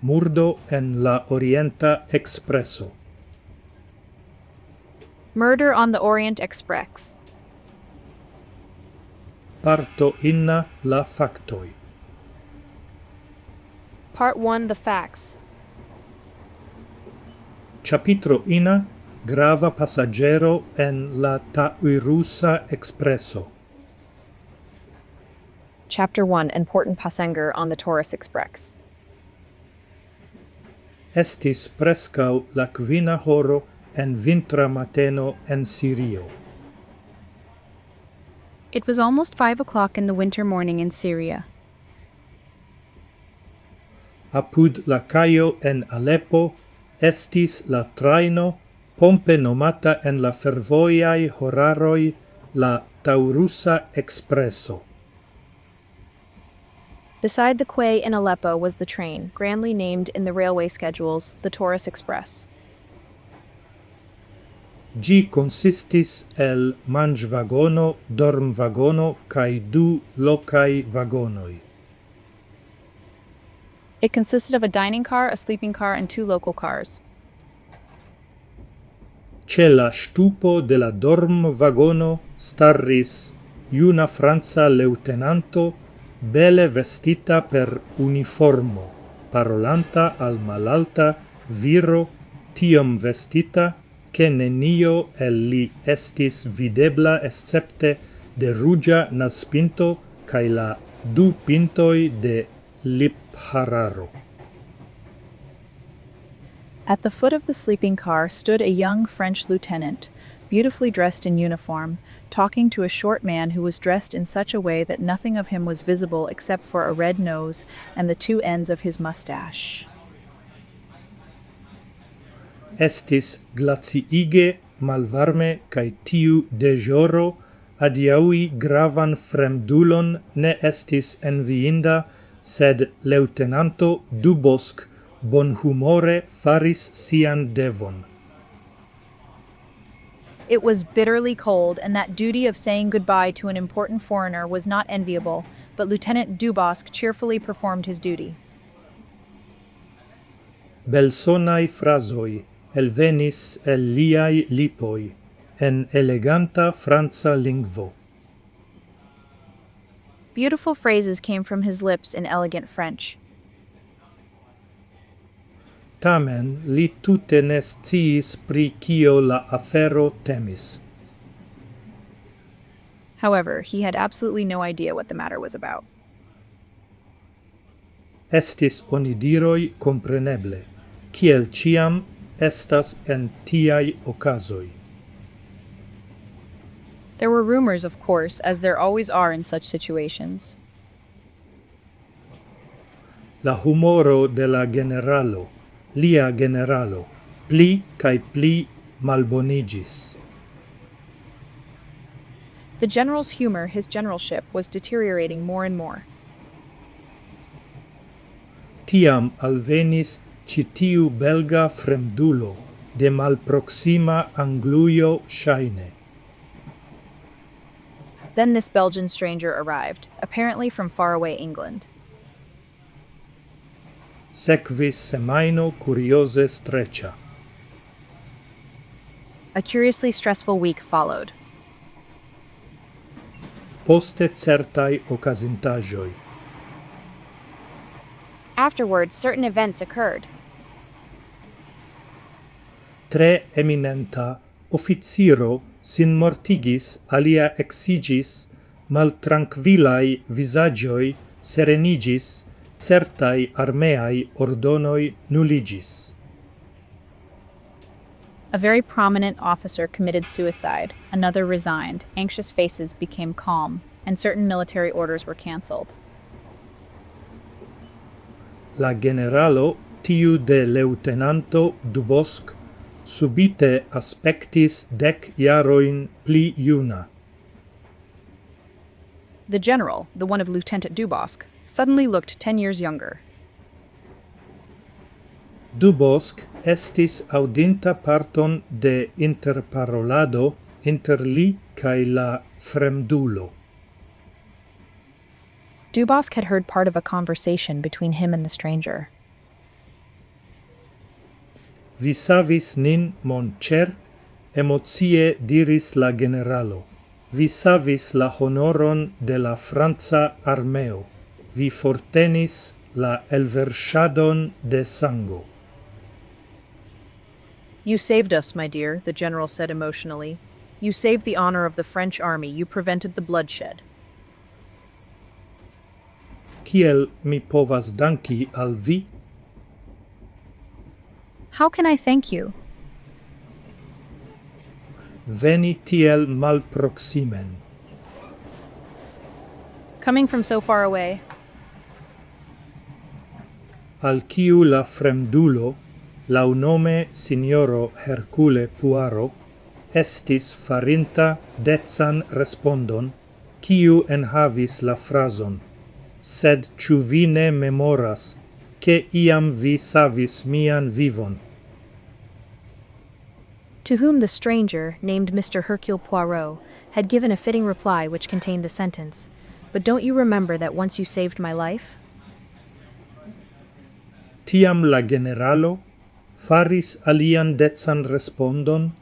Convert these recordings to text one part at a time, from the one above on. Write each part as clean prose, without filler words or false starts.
Murdo en la Orienta Ekspreso. Murder on the Orient Express. Parto inna la factoi. Part 1. The facts. Capitro ina grava passaggero en la Tairusa Ekspreso. Chapter 1. Important passenger on the Taurus Express. Estis prescau la kvina horo en vintra mateno en Sirio. It was almost 5 o'clock in the winter morning in Syria. Apud la caio en Aleppo estis la traino pompe nomata en la fervoiae horaroi la Taurusa Ekspreso. Beside the quay in Aleppo was the train, grandly named in the railway schedules, the Taurus Express. Gi consistis el manĝvagono, dormvagono kaj du lokaj vagonoj. It consisted of a dining car, a sleeping car, and 2 local cars. Ĉe la ŝtupo de la dormvagono staris juna franca leŭtenanto bele vestita per uniformo, parolanta al malalta viro tiom vestita che nenio el li estis videbla escepte de ruĝa naspinto kaj la 2 pintoj de liphararo. At the foot of the sleeping car stood a young French lieutenant, beautifully dressed in uniform, talking to a short man who was dressed in such a way that nothing of him was visible except for a red nose and the 2 ends of his mustache. Estis glaciige malvarme kaj tiu deĵoro adiaŭi gravan fremdulon ne estis enviinda, sed leŭtenanto Dubosk bonhumore faris sian devon. It was bitterly cold, and that duty of saying goodbye to an important foreigner was not enviable, but Lieutenant Dubosk cheerfully performed his duty. Belsonaj frazoj elvenis el liaj lipoj en eleganta franca lingvo. Beautiful phrases came from his lips in elegant French. Tamen li tute ne sciis pri kio la afero temis. However, he had absolutely no idea what the matter was about. Estis onidiroj kompreneble, kiel ĉiam estas en tiaj okazoj. There were rumors, of course, as there always are in such situations. La humoro de la generalo, lia generalo, pli kaj pli malbonigis. The general's humor, his generalship, was deteriorating more and more. Tiam alvenis ĉi tiu belga fremdulo de malproksima Anglujo ŝajne. Then this Belgian stranger arrived, apparently from faraway England. Sekvis semajno kurioze streĉa. A curiously stressful week followed. Poste certaj okazintaĵoj. Afterwards, certain events occurred. Tre eminenta oficiro sin mortigis, alia exiĝis, maltrankvilaj vizaĝoj serenigis, certai armeai ordonoi nulligis. A very prominent officer committed suicide, another resigned, anxious faces became calm, and certain military orders were cancelled. La generalo, tiu de leŭtenanto Dubosk, subite aspectis 10 jaroin pli juna. The general, the one of Lieutenant Dubosk, suddenly looked 10 years younger. Dubosk estis audinta parton de interparolado inter li kaj la fremdulo. Dubosk had heard part of a conversation between him and the stranger. Vi savis nin, mon cher? Emocie diris la generalo. Vi savis la honoron de la Franca armeo. Vi fortenis la elverŝadon de sango. You saved us, my dear, the general said emotionally. You saved the honor of the French army. You prevented the bloodshed. Kiel mi povas danki al vi? How can I thank you? Veni tiel malproximen. Coming from so far away. Al kiu la fremdulo, laŭnome Signoro Hercule Poirot, estis farinta decan respondon, kiu enhavis la frazon. Sed ĉu vi ne memoras, ke iam vi savis mian vivon? To whom the stranger, named Mr. Hercule Poirot, had given a fitting reply which contained the sentence, "But don't you remember that once you saved my life?" Tiam la generalo faris alian decan respondon,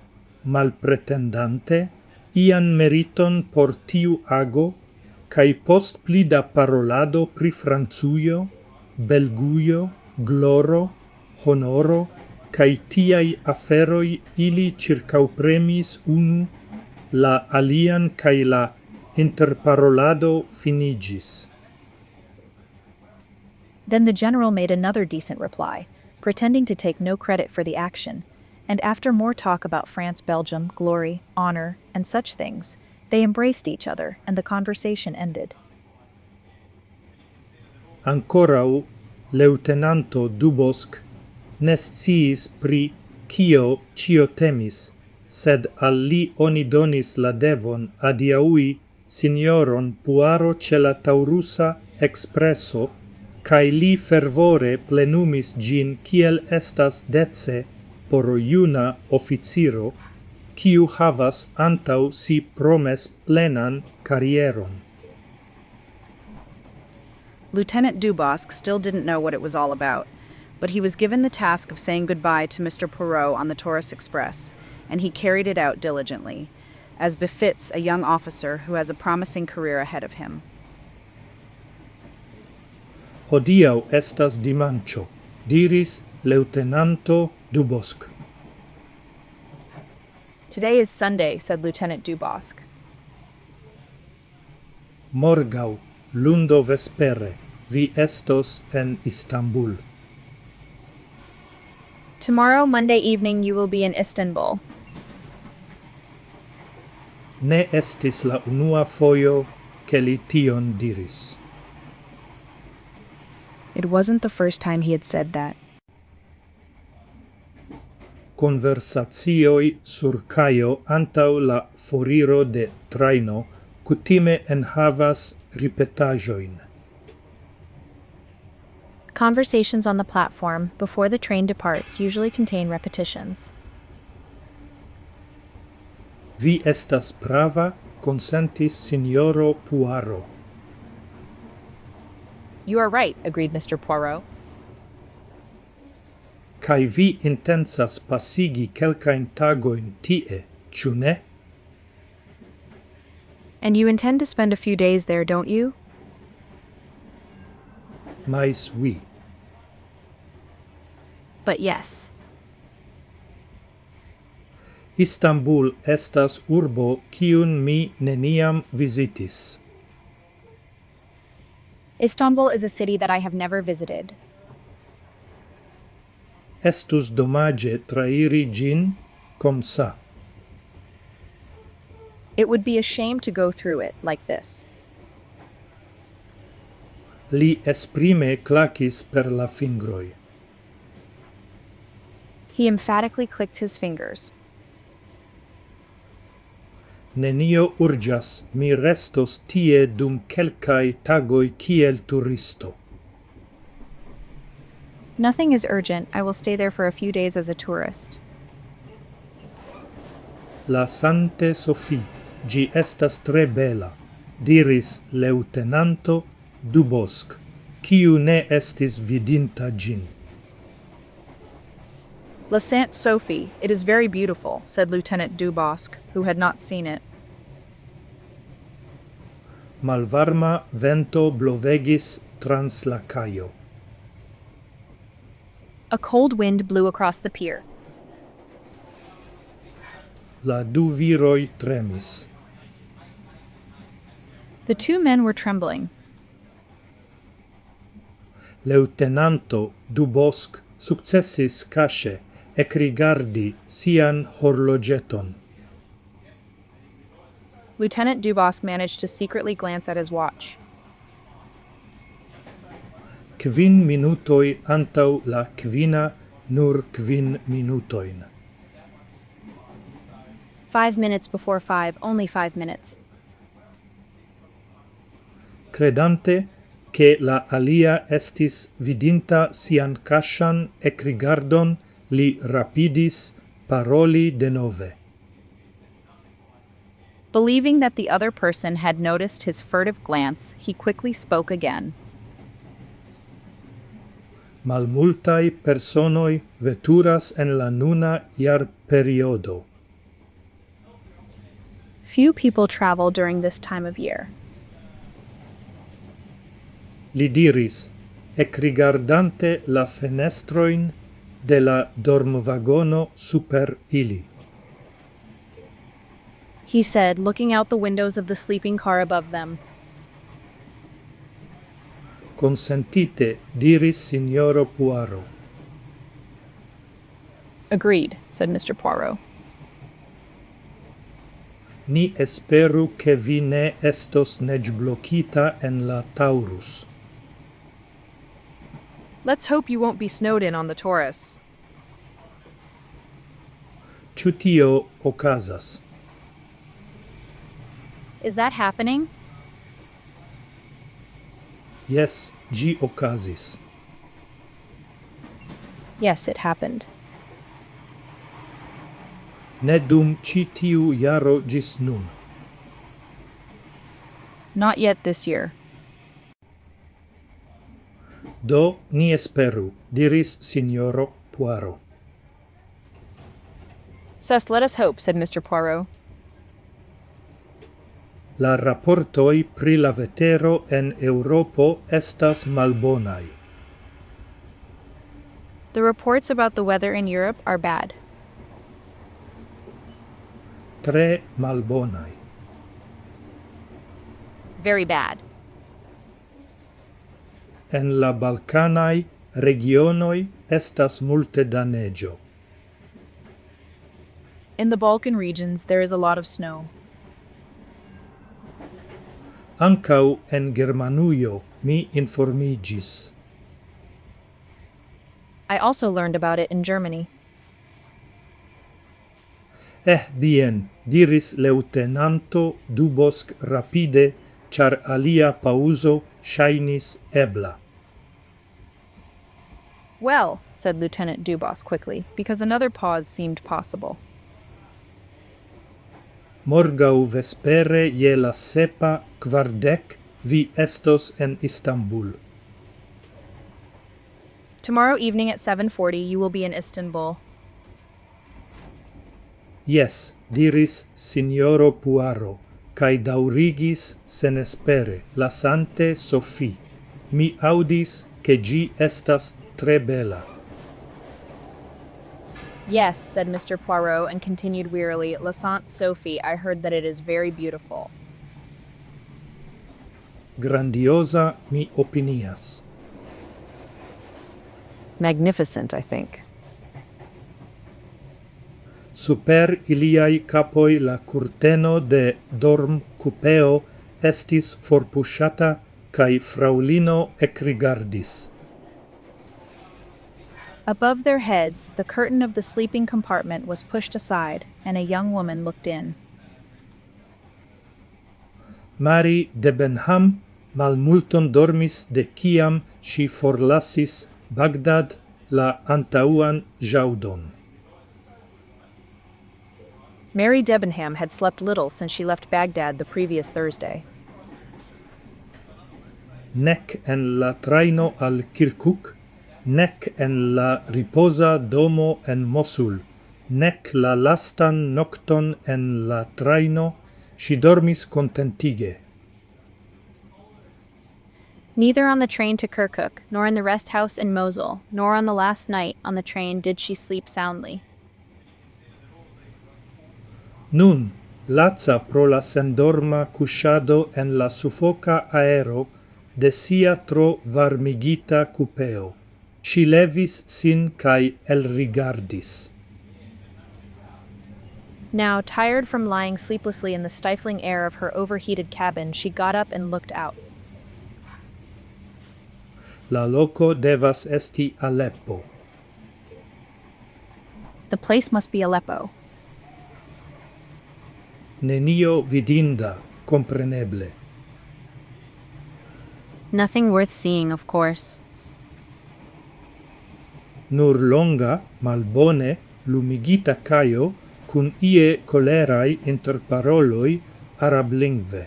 malpretendante ian meriton por tiu ago, kai post pli da parolado pri Francujo, Belgujo, gloro, honoro, kai tiai aferoi ili circaupremis unu la alian kai la interparolado finigis. Then the general made another decent reply, pretending to take no credit for the action, and after more talk about France, Belgium, glory, honor, and such things, they embraced each other, and the conversation ended. Ancorau, Lieutenanto Dubosk ne sciis pri kio cio temis, sed al li oni donis la devon adiaui signoron Poirot ce la Taurusa Ekspreso, kai li fervore plenumis gin kiel estas dece por juna oficiro, kiu havas antau si promes plenan karieron. Lieutenant Dubosk still didn't know what it was all about, but he was given the task of saying goodbye to Mr. Poirot on the Taurus Express, and he carried it out diligently, as befits a young officer who has a promising career ahead of him. Hodiau estas dimanĉo, diris Lieutenanto Dubosk. Today is Sunday, said Lieutenant Dubosk. Morgaŭ, lundo vespere, vi estos en Istanbul. Tomorrow, Monday evening, you will be in Istanbul. Ne estis la unua fojo ke li tion diris. It wasn't the first time he had said that. Conversacioj sur kajo antaŭ la foriro de trajno kutime enhavas ripetaĵojn. Conversations on the platform before the train departs usually contain repetitions. Vi estas prava, consentis Signoro Poirot. You are right, agreed Mr. Poirot. Kai vi intensas pasigi kelkajn tagojn tie, ĉu ne? And you intend to spend a few days there, don't you? Mais oui. But yes. Istanbul estas urbo kiun mi neniam visitis. Istanbul is a city that I have never visited. Estus domaĝe trairi ĝin kom sa. It would be a shame to go through it like this. Li esprime clakis per la fingroj. He emphatically clicked his fingers. Nenio urĝas, mi restos tie dum kelkaj tagoj kiel turisto. Nothing is urgent. I will stay there for a few days as a tourist. La Sante Sophie, ĝi estas tre bela, diris Lieutenanto Dubosk, kiu ne estis vidinta ĝin. La Sainte Sophie, it is very beautiful, said Lieutenant Dubosc, who had not seen it. Malvarma vento blovegis trans la caio. A cold wind blew across the pier. La du viroi tremis. The two men were trembling. Lieutenanto Dubosc successis cache ecrigardi sian horlogeton. Lieutenant Dubosc managed to secretly glance at his watch. Quin minutoi antau la quina nur quin minutoin. 5 minutes before 5, only 5 minutes. Credante che la alia estis vidinta sian cașan ecrigardon, li rapidis paroli denove. Believing that the other person had noticed his furtive glance, he quickly spoke again. Malmultai personoi veturas en la nuna iar periodo. Few people travel during this time of year. Li diris, ecrigardante la fenestroin de la dormvagono super ili. He said, looking out the windows of the sleeping car above them. Consentite, diris signoro Poirot. Agreed, said Mr. Poirot. Ni esperu che vi ne estos neĝblokita en la Taurus. Let's hope you won't be snowed in on the Taurus. Ĉu tio okazas? Is that happening? Yes, ĝi okazis. Yes, it happened. Ne dum ĉi tiu jaro ĝis nun. Not yet this year. Do ni esperu, diris signoro Poirot. Sus, let us hope, said Mr. Poirot. La raportoi pri la vetero en Eŭropo estas malbonaj. The reports about the weather in Europe are bad. Tre malbonaj. Very bad. En la Balkanaj regionoj estas multe da neĝo. In the Balkan regions, there is a lot of snow. Ankaŭ en Germanujo mi informiĝis. I also learned about it in Germany. Bien, diris Leŭtenanto Dubosc rapide, ĉar alia paŭzo ŝajnis ebla. Well, said Lieutenant Dubosc quickly, because another pause seemed possible. Morgaŭ vespere je la 6:40 vi estos en Istanbul. Tomorrow evening at 7:40 you will be in Istanbul. Yes, diris signoro Poirot, kaj daŭrigis senespere, lasante Sophie. Mi aŭdis, ke ĝi estas tre bela. Yes, said Mr. Poirot, and continued wearily, La Sainte Sophie, I heard that it is very beautiful. Grandiosa mi opinias. Magnificent, I think. Super iliai capoi la curteno de dorm-cupeo estis forpuŝata, kaj fraŭlino ekrigardis. Above their heads, the curtain of the sleeping compartment was pushed aside, and a young woman looked in. Mary Debenham malmulton dormis de kiam ŝi forlasis Bagdad la antaŭan ĵaŭdon. Mary Debenham had slept little since she left Baghdad the previous Thursday. Nek en la trajno al Kirkuk, nec en la riposa domo en Mosul, nec la lastan nocton en la traino, si dormis contentige. Neither on the train to Kirkuk, nor in the rest house in Mosul, nor on the last night on the train did she sleep soundly. Nun, laza pro la sendorma cusciado en la sufoca aero de sia tro varmigita cupeo. Si levis sin cae elrigardis. Now, tired from lying sleeplessly in the stifling air of her overheated cabin, she got up and looked out. La loco devas esti Aleppo. The place must be Aleppo. Nenio vidinda, compreneble. Nothing worth seeing, of course. Nur longa, malbone, lumigita caio, cun ie colerae interparoloi arablingve.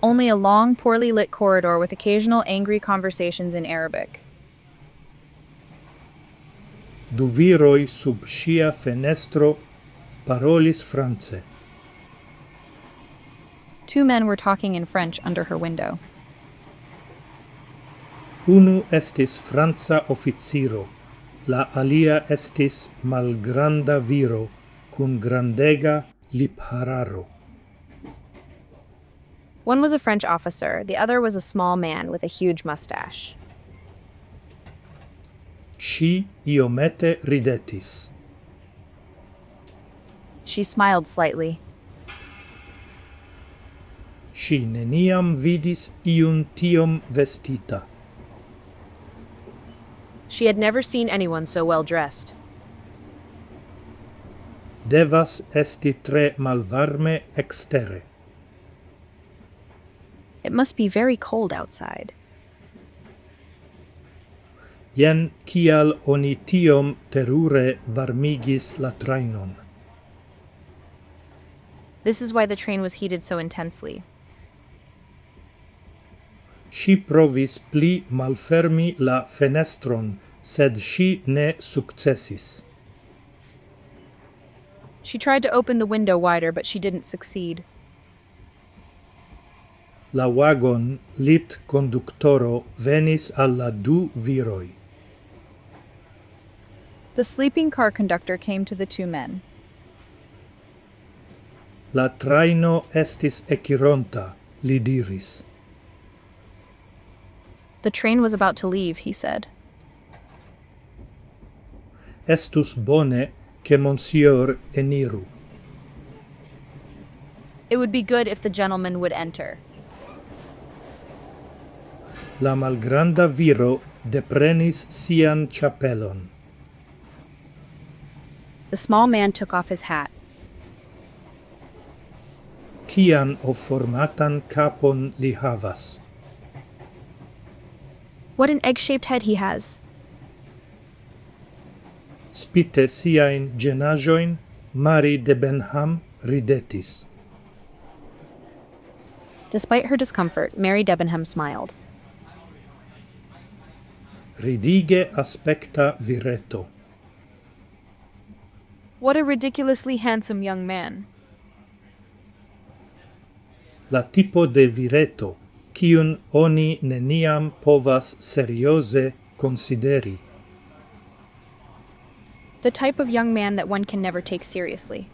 Only a long, poorly lit corridor with occasional angry conversations in Arabic. Du viroi sub sia fenestro parolis France. Two men were talking in French under her window. Unu estis Franca officiro, la alia estis malgranda viro cun grandega liphararo. One was a French officer, the other was a small man with a huge mustache. Si iomete ridetis. She smiled slightly. Si neniam vidis iun tiom vestita. She had never seen anyone so well dressed. Devas esti tre malvarme extere. It must be very cold outside. Jen kial oni tiom terure varmigis la trainon. This is why the train was heated so intensely. Si provis pli malfermi la fenestron, sed si ne successis. She tried to open the window wider, but she didn't succeed. La wagon lit conductoro venis alla du viroi. The sleeping car conductor came to the two men. La traino estis ekironta, li diris. The train was about to leave, he said. Estus bone che monsieur eniru. It would be good if the gentleman would enter. La malgranda viro deprenis sian chapelon. The small man took off his hat. Kian offormatan capon li havas. What an egg-shaped head he has. Spite siain genajoin, Marie de Benham ridetis. Despite her discomfort, Mary Debenham smiled. Ridige aspecta vireto. What a ridiculously handsome young man. La tipo de vireto, kiun oni neniam povas seriose consideri. The type of young man that one can never take seriously.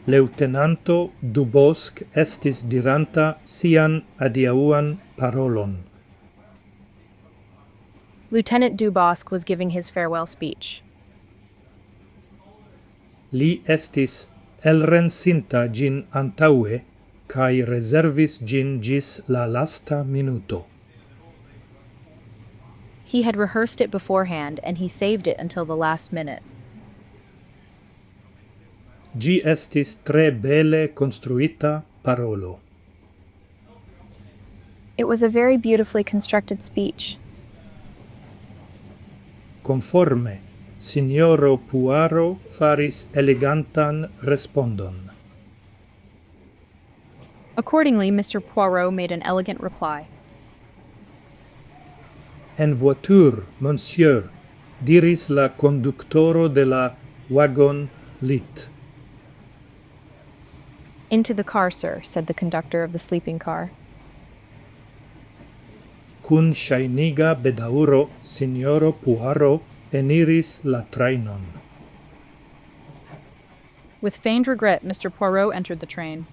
Lieutenanto Dubosk estis diranta sian adiauan parolon. Lieutenant Dubosk was giving his farewell speech. Li estis elrensinta gin antaue, cae reservis gin gis la lasta minuto. He had rehearsed it beforehand, and he saved it until the last minute. Gi estis tre bele construita parolo. It was a very beautifully constructed speech. Conforme, Signoro Puaro faris elegantan respondon. Accordingly, Mr. Poirot made an elegant reply. En voiture, monsieur, diris la conductoro de la wagon lit. Into the car, sir, said the conductor of the sleeping car. Cun shainiga bedauro, signoro Poirot eniris la trainon. With feigned regret, Mr. Poirot entered the train.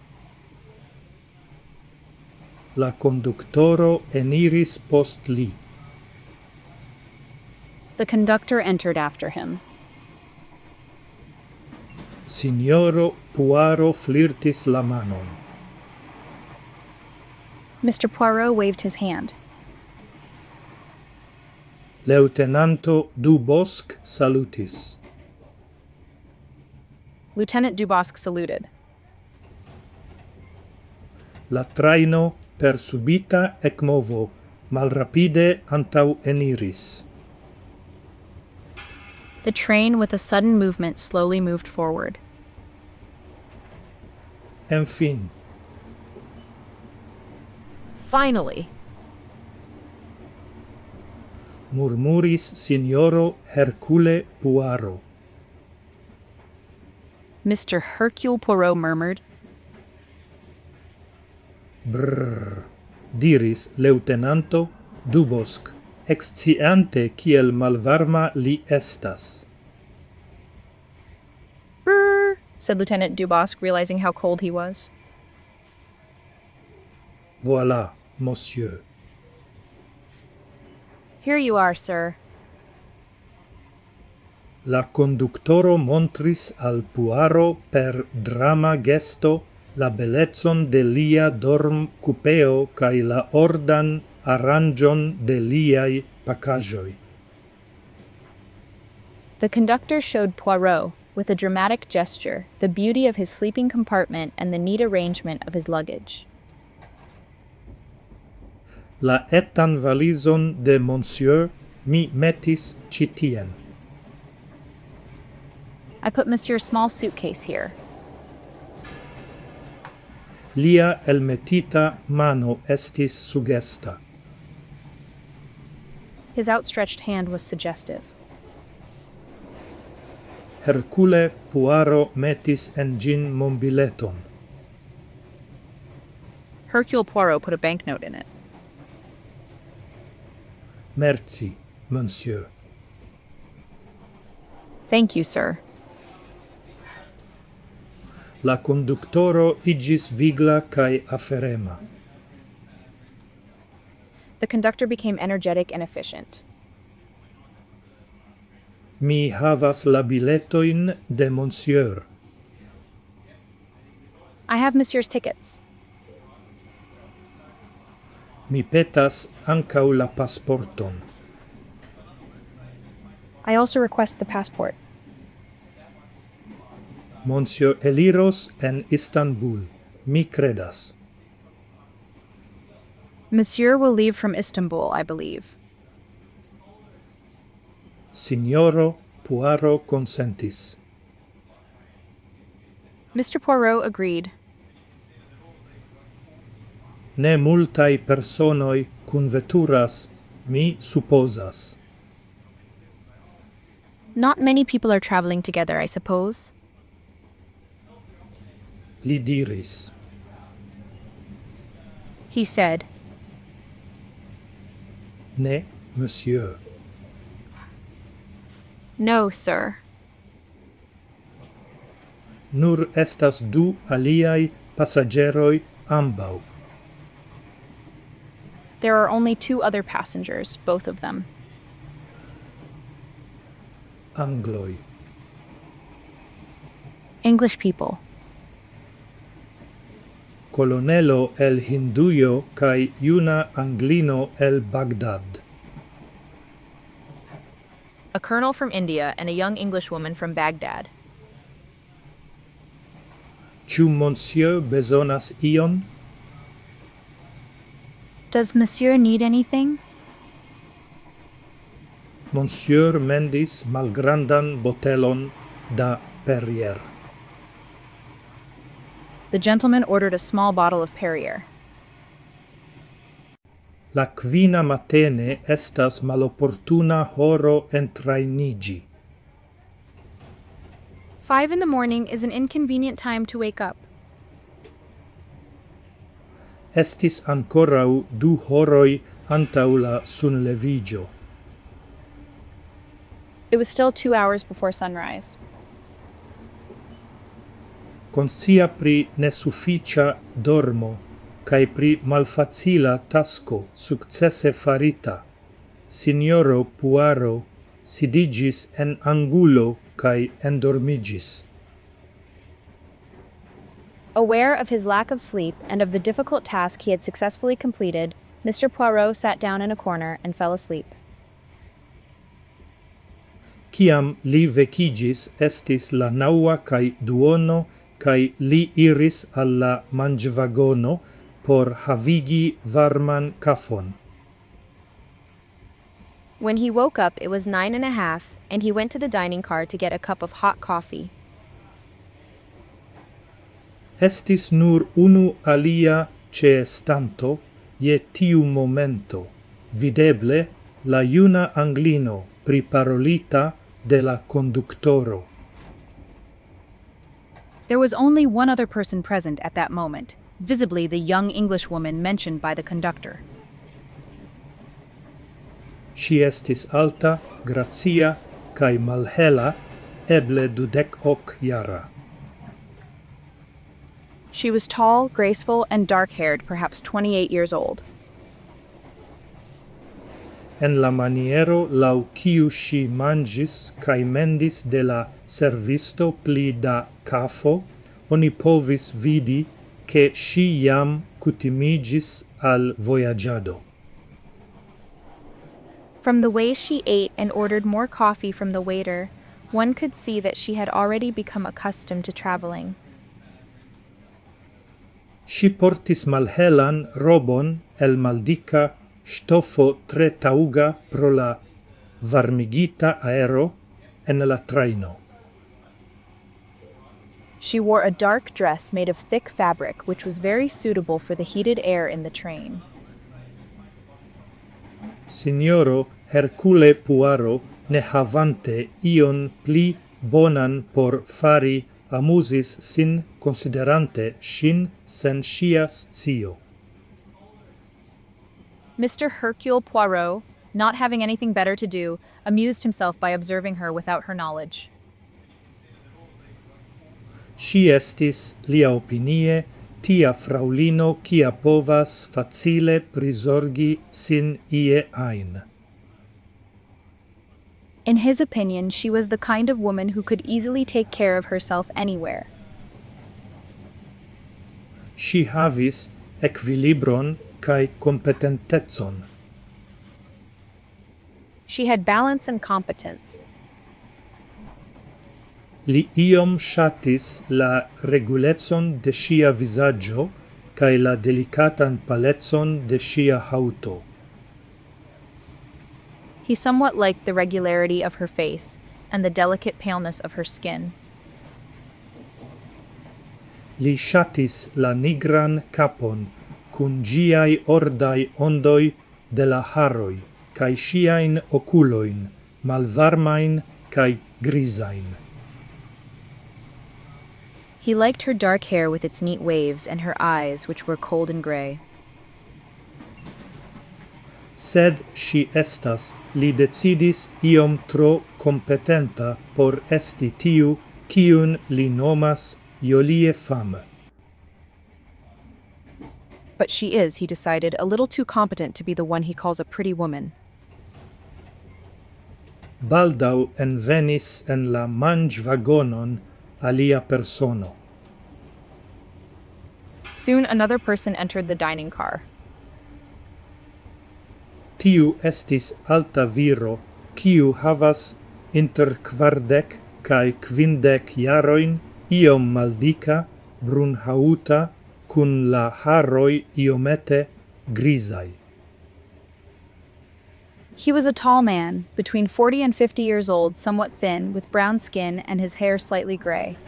La conductoro eniris post li. The conductor entered after him. Signoro Poirot flirtis la manon. Mr. Poirot waved his hand. Lieutenanto Dubosc salutis. Lieutenant Dubosc saluted. La traino per subita ecmovo malrapide antau eniris. The train, with a sudden movement, slowly moved forward. Enfin, Finally, murmuris signoro Hercule Poirot. Mr. Hercule Poirot murmured. Brrr, diris Lieutenanto Dubosc, exciante kiel malvarma li estas. Brrr, said Lieutenant Dubosc, realizing how cold he was. Voilà, monsieur. here you are, sir. La conductoro montris al Poirot per drama gesto la bellezon de lia dorm cupeo cae la ordan aranjon de liai pacajoi. The conductor showed Poirot, with a dramatic gesture, the beauty of his sleeping compartment and the neat arrangement of his luggage. La etan valison de monsieur mi metis citien. I put Monsieur's small suitcase here. Lia elmetita mano estis sugesta. His outstretched hand was suggestive. Hercule Poirot metis en gin mobileton. Hercule Poirot put a banknote in it. Merci, monsieur. Thank you, sir. La conductoro igis vigla cae aferema. The conductor became energetic and efficient. Mi havas la biletoin de monsieur. I have Monsieur's tickets. Mi petas ancau la pasporton. I also request the passport. Monsieur eliros en Istanbul, mi credas. Monsieur will leave from Istanbul, I believe. Signoro Poirot consentis. Mr. Poirot agreed. Ne multae personoi conveturas, mi supposas. Not many people are traveling together, I suppose. Li diris. He said. Ne, monsieur. No, sir. Nur estas du aliai passageroi ambau. There are only 2 other passengers, both of them. Angloi. English people. Colonelo el Hinduyo cae iuna Anglino el Bagdad. A colonel from India and a young Englishwoman from Baghdad. Ciu monsieur besonas ion? Does Monsieur need anything? Monsieur mendis malgrandan botelon da Perrier. The gentleman ordered a small bottle of Perrier. La quina matene estas malopportuna horo entrainigi. 5 in the morning is an inconvenient time to wake up. Estis ancorau 2 horoi antau la sunlevigio. It was still 2 hours before sunrise. Conscia pri nesufficia dormo, cae pri malfacila tasco successe farita, Signoro Poirot sidigis en angulo cae endormigis. Aware of his lack of sleep and of the difficult task he had successfully completed, Mr. Poirot sat down in a corner and fell asleep. Ciam li vecigis estis la 9:12 cae li iris alla mangivagono por havigi varman kafon. When he woke up, it was 9:30, and he went to the dining car to get a cup of hot coffee. Estis nur unu alia ceestanto je tiu momento, videble la juna Anglino priparolita de la conductoro. There was only one other person present at that moment, visibly the young Englishwoman mentioned by the conductor. Si estis alta, grazia, cae malhela, eble 28 jara. She was tall, graceful, and dark-haired, perhaps 28 years old. En la maniero lau ciu si mangis cae mendis de la servisto pli da cafo, oni povis vidi che si jam cutimigis al voyagiado. From the way she ate and ordered more coffee from the waiter, one could see that she had already become accustomed to traveling. Si portis malhelan robon el maldica stofo tre tauga pro la varmigita aero en la traino. She wore a dark dress made of thick fabric, which was very suitable for the heated air in the train. Signoro Hercule Poirot, ne havante ion pli bonan por fari, amusis sin considerante shin sen sia scio. Mr. Hercule Poirot, not having anything better to do, amused himself by observing her without her knowledge. Si estis, lia opinie, tia fraulino quia povas facile prisorgi sin ie ein. In his opinion, she was the kind of woman who could easily take care of herself anywhere. Si havis equilibron cae competentezon. She had balance and competence. Li iom shatis la reguletson de sia visaggio cae la delicatan paletson de sia hauto. He somewhat liked the regularity of her face and the delicate paleness of her skin. Li shatis la nigran capon cun giai ordai ondoi de la haroi, cae siain oculoin, malvarmain cae grisain. He liked her dark hair with its neat waves and her eyes, which were cold and gray. Sed si estas, li decidis iom tro competenta por esti tiu, ciun li nomas jolie femme. But she is, he decided, a little too competent to be the one he calls a pretty woman. Baldau envenis en la mangivagonon alia persono. Soon another person entered the dining car. Tiu estis alta viro, kiu havas inter 40 cae 50 jaroin, iom maldica, brunhauta, cun la haroi iomete grisai. He was a tall man, between 40 and 50 years old, somewhat thin, with brown skin and his hair slightly gray.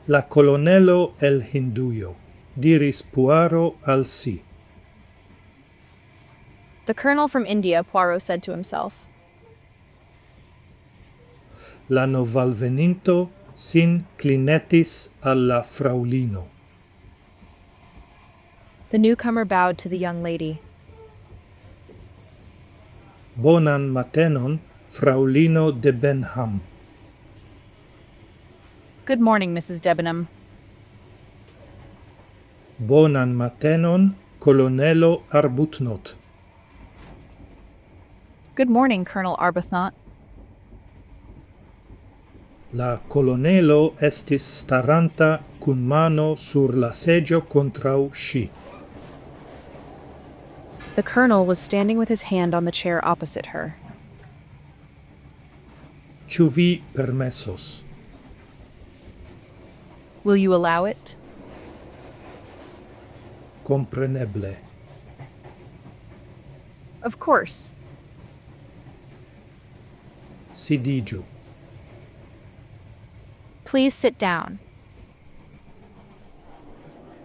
La colonelo el Hindujo, diris Poirot al si. The colonel from India, Poirot said to himself. La novalveninto sin clinetis alla fraulino. The newcomer bowed to the young lady. Bonan matenon, fraulino de Benham. Good morning, Mrs. Debenham. Bonan matenon, colonelo Arbuthnot. Good morning, Colonel Arbuthnot. La colonelo estis staranta cun mano sur la seggio contrau sci. The colonel was standing with his hand on the chair opposite her. Ciu vi permessos? Will you allow it? Compreneble. Of course. Sidigiu. Please sit down.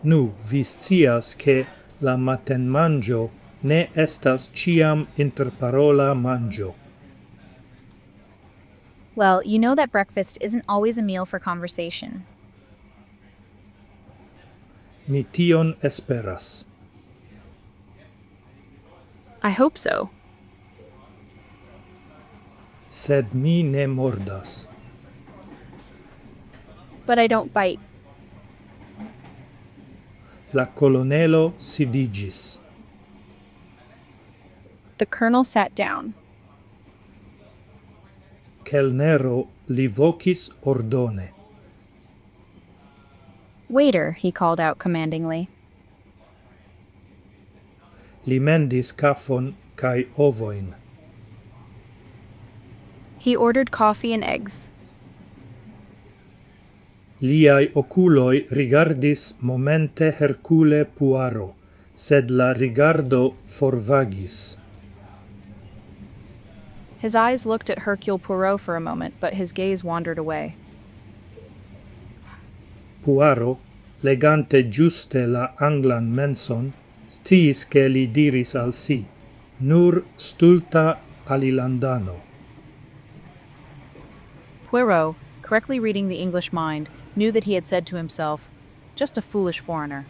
Nu, vi scias che la matenmangio ne estas ciam interparola mangio. Well, you know that breakfast isn't always a meal for conversation. Mi tion esperas. I hope so. Sed mi ne mordas. But I don't bite. La colonelo sidigis. The colonel sat down. Kelnero li vocis ordone. Waiter, he called out commandingly. Li mendis kafon kai ovoin. He ordered coffee and eggs. Liai oculoi rigardis momente Hercule Poirot, sed la rigardo forvagis. His eyes looked at Hercule Poirot for a moment, but his gaze wandered away. Poirot, legante giuste la anglan menson, sciis che li diris al si, nur stulta alilandano. Poirot, correctly reading the English mind, knew that he had said to himself, just a foolish foreigner.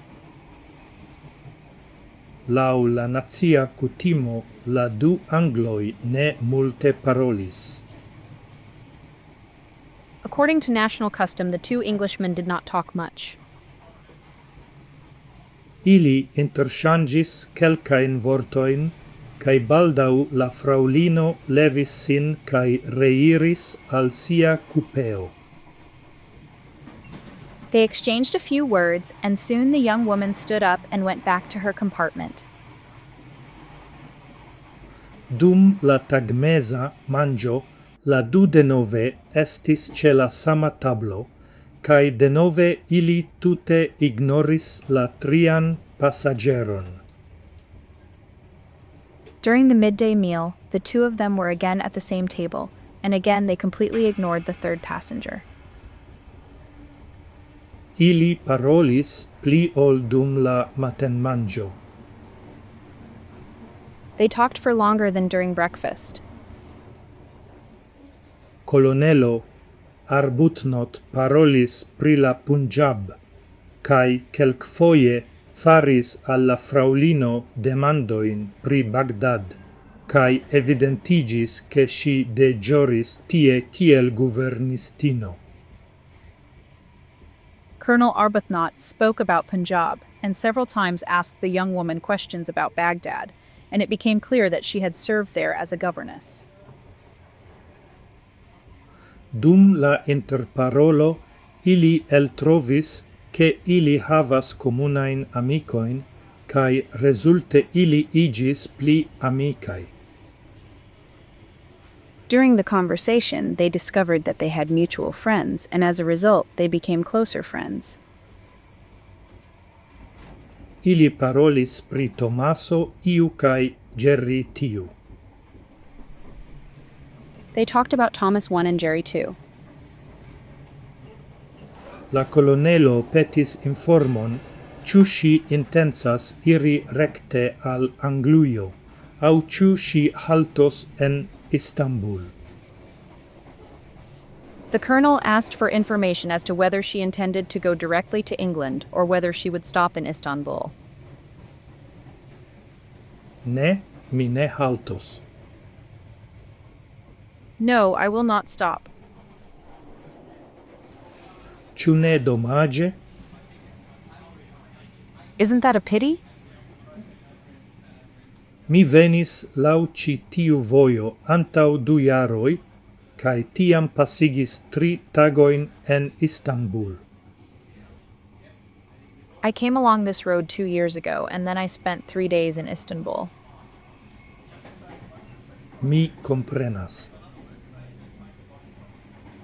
Lau la nazia cutimo, la du angloi ne multe parolis. According to national custom, the two Englishmen did not talk much. Ili interchangis kelkain vortoin, kai baldau la fraulino levis sin kai reiris al sia cupeo. They exchanged a few words, and soon the young woman stood up and went back to her compartment. Dum la tagmesa mangio, la du denove estis ce la sama tablo, kai denove ili tute ignoris la trian passageron. During the midday meal, the two of them were again at the same table, and again they completely ignored the third passenger. Ili parolis pli ol dum la matenmangio. They talked for longer than during breakfast. Colonelo Arbuthnot parolis pri la Punjab, kai kelkfoje faris alla fraulino demandoin pri Bagdad, kai evidentigis che si dejoris tie kiel guvernistino. Colonel Arbuthnot spoke about Punjab and several times asked the young woman questions about Baghdad, and it became clear that she had served there as a governess. Dum la interparolo, ili eltrovis che ili havas comunain amicoin, kai resulte ili igis pli amicai. During the conversation, they discovered that they had mutual friends, and as a result, they became closer friends. Ili parolis pri Tomaso iu kai Jerry tiu. They talked about Thomas I and Jerry II. La colonelo petis informon, ciu si intensas iri recte al Angluio, au ciu si haltos en Istanbul. The colonel asked for information as to whether she intended to go directly to England or whether she would stop in Istanbul. Ne, mi ne haltos. No, I will not stop. Ciu ne domage? Isn't that a pity? Mi venis lau ci tiu voio antau 2 jaroi, cae tiam passigis 3 tagoin en Istanbul. I came along this road 2 years ago, and then I spent 3 days in Istanbul. Mi comprenas.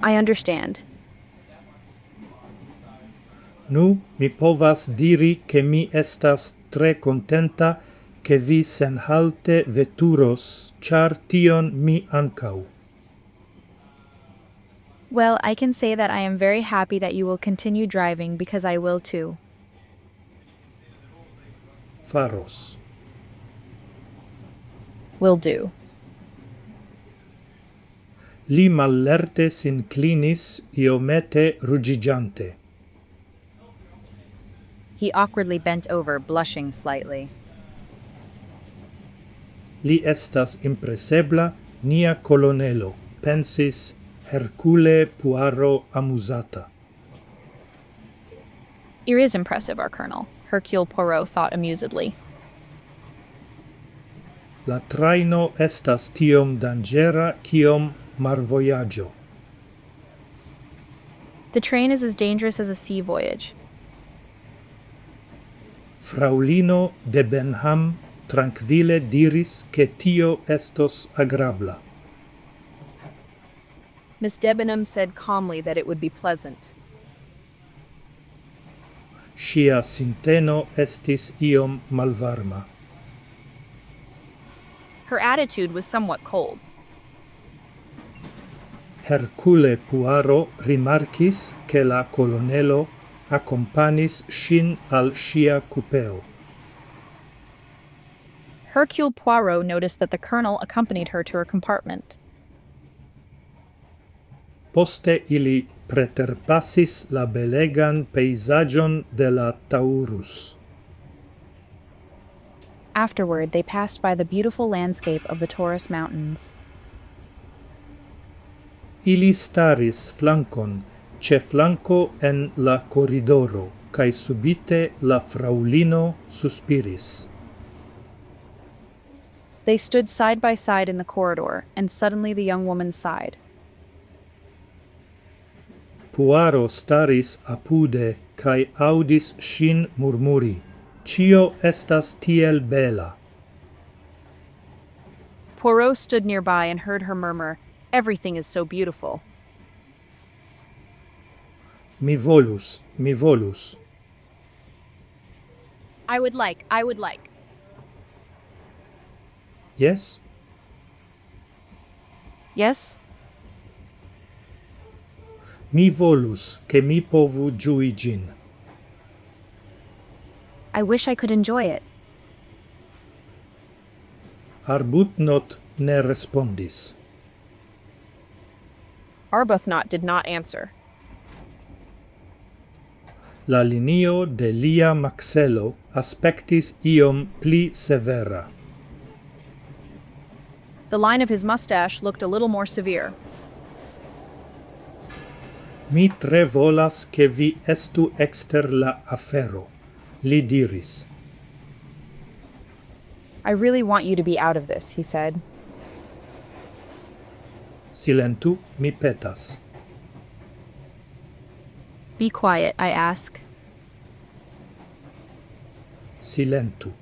I understand. Nu, mi povas diri che mi estas tre contenta che vi senhalte veturos, char tion mi ancau. Well, I can say that I am very happy that you will continue driving because I will too. Faros. Will do. Li mallerte s'inclinis iomete rugigiante. He awkwardly bent over, blushing slightly. Li estas impresebla nia colonelo, pensis Hercule Poirot amusata. It is impressive, our colonel, Hercule Poirot thought amusedly. La traino estas tiom dangera kiom marvojaĝo. The train is as dangerous as a sea voyage. Fraulino de Benham tranquille diris che tio estos agrabla. Miss Debenham said calmly that it would be pleasant. Ŝia sinteno estis iom malvarma. Her attitude was somewhat cold. Hercule Poirot rimarkis che la colonelo accompanis ŝin al ŝia cupeo. Hercule Poirot noticed that the colonel accompanied her to her compartment. Poste ili preterpassis la belegan peisaĝon de la Taurus. Afterward, they passed by the beautiful landscape of the Taurus Mountains. Ili staris flankon ce flanco en la corridoro, cae subite la fraulino suspiris. They stood side by side in the corridor, and suddenly the young woman sighed. Poirot staris apude, cae audis ŝin murmuri, "Cio estas tiel bela." Poirot stood nearby and heard her murmur, "Everything is so beautiful." Mi volus, mi volus. I would like. Yes? Yes? Mi volus, che mi povu ĝui ĝin. I wish I could enjoy it. Arbuthnot ne respondis. Arbuthnot did not answer. La linio de lia maxelo aspectis iom pli severa. The line of his mustache looked a little more severe. Mi tre volas che vi estu exter la afero, li diris. I really want you to be out of this, he said. Silentu, mi petas. Be quiet, I ask. Silentu.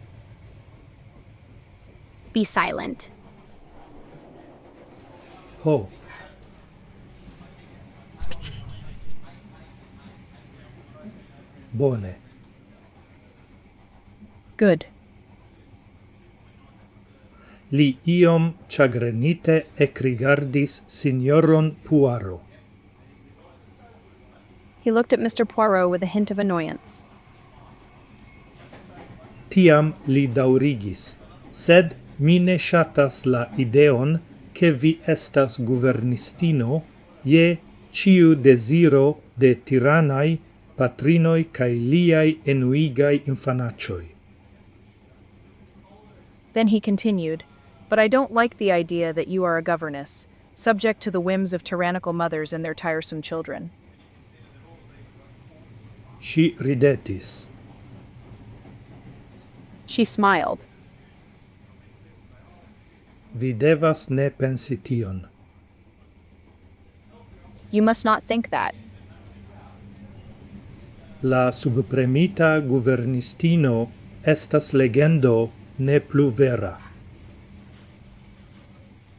Be silent. Ho. Bone. Good. Li iom chagrenite ekrigardis signoron Poirot. He looked at Mr. Poirot with a hint of annoyance. Tiam li daurigis, sed Mi ne shatas la ideon che vi estas guvernistino je ciu desiro de tiranai patrinoi cae liai enuigai infanacioi. Then he continued, "But I don't like the idea that you are a governess, subject to the whims of tyrannical mothers and their tiresome children." Si ridetis. She smiled. Vi devas ne pensi tion. You must not think that. La subpremita guvernistino estas legendo ne plu vera.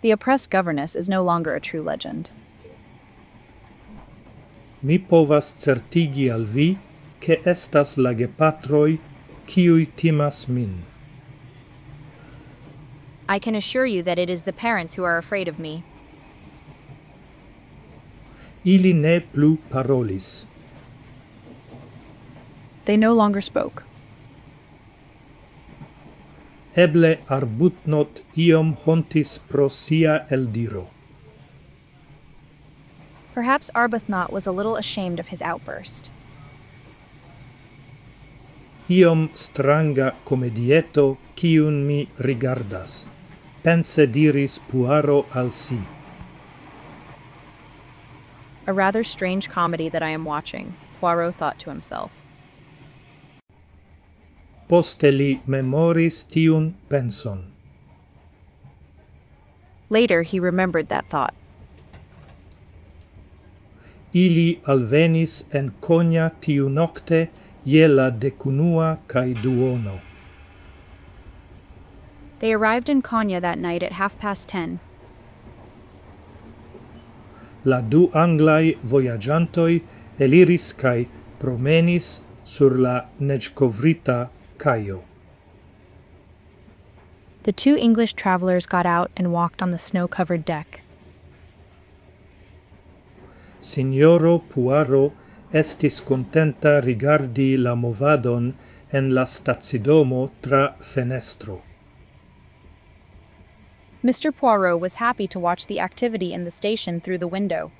The oppressed governess is no longer a true legend. Mi povas certigi al vi che estas la gepatroi kiui timas min. I can assure you that it is the parents who are afraid of me. Ili ne plu parolis. They no longer spoke. Eble Arbutnot iom hontis pro sia eldiro. Perhaps Arbuthnot was a little ashamed of his outburst. Iom stranga comedieto kiun mi rigardas. Pense diris Puaro al si. A rather strange comedy that I am watching, Poirot thought to himself. Poste li memoris tiun penson. Later he remembered that thought. Ili alvenis en Konya tiu nocte je la decunua cae duono. They arrived in Konya that night at 10:30. La du anglai voyagiantoi eliris cae promenis sur la neĝkovrita caio. The two English travelers got out and walked on the snow-covered deck. Signoro Puaro estis contenta rigardi la movadon en la stacidomo tra fenestro. Mr. Poirot was happy to watch the activity in the station through the window.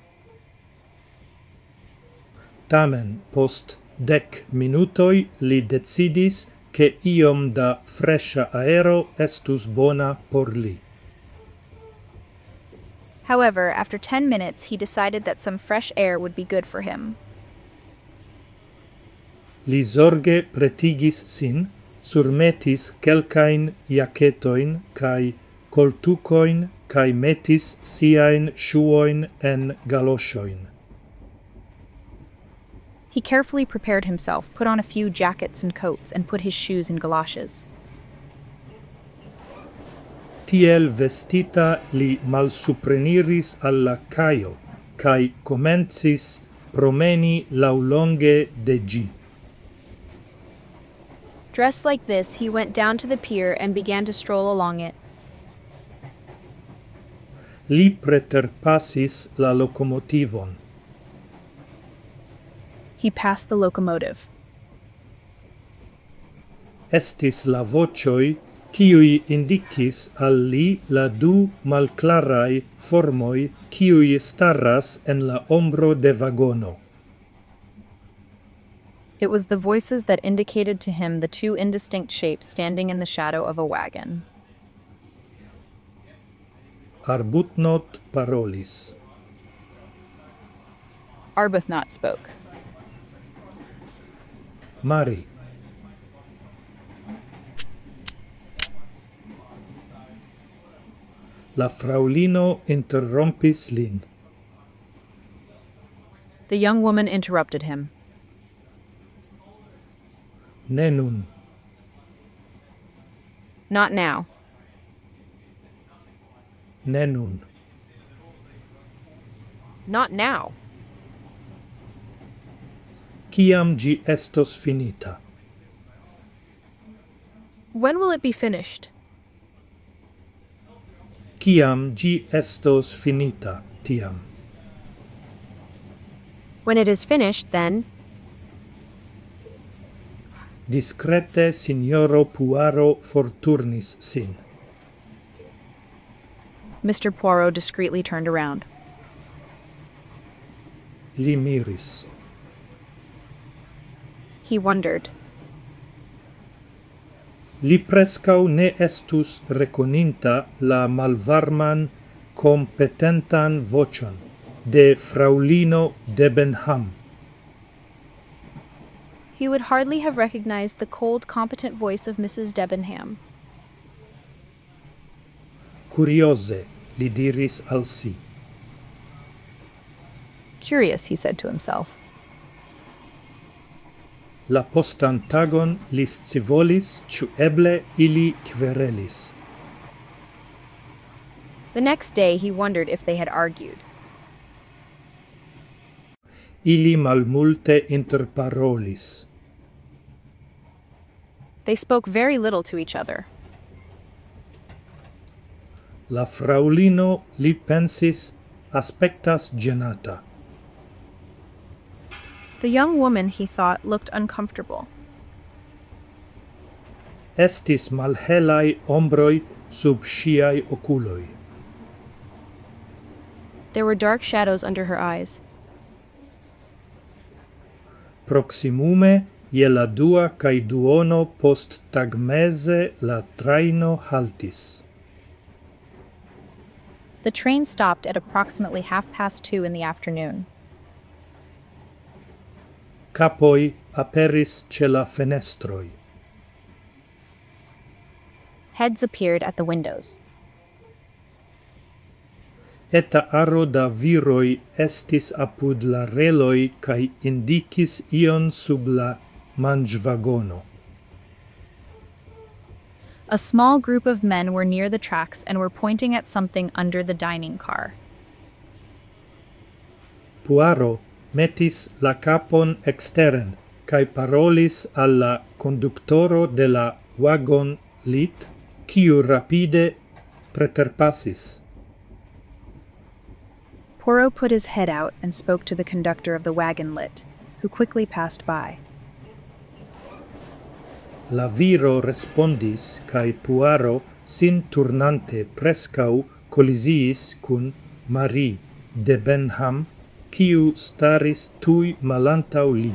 Tamen, post 10 minutoi li decidis che iom da fresha aero estus bona por li. However, after 10 minutes, he decided that some fresh air would be good for him. Li zorge pretigis sin, surmetis kelkain jaketoin kai koltukoin kai metis siain shuoin en galoshoin. He carefully prepared himself, put on a few jackets and coats, and put his shoes in galoshes. Tiel vestita li malsupreniris alla caio, cae comencis promeni laulonge de gi. Dressed like this, he went down to the pier and began to stroll along it. Li preterpassis la locomotivon. He passed the locomotive. Estis la vocioi kiui indicis al li la du malclarai formoi kiui starras en la ombro de vagono. It was the voices that indicated to him the two indistinct shapes standing in the shadow of a wagon. Arbutnot parolis. Arbuthnot spoke. Mari. La fraulino interrompis lin. The young woman interrupted him. Ne nun. Not now. Ne nun. Not now. Ciam gi estos finita? When will it be finished? Ciam gi estos finita, tiam? When it is finished, then. Discrete signoro Puaro forturnis sin. Mr. Poirot discreetly turned around. Li miris. He wondered. Li prescau ne estus reconinta la malvarman competentan vocion de fraulino Debenham. He would hardly have recognized the cold, competent voice of Mrs. Debenham. Curiose, li diris al si. Curious, he said to himself. La postan tagon li scivolis, ciu eble ili querelis. The next day he wondered if they had argued. Ili malmulte interparolis. They spoke very little to each other. La fraulino li pensis aspectas genata. The young woman, he thought, looked uncomfortable. Estis malhelai ombroi sub sciai oculoi. There were dark shadows under her eyes. Proximume, je la dua cae duono post tagmese la traino haltis. The train stopped at approximately 2:30 in the afternoon. Capoi aperis ce la fenestroi. Heads appeared at the windows. Eta aro da viroi estis apud la reloi cae indicis ion sub la mangivagono. A small group of men were near the tracks and were pointing at something under the dining car. Poirot metis la capon exteren, cae parolis alla conductoro de la wagon lit, quiu rapide preterpassis. Poirot put his head out and spoke to the conductor of the wagon lit, who quickly passed by. La viro respondis, cae Poirot, sin turnante prescau, collisiis cun Marie de Benham, quiu staris tui malantau li.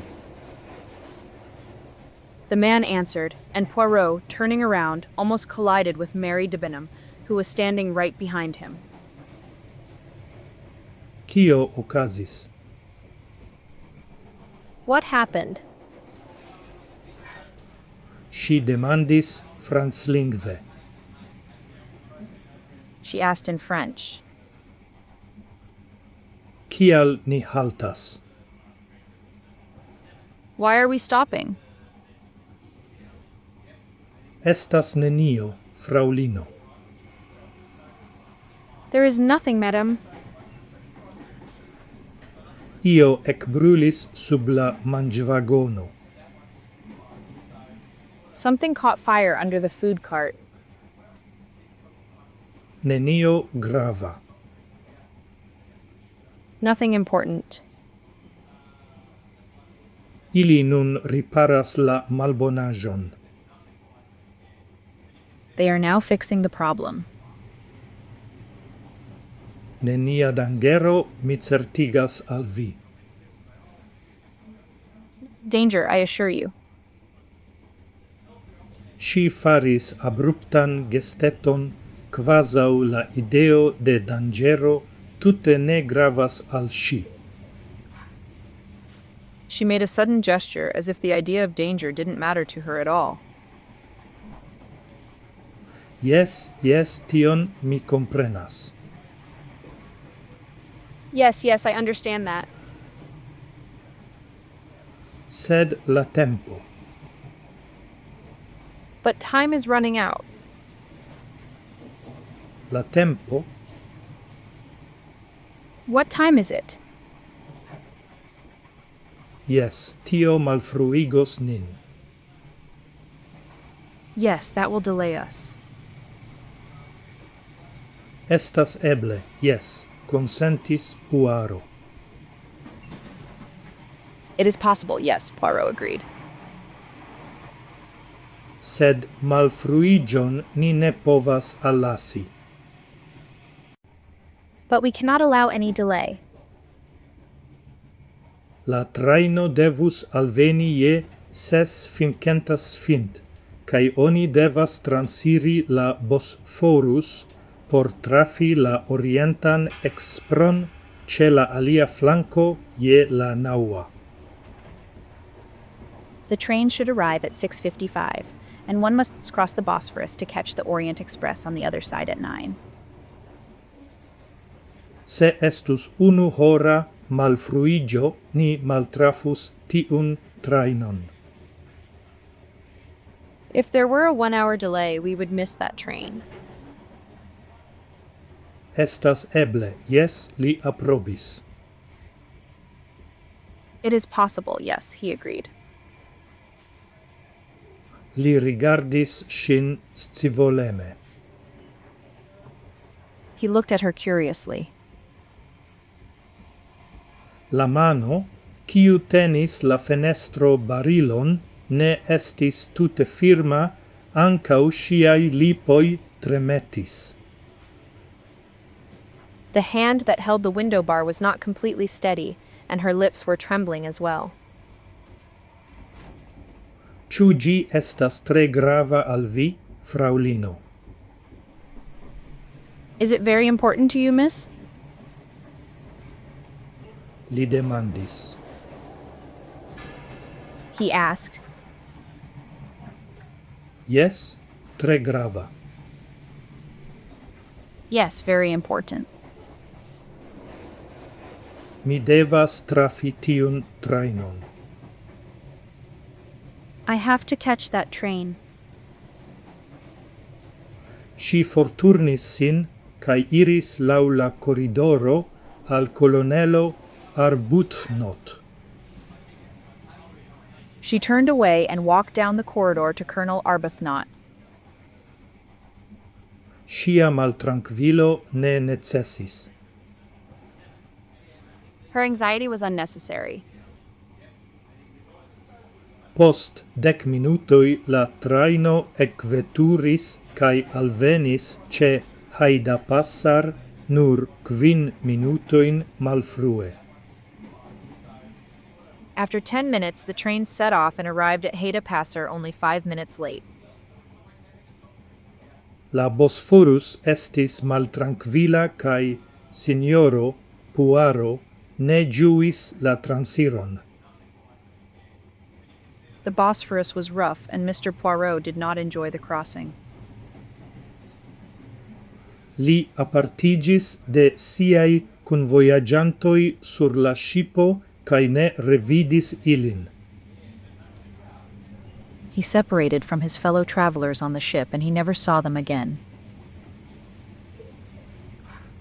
The man answered, and Poirot, turning around, almost collided with Mary de Benham, who was standing right behind him. Cio ocasis? What happened? Si demandis franclingve. She asked in French. Kial ni haltas? Why are we stopping? Estas nenio, fraulino. There is nothing, madame. Io ecbrulis sub la mangivagono. Something caught fire under the food cart. Nenio grava. Nothing important. Ili nun riparas la malbonajon. They are now fixing the problem. Nenia dangero mi certigas al vi. Danger, I assure you. Si faris abruptan gesteton, quasau la ideo de dangero tutte ne gravas al si. She made a sudden gesture as if the idea of danger didn't matter to her at all. Yes, tion mi comprenas. Yes, I understand that. Sed la tempo. But time is running out. La tempo? What time is it? Yes, tio malfruigos nin. Yes, that will delay us. Estas eble, yes, consentis Poirot. It is possible, yes, Poirot agreed. Sed malfruigion ni ne povas allasi. But we cannot allow any delay. La traino devus alveni je 6:50, kai oni devas transiri la Bosforus por trafi la Orientan Expron ce la alia flanco je la naŭa. The train should arrive at 6:55, and one must cross the Bosphorus to catch the Orient Express on the other side at 9. Se estus 1 hora malfruigio, ni maltrafus tiun trainon. If there were a 1-hour delay, we would miss that train. Estas eble, yes, li aprobis. It is possible, yes, he agreed. Li rigardis ŝin scivoleme. He looked at her curiously. La mano, kiu tenis la fenestro barilon, ne estis tute firma, ankaŭ ŝiaj lipoj tremetis. The hand that held the window bar was not completely steady, and her lips were trembling as well. Ĉu ĝi estas tre grava al vi, fraŭlino? Is it very important to you, miss? Li demandis. He asked. Yes, tre grava. Yes, very important. Mi devas trafi tiun trainon. I have to catch that train. Ŝi forturnis sin kaj iris laŭ la koridoro al kolonelo Arbuthnot. She turned away and walked down the corridor to Colonel Arbuthnot. Ŝia maltrankvilo ne necesis. Her anxiety was unnecessary. Post 10 minutoj la traino ekveturis kaj alvenis ĉe Hajdapassar nur 5 minutojn malfrue. After 10 minutes, the train set off and arrived at Hajdapassar only 5 minutes late. La Bosforus estis maltrankvila kaj sinjoro Poirot ne ĝuis la transiron. The Bosphorus was rough, and Mr. Poirot did not enjoy the crossing. Li apartigis de siaj kunvojaĝantoj sur la ŝipo kaj ne revidis ilin. He separated from his fellow travelers on the ship, and he never saw them again.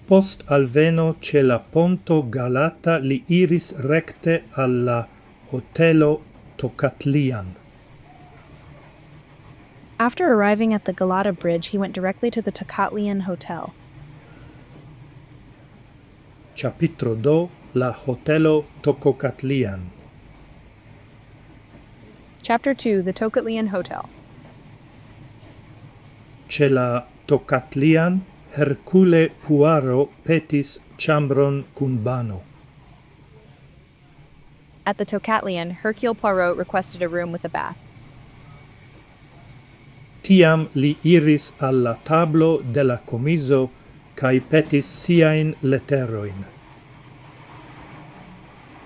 Post alveno ĉe la ponto Galata li iris rekte al la hotelo Tocatlian. After arriving at the Galata Bridge, he went directly to the Tocatlian Hotel. Capitro 2. La hotelo Tocatlian. Chapter 2. The Tocatlian Hotel. Ĉe la Tocatlian, Hercule Poirot petis ĉambron kun bano. At the Tocatlian, Hercule Poirot requested a room with a bath. Tiam li iris al la tablo de la comiso kaj petis siajn leterojn.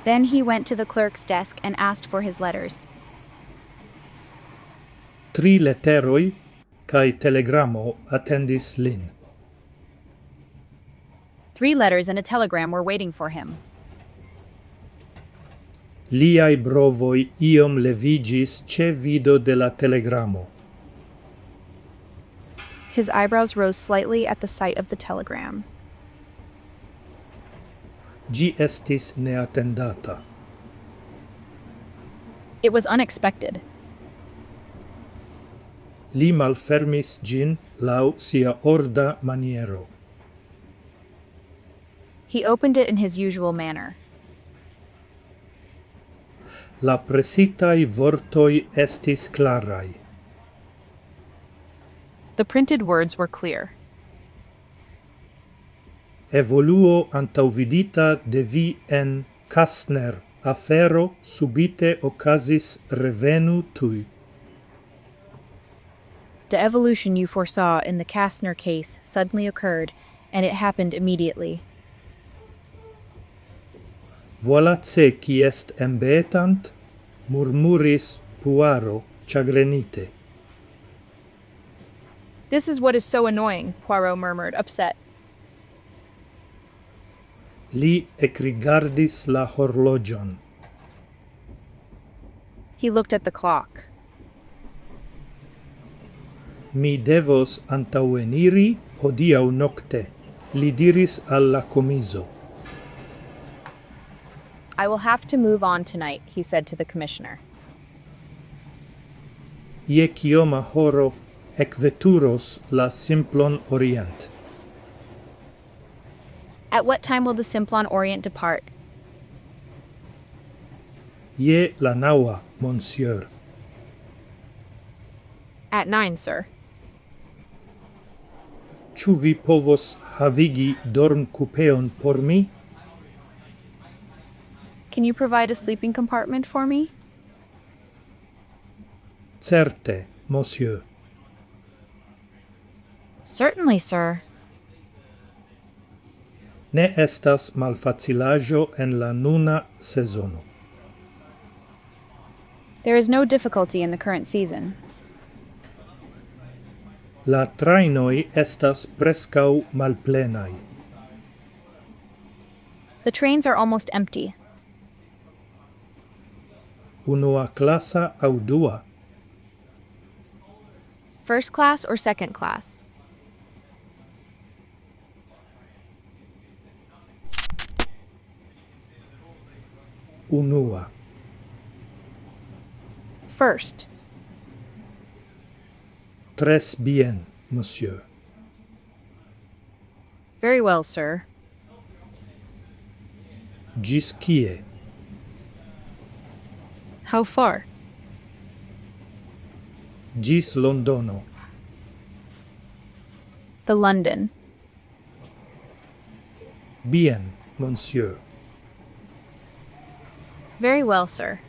Then he went to the clerk's desk and asked for his letters. 3 leteroj kaj telegramo attendis lin. 3 letters and a telegram were waiting for him. Liaj brovoj iom levigis ĉe vido de la telegramo. His eyebrows rose slightly at the sight of the telegram. Ĝi estis neatendata. It was unexpected. Li malfermis ĝin laŭ sia orda maniero. He opened it in his usual manner. La presitaj vortoj estis klaraj. The printed words were clear. evoluo antauvidita de vi en Kastner afero subite okazis revenu tui. The evolution you foresaw in the Kastner case suddenly occurred, and it happened immediately. Volace qui est embetant, murmuris Puaro chagrenite. This is what is so annoying, Poirot murmured, upset. Li ekrigardis la horlogion. He looked at the clock. Mi devos antaueniri hodiau nocte, li diris alla comiso. I will have to move on tonight, he said to the commissioner. Ie kioma horo ekveturos la simplon Orient. At what time will the Simplon Orient depart? Ie la naua, monsieur. At 9, sir. Ĉu vi povos havigi dormkupeon por mi? Can you provide a sleeping compartment for me? Certe, monsieur. Certainly, sir. Ne estas malfacilaĵo en la nuna sezono. There is no difficulty in the current season. La trajnoj estas preskaŭ malplenaj. The trains are almost empty. Unua klasa aŭ dua? First class or second class? Unua. First. Tres bien, monsieur. Very well, sir. Ĝis kie? How far? Ĝis Londono. The London. Bien, monsieur. Very well, sir.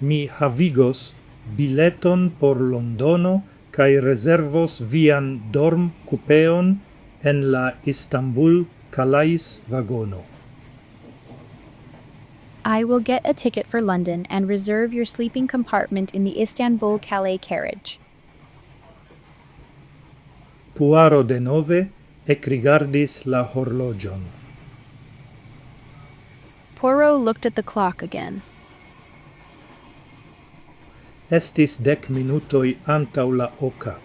Mi havigos bileton por Londono kaj rezervos vian dormkupeon en la Istanbul-Calais vagono. I will get a ticket for London and reserve your sleeping compartment in the Istanbul-Calais carriage. Puaro denove ekrigardis la horlogion. Poirot looked at the clock again. Estis 10 minutoj antaŭ la oka.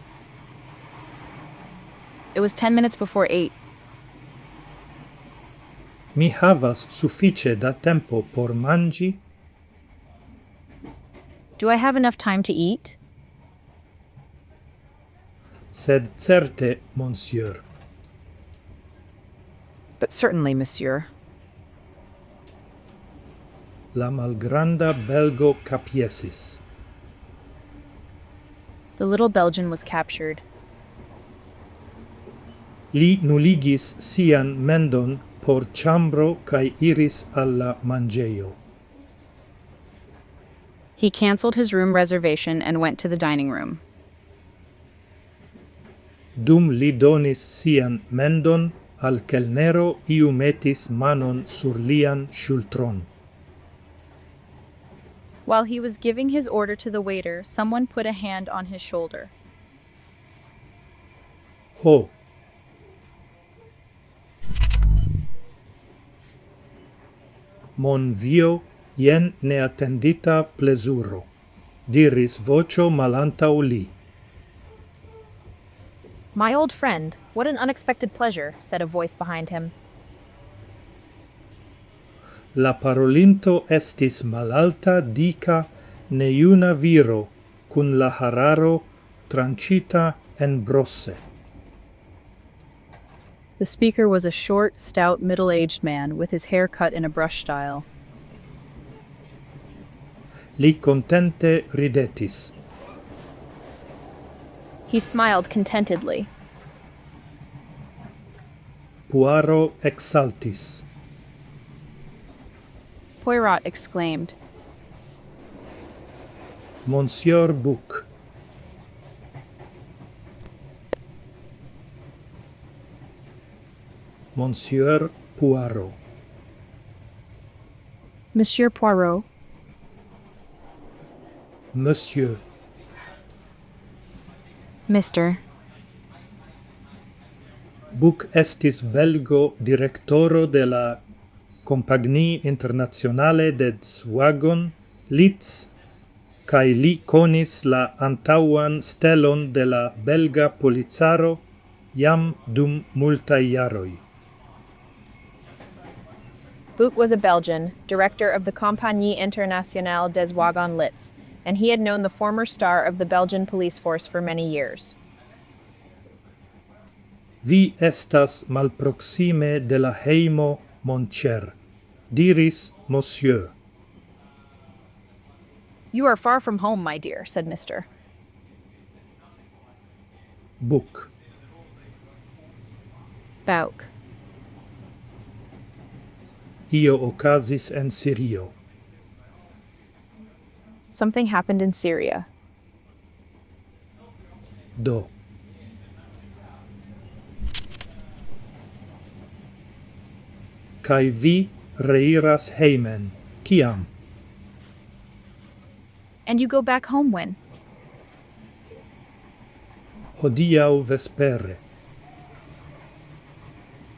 It was 10 minutes before 8. Mi havas sufiĉe da tempo por manĝi? Do I have enough time to eat? Sed certe, monsieur. But certainly, monsieur. La malgranda belgo kapjesis. The little Belgian was captured. Li nuligis sian mendon por ĉambro kaj iris al la manĝejo. He cancelled his room reservation and went to the dining room. Dum li donis sian mendon, al kelnero iu metis manon sur lian ŝultron. While he was giving his order to the waiter, someone put a hand on his shoulder. Ho! Mon vio, jen neatendita plezuro, diris voĉo malantaŭ li. My old friend, what an unexpected pleasure, said a voice behind him. La parolinto estis malalta dika nejuna viro kun la hararo tranĉita en brosse. The speaker was a short, stout, middle-aged man with his hair cut in a brush style. Li contente ridetis. He smiled contentedly. Poirot exaltis. Poirot exclaimed. Monsieur Book. Monsieur Poirot. Monsieur Poirot, Monsieur. Mr. Book estis belgo directoro de la Compagnie Internationale de Wagon Litz, kai li konis la antauan stelon de la belga policaro jam dum multaj jaroj. Book was a Belgian, director of the Compagnie Internationale des Wagons-Lits, and he had known the former star of the Belgian police force for many years. Vi estas malproxime de la heimo, mon cher, diris Monsieur. you are far from home, my dear, said Mr. Book. Bauk. Io okazis en Sirio. Something happened in Syria. Do. Kai vi reiras heimen. Kiam? And you go back home when? Hodiaŭ vespere.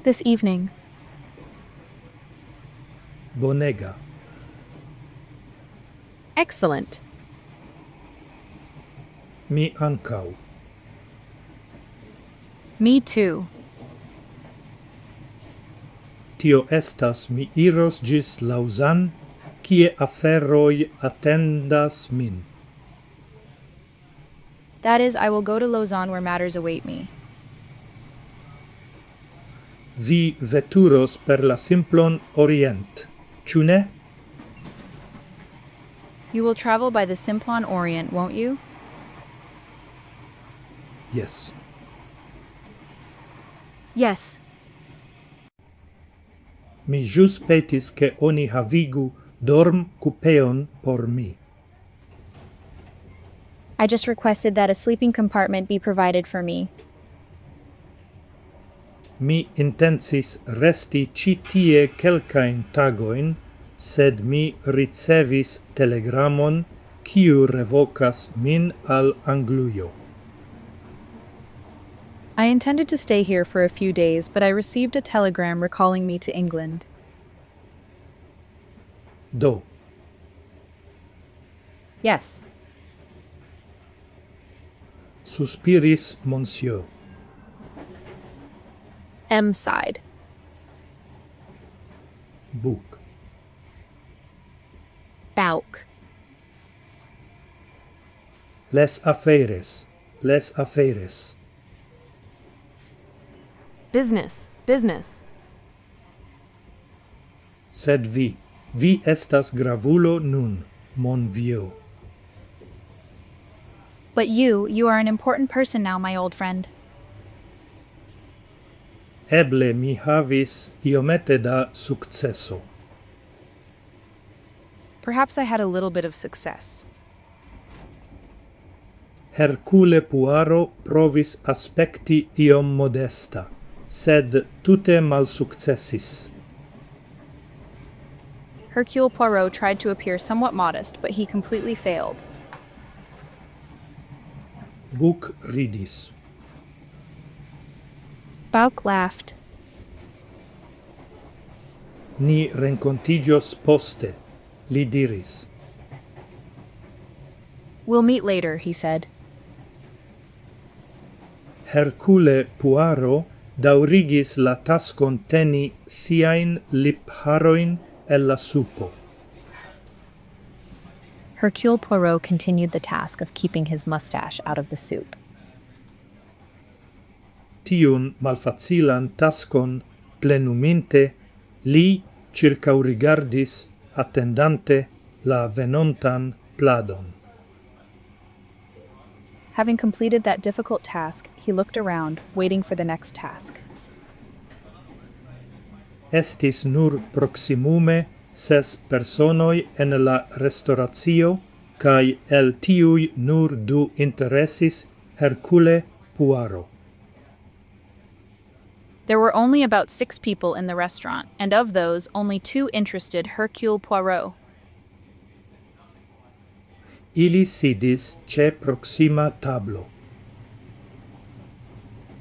This evening. Bonega. Excellent. Mi ankaŭ. Me too. Tio estas mi iros ĝis Lausanne, kie aferoj atendas min. That is, I will go to Lausanne where matters await me. Vi veturos per la simplon Orient, ĉu ne? You will travel by the Simplon Orient, won't you? Yes. Yes. Mi ĵus petis ke oni havigu dorm-kupeon por mi. I just requested that a sleeping compartment be provided for me. Mi intensis resti ĉi tie kelkajn tagojn, sed mi ricevis telegramon, kiu revokas min al Anglujo. I intended to stay here for a few days, but I received a telegram recalling me to England. Do. Yes. Suspiris Monsieur. M side. Book. Bauk. Les affaires. Les affaires. Business. Business. Sed vi estas gravulo nun, mon vieux. But you are an important person now, my old friend. Eble mi havis iomete da sukceso. Perhaps I had a little bit of success. Hercule Poirot provis aspecti iom modesta, sed tute malsuccessis. Hercule Poirot tried to appear somewhat modest, but he completely failed. Book ridis. Bauk laughed. Ni rencontigios poste, li diris. We'll meet later, he said. Hercule Poirot daŭrigis la taskon teni siajn lipharojn el la supo. Hercule Poirot continued the task of keeping his mustache out of the soup. Tiun malfacilan taskon plenuminte, li circaŭrigardis attendante la venontan pladon. Having completed that difficult task, he looked around, waiting for the next task. estis nur proximume 6 personoi en la restauratio, kai el tiui nur 2 interessis Hercule Poirot. There were only about 6 people in the restaurant, and of those, only 2 interested Hercule Poirot. Ili sidis ce proxima tablo.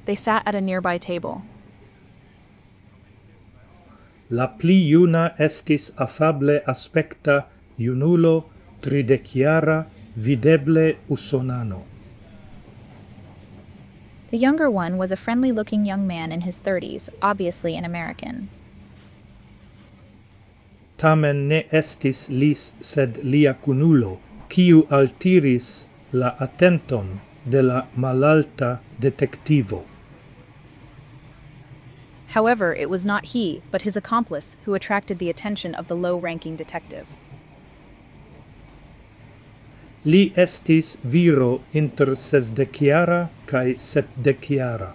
They sat at a nearby table. La pli juna estis afable aspecta junulo trideciara videble usonano. The younger one was a friendly-looking young man in his 30s, obviously an American. Tamen ne estis lis sed lia kunulo, kiu altiris la attenton de la malalta detectivo. However, it was not he, but his accomplice, who attracted the attention of the low-ranking detective. Li estis viro inter 60 kai 70.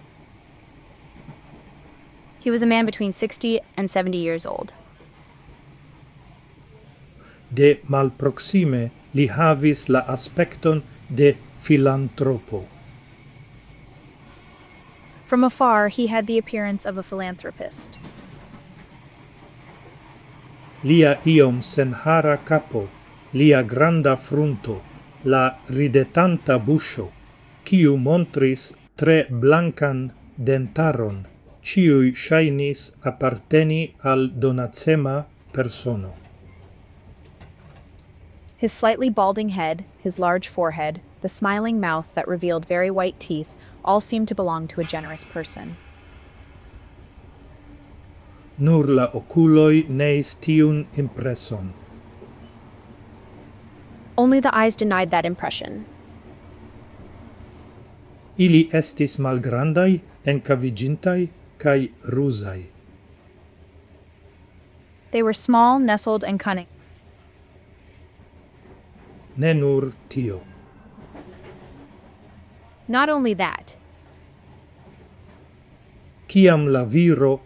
He was a man between 60 and 70 years old. De malproxime li havis la aspecton de filantropo. From afar, he had the appearance of a philanthropist. Lia iom senhara capo, lia granda frunto, la ridetanta buscio, kiu montris tre blancan dentaron, ciui shainis apparteni al donacema persono. His slightly balding head, his large forehead, the smiling mouth that revealed very white teeth, all seemed to belong to a generous person. Nur la oculoi neis tiun impresson. Only the eyes denied that impression. Ili estis malgrandai, encavigintai, kai rusai. They were small, nestled, and cunning. Ne nur tio. Not only that, Ciam la viro,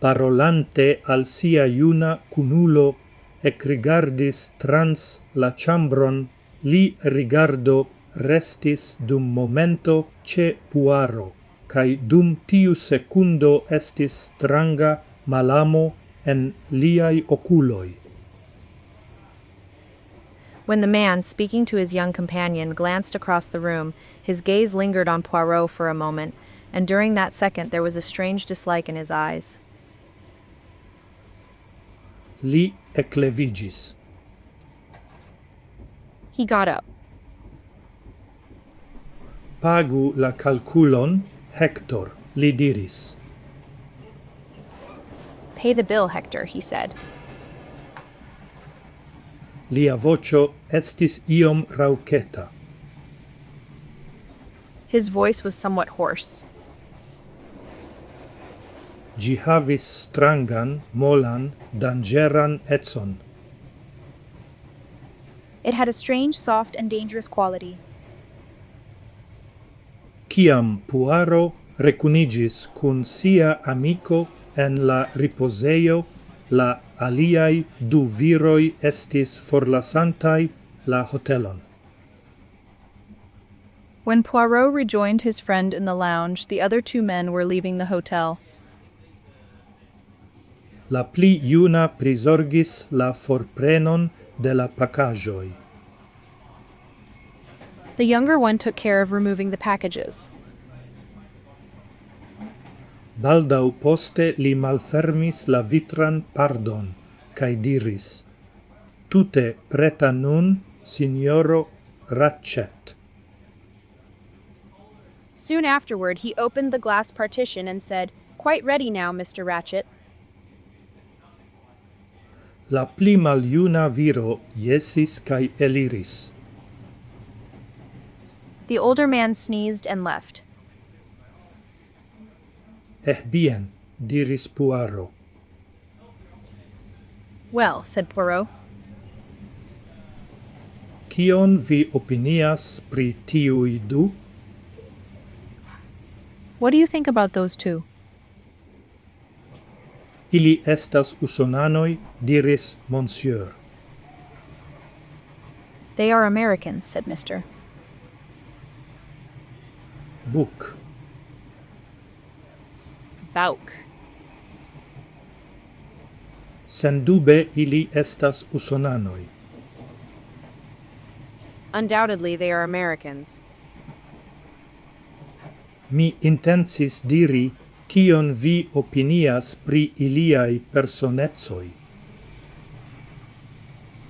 parolante al sia juna cunulo, ecrigardis trans la chambron, li rigardo restis dum momento ce Poirot, cae dum tiu secundo estis stranga malamo en liai oculoi. when the man, speaking to his young companion, glanced across the room, his gaze lingered on Poirot for a moment, and during that second there was a strange dislike in his eyes. Li eclevigis. He got up. Pagu la calculon, Hector, li diris. Pay the bill, Hector, he said. Lia vocio estis iom rauqueta. His voice was somewhat hoarse. Gi havis strangan, molan, dangeran etson. It had a strange, soft, and dangerous quality. Ciam Poirot recunigis cun sia amico en la riposeio, la aliai du viroi estis forlasantai la hotelon. When Poirot rejoined his friend in the lounge, the other two men were leaving the hotel. La pli juna prisorgis la forprenon de la pacajoi. The younger one took care of removing the packages. Baldau poste li malfermis la vitran pardon, cae diris, Tute preta nun, signoro Ratchet. Soon afterward, he opened the glass partition and said, "Quite ready now, Mr. Ratchet." La pli maljuna viro jesis cae eliris. The older man sneezed and left. Bien, diris Poirot. Well, said Poirot. Cion vi opinias pri tiui du? What do you think about those two? Ili estas usonanoj, diris Monsieur. They are Americans, said Mr. Book. Bauk. Sendube ili estas usonanoj. Undoubtedly, they are Americans. Mi intensis diri kion vi opinias pri iliaj personecoj.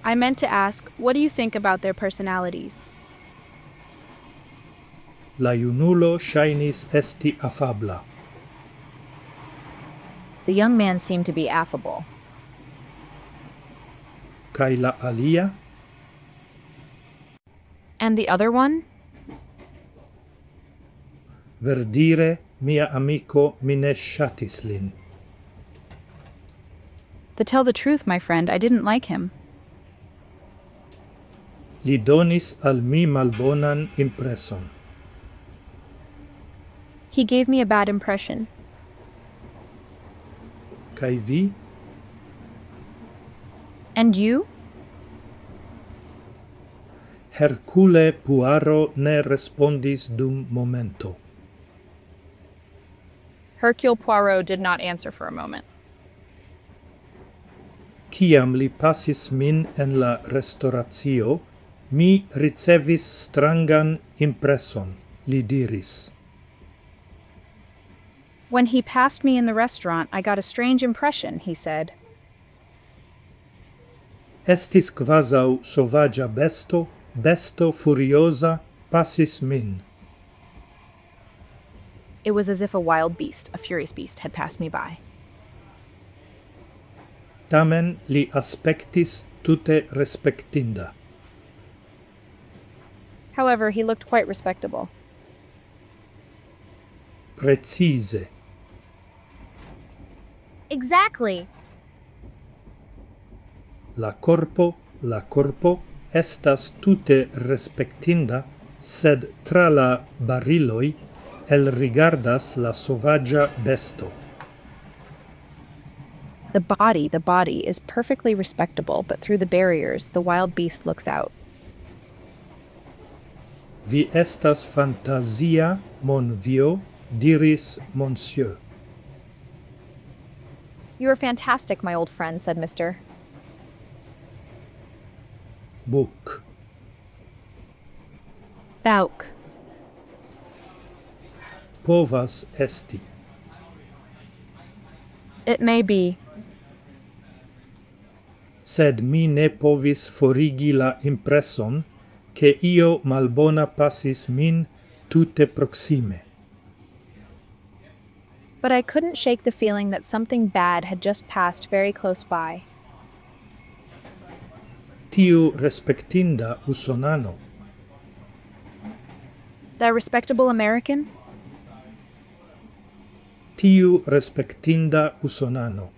I meant to ask, what do you think about their personalities? La junulo ŝajnis esti afabla. The young man seemed to be affable. Kaj la alia? And the other one? Verdire, mia amico mi ne ŝatis lin. To tell the truth, my friend, I didn't like him. Li donis al mi malbonan impreson. He gave me a bad impression. Kaj vi? And you? Hercule Poirot ne respondis dum momento. Hercule Poirot did not answer for a moment. Kiam li pasis min en la restauracio, mi ricevis strangan impreson, li diris. When he passed me in the restaurant, I got a strange impression, he said. Estis quasau sovaĝa besto, besto furiosa, passis min. It was as if a wild beast, a furious beast, had passed me by. Tamen li aspectis tute respektinda. However, he looked quite respectable. Precise. Exactly. La corpo estas tute respektinda, sed tra la bariloj elrigardas la sovaĝa besto. The body is perfectly respectable, but through the barriers, the wild beast looks out. Vi estas fantazia, mon vieux, diris Monsieur. You are fantastic, my old friend, said Mr. Book. Bauk. Povas esti. It may be. Sed mi ne povis forigi la impreson che io malbona passis min tute proxime. But I couldn't shake the feeling that something bad had just passed very close by. Tiu respektinda usonano. That respectable American? Tiu respektinda usonano.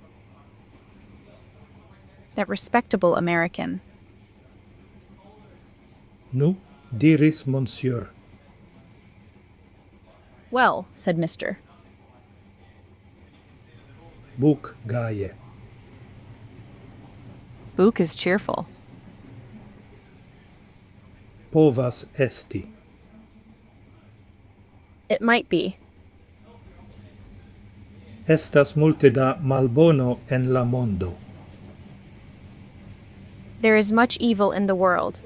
That respectable American. Nu, diris Monsieur. Well, said Mr. Book gaie. Bauk is cheerful. Povas esti. It might be. Estas multe da malbono en la mondo. There is much evil in the world.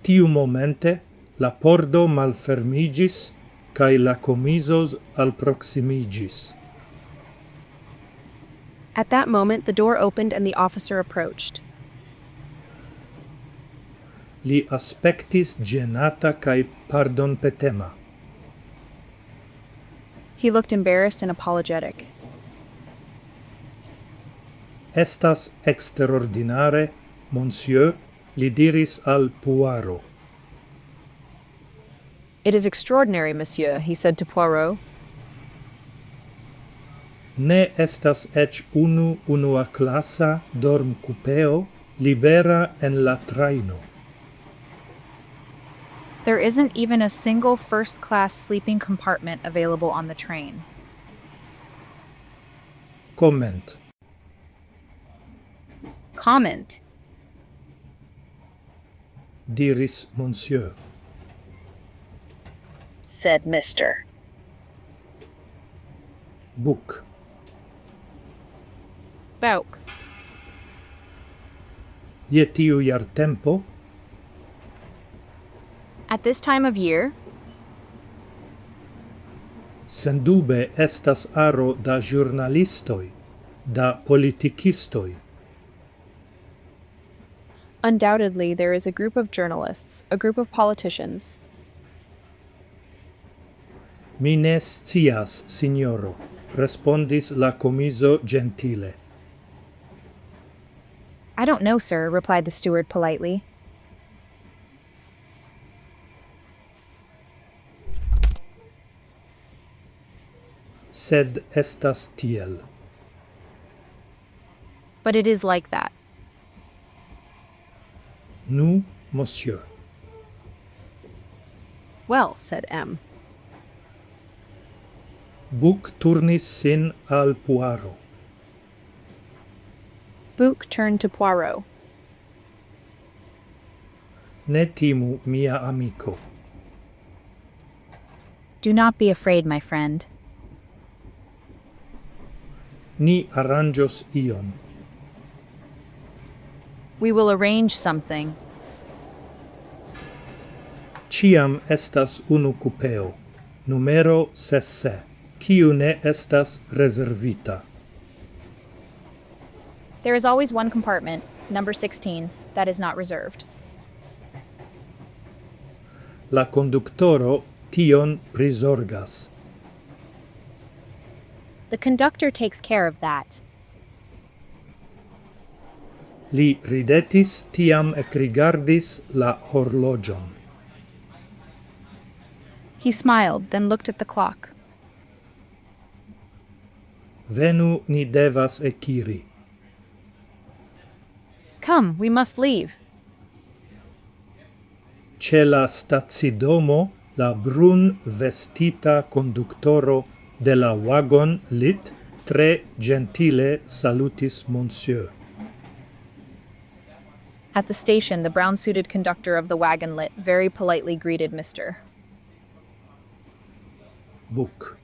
Tiu momente la pordo malfermigis kaj la commisos alproximigis. At that moment, the door opened and the officer approached. Li aspectis ĝenata kaj pardonpetema. He looked embarrassed and apologetic. Estas extraordinare, Monsieur, li diris al Poirot. It is extraordinary, monsieur, he said to Poirot. Ne estas eĉ unu unuaklasa dormkupeo libera en la trajno. There isn't even a single first-class sleeping compartment available on the train. Comment. Comment. Diris Monsieur. Said Mr. Book. Bauk. Je tiu jartempo? At this time of year, Sendube estas aro da ĵurnalistoj, da politikistoj. Undoubtedly, there is a group of journalists, a group of politicians. Mi ne scias, signoro, respondis la comiso gentile. I don't know, sir, replied the steward politely. Sed estas tiel. but it is like that. Nu, monsieur. Well, said M. Buc turnis sin al Poirot. Bouc turned to Poirot. Ne timu, mia amico. Do not be afraid, my friend. Ni arrangios ion. We will arrange something. Ciam estas unu cupeo, numero 6, kiu ne estas reservita. There is always one compartment, number 16, that is not reserved. La conductoro tion prizorgas. The conductor takes care of that. Li ridetis tiam ekrigardis la horlogion. He smiled, then looked at the clock. Venu, ni devas ekiri. Come, we must leave. Ce la stacidomo la brun vestita conductoro de la wagon lit tre gentile salutis monsieur. At the station, the brown-suited conductor of the wagonlet very politely greeted Mr. Book.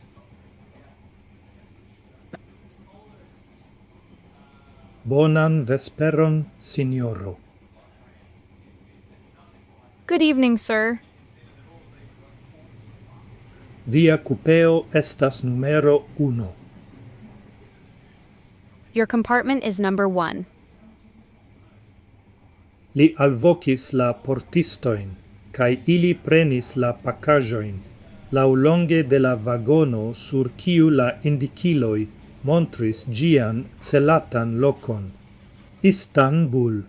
Bonan vesperon, signoro. Good evening, sir. Via cupeo estas numero 1. Your compartment is number 1. Li alvocis la portistoin, cae ili prenis la paccajoin, laŭlonge de la vagono sur kiu la indiciloi montris gian celatan lokon. Istanbul,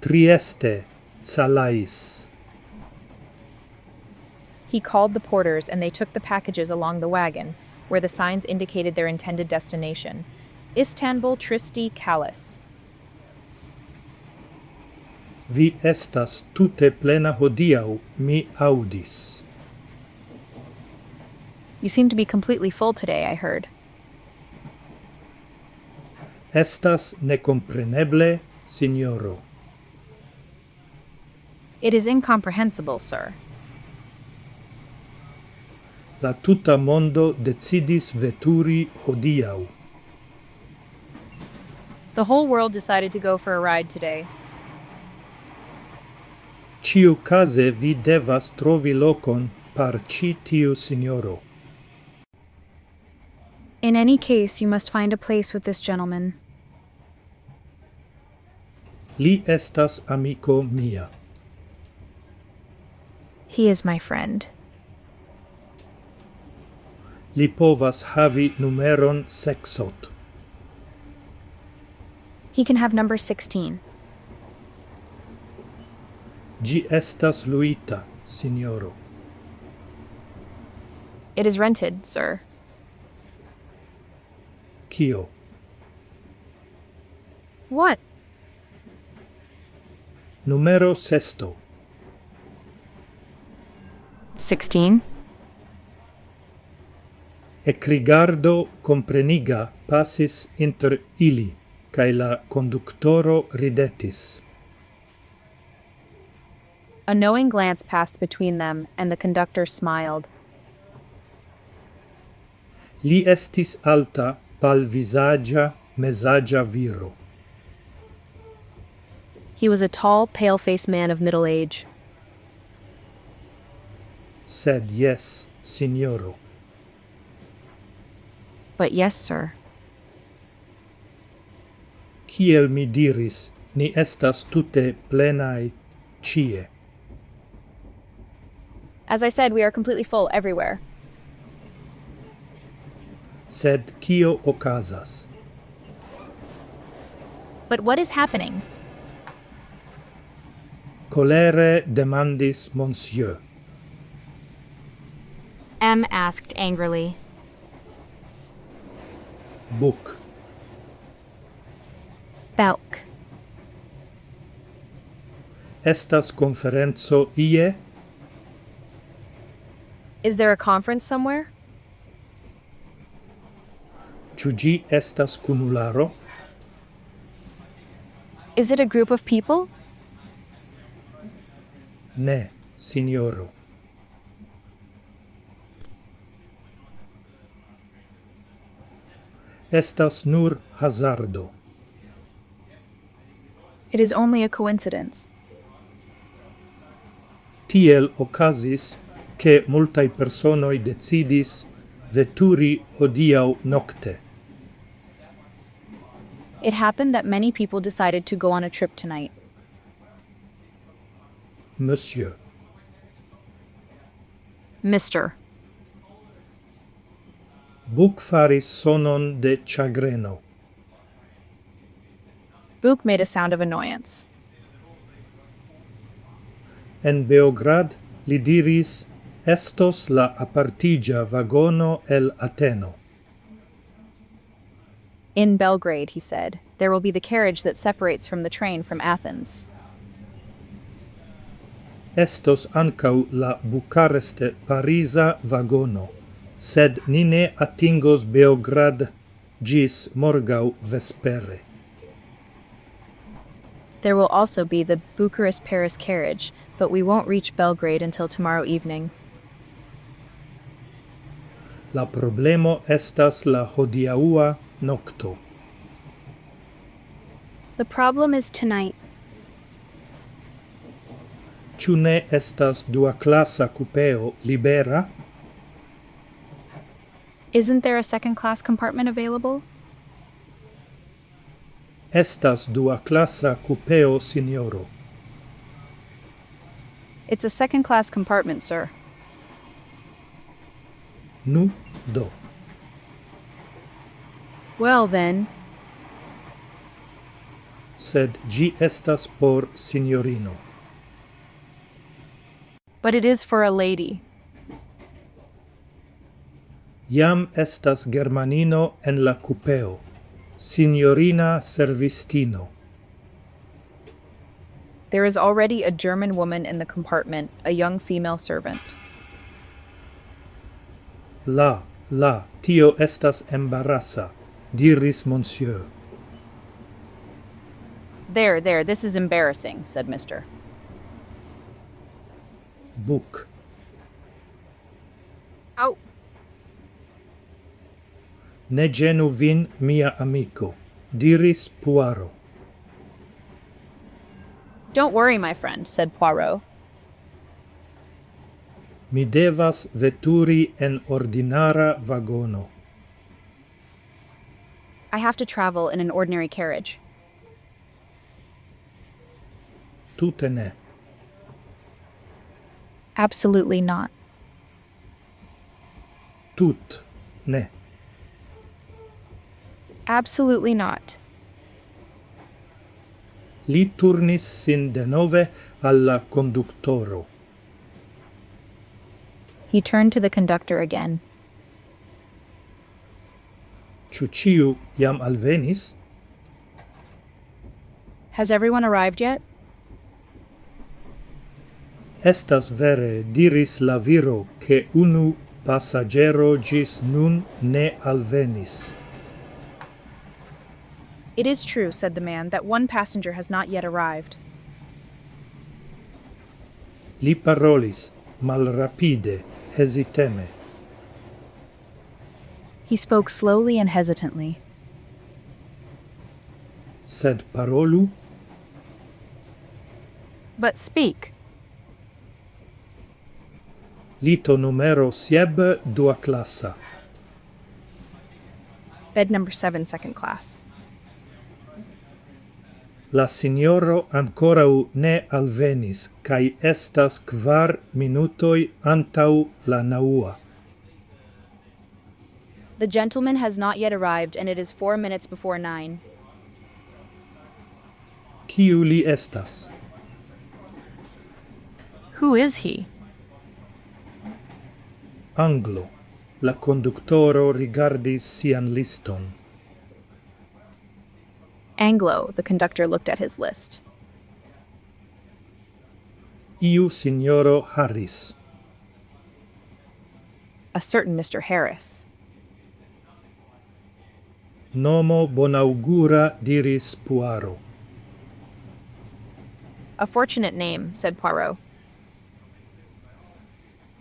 Trieste, Calais. He called the porters and they took the packages along the wagon, where the signs indicated their intended destination. Istanbul, Trieste, Calais. Vi estas tute plena hodiaŭ, mi audis. You seem to be completely full today, I heard. Estas necompreneble, signoro. It is incomprehensible, sir. La tuta mondo decidis veturi hodiaŭ. The whole world decided to go for a ride today. Ĉiukaze vi devas trovi lokon par ĉi tiu signoro. In any case, you must find a place with this gentleman. Li estas amico mia. He is my friend. Li povas havi numeron 6. He can have number 16. Ĝi estas luita, signoro. It is rented, sir. Kio? What? Numero 6. 16. Ecrigardo compreniga passis inter ili, cae la conductoro ridetis. A knowing glance passed between them, and the conductor smiled. Li estis alta, palvisagia, mesagia viro. He was a tall, pale-faced man of middle age. Sed yes, signoro. But yes, sir. Kiel mi diris, ni estas tute plenae cie. As I said, we are completely full everywhere. Sed kio okazas? But what is happening? Colere demandis monsieur. M asked angrily. Book. Bauk. Estas conferenzo ie? Is there a conference somewhere? Ĉu ĝi estas kunularo? Is it a group of people? Ne, signoro. Estas nur hazardo. It is only a coincidence. Tiel okazis, che multaj personoj decidis veturi hodiaŭ nokte. It happened that many people decided to go on a trip tonight. Monsieur. Mr. Book faris sonon de ĉagreno. Book made a sound of annoyance. En Beograd li diris estos la apartigia vagono el Ateno. In Belgrade, he said, there will be the carriage that separates from the train from Athens. Estos ankaŭ la Bukareste-Pariza vagono, sed ni ne atingos Beograd ĝis morgaŭ vespere. There will also be the Bucharest-Paris carriage, but we won't reach Belgrade until tomorrow evening. La problemo estas la hodiaŭa nokto. The problem is tonight. Ĉu ne estas duaklasa kupeo libera? Isn't there a second-class compartment available? Estas duaklasa kupeo, signoro. It's a second-class compartment, sir. Nu, do. Well, then, Sed ĝi estas por signorino. but it is for a lady. Jam estas germanino en la kupeo. Signorina servistino. There is already a German woman in the compartment, a young female servant. La, tio estas embarasa, diris monsieur. There, this is embarrassing, said Mr. Book. Au! Ne genu vin, mia amico, diris Poirot. Don't worry, my friend, said Poirot. Mi devas veturi en ordinara vagono. I have to travel in an ordinary carriage. Tute ne. Absolutely not. Tut ne. Absolutely not. Li turnis sin denove alla conductoro. He turned to the conductor again. Ĉu ĉiu jam alvenis? Has everyone arrived yet? Estas vere, diris la viro, che unu Passaggero gis nun ne alvenis. It is true, said the man, that one passenger has not yet arrived. Li parolis malrapide, hesiteme. He spoke slowly and hesitantly. Sed parolu? But speak. Lito numero sieb dua classa. Bed number 7, second class. La signoro ancorau ne alvenis, cae estas 4 minutoi antau la naua. The gentleman has not yet arrived, and it is 4 minutes before 9. Kiu li estas? Who is he? Anglo. La conductoro rigardis sian liston. Anglo, the conductor looked at his list. Iu signoro Harris. A certain Mr. Harris. Nomo bonaugura diris Poirot. A fortunate name, said Poirot.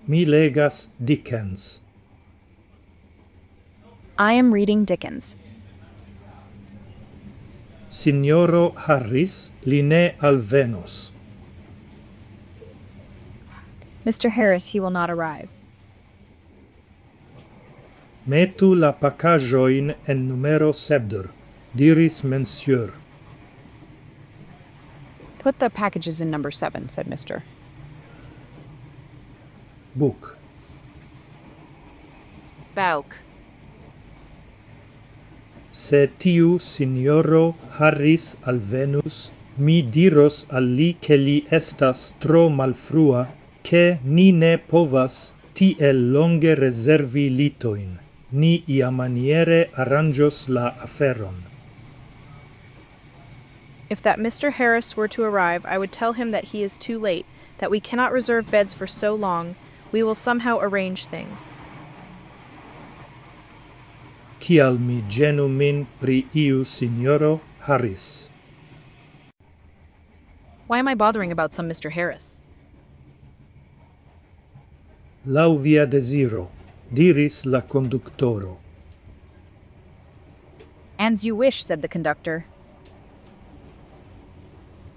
Mi legas Dickens. I am reading Dickens. Signoro Harris li ne alvenos. Mr. Harris, he will not arrive. Metu la pacagioin en numero 7, diris Monsieur. Put the packages in number 7, said Mr. Book. Bauk. Se tiu signoro Harris alvenus, mi diros al li che li estas tro malfrua, che ni ne povas tiel longe reservi litoin. Ni iamaniere arrangios la aferon. If that Mr. Harris were to arrive, I would tell him that he is too late, that we cannot reserve beds for so long. We will somehow arrange things. Kial mi genu min pri iu signoro Harris? Why am I bothering about some Mr. Harris? Lau via desiro, diris la conductoro. As you wish, said the conductor.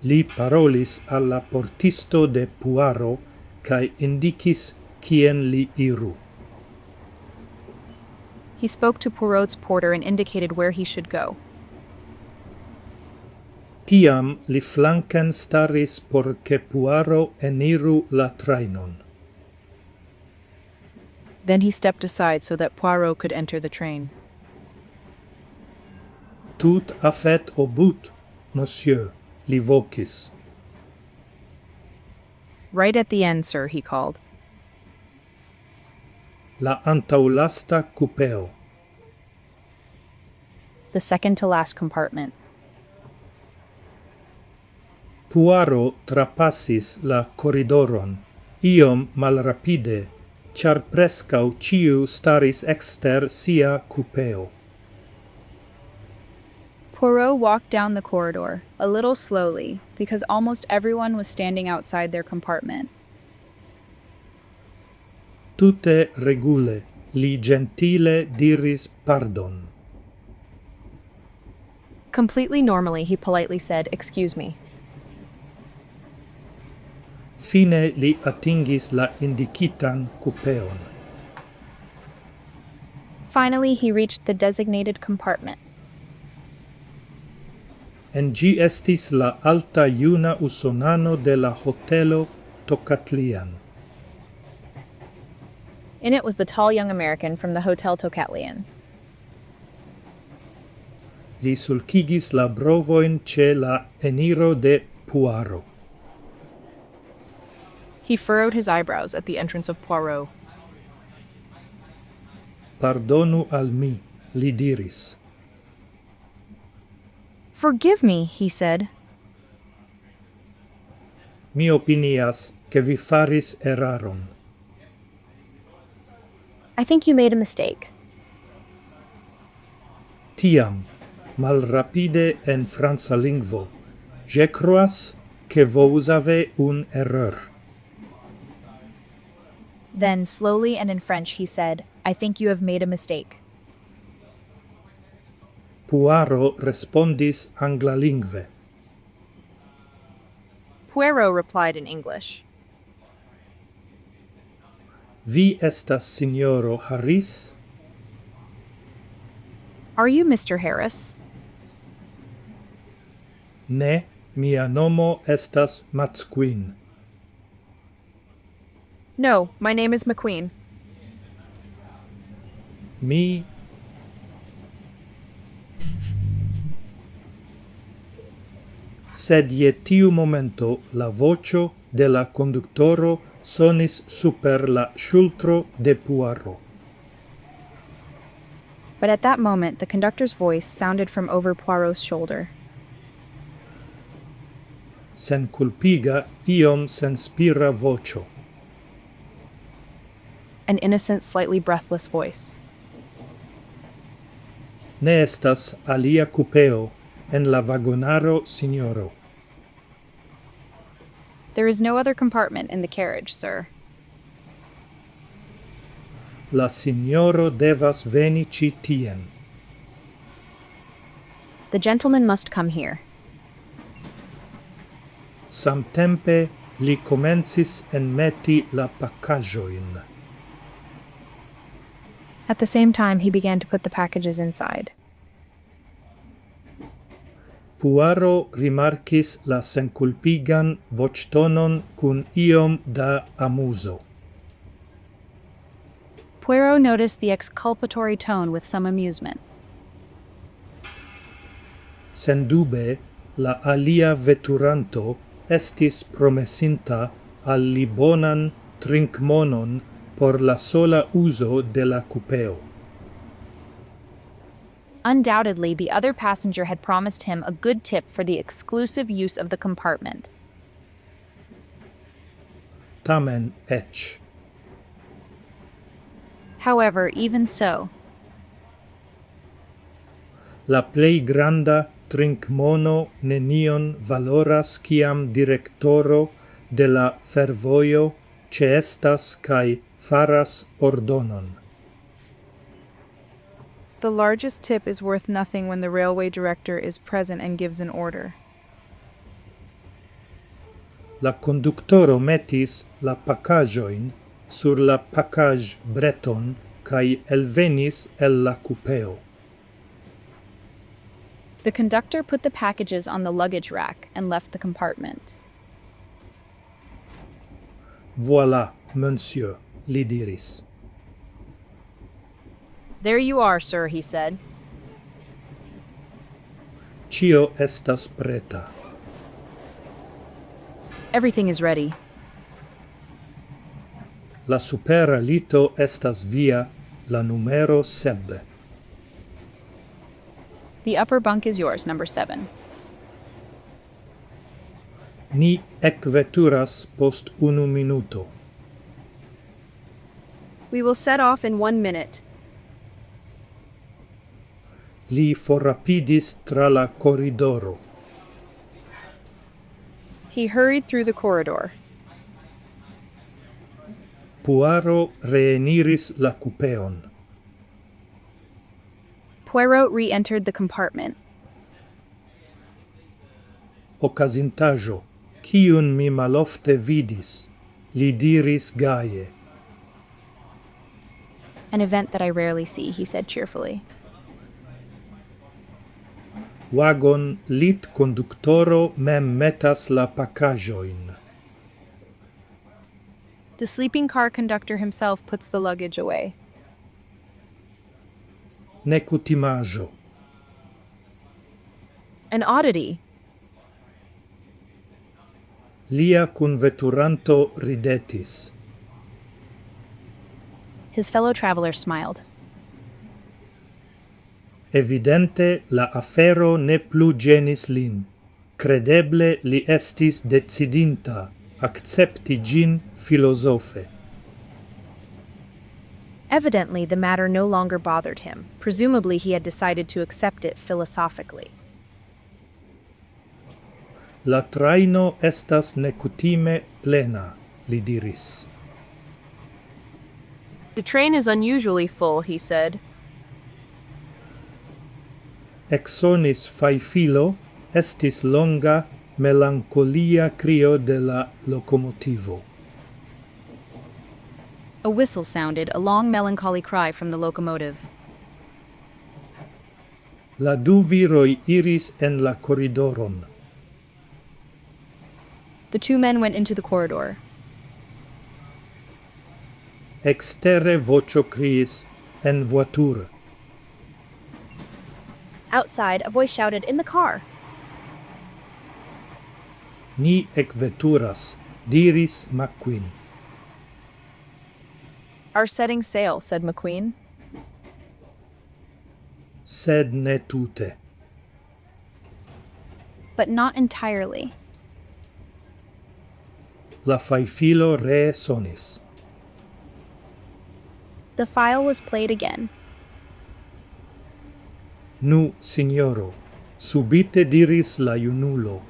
Li parolis alla portisto de Poirot, cae indicis quien li iru. He spoke to Poirot's porter and indicated where he should go. Tiam li flanken staris por che Poirot eniru la trainon. Then he stepped aside so that Poirot could enter the train. Tout a fait au bout, monsieur, li vocis. Right at the end, sir, he called. La antaulasta cupeo. The second to last compartment. Poirot trapassis la corridoron, iom malrapide, char prescau ciu staris exter sia cupeo. Poirot walked down the corridor, a little slowly, because almost everyone was standing outside their compartment. Tutte regule, li gentile diris pardon. Completely normally, he politely said, "Excuse me." Fine li atingis la indicitan cupeon. Finally, he reached the designated compartment. En gi estis la alta juna usonano de la hotelo Tocatlian. In it was the tall young American from the Hotel Tocatlian. Li sulcigis la brovoin ce la eniro de Poirot. He furrowed his eyebrows at the entrance of Poirot. Pardonu al mi, li diris. Forgive me, he said. Mi opinias che vi faris eraron. I think you made a mistake. Tiam, malrapide en franca lingvo, je crois que vous avez une erreur. Then, slowly and in French, he said, I think you have made a mistake. Poirot respondis anglalingve. Poirot replied in English. Vi estas signoro Harris? Are you Mr. Harris? Ne, mia nomo estas Matsquin. No, my name is McQueen. Mi sed je tiu momento la voĉo de la konduktoro sonis super la ŝultro de Poirot. But at that moment, the conductor's voice sounded from over Poirot's shoulder. Senkulpiga iom senspira voĉo. An innocent, slightly breathless voice. Ne estas alia kupeo en la vagonaro, signoro. There is no other compartment in the carriage, sir. La signoro devas veni ĉi tien. The gentleman must come here. Samtempe li komencis enmeti la pakaĵojn. At the same time, he began to put the packages inside. Poirot rimarkis la senkulpigan voĉtonon kun iom da amuzo. Poirot noticed the exculpatory tone with some amusement. Sendube, la alia veturanto estis promesinta al li bonan trinkmonon por la sola uzo de la kupeo. Undoubtedly, the other passenger had promised him a good tip for the exclusive use of the compartment. Tamen eĉ. However, even so, La plej granda trinkmono nenion valoras kiam direktoro de la fervojo ĉeestas kaj faras ordonon. The largest tip is worth nothing when the railway director is present and gives an order. La conductoro metis la pakaĵojn sur la pakaĵbreton kaj elvenis el la kupeo. the conductor put the packages on the luggage rack and left the compartment. Voilà, monsieur, li diris. There you are, sir, he said. Cio estas preta. Everything is ready. La supera lito estas via, la numero 7. The upper bunk is yours, number 7. Ni ekveturas post 1 minuto. We will set off in 1 minute. Li forrapidis tra la corridoro. He hurried through the corridor. Poirot reeniris la coupeon. Poirot re-entered the compartment. Okazintaĵo, kiun mi malofte vidis, li diris gaje. An event that I rarely see, he said cheerfully. Wagon lit conductoro mem metas la pakaĵojn. The sleeping car conductor himself puts the luggage away. Nekutimaĵo. An oddity. Lia kunveturanto ridetis. His fellow traveler smiled. Evidente la afero ne plu ĝenis lin. Credeble li estis decidinta akcepti ĝin filozofe. Evidently, the matter no longer bothered him. Presumably, he had decided to accept it philosophically. La traino estas nekutime plena, li diris. The train is unusually full, he said. Exonis faifilo, estis longa, melancolia crio de la locomotivo. A whistle sounded, a long melancholy cry from the locomotive. La du viroi iris en la corridoron. The two men went into the corridor. Extere vocio criis en voiture. Outside, a voice shouted, "In the car!" Ni ecveturas, diris McQueen. Are setting sail, said McQueen. Sed ne tute. But not entirely. La faifilo ree sonis. The file was played again. Nu, signoro, subite diris la junulo.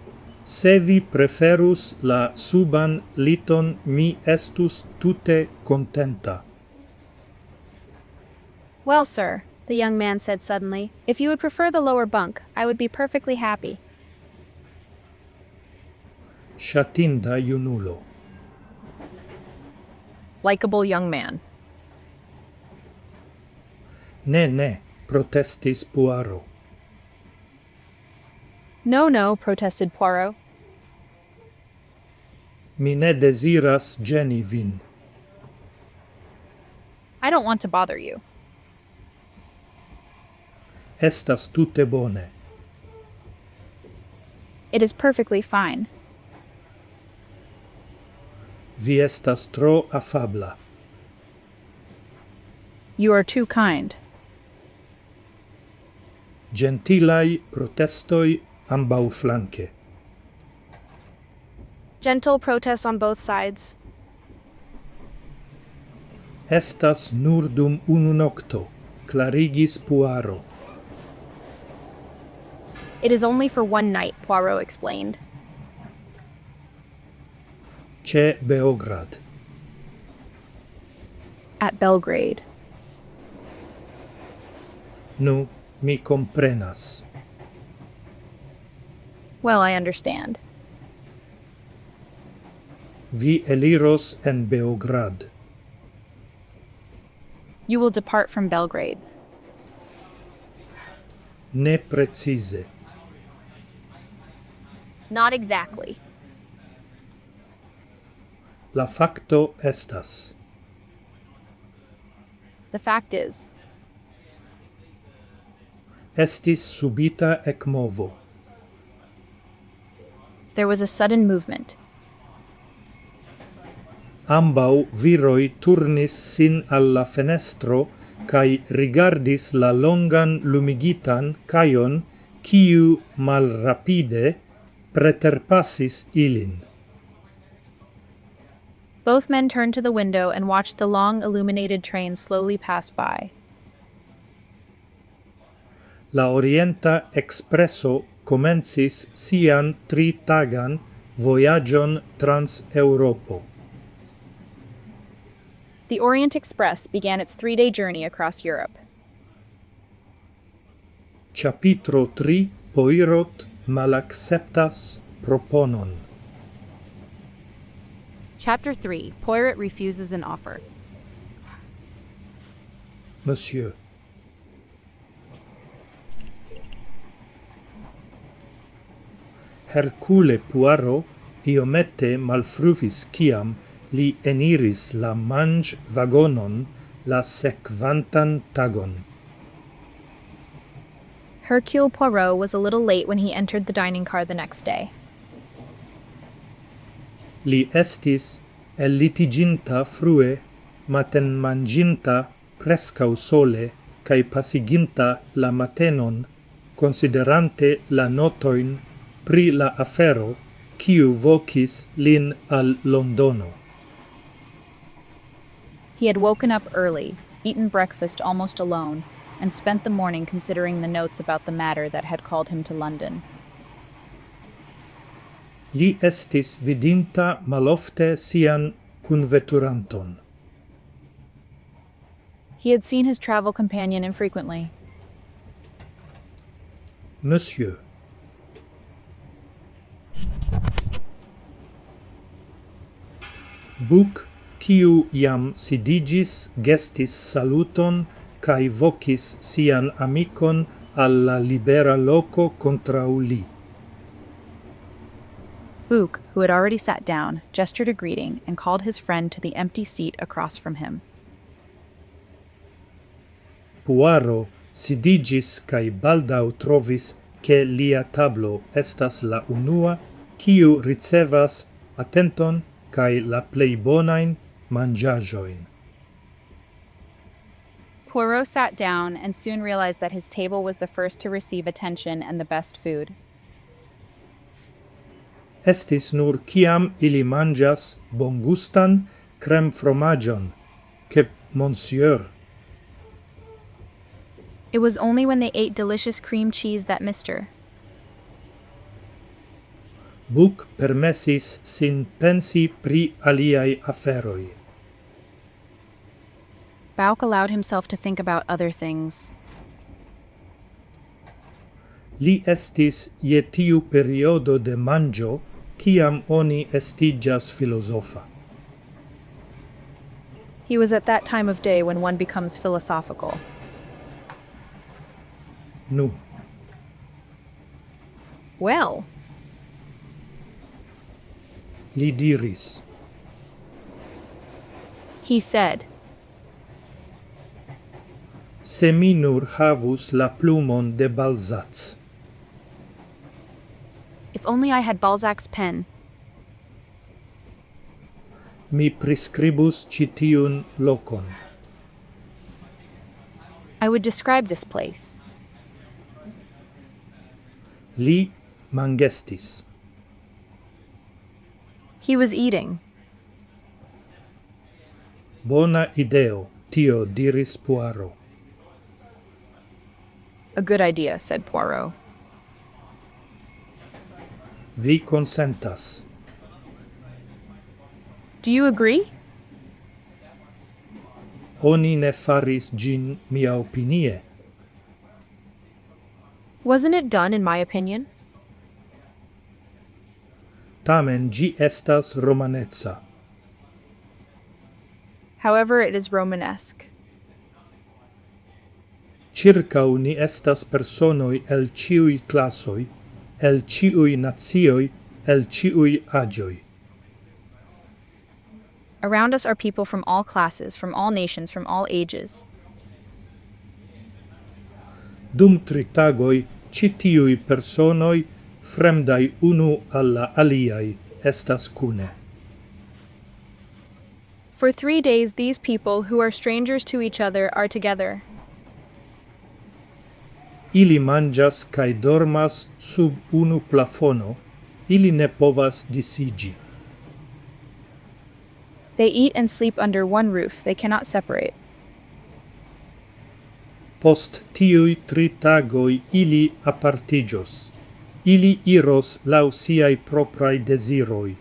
Se vi preferus la suban liton, mi estus tute contenta. Well, sir, the young man said suddenly, if you would prefer the lower bunk, I would be perfectly happy. Shatinda junulo. Likeable young man. Ne, protestis Poirot. No, protested Poirot. Mi ne desiras geni vin. I don't want to bother you. Estas tute bone. It is perfectly fine. Vi estas tro afabla. You are too kind. Gentilai protestoi ambauflanque. Gentle protests on both sides. Estas nur dum unu nocto, clarigis Poirot. It is only for one night, Poirot explained. Ce Beograd. At Belgrade. Nu, mi comprenas. Well, I understand. Vi eliros en Beograd. You will depart from Belgrade. Ne precise. Not exactly. La facto estas. The fact is, Estis subita ekmovo. there was a sudden movement. Ambau viroi turnis sin alla fenestro kai rigardis la longan lumigitan caion kiu malrapide preterpassis ilin. Both men turned to the window and watched the long illuminated train slowly pass by. La Orienta Ekspreso comencis sian 3-tagan vojaĝon trans Eŭropo. The Orient Express began its 3-day journey across Europe. Capitro 3 Poirot malacceptas proponon. Chapter 3. Poirot refuses an offer. Monsieur. Hercule Poirot iomete malfruvis ciam li eniris la manĝ-vagonon la sekvantan tagon. Hercule Poirot was a little late when he entered the dining car the next day. Li estis ellitiginta frue, matenmanginta prescau sole, cae pasiginta la matenon, considerante la notoin pri la afero, kiu vocis lin al Londono. He had woken up early, eaten breakfast almost alone, and spent the morning considering the notes about the matter that had called him to London. Li estis vidinta malofte sian kunveturanton. He had seen his travel companion infrequently. Monsieur. Book, kiu iam sidigis, gestis saluton, cae vocis sian amicon alla libera loco contrau li. Book, who had already sat down, gestured a greeting and called his friend to the empty seat across from him. Poirot sidigis cae baldau trovis che lia tablo estas la unua, kiu ricevas attenton cae la plei bonain mangiajoin. Poirot sat down and soon realized that his table was the first to receive attention and the best food. Estis nur ciam ili mangias bongustan creme fromagion, que monsieur. It was only when they ate delicious cream cheese that Mr. Book permessis sin pensi pri aliai aferoi. Bouc allowed himself to think about other things. Li estis je tiu periodo de mangio, ciam oni estigas filosofa. He was at that time of day when one becomes philosophical. Nu, Well, li diris. He said, Se mi nur havus la plumon de Balzac. if only I had Balzac's pen. Mi prescribus citiun locon. I would describe this place. Li mangestis. He was eating. Bona ideo, tio diris Poirot. A good idea, said Poirot. Vi consentas. Do you agree? Oni ne faris gin mia opinie. Wasn't it done in my opinion? Tamen gi estas romanezza. However, it is Romanesque. Circau ni estas personoi el ciui classoi, el ciui nazioi, el ciui agioi. Around us are people from all classes, from all nations, from all ages. Dum 3 tagoi, citiui personoi, fremdai unu alla aliai, estas cune. For 3 days, these people, who are strangers to each other, are together. Ili mangias cae dormas sub unu plafono, ili ne povas disigi. They eat and sleep under one roof, they cannot separate. Post tiui 3 tagoi ili apartigios. Ili iros lau siai proprai desiroi,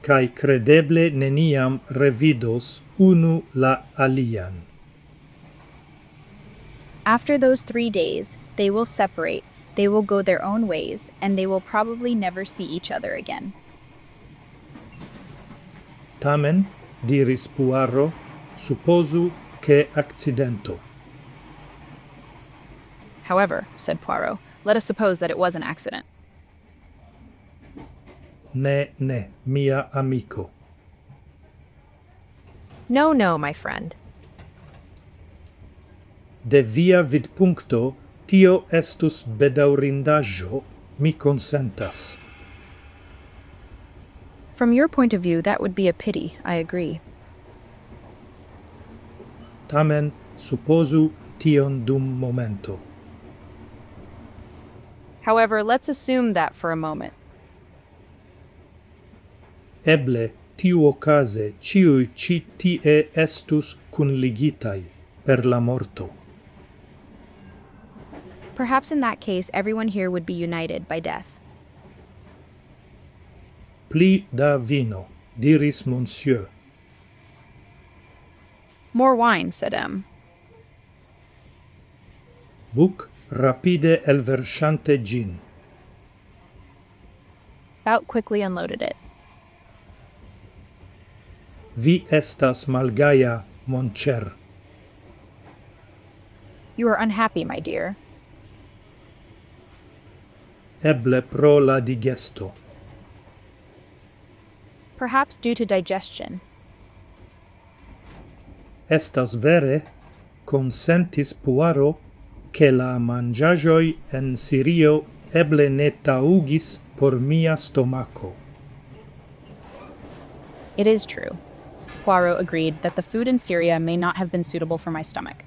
cae credeble neniam revidos unu la alian. After those 3 days, they will separate, they will go their own ways, and they will probably never see each other again. Tamen, diris Poirot, supposu che accidento. However, said Poirot, let us suppose that it was an accident. Ne, mia amico. No, no, my friend. De via vidpuncto, tio estus bedaurindaĵo, mi consentas. From your point of view, that would be a pity, I agree. Tamen, supposu tion dum momento. However, let's assume that for a moment. Eble, tiu ocase, ciui ci tie estus cunligitai, per la morto. Perhaps in that case, everyone here would be united by death. Pli da vino, diris monsieur. More wine, said M. Buc rapide elversante gin. Bout quickly unloaded it. Vi estas malgaia, mon cher. You are unhappy, my dear. Eble pro la digesto. Perhaps due to digestion. Estas vere, consentis Puaro, che la mangiagioi en Sirio eble ne taugis por mia stomaco. It is true. Poirot agreed that the food in Syria may not have been suitable for my stomach.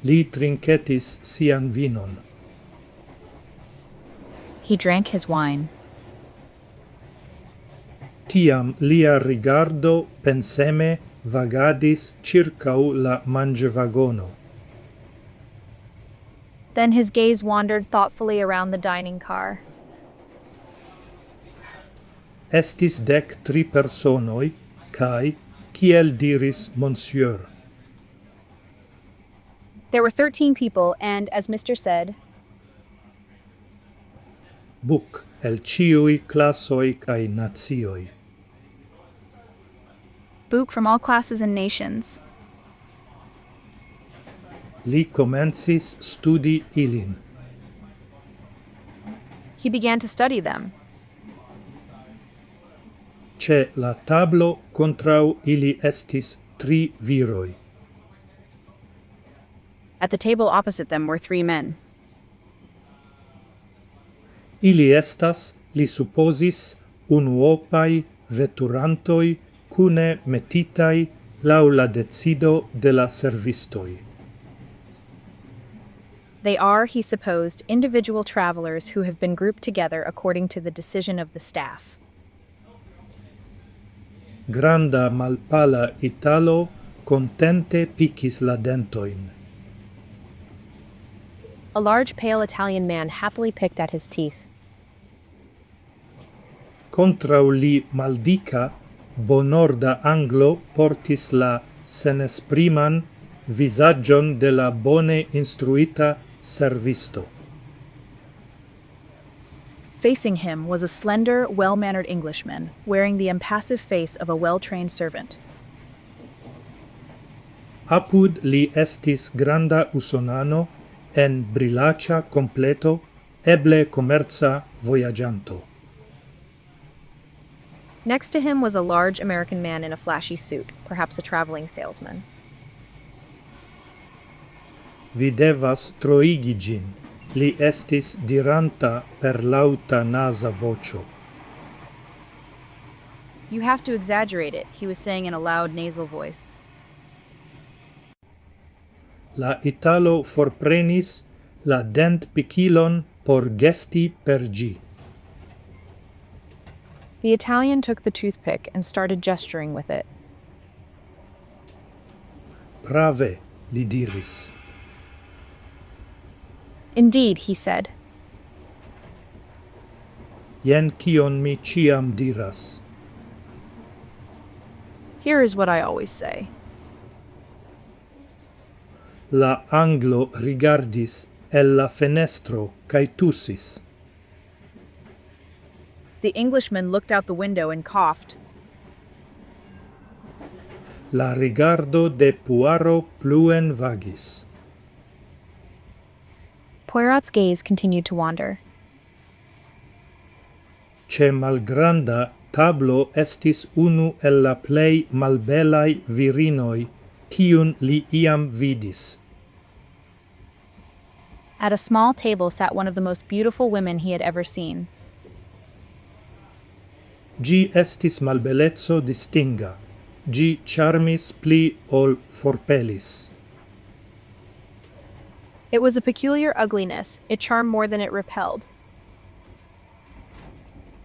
Li trincetis sian vinon. He drank his wine. Tiam lia rigardo penseme vagadis circau la mangevagono. Then his gaze wandered thoughtfully around the dining car. Estis 13 personoi, cae, kiel diris monsieur. There were 13 people, and, as Mr. said, Buc el ciui classoi cae natioi. Book from all classes and nations. Li comencis studi ilin. He began to study them. Ce la tablo contrau ili estis 3 viroi. At the table opposite them were 3 men. Ili estas, li supposis, unuopai veturantoi cune metitai lau la decido de la servistoi. They are, he supposed, individual travelers who have been grouped together according to the decision of the staff. Granda malpala Italo contente picis la dentoin. A large, pale Italian man happily picked at his teeth. Contrau li maldica, bonorda Anglo portis la senespriman visagion de la bone instruita servisto. Facing him was a slender, well-mannered Englishman, wearing the impassive face of a well-trained servant. Apud li estis granda usonano en brilacia completo, eble commerza voyagianto. Next to him was a large American man in a flashy suit, perhaps a traveling salesman. Vi devas troigi gin, li estis diranta per lauta nasa vocio. You have to exaggerate it, he was saying in a loud nasal voice. La Italo forprenis la dent picilon por gesti per gi. The Italian took the toothpick and started gesturing with it. Prave, li diris. Indeed, he said. Jen kion mi ciam diras. here is what I always say. La Anglo rigardis el la fenestro cae tussis. The Englishman looked out the window and coughed. La rigardo de Puaro pluen vagis. Poirot's gaze continued to wander. Ce malgranda tablo estis unu el la plei malbelai virinoi, kiun li iam vidis. At a small table sat one of the most beautiful women he had ever seen. Gi estis malbelezzo distinga, gi charmis pli ol forpelis. It was a peculiar ugliness. It charmed more than it repelled.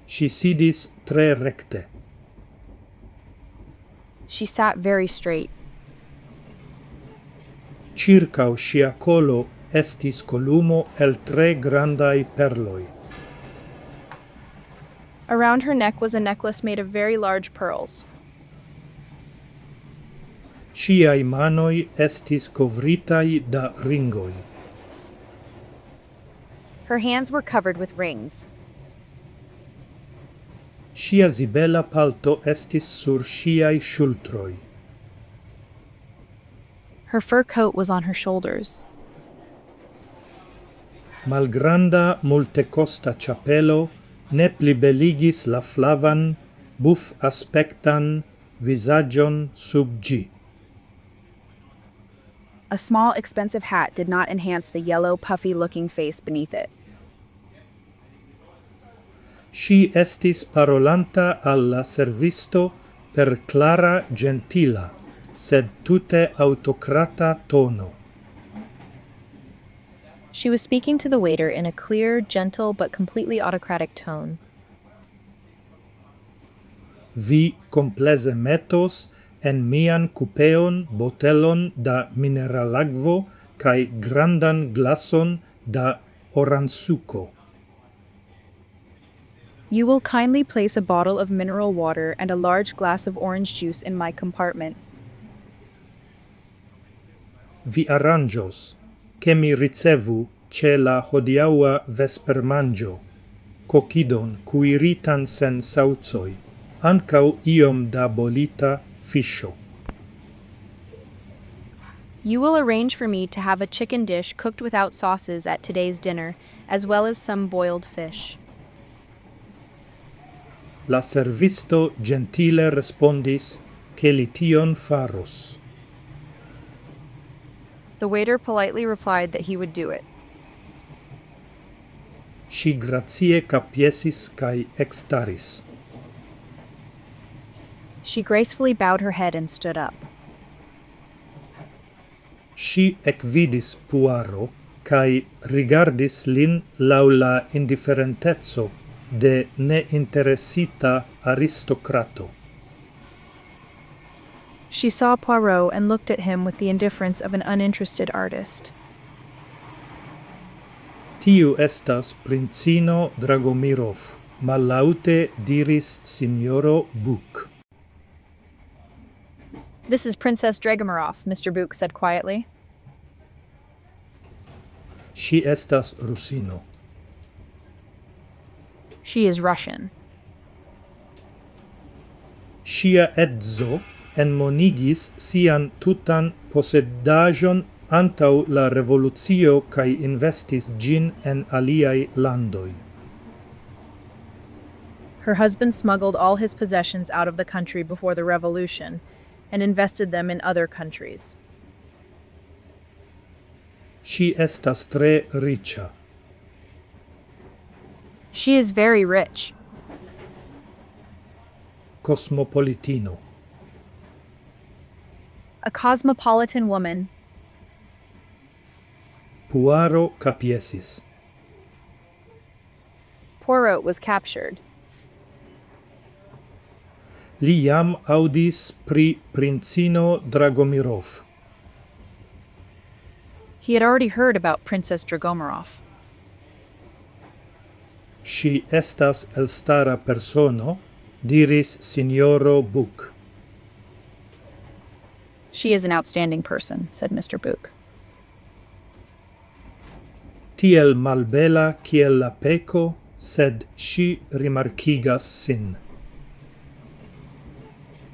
Si sidis tre recte. She sat very straight. Circau sia colo estis columo el tre grandai perloi. Around her neck was a necklace made of very large pearls. Siai manoi estis covritai da ringoi. Her hands were covered with rings. Sia zibela palto estis sur siai shultroi. Her fur coat was on her shoulders. Malgranda multecosta chapelo ne plibeligis la flavan, buf aspectan visagion sub gi. A small, expensive hat did not enhance the yellow, puffy-looking face beneath it. Si estis parolanta alla servisto per clara gentila, sed tute autocrata tono. She was speaking to the waiter in a clear, gentle, but completely autocratic tone. Vi complese metos en mian cupeon botelon da mineralagvo kai grandan glason da oransuco. You will kindly place a bottle of mineral water and a large glass of orange juice in my compartment. Vi arrangios, che mi ricevu ce la hodiaua vespermangio, cocidon cuiritan sen sauzoi, ancau iom da bolita fisho. You will arrange for me to have a chicken dish cooked without sauces at today's dinner, as well as some boiled fish. La servisto gentile respondis che li tion faros. The waiter politely replied that he would do it. Si grazie capiesis cae extaris. She gracefully bowed her head and stood up. Si ecvidis Puaro, cae rigardis lin lau la indifferentezzo de neinteressita aristocrato. She saw Poirot and looked at him with the indifference of an uninterested artist. Tiu estas princino Dragomirov, mallaute diris signoro Book. This is Princess Dragomirov, Mr. Book said quietly. Si estas Rusino. She is Russian. Sia edzo enmonigis sian tutan posedaĵon antau la revolucio kaj investis ĝin en aliaj landoj. Her husband smuggled all his possessions out of the country before the revolution and invested them in other countries. Si estas tre riĉa. She is very rich. Cosmopolitino. A cosmopolitan woman. Puaro capiesis. Poirot was captured. Li jam audis pri princino Dragomirov. He had already heard about Princess Dragomirov. Si estas elstara persono, diris signoro Book. She is an outstanding person, said Mr. Book. Tiel malbela kiel la peko, sed si rimarkigas sin.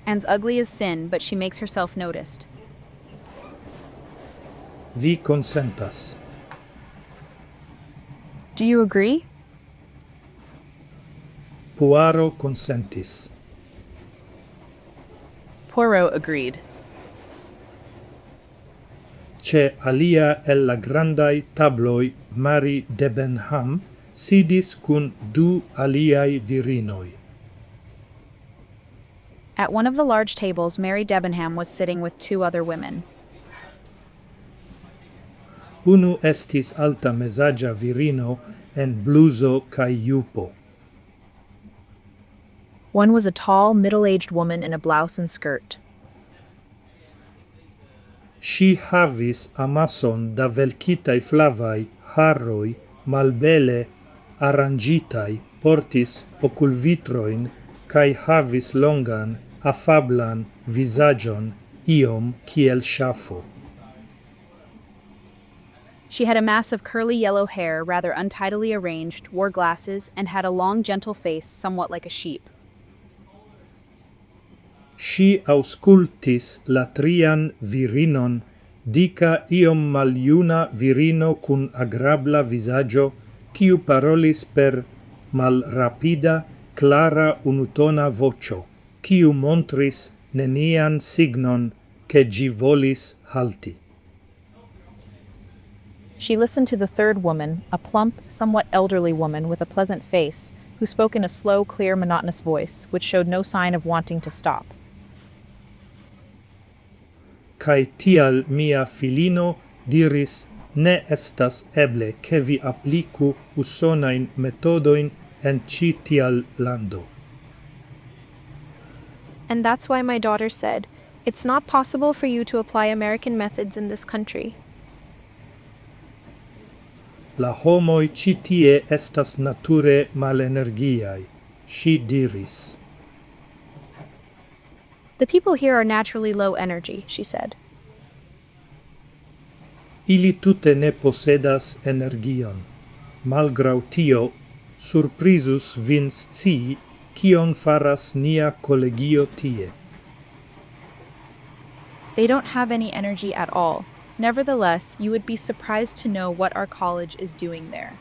As ugly as sin, but she makes herself noticed. Vi consentas. Do you agree? Puaro consentis. Poirot agreed. Ce alia el la grandai tabloi Mary Debenham sidis cun du aliai virinoi. At one of the large tables, Mary Debenham was sitting with two other women. Unu estis alta mesagia virino en bluso kai jupo. One was a tall, middle-aged woman in a blouse and skirt. Si havis amason da velcitai flavai harroi malbele arrangitai, portis oculvitroin, cae havis longan, affablan visagion, iom kiel shafo. She had a mass of curly yellow hair, rather untidily arranged, wore glasses, and had a long, gentle face, somewhat like a sheep. Si auscultis la trian virinon, dica iom maliuna virino cun agrabla visagio, quiu parolis per mal rapida, clara unutona vocio, quiu montris nenian signon che gi volis halti. She listened to the third woman, a plump, somewhat elderly woman with a pleasant face, who spoke in a slow, clear, monotonous voice, which showed no sign of wanting to stop. Cae tial mia filino diris, ne estas eble che vi applicu usonain metodoin en ci tial lando. And that's why my daughter said, it's not possible for you to apply American methods in this country. La homoi ci tie estas nature malenergiae, si diris. The people here are naturally low energy, she said. Ili tute ne posedas energion. Malgrau tio, surprizus vin scii, kion faras nia collegio tie. They don't have any energy at all. Nevertheless, you would be surprised to know what our college is doing there.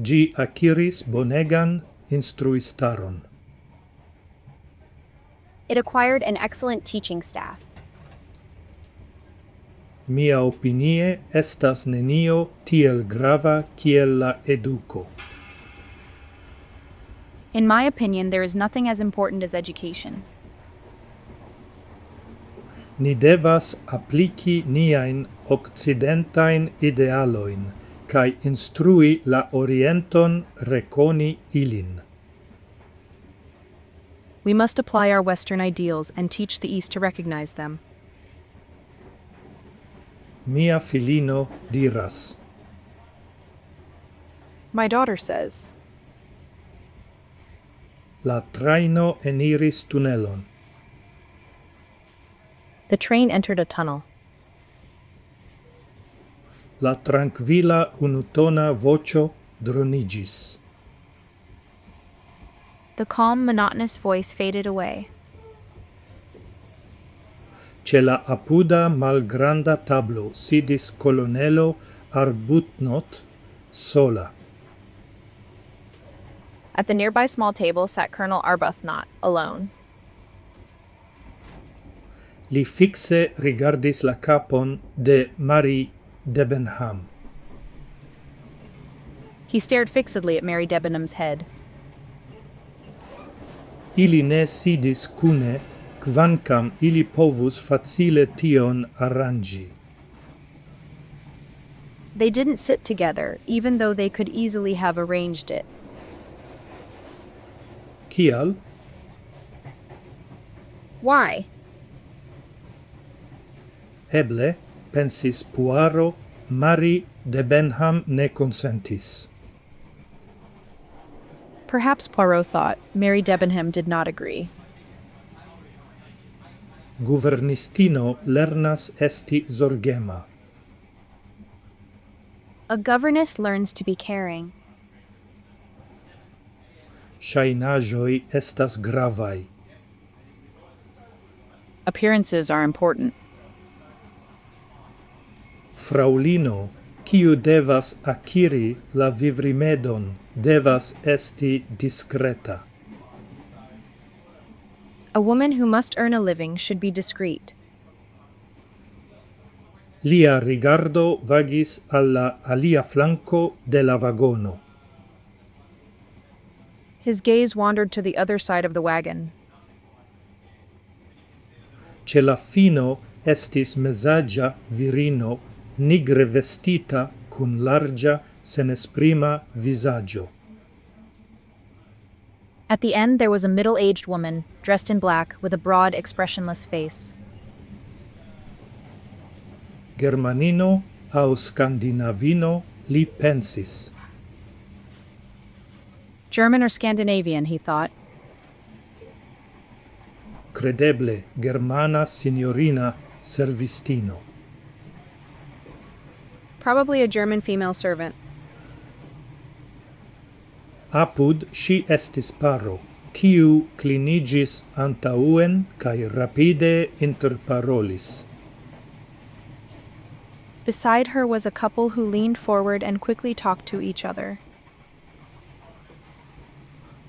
Gi acquiris bonegan instruistaron. It acquired an excellent teaching staff. Mia opinie estas nenio tiel grava kiel la educo. In my opinion, there is nothing as important as education. Ni devas applici niain occidentain idealoin, cae instrui la Orienton reconi ilin. We must apply our Western ideals and teach the East to recognize them. Mia filino diras. My daughter says. La traino eniris tunelon. The train entered a tunnel. La tranquilla unutona vocio dronigis. The calm, monotonous voice faded away. Ce la apuda malgranda tablo sidis colonelo Arbuthnot sola. At the nearby small table sat Colonel Arbuthnot, alone. Li fixe rigardis la capon de Mary Debenham. He stared fixedly at Mary Debenham's head. Ili ne sidis cune, quancam ili povus facile tion arrangi. They didn't sit together, even though they could easily have arranged it. Kial? Why? Eble, pensis Poirot, Mary Debenham ne consentis. Perhaps Poirot thought Mary Debenham did not agree. Guvernistino lernas esti zorgema. A governess learns to be caring. Ŝajnaĵoj estas gravaj. Appearances are important. Fraŭlino, kiu devas akiri la vivrimedon, devas esti diskreta. A woman who must earn a living should be discreet. Lia rigardo vagis al la alia flanco de la vagono. His gaze wandered to the other side of the wagon. Ce la fino estis mesaĝa virino nigre vestita cun larĝa senesprima vizaĝo. At the end, there was a middle-aged woman, dressed in black, with a broad, expressionless face. Germanino au Scandinavino li pensis. German or Scandinavian, he thought. Credeble Germana signorina servistino. Probably a German female servant. Apud si estis paro, kiu clinigis antauen cae rapide interparolis. Beside her was a couple who leaned forward and quickly talked to each other.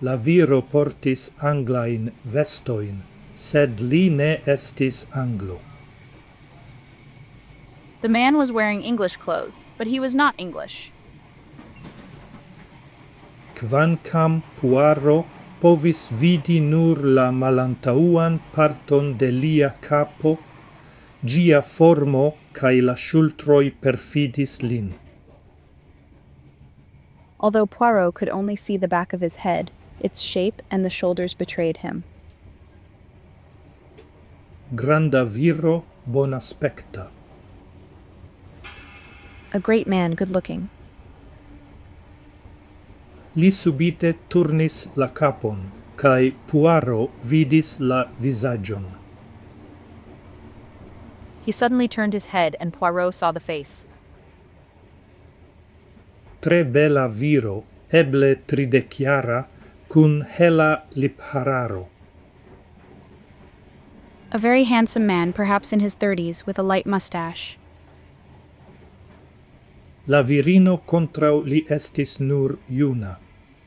La viro portis anglain vestoin, sed li ne estis Anglo. The man was wearing English clothes, but he was not English. Quancam Puaro povis vidi nur la malantauan parton de lia capo, gia formo cae la ŝultroj perfidis lin. Although Poirot could only see the back of his head, its shape and the shoulders betrayed him. Granda viro bonaspecta. A great man, good-looking. Li subite turnis la capon, cae Poirot vidis la visagion. He suddenly turned his head and Poirot saw the face. Tre bela viro, eble trideciara, cun hela liphararo. A very handsome man, perhaps in his 30s, with a light mustache. La virino contrau li estis nur juna,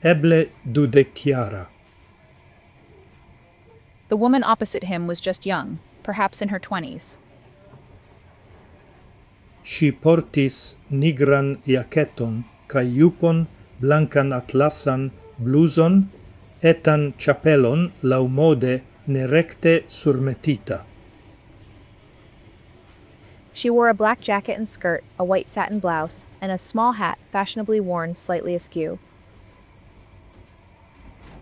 eble dudeciara. The woman opposite him was just young, perhaps in her 20s. Si portis nigran jaketon, cae jupon, blancan atlasan, bluson, etan chapelon laumode nerecte surmetita. She wore a black jacket and skirt, a white satin blouse, and a small hat fashionably worn slightly askew.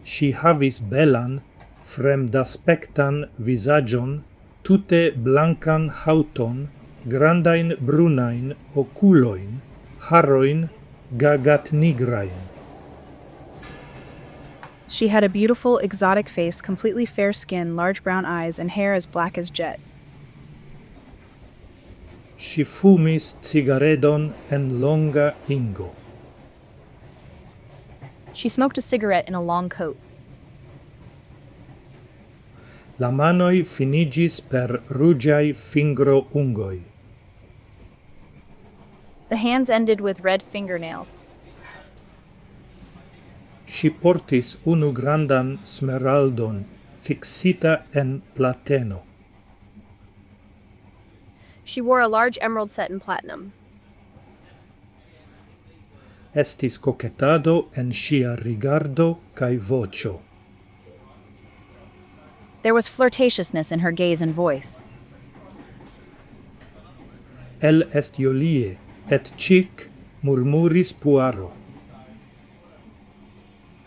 Si havis belan, fremdaspectan visagion, tute blancan hauton, grandain brunain oculoin, haroin gagat nigrain. She had a beautiful, exotic face, completely fair skin, large brown eyes, and hair as black as jet. Si fumis cigaredon en longa ingo. She smoked a cigarette in a long coat. La manoi finigis per rugiai fingro ungoi. The hands ended with red fingernails. Si portis unu grandan smeraldon fixita en plateno. She wore a large emerald set in platinum. Estis coquetado en sia rigardo cae vocio. There was flirtatiousness in her gaze and voice. El est jolie, et chic, murmuris Poirot.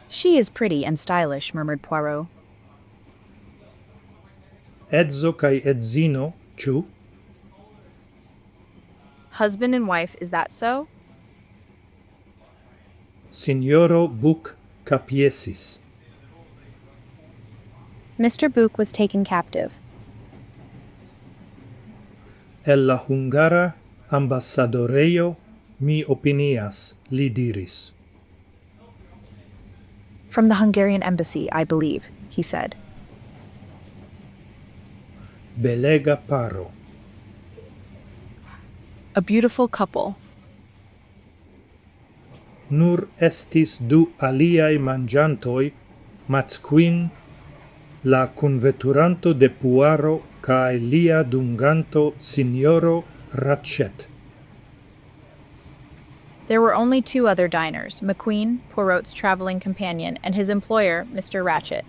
She is pretty and stylish, murmured Poirot. Edzo cae edzino, ciu? Husband and wife, is that so? Signoro Buc capiesis. Mr. Buc was taken captive. El la Hungara ambassadoreio mi opinias, li diris. From the Hungarian embassy, I believe, he said. Belega paro. A beautiful couple. Nur estis du aliai mangiantoi, matsquin, la conveturanto de Poirot cae lia dunganto signoro Ratchet. There were only two other diners, McQueen, Poirot's traveling companion, and his employer, Mr. Ratchet.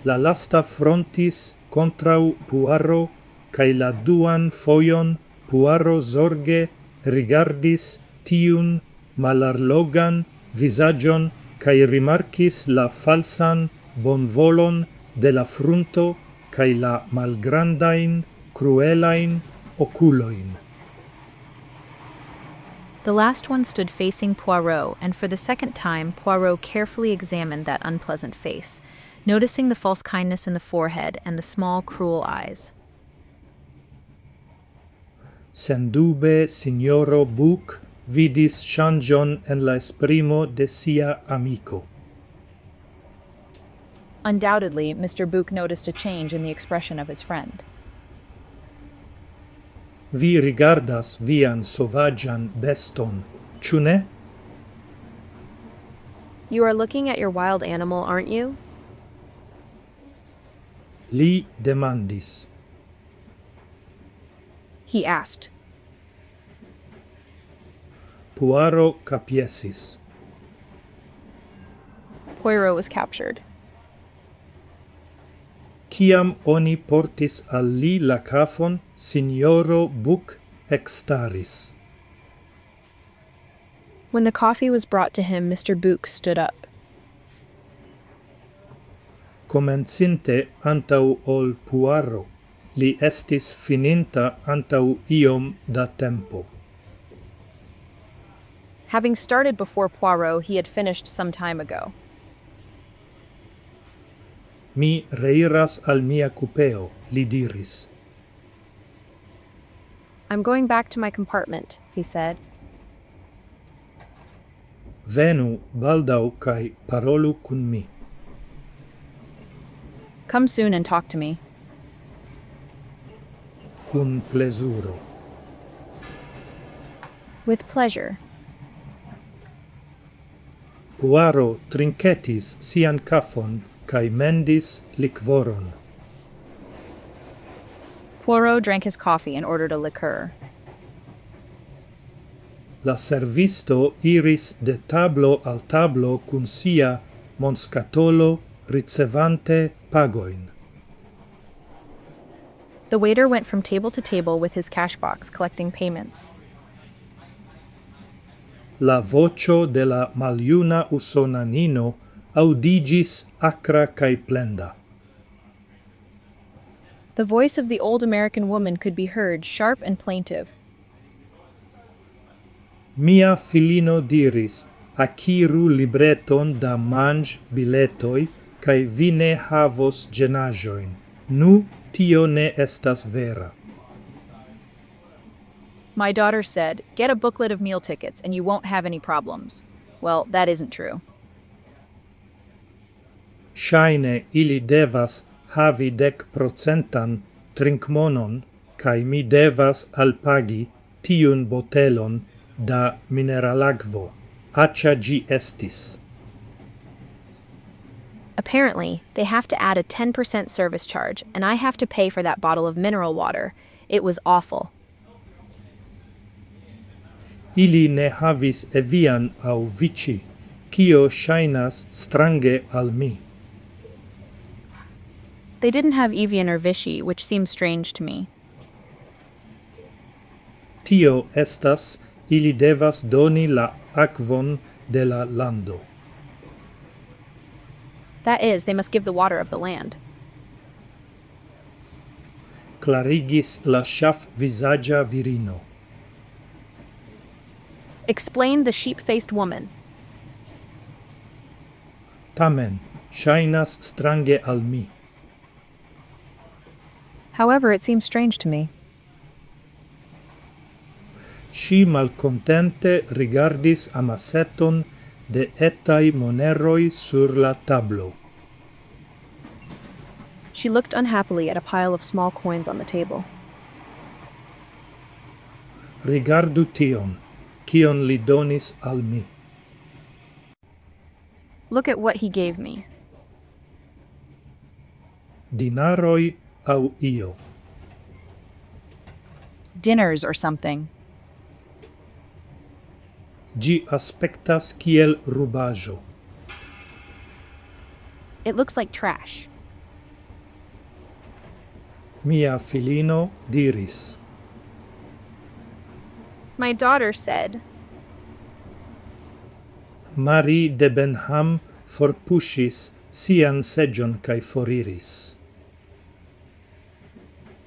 La lasta frontis contrau Poirot, cae la duan foion Poirot zorge rigardis tiun malarlogan visagion cae rimarcis la falsan bonvolon de la frunto cae la malgrandain, cruelain, oculoin. The last one stood facing Poirot, and for the second time, Poirot carefully examined that unpleasant face, noticing the false kindness in the forehead and the small, cruel eyes. Sendube signoro Book vidis changion en la esprimo de sia amico. Undoubtedly, Mr. Book noticed a change in the expression of his friend. Vi rigardas vian sovaĝan beston, ĉu ne? You are looking at your wild animal, aren't you? Li demandis. He asked. Poirot capiesis. Poirot was captured. Ciam oni portis al li la kafon, signoro Book ekstaris. When the coffee was brought to him, Mr. Book stood up. Comencinte antau ol Poirot, li estis fininta antau iom da tempo. Having started before Poirot, he had finished some time ago. Mi reiras al mia cupeo, li diris. I'm going back to my compartment, he said. Venu baldau kai parolu kun mi. Come soon and talk to me. Kun plezuro. With pleasure. Poirot trinketis sian kafon kai mendis likvoron. Poirot drank his coffee and ordered a liqueur. La servisto iris de tablo al tablo kun sia monscatolo ricevante pagoin. The waiter went from table to table with his cash box, collecting payments. La vocio de la maljuna usonanino audigis acra kai plenda. The voice of the old American woman could be heard, sharp and plaintive. Mia filino diris, aciru libreton da manj biletoi, kai vi ne havos genajoin. Nu, tio ne estas vera. My daughter said, get a booklet of meal tickets and you won't have any problems. Well, that isn't true. Shaine ili devas havi 10% trinkmonon, kai mi devas alpagi tiun botelon da mineralakvo. Accia gi estis. Apparently, they have to add a 10% service charge, and I have to pay for that bottle of mineral water. It was awful. Ili ne havis evian au vici, kio shainas strange al mi. They didn't have Evian or Vichy, which seems strange to me. Tio estas, ili devas doni la akvon de la lando. That is, they must give the water of the land. Clarigis la ŝaf-vizaĝa virino. Explain the sheep-faced woman. Tamen, shainas strange al mi. However, it seems strange to me. Ŝi malkontente rigardis amaseton de etaj moneroj sur la tablo. She looked unhappily at a pile of small coins on the table. Rigardu tion, kion li donis al mi. Look at what he gave me. Dinaroj au io. Dinners or something. Gi aspektas kiel rubaĵo. It looks like trash. Mia filino diris. My daughter said, Marie de Benham forpuŝis sian seĝon kaj foriris.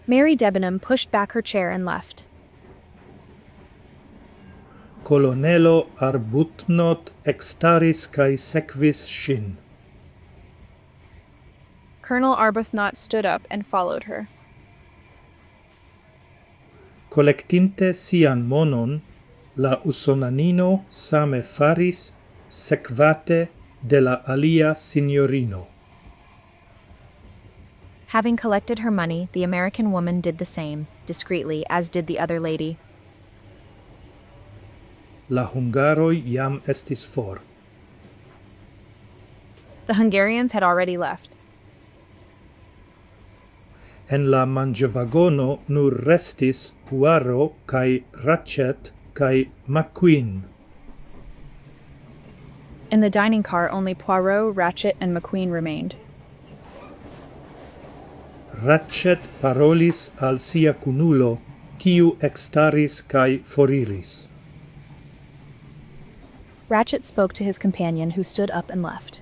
Mary Debenham pushed back her chair and left. Colonelo Arbuthnot ekstaris kai sekvis ŝin. Colonel Arbuthnot stood up and followed her. Kolektinte sian monon, la usonanino same faris, sekvate de la alia signorino. Having collected her money, the American woman did the same, discreetly, as did the other lady. La hungaroj jam estis for. The Hungarians had already left. En la manĝvagono nur restis Poirot kaj Ratchet kaj McQueen. In the dining car, only Poirot, Ratchet, and McQueen remained. Ratchet parolis al sia kunulo, kiu ekstaris kaj foriris. Ratchet spoke to his companion, who stood up and left.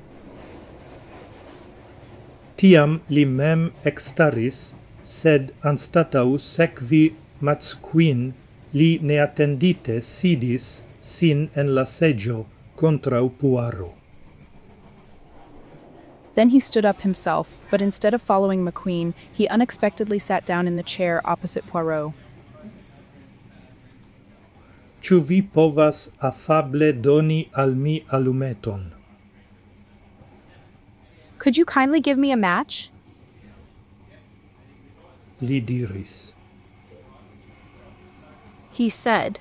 Tiam li mem ekstaris, sed anstataŭ sekvi McQueen, li neatendite sidis sin en la seĝo kontraŭ Poirot. Then he stood up himself, but instead of following McQueen, he unexpectedly sat down in the chair opposite Poirot. Ĉu vi povas afable doni al mi alumeton? Could you kindly give me a match? Li diris. He said.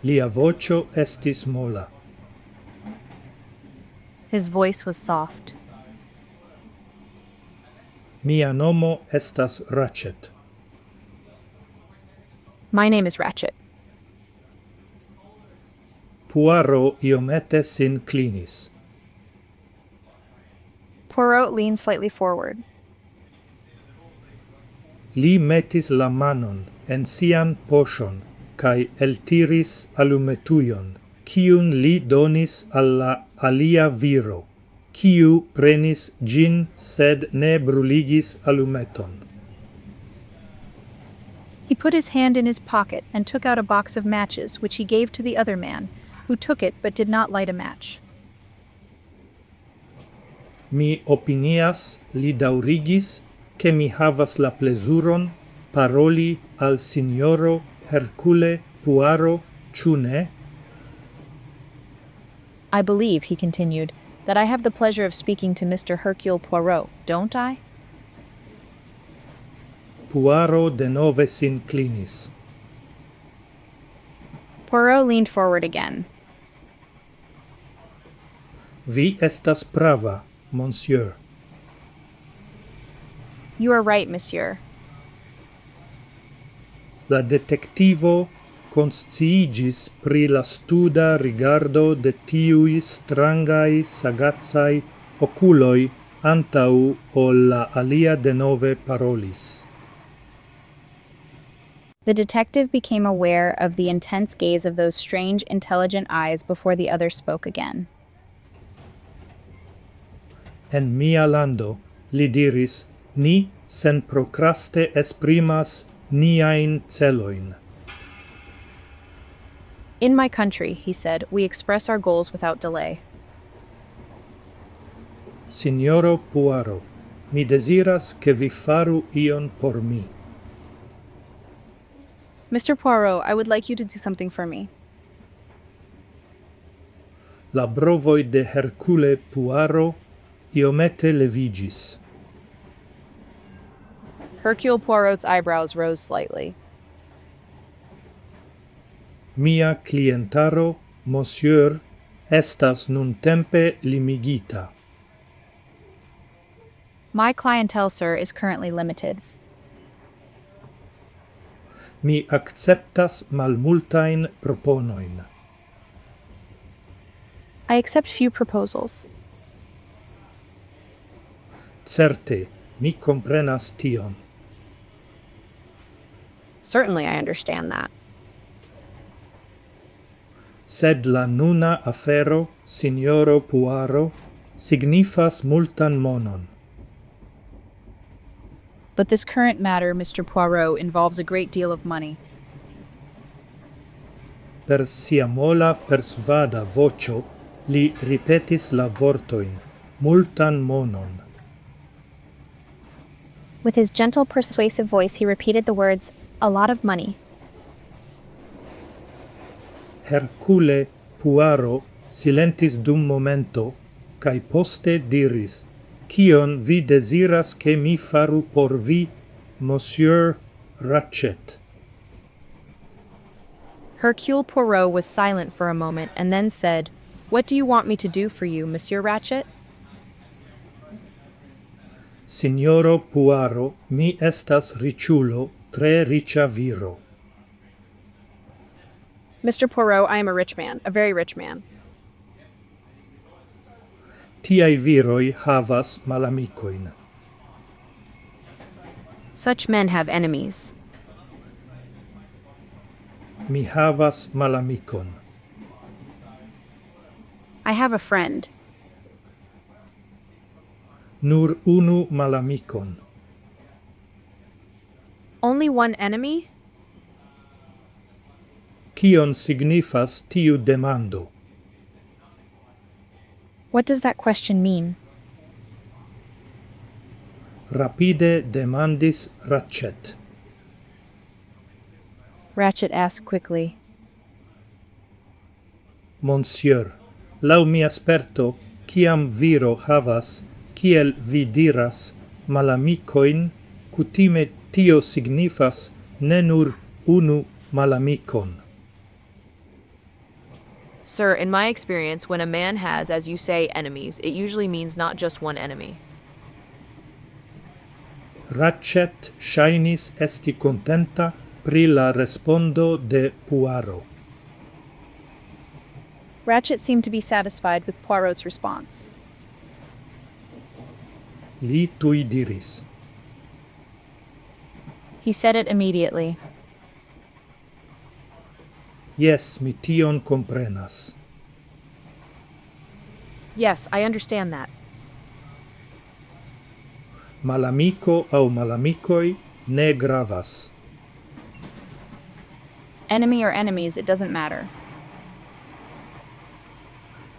Lia voĉo estis mola. His voice was soft. Mia nomo estas Ratchet. My name is Ratchet. Poirot iomete sin klinis. Poirot leaned slightly forward. Li metis la manon en sian poŝon kaj eltiris alumetujon, kiun li donis al la alia viro, kiu prenis ĝin sed ne bruligis alumeton. He put his hand in his pocket and took out a box of matches, which he gave to the other man, who took it but did not light a match. Mi opinias, li daŭrigis, ke mi havas la plezuron paroli al sinjoro Hercule Poirot, ĉu ne? I believe, he continued, that I have the pleasure of speaking to Mr. Hercule Poirot, don't I? Poirot denove sin klinis. Poirot leaned forward again. Vi estas prava, monsieur. You are right, monsieur. La detektivo konsciigis pri la studa rigardo de tiuj strangaj sagacaj okuloj antaŭ ol la alia denove parolis. The detective became aware of the intense gaze of those strange, intelligent eyes before the other spoke again. En mia lando, li diris, ni senprokraste esprimas niajn celojn. In my country, he said, we express our goals without delay. Signoro Poirot, mi deziras ke vi faru ion por mi. Mr. Poirot, I would like you to do something for me. La brovoj de Hercule Poirot iomete levigis. Hercule Poirot's eyebrows rose slightly. Mia clientaro, monsieur, estas nuntempe limigita. My clientele, sir, is currently limited. Mi acceptas malmultajn proponojn. I accept few proposals. Certe, mi komprenas tion. Certainly, I understand that. Sed la nuna afero, signoro Poirot, signifas multan monon. But this current matter, Mr. Poirot, involves a great deal of money. Per sia mola persvada vocio, li ripetis la vortoin, multan monon. With his gentle, persuasive voice, he repeated the words, "A lot of money." Hercule Poirot silentis dum momento, cae poste diris, "Cion vi desiras che mi faru por vi, Monsieur Ratchet?" Hercule Poirot was silent for a moment and then said, "What do you want me to do for you, Monsieur Ratchet?" Signoro Poirot, mi estas riĉulo, tre riĉa viro. Mr. Poirot, I am a rich man, a very rich man. Tiai viroi havas malamikoin. Such men have enemies. Mi havas malamikon. I have a friend. Nur unu malamikon. Only one enemy? Kion signifas tiu demando? What does that question mean? Rapide demandis Ratchet. Ratchet asked quickly. Monsieur, lau mia sperto, ciam viro havas, kiel vi diras, malamikoin, kutime tio signifas ne nur unu malamikon. Sir, in my experience, when a man has, as you say, enemies, it usually means not just one enemy. Ratchet ŝajnis esti contenta pri la respondo de Poirot. Ratchet seemed to be satisfied with Poirot's response. Li tui diris, He said it immediately. "Yes, mi tion comprenas." Yes, I understand that. Malamiko au malamikoi ne gravas. Enemy or enemies, it doesn't matter.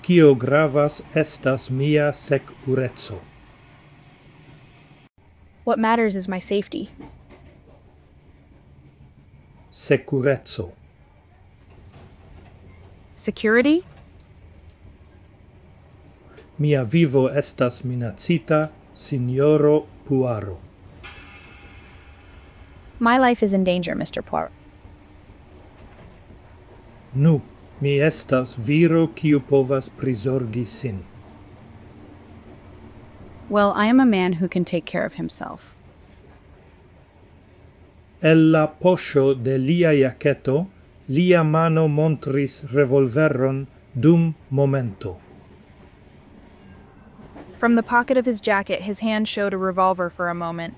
Kio gravas estas mia sekureco. What matters is my safety. Sekureco. Security? Mia vivo estas minacita, Signoro Poirot. My life is in danger, Mr. Poirot. Nu, mi estas viro kiu povas prizorgi sin. Well, I am a man who can take care of himself. El la poŝo de lia jaketo, lia mano montris revolveron dum momento. From the pocket of his jacket, his hand showed a revolver for a moment.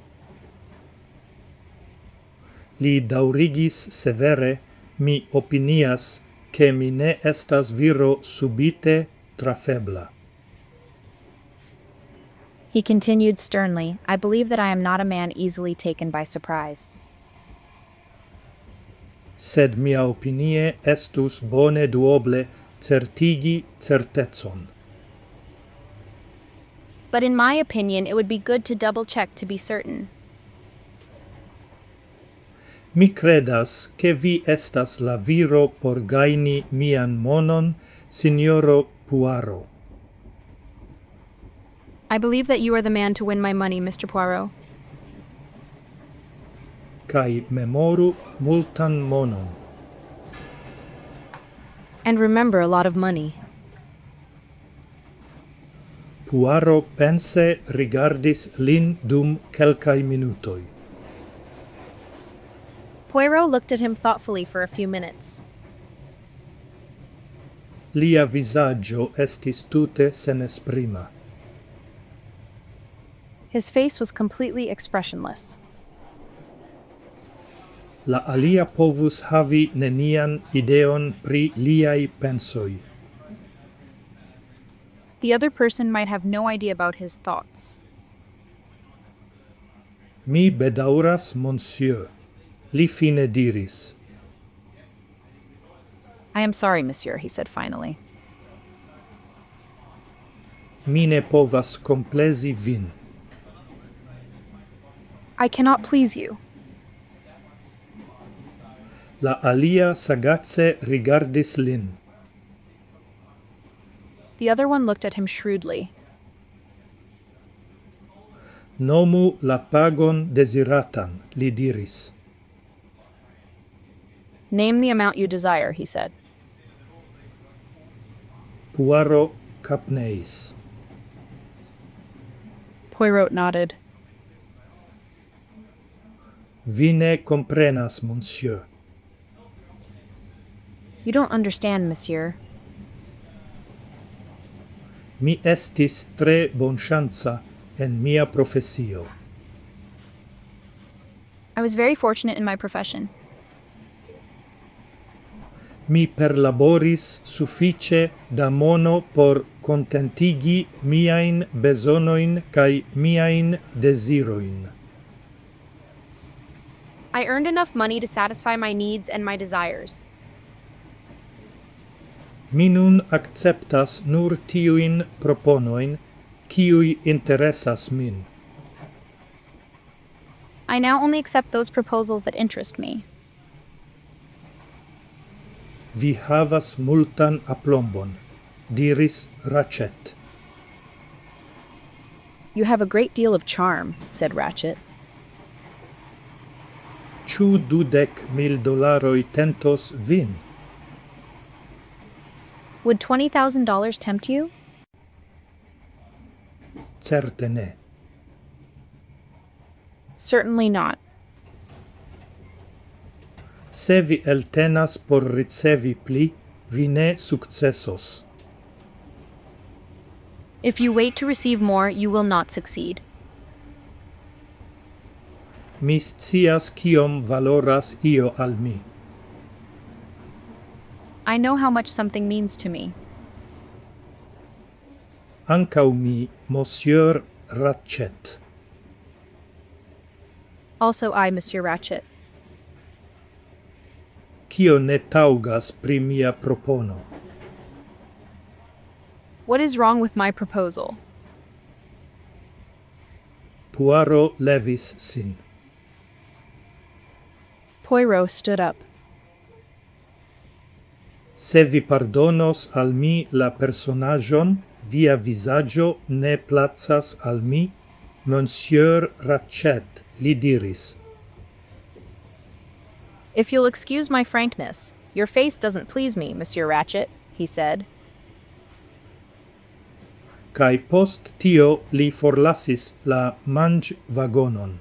Li daŭrigis severe, mi opinias, ke mi ne estas viro subite trafebla. He continued sternly, "I believe that I am not a man easily taken by surprise." Sed mia opinie estus bone duoble certigi certezon. But in my opinion, it would be good to double-check to be certain. Mi credas che vi estas la viro por gaini mian monon, Signoro Poirot. I believe that you are the man to win my money, Mr. Poirot. Kai memoru multan monon. And remember, a lot of money. Poirot pense rigardis lin dum kelkai minutoi. Poirot looked at him thoughtfully for a few minutes. Lia visaggio estis tute senesprima. His face was completely expressionless. La alia povus havi nenian ideon pri liai pensoi. The other person might have no idea about his thoughts. Mi bedauras, monsieur, li fine diris. I am sorry, monsieur, he said finally. Mi ne povas complesi vin. I cannot please you. La alia sagace rigardis lin. The other one looked at him shrewdly. Nomu la pagon desiratan, li diris. Name the amount you desire, he said. Puaro capneis. Poirot nodded. Vi ne comprenas, monsieur. You don't understand, monsieur. Mi estis tre bonchanza en mia profesio. I was very fortunate in my profession. Mi perlaboris suffice da mono por contentigi miain besonoin kai miain desiroin. I earned enough money to satisfy my needs and my desires. Mi nun acceptas nur tiuin proponoin, kiui interessas min. I now only accept those proposals that interest me. Vi havas multan aplombon, diris Ratchet. You have a great deal of charm, said Ratchet. Ĉu $20,000 tentos vin? Would $20,000 tempt you? Certe ne. Certainly not. Se vi eltenas por ricevi pli, vi ne successos. If you wait to receive more, you will not succeed. Mi scias kiom valoras io al mi. I know how much something means to me. Ancau mi, Monsieur Ratchet. Also I, Monsieur Ratchet. Kio ne taugas pri mia propono. What is wrong with my proposal? Puaro levis sin. Poirot stood up. Se vi pardonos al mi la personajon, via visaggio ne placas al mi, Monsieur Ratchet, li diris. If you'll excuse my frankness, your face doesn't please me, Monsieur Ratchet, he said. Kai post tio li forlasis la manĝ-vagonon.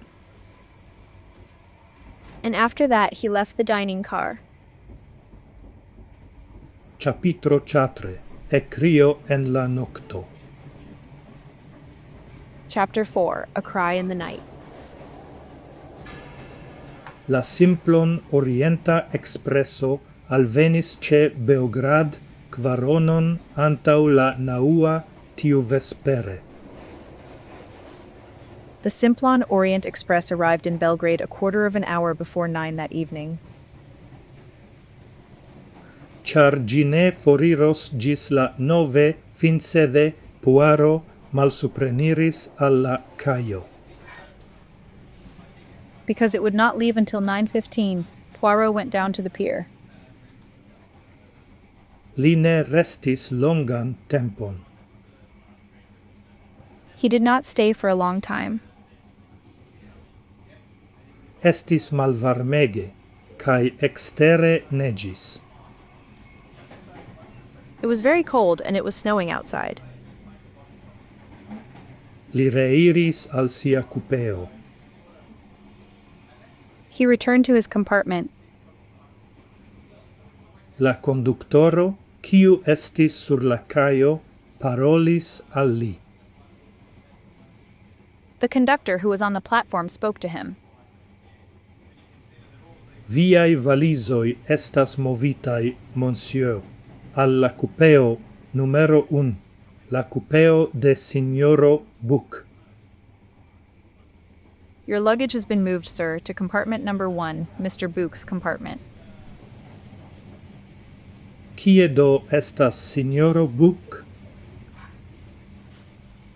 And after that he left the dining car. Capitro 4. Ecrio en la nocto. Chapter 4. A Cry in the Night. La simplon Orienta Ekspreso alvenis ce Beograd kvaronon antau la naŭa tiu vespere. The Simplon Orient Express arrived in Belgrade a quarter of an hour before 9 that evening. Char ĝi ne foriros ĝis la 9 finsede Puaro malsupreniris al la kajo. Because it would not leave until 9:15, Poirot went down to the pier. Li ne restis longan tempon. He did not stay for a long time. Estis malvarmege, kai extere neĝis. It was very cold and it was snowing outside. Li reiris al sia kupeo. He returned to his compartment. La conductoro, kiu estis sur la kajo, parolis al li. The conductor who was on the platform spoke to him. Viai valizoi estas movitai, monsieur, al la kupeo numero 1, la kupeo de signoro Book. Your luggage has been moved, sir, to compartment number 1, Mr. Book's compartment. Kie do estas signoro Book?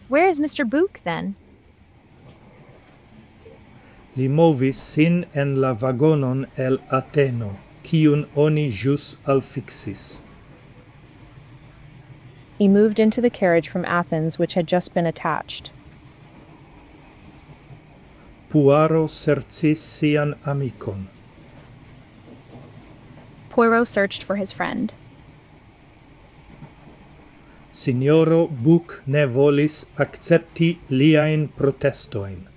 Where is Mr. Book, then? Li movis sin en la vagonon el Ateno, kiun oni jus alfixis. He moved into the carriage from Athens, which had just been attached. Puaro sercis sian amicon. Poirot searched for his friend. Signoro Book ne volis accepti liain protestoin.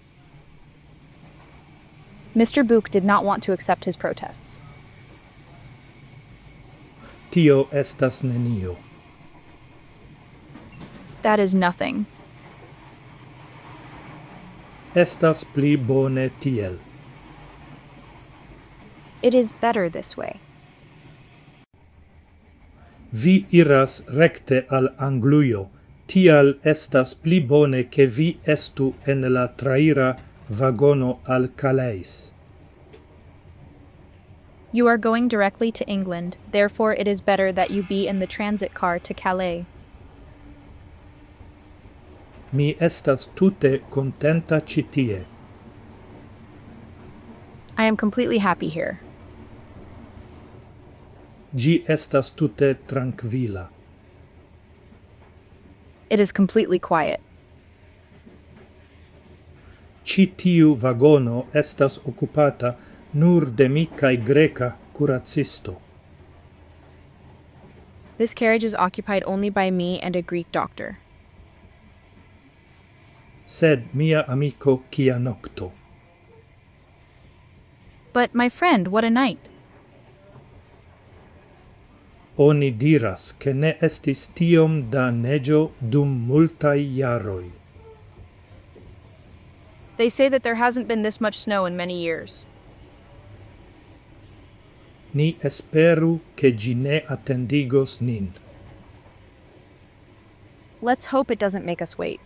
Mr. Book did not want to accept his protests. Tio estas nenio. That is nothing. Estas pli bone tiel. It is better this way. Vi iras recte al Anglujo, tial estas pli bone che vi estu en la traira vagono al Calais. You are going directly to England, therefore it is better that you be in the transit car to Calais. Mi estas tute contenta ci tie. I am completely happy here. Gi estas tute tranquila. It is completely quiet. Ci tiu vagono estas occupata nur de mi kaj greca curacisto. This carriage is occupied only by me and a Greek doctor. Sed mia amico kia nocto. But, my friend, what a night! Oni diras che ne estis tiom da neĝo dum multaj jaroj. They say that there hasn't been this much snow in many years. Ni esperu che gi ne attendigos nin. Let's hope it doesn't make us wait.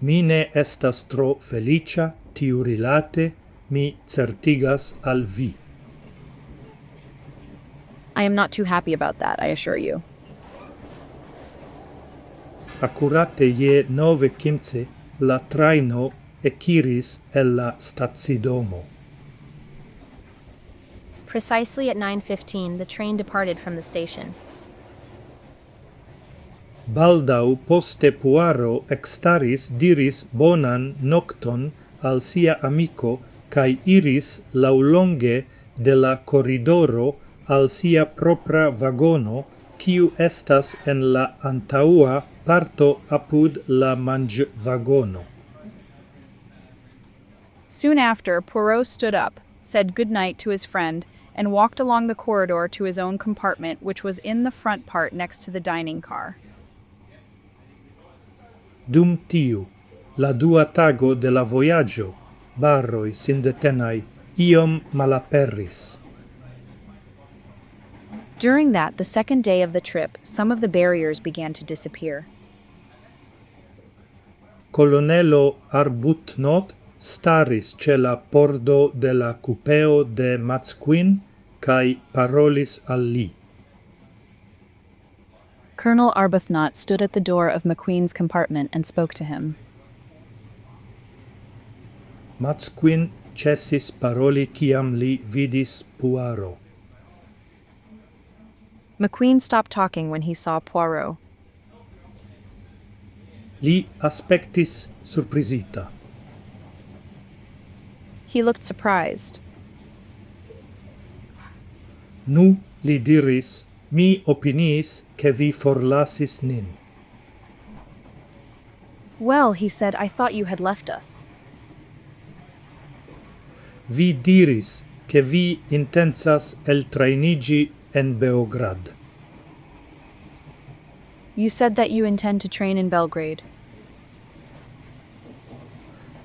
Mi ne estas tro felicia, tiu rilate, mi certigas al vi. I am not too happy about that, I assure you. Accurate je 9:15 la traino ekiris el la stacidomo. Precisely at 9:15, the train departed from the station. Baldau poste Puaro extaris diris bonan nocton al sia amico cae iris laulonge de la corridoro al sia propra vagono, quiu estas en la antaua parto apud la manĝvagono. Soon after, Poirot stood up, said good night to his friend, and walked along the corridor to his own compartment, which was in the front part next to the dining car. Dum tiu, la dua tago de la voyaggio, barroi sindetenai iom malaperis. During that, the second day of the trip, some of the barriers began to disappear. Colonelo Arbuthnot staris ce la pordo de la cupeo de Matsquin cae parolis al li. Colonel Arbuthnot stood at the door of McQueen's compartment and spoke to him. Matsquin cessis paroli ciam li vidis Poirot. McQueen stopped talking when he saw Poirot. Li aspectis surprisita. He looked surprised. Nu, li diris, mi opiniis che vi forlasis nin. Well, he said, I thought you had left us. Vi diris che vi intensas eltrainigi en Beograd. You said that you intend to train in Belgrade.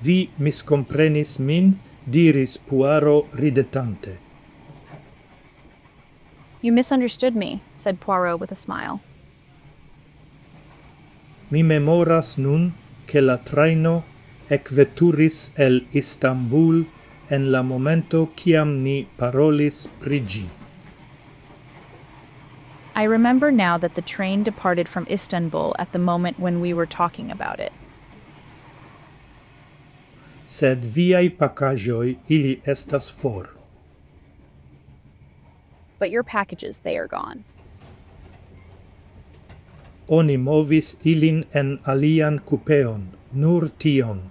Vi miscomprenis min, diris Poirot ridetante. You misunderstood me, said Poirot with a smile. Mi memoras nun che la traino ekveturis el Istanbul en la momento kiam ni parolis pri ĝi. I remember now that the train departed from Istanbul at the moment when we were talking about it. Sed viaj pakaĵoj ili estas for. But your packages, they are gone. Oni movis ilin en alian kupeon, nur tion.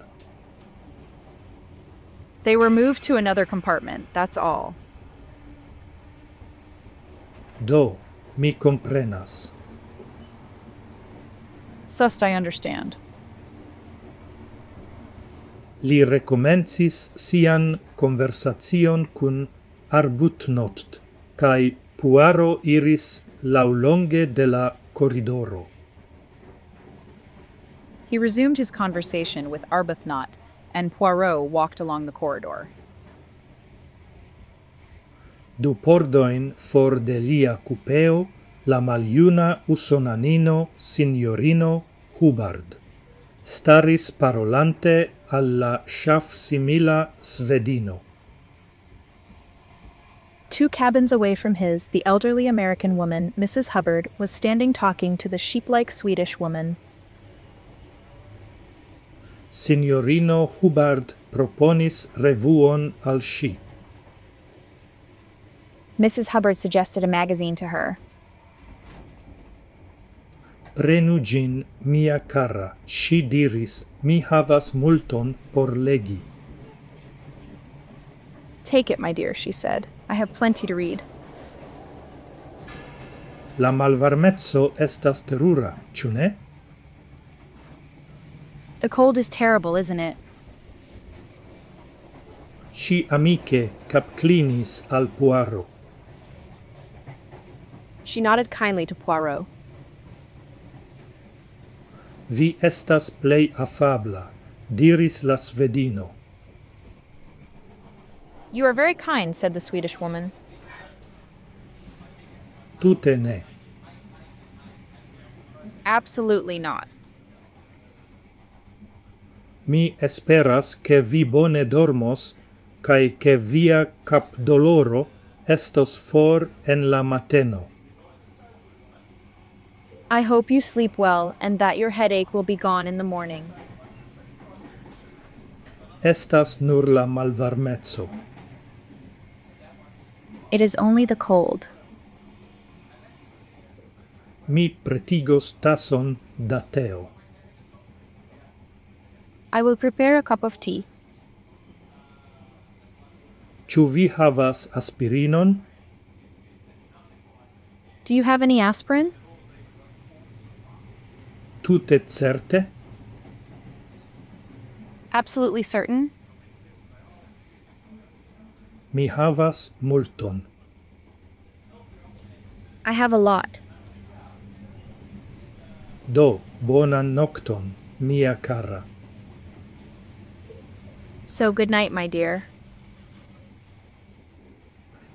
They were moved to another compartment, that's all. Do, mi komprenas. Sust, I understand. Li rekomencis sian konversacion kun Arbutnot, kaj Puaro iris laŭlonge de la koridoro. He resumed his conversation with Arbuthnot, and Poirot walked along the corridor. Du pordojn for de lia kupeo, la maljuna usonanino sinjorino Hubbard staris parolante al la ŝafsimila svedino. 2 cabins away from his, the elderly American woman, Mrs. Hubbard, was standing talking to the sheep-like Swedish woman. Signorino Hubbard proponis revuon al ŝi. Mrs. Hubbard suggested a magazine to her. Prenu ĝin, mia cara, ŝi diris, mi havas multon por legi. Take it, my dear, she said. I have plenty to read. La malvarmeco estas terura, ĉu ne? The cold is terrible, isn't it? Ŝi amike kapklinis al Poirot. She nodded kindly to Poirot. Vi estas plej afabla, diris la svedino. You are very kind, said the Swedish woman. Tute ne. Absolutely not. Mi esperas ke vi bone dormos kaj ke via kapdoloro estos for en la mateno. I hope you sleep well and that your headache will be gone in the morning. Estas nur la malvarmeco. It is only the cold. Mi pretigos tason da teo. I will prepare a cup of tea. Ĉu vi havas aspirinon? Do you have any aspirin? Tute certe? Absolutely certain. Mi havas multon. I have a lot. Do, bonan nokton, mia cara. So good night, my dear.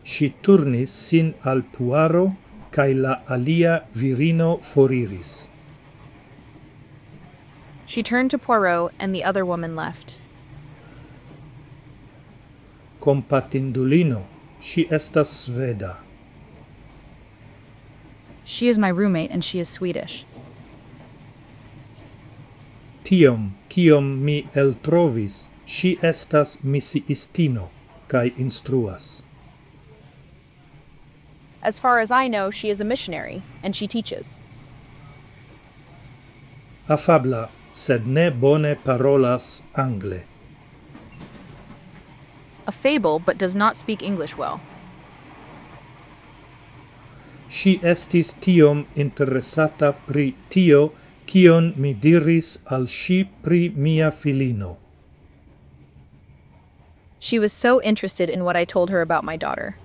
Ŝi turnis sin al Poirot kaj la alia virino foriris. She turned to Poirot, and the other woman left. Kompatindulino, ŝi estas sveda. She is my roommate, and she is Swedish. Tiom, kiom mi eltrovis, ŝi estas misiistino kaj instruas. As far as I know, she is a missionary, and she teaches. Afabla, sed ne bone parolas angle. A fable, but does not speak English well. Ŝi estis tiom interesata pri tio, kion mi diris al ŝi pri mia filino. She was so interested in what I told her about my daughter.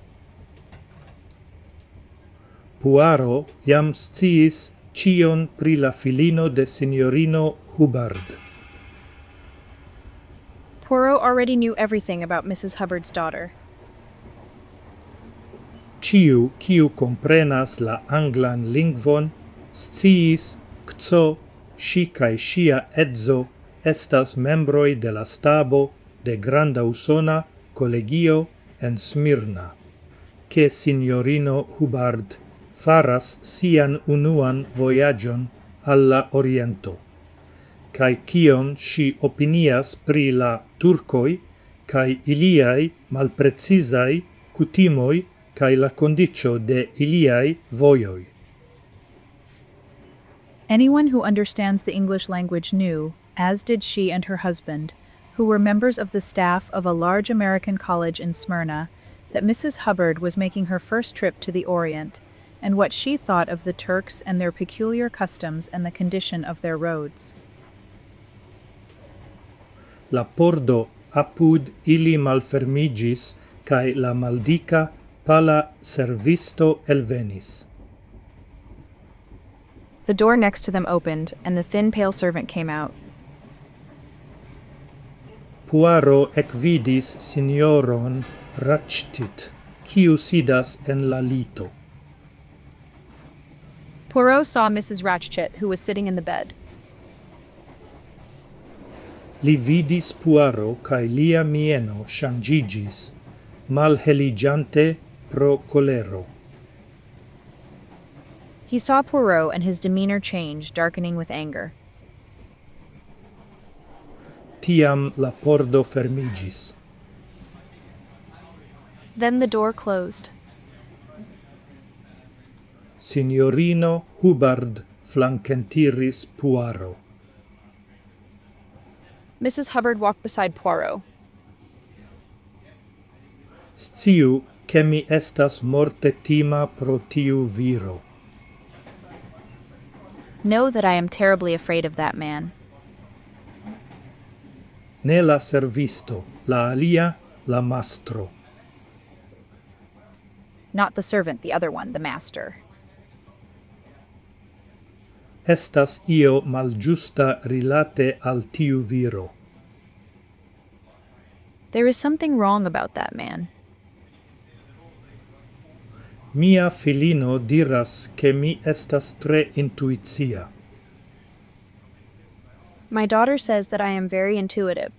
Poirot jam sciis ĉion pri la filino de sinjorino Hubbard. Poirot already knew everything about Mrs. Hubbard's daughter. Ĉiu, kiu komprenas la anglan lingvon, sciis, kco ŝi kaj ŝia edzo estas membroi de la stabo de granda usona collegio en Smirna, che signorino Hubbard faras sian unuan voyagion alla Oriento, cae cion si opinias pri la turcoi, cae iliai malprecisai cutimoi, cae la condicio de iliai voioi. Anyone who understands the English language knew, as did she and her husband, who were members of the staff of a large American college in Smyrna, that Mrs. Hubbard was making her first trip to the Orient, and what she thought of the Turks and their peculiar customs and the condition of their roads. La pordo apud ili malfermigis, cae la maldica pala servisto elvenis. The door next to them opened, and the thin, pale servant came out. Puaro ecvidis signoron Ratchtit, quiu sidas en la lito. Poirot saw Mrs. Ratchett, who was sitting in the bed. Li vidis Puaro cae lia mieno changigis, malheligiante pro colero. He saw Poirot, and his demeanor changed, darkening with anger. Tiam la pordo fermigis. Then the door closed. Signorino Hubbard flankentiris Puaro. Mrs. Hubbard walked beside Poirot. Sciu che mi estas morte tima pro tiu viro. Know that I am terribly afraid of that man. Ne la servisto, la alia, la mastro. Not the servant, the other one, the master. Estas io maljusta rilate al tiu viro. There is something wrong about that man. Mia filino diras che mi estas tre intuitia. My daughter says that I am very intuitive.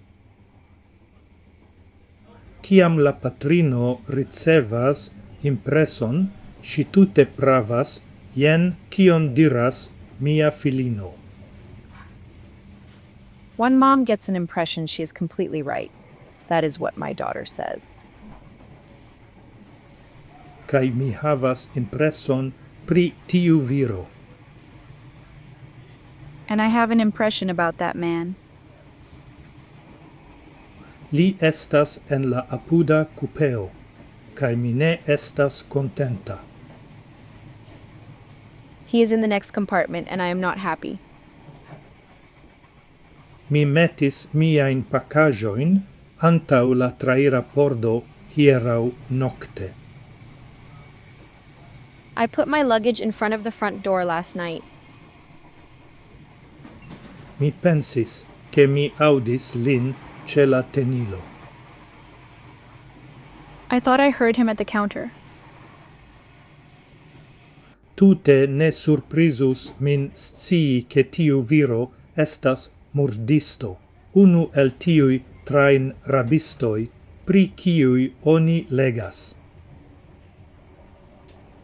Ciam la patrino ricevas impreson, si tute pravas, jen cion diras mia filino. One mom gets an impression she is completely right. That is what my daughter says. Kai mi havas impreson pri tiu viro. And I have an impression about that man. Li estas en la apuda cupeo, kai mi ne estas contenta. He is in the next compartment, and I am not happy. Mi metis miain paccajoin antau la traira pordo hierau nocte. I put my luggage in front of the front door last night. Mi pensis che mi audis lin ce la tenilo. I thought I heard him at the counter. Tute ne surprisus min scii che tiu viro estas murdisto, unu el tiui train rabistoi, pri ciui oni legas.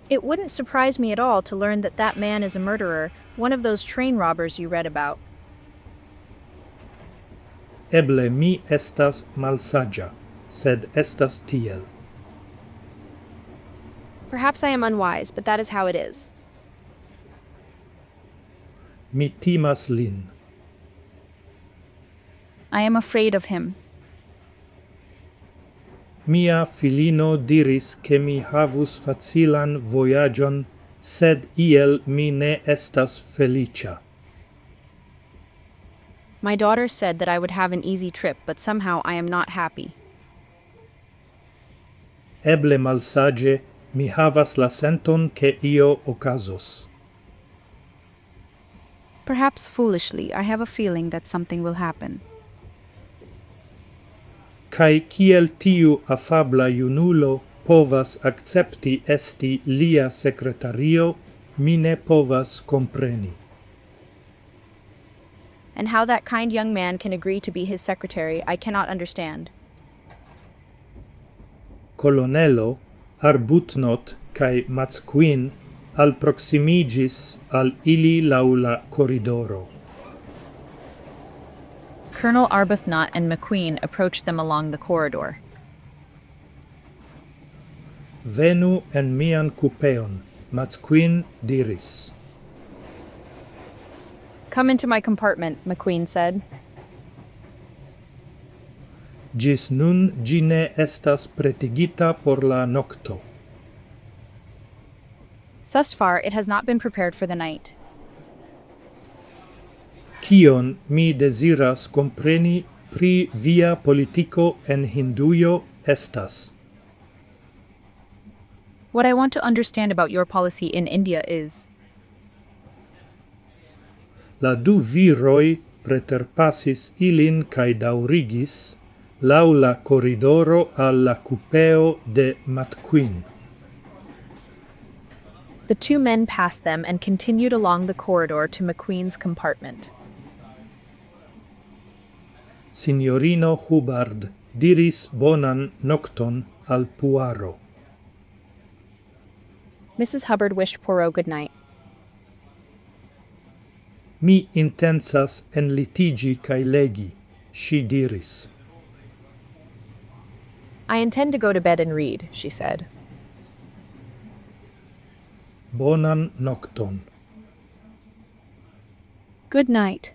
It wouldn't surprise me at all to learn that that man is a murderer, one of those train robbers you read about. Eble mi estas malsagia, sed estas tiel. Perhaps I am unwise, but that is how it is. Mi timas lin. I am afraid of him. Mia filino diris che mi havus facilan voyagion, sed iel mi ne estas felicia. My daughter said that I would have an easy trip, but somehow I am not happy. Eble malsage mi havas la senton che io ocasos. Perhaps foolishly, I have a feeling that something will happen. Kai kiel tiu afabla junulo povas accepti esti lia secretario, mi ne povas compreni. and how that kind young man can agree to be his secretary, I cannot understand. Colonelo Arbuthnot kai Matsquin alproximigis al ili laŭ la koridoro. Colonel Arbuthnot and McQueen approached them along the corridor. Venu en mian kupeon, Matsquin diris. Come into my compartment, McQueen said. Gis nun gi ne estas pretigita por la nocto. Thus far, it has not been prepared for the night. Kion mi desiras compreni pri via politico en Hindujo estas. What I want to understand about your policy in India is... La du viroi preterpasis ilin cae daurigis lau la corridoro alla cupeo de McQueen. The two men passed them and continued along the corridor to McQueen's compartment. Signorino Hubbard diris bonan nocton al Puaro. Mrs. Hubbard wished Poirot good night. Mi intensas enlitigi cae legi, she diris. I intend to go to bed and read, she said. Bonan nocton. Good night.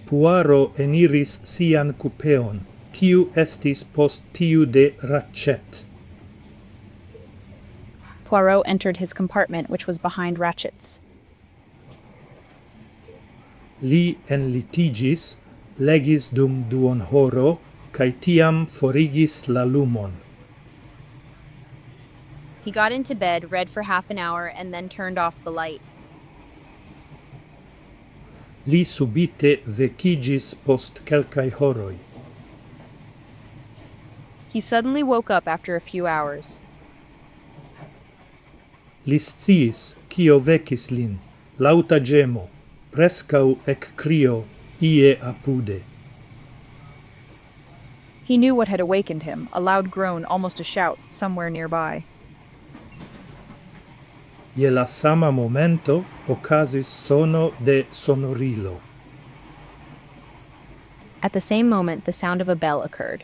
Puaro eniris sian cupeon, kiu estis post tiu de Ratchet. Poirot entered his compartment, which was behind Ratchet's. Li enlitigis, legis dum duonhoro, cae tiam forigis la lumon. He got into bed, read for half an hour, and then turned off the light. Li subite vecigis post quelcae horoi. He suddenly woke up after a few hours. Li sciis, cio vecis lin, lauta gemo, prescau ec-crio, ie apude. He knew what had awakened him, a loud groan, almost a shout, somewhere nearby. Je la sama momento ocasis sono de sonorilo. At the same moment, the sound of a bell occurred.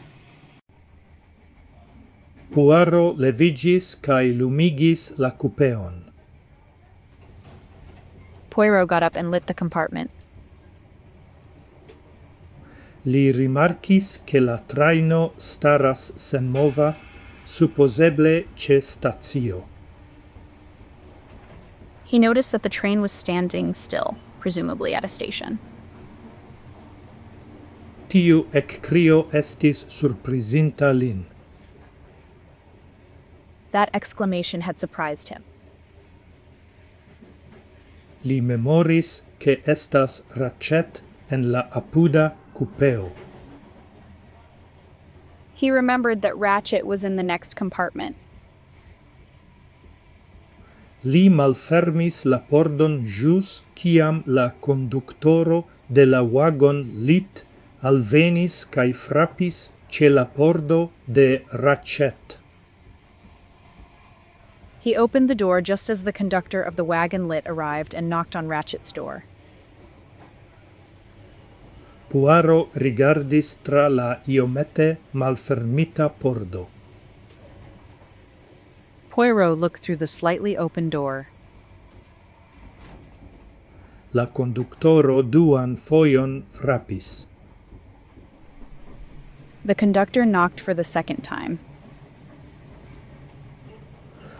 Puaro levigis cae lumigis la cupeon. Poirot got up and lit the compartment. Li rimarcis che la traino staras senmova, supposeble ce stazio. He noticed that the train was standing still, presumably at a station. Tiu ec-crio estis surprisinta lin. That exclamation had surprised him. Li memoris che estas Ratchet en la apuda cupeo. He remembered that Ratchet was in the next compartment. Li malfermis la pordon jus ciam la conductoro de la wagon lit alvenis cae frappis ce la pordo de Ratchet. He opened the door just as the conductor of the wagon lit arrived and knocked on Ratchet's door. Poirot rigardis tra la iomete malfermita pordo. Poirot looked through the slightly open door. La conductoro duan foion frappis. The conductor knocked for the second time.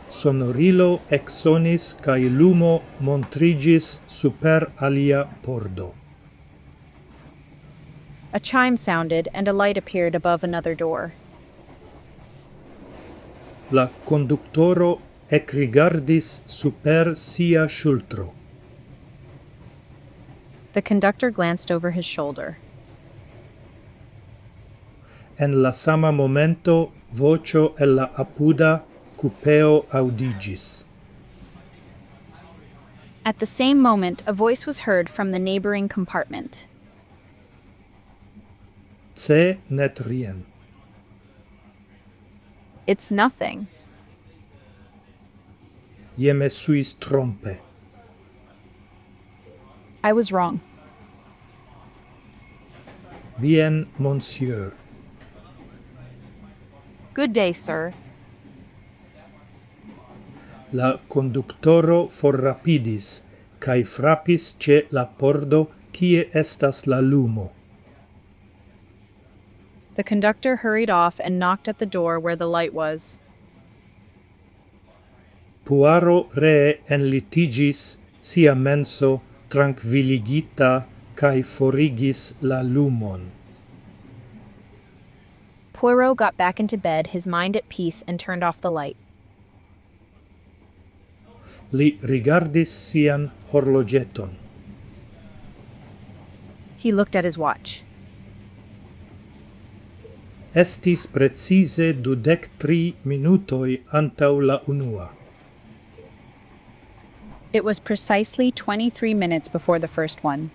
Sonorilo exonis cae lumo montrigis super alia pordo. A chime sounded and a light appeared above another door. La conductoro ecrigardis super sia ŝultro. The conductor glanced over his shoulder. En la sama momento vocio el la apuda cupeo audigis. At the same moment, a voice was heard from the neighboring compartment. Ce net rien. It's nothing. Je me suis trompé. I was wrong. Bien, monsieur. Good day, sir. La conductoro forrapidis, cae frappis ce la pordo, kie estas la lumo. The conductor hurried off and knocked at the door where the light was. Puaro ree enlitigis sia menso tranquilligita cae forigis la lumon. Poirot got back into bed, his mind at peace, and turned off the light. Li rigardis sian horlogeton. He looked at his watch. Estis precise 23 minutoi antau la unua. It was precisely 23 minutes before the first one.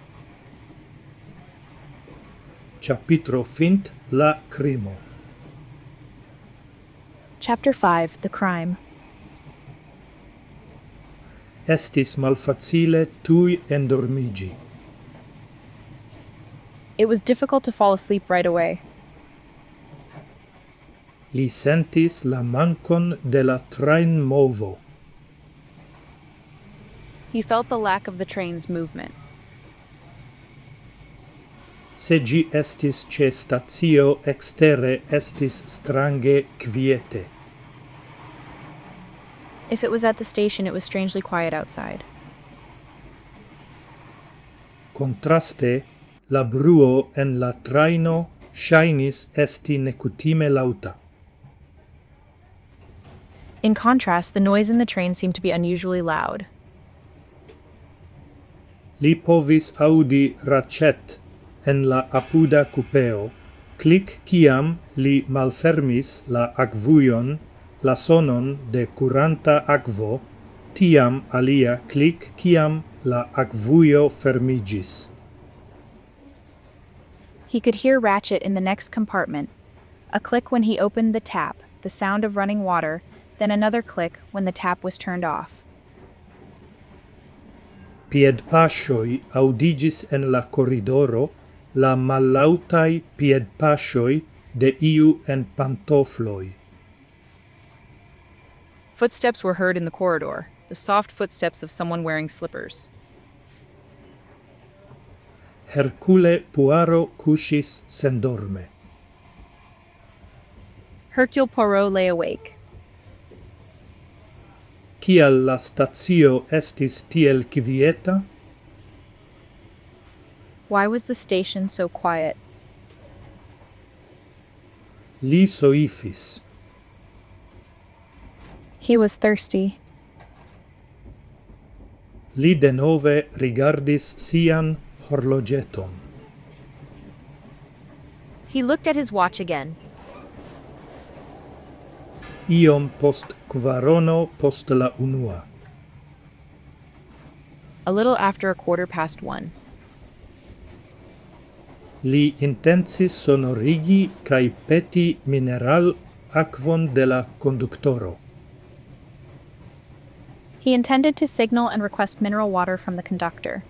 Chapitro fint la crimo. Chapter 5. The Crime. Estis malfacile tui endormigi. It was difficult to fall asleep right away. Li sentis la mancon de la train movo. He felt the lack of the train's movement. Se gi estis ce stazio extere estis strange quiete. If it was at the station, it was strangely quiet outside. Contraste, la bruo en la traino ŝajnis esti nekutime lauta. In contrast, the noise in the train seemed to be unusually loud. Li povis audi racet en la apuda cupeo, clic ciam li malfermis la akvujon, la sonon de curanta akvo, tiam alia clic ciam la akvujo fermigis. He could hear Ratchet in the next compartment, a click when he opened the tap, the sound of running water, then another click when the tap was turned off. Piedpaŝoj audigis en la corridoro, la mallaŭtaj piedpaŝoj de iu en pantofloj. Footsteps were heard in the corridor, the soft footsteps of someone wearing slippers. Hercule Poirot cuŝis sendorme. Hercule Poirot lay awake. Kial la stacio estis tiel kvieta? Why was the station so quiet? Li soifis. He was thirsty. Li denove rigardis sian horlogeton. He looked at his watch again. Iom post kvarono post la unua. A little after 1:15. Li intensis sonorigi kaj peti mineral akvon de la conductoro. He intended to signal and request mineral water from the conductor.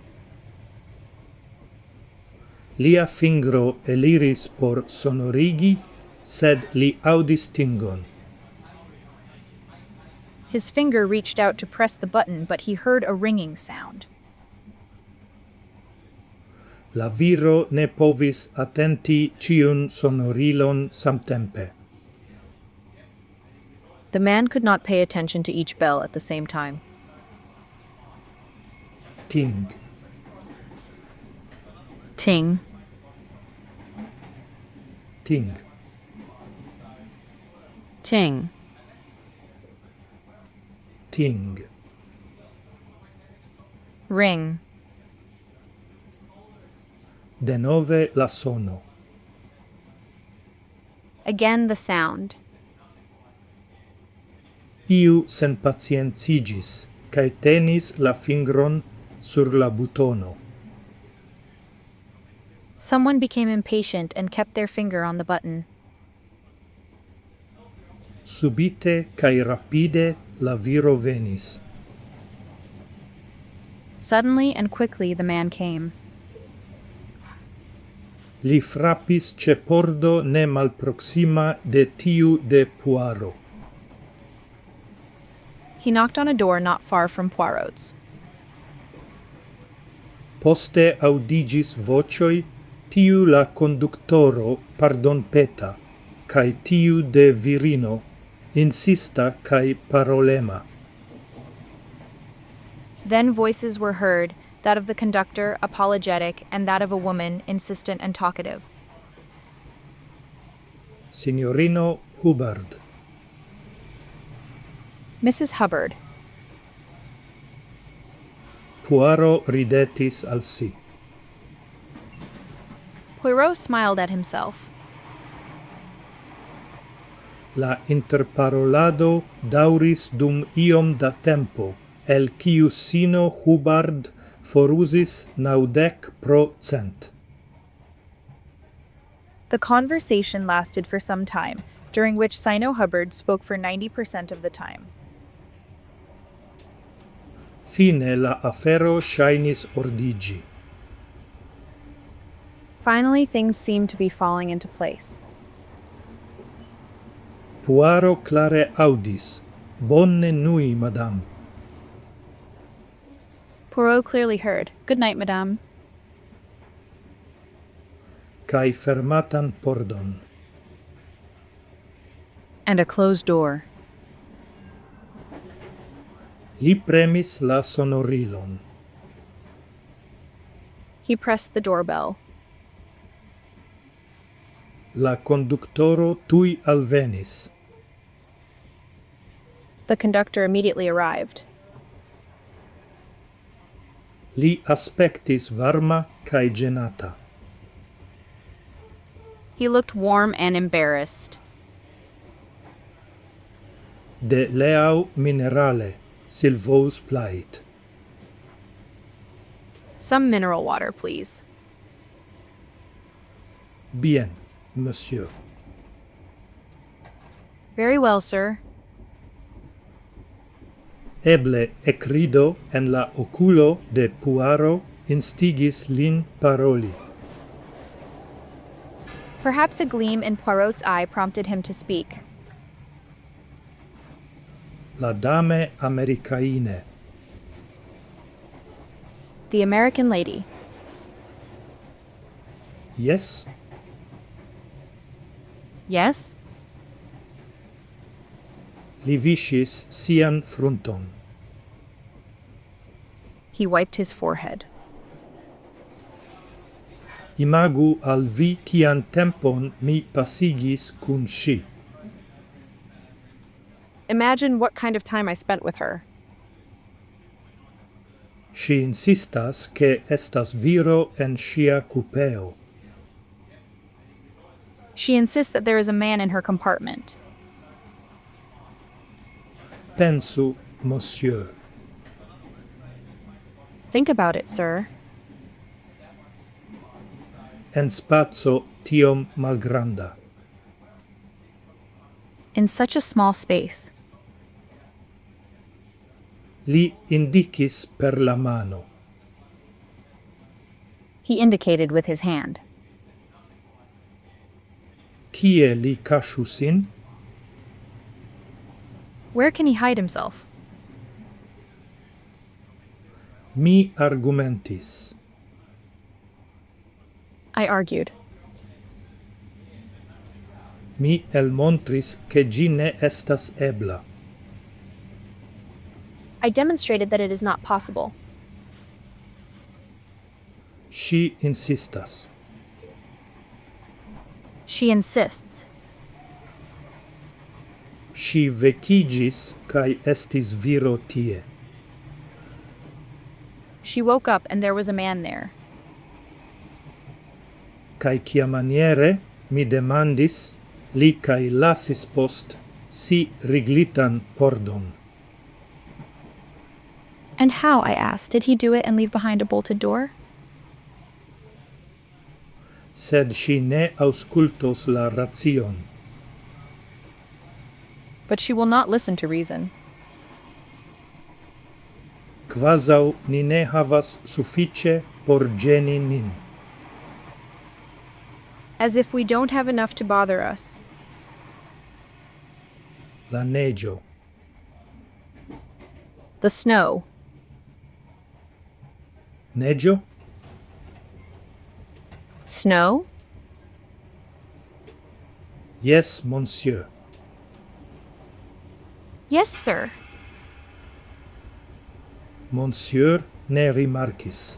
Lia fingro eliris por sonorigi, sed li audis tingon. His finger reached out to press the button, but he heard a ringing sound. La viro ne povis attenti ciun sonorilon samtempe. The man could not pay attention to each bell at the same time. Ting. Ting. Ting. Ting. Ting. Ring. Denove la sono. Again the sound. Iu senpaciencigis, cae tenis la fingron sur la butono. Someone became impatient and kept their finger on the button. Subite cae rapide la viro venis. Suddenly and quickly the man came. Li frappis ce pordo ne malproxima de tiu de Puaro. He knocked on a door not far from Poirot's. Poste audigis vocioi, tiu la conductoro pardon peta, cae tiu de virino, insista cae parolema. Then voices were heard, that of the conductor, apologetic, and that of a woman, insistent and talkative. Signorino Hubbard. Mrs. Hubbard. Puaro ridetis al si. Poirot smiled at himself. La interparolado dauris dum iom da tempo, el quiu sino Hubbard forusis 90%. The conversation lasted for some time, during which Sino Hubbard spoke for 90% of the time. Fine la afero shainis ordigi. Finally, things seemed to be falling into place. Puaro clare audis. Bonne nui, madame. Poirot clearly heard. Good night, madame. Cae fermatan pordon. And a closed door. Li premis la sonorilon. He pressed the doorbell. La conductoro tui alvenis. The conductor immediately arrived. Li aspectis varma cae genata. He looked warm and embarrassed. De leau minerale, silvos plait. Some mineral water, please. Bien, monsieur. Very well, sir. Eble ecrido en la oculo de Puaro instigis lin paroli. Perhaps a gleam in Poirot's eye prompted him to speak. La dame americaine. The American lady. Yes? Yes? Li visis sian frunton. He wiped his forehead. Imagu al vi cian tempon mi passigis cun si. Imagine what kind of time I spent with her. Si insistas che estas viro en sia cupeo. She insists that there is a man in her compartment. Pensu, monsieur. Think about it, sir. En spazio tiom malgranda. In such a small space. Li indicis per la mano. He indicated with his hand. Kie li cachu sin? Where can he hide himself? Mi argumentis. I argued. Mi elmontris che gi ne estas ebla. I demonstrated that it is not possible. Si insistas. She insists. Si vecigis cae estis viro tie. She woke up and there was a man there. Cae ciamaniere, mi demandis, li cae lasis post si riglitan pordon. And how, I asked, did he do it and leave behind a bolted door? Sed si ne auscultos la ration. But she will not listen to reason. Quasau ni ne havas suffice por geni nin. As if we don't have enough to bother us. La neggio. The snow. Neggio? Snow? Yes, monsieur. Yes, sir. Monsieur ne rimarcis.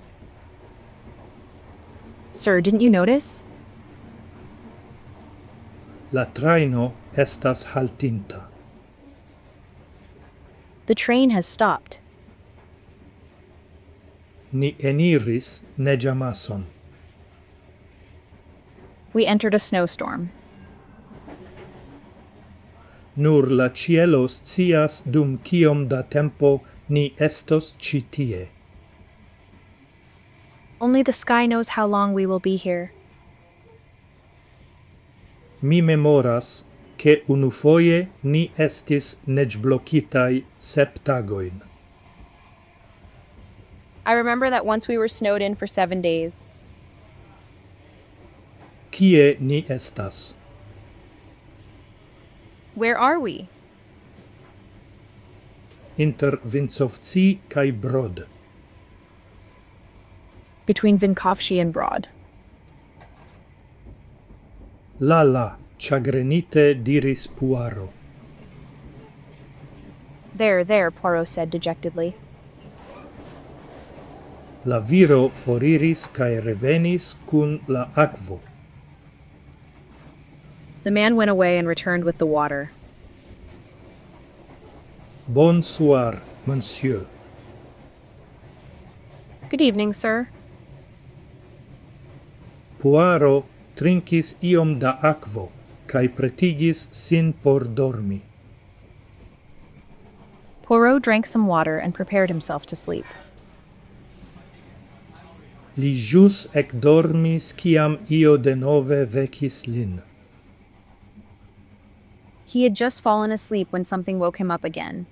Sir, didn't you notice? La traino estas haltinta. The train has stopped. Ni eniris neggiamason. We entered a snowstorm. Nur la cielo scias dum kiom da tempo ni estos ci tie. Only the sky knows how long we will be here. Mi memoras che unufoje ni estis neĝblokitaj 7 tagojn. I remember that once we were snowed in for 7 days. Kie ni estas? Where are we? Inter Vincovci kaj Brod. Between Vinkovci and Broad. La, chagrenite diris Puaro. There, Poirot said dejectedly. La viro foriris kaj revenis kun la akvo. The man went away and returned with the water. Bonsoir, monsieur. Good evening, sir. Puaro trinkis iom da akvo kaj pretigis sin por dormi. Poirot drank some water and prepared himself to sleep. Li ĵus ekdormis kiam io denove vekis lin. He had just fallen asleep when something woke him up again.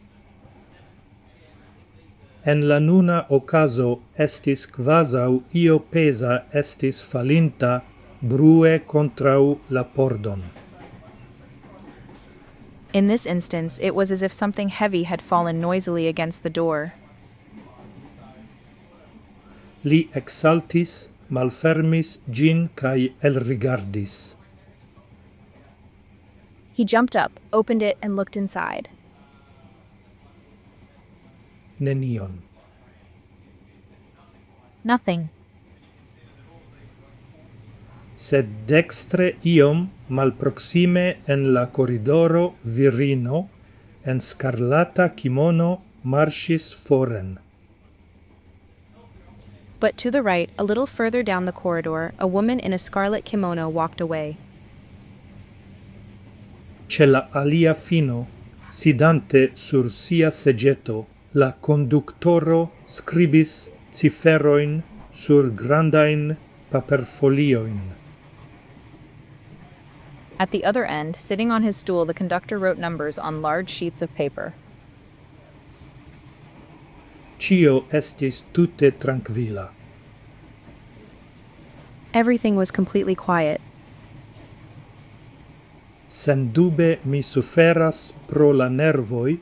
En la nuna okazo estis kvazaŭ io peza estis falinta brue kontraŭ la pordon. In this instance, it was as if something heavy had fallen noisily against the door. Li exaltis, malfermis ĝin kaj elrigardis. He jumped up, opened it, and looked inside. Nenion. Nothing. Sed dextre iom malproxime en la koridoro virino en scarlata kimono marŝis foren. But to the right, a little further down the corridor, a woman in a scarlet kimono walked away. Ĉe la alia fino, sidante sur sia seĝeto, la konduktoro skribis ciferojn sur grandajn paperfoliojn. At the other end, sitting on his stool, the conductor wrote numbers on large sheets of paper. Ĉio estis tute trankvila. Everything was completely quiet. Sendube mi suferas pro la nervoj,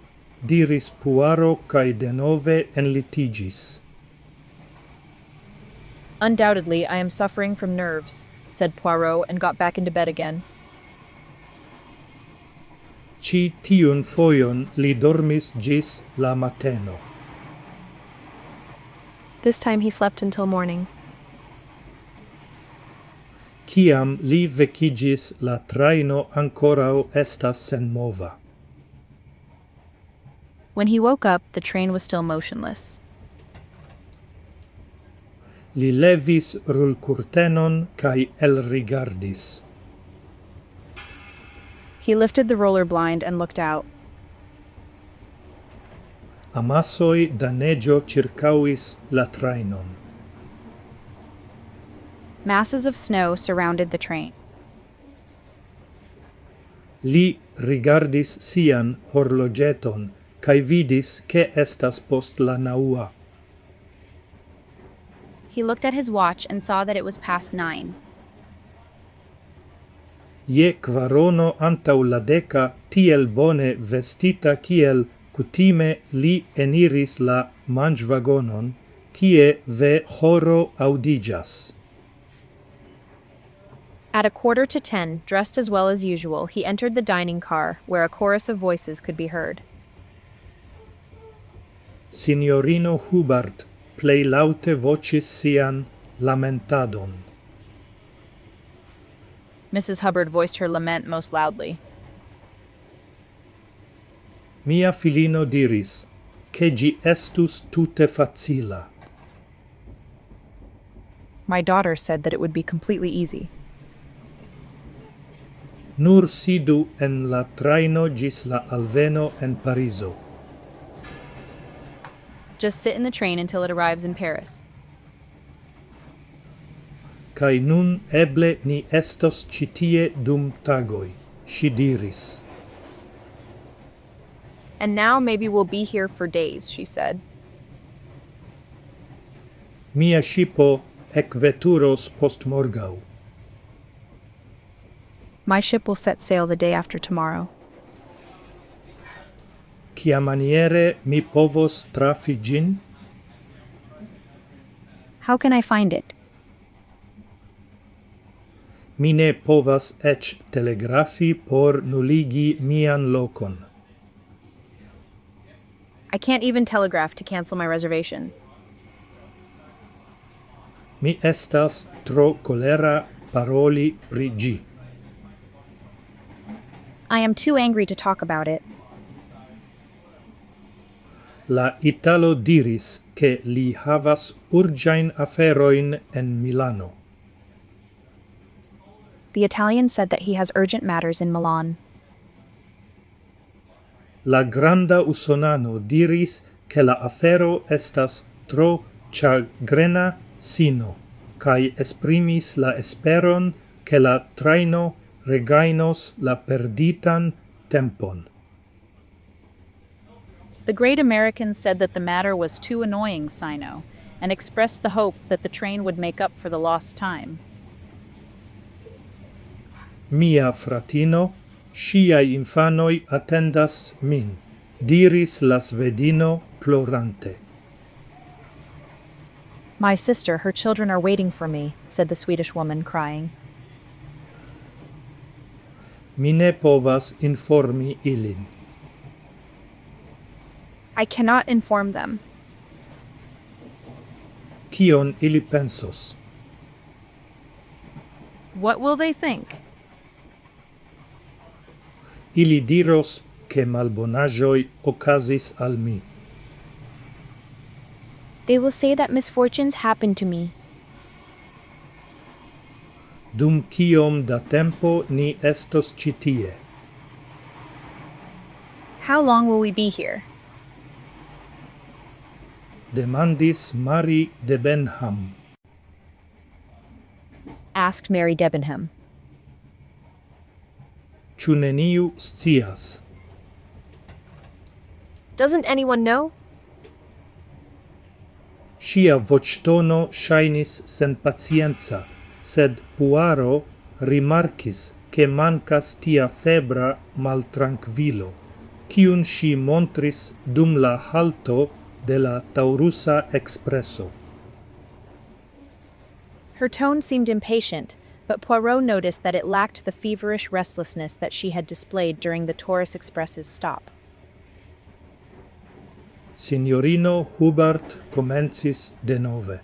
diris Puaro kaj denove enlitiĝis. Undoubtedly, I am suffering from nerves, said Poirot, and got back into bed again. Ĉi tiun fojon li dormis ĝis la mateno. This time he slept until morning. Kiam li vekiĝis, la trajno ankoraŭ estas senmova. When he woke up, the train was still motionless. Li levis rulkurtenon kaj elrigardis. He lifted the roller blind and looked out. Amasoi da neĝo ĉirkaŭis la trajnon. Masses of snow surrounded the train. Li rigardis sian horloĝeton kaj vidis ke estas post la naŭa. He looked at his watch and saw that it was past 9. Je kvarono antaŭ la deka, tiel bone vestita kiel kutime, li eniris la manĝvagonon, kie ve horo aŭdiĝas. At 9:45, dressed as well as usual, he entered the dining car, where a chorus of voices could be heard. Signorino Hubert plej laŭte voĉis sian lamentadon. Mrs. Hubbard voiced her lament most loudly. Mia filino diris, ke ĝi estus tute facila. My daughter said that it would be completely easy. Nur sidu en la trajno ĝis la alveno en Parizo. Just sit in the train until it arrives in Paris. Kaj nun eble ni estos ĉi tie dum tagoj, ŝi diris. And now maybe we'll be here for days, she said. Mia ŝipo ekveturos postmorgaŭ. My ship will set sail the day after tomorrow. Kiamaniere mi povos trafi ĝin? How can I find it? Mi ne povas eĉ telegrafi por nuligi mian lokon. I can't even telegraph to cancel my reservation. Mi estas tro kolera paroli pri ĝi. I am too angry to talk about it. La Italo diris ke li havas urĝajn aferojn en Milano. The Italian said that he has urgent matters in Milan. La granda usonano diris ke la afero estas tro ĉagrena sino, kaj esprimis la esperon ke la trajno regainos la perditan tempon. The great American said that the matter was too annoying, Sino, and expressed the hope that the train would make up for the lost time. Mia fratino, ŝiaj infanoj atendas min, diris la svedino plorante. My sister, her children are waiting for me, said the Swedish woman, crying. Mi ne povas informi ilin. I cannot inform them. Kion ili pensos? What will they think? Ili diros ke malbonaĵoj okazis al mi. They will say that misfortunes happened to me. Dum kiom da tempo ni estos ĉi tie? How long will we be here? Demandis Mary de Benham. Asked Mary Debenham. Ĉu neniu scias? Doesn't anyone know? Ŝia voĉtono ŝajnis senpacienca, sed Puaro rimarkis ke mankas tia febra maltrankvilo, kiun ŝi montris dum la halto de la taŭrusa Ekspreso. Her tone seemed impatient, but Poirot noticed that it lacked the feverish restlessness that she had displayed during the Taurus Express's stop. Signorino Hubert komencis denove.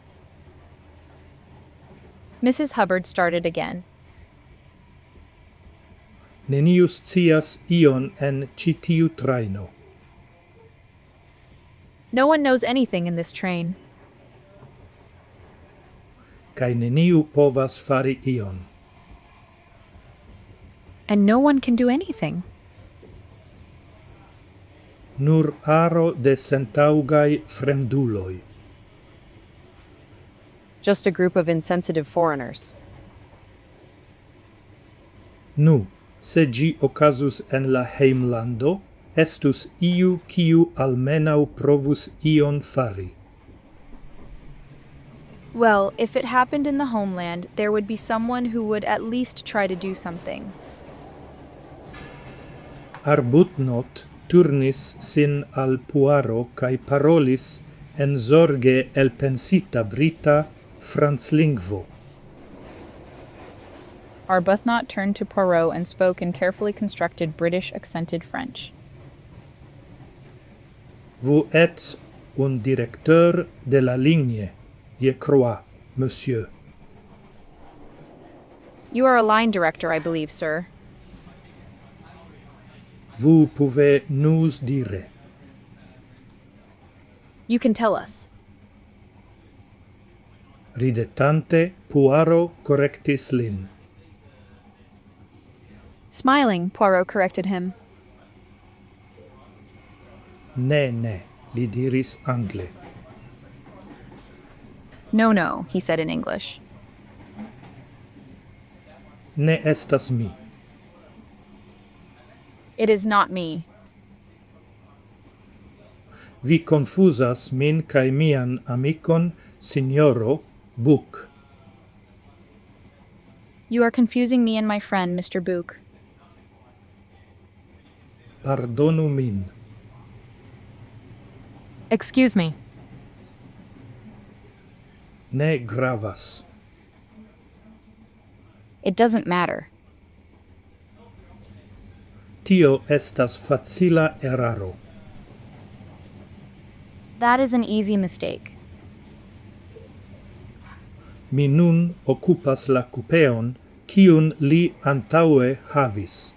Mrs. Hubbard started again. Neniu scias ion en ĉi tiu trajno. No one knows anything in this train. Kaj neniu povas fari ion. And no one can do anything. nur aro de sentaŭgaj fremduloj. Just a group of insensitive foreigners. Nu, se gi okazus en la hejmlando, estus iu kiu almenaŭ provus ion fari. Well, if it happened in the homeland, there would be someone who would at least try to do something. Arbutnot turnis sin al Puaro kaj parolis en zorge elpensita brita franclingvo. Arbuthnot turned to Poirot and spoke in carefully constructed British accented French. Vous êtes un directeur de la ligne, je crois, monsieur. You are a line director, I believe, sir. Vous pouvez nous dire. You can tell us. Ridetante, Puaro correctis lin. Smiling, Poirot corrected him. Ne, li diris angle. No, he said in English. Ne estas mi. It is not me. Vi confusas min kaj mian amikon, signoro Book. You are confusing me and my friend, Mr. Book. Pardonu min. Excuse me. Ne gravas. It doesn't matter. Tio estas facila eraro. That is an easy mistake. Mi nun okupas la kupeon, kiun li antaŭe havis.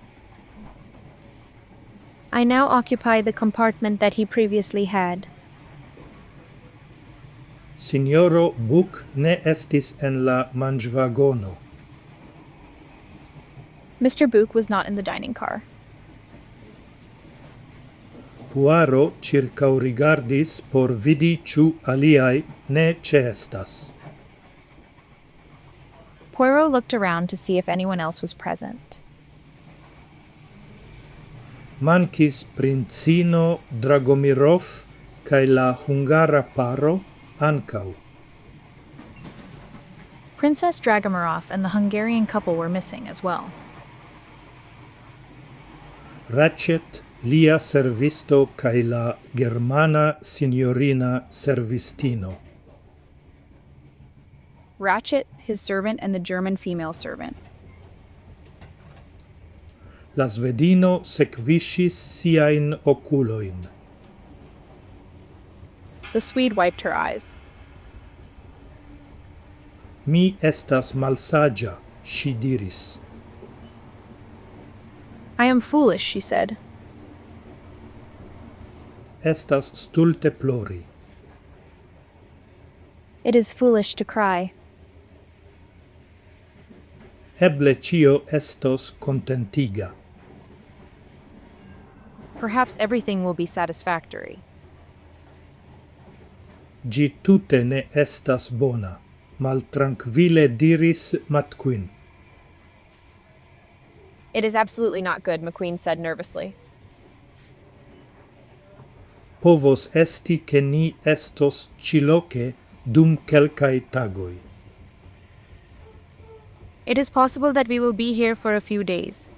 I now occupy the compartment that he previously had. Signoro Book ne estis en la manĝvagono. Mr. Book was not in the dining car. Puaro ĉirkaŭrigardis por vidi ĉu aliaj ne ĉeestas. Poirot looked around to see if anyone else was present. Mankis princino Dragomirov kaj la hungara paro ankaŭ. Princess Dragomirov and the Hungarian couple were missing as well. Ratchet, lia servisto kaj la germana signorina servistino. Ratchet, his servant, and the German female servant. La svedino sekviŝis siajn okulojn. The Swede wiped her eyes. Mi estas malsaĝa, ŝi diris. I am foolish, she said. Estas stulte plori. It is foolish to cry. Eble ĉio estos kontentiga. Perhaps everything will be satisfactory. Ĝi tute ne estas bona, maltrankvile diris McQueen. It is absolutely not good, McQueen said nervously. Povos esti ke ni estos ĉiloke dum kelkaj tagoj. It is possible that we will be here for a few days.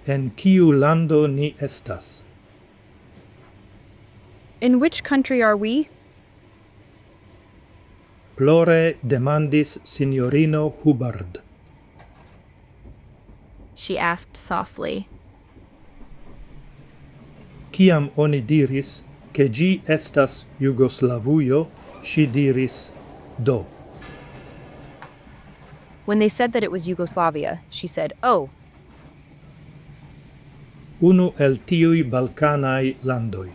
En kiu lando ni estas? In which country are we? Plore demandis signorino Hubbard. She asked softly. Kiam oni diris ke ĝi estas Jugoslavujo, ŝi diris do. When they said that it was Yugoslavia, she said, "Oh." Unu el tiuj balkanaj landoj.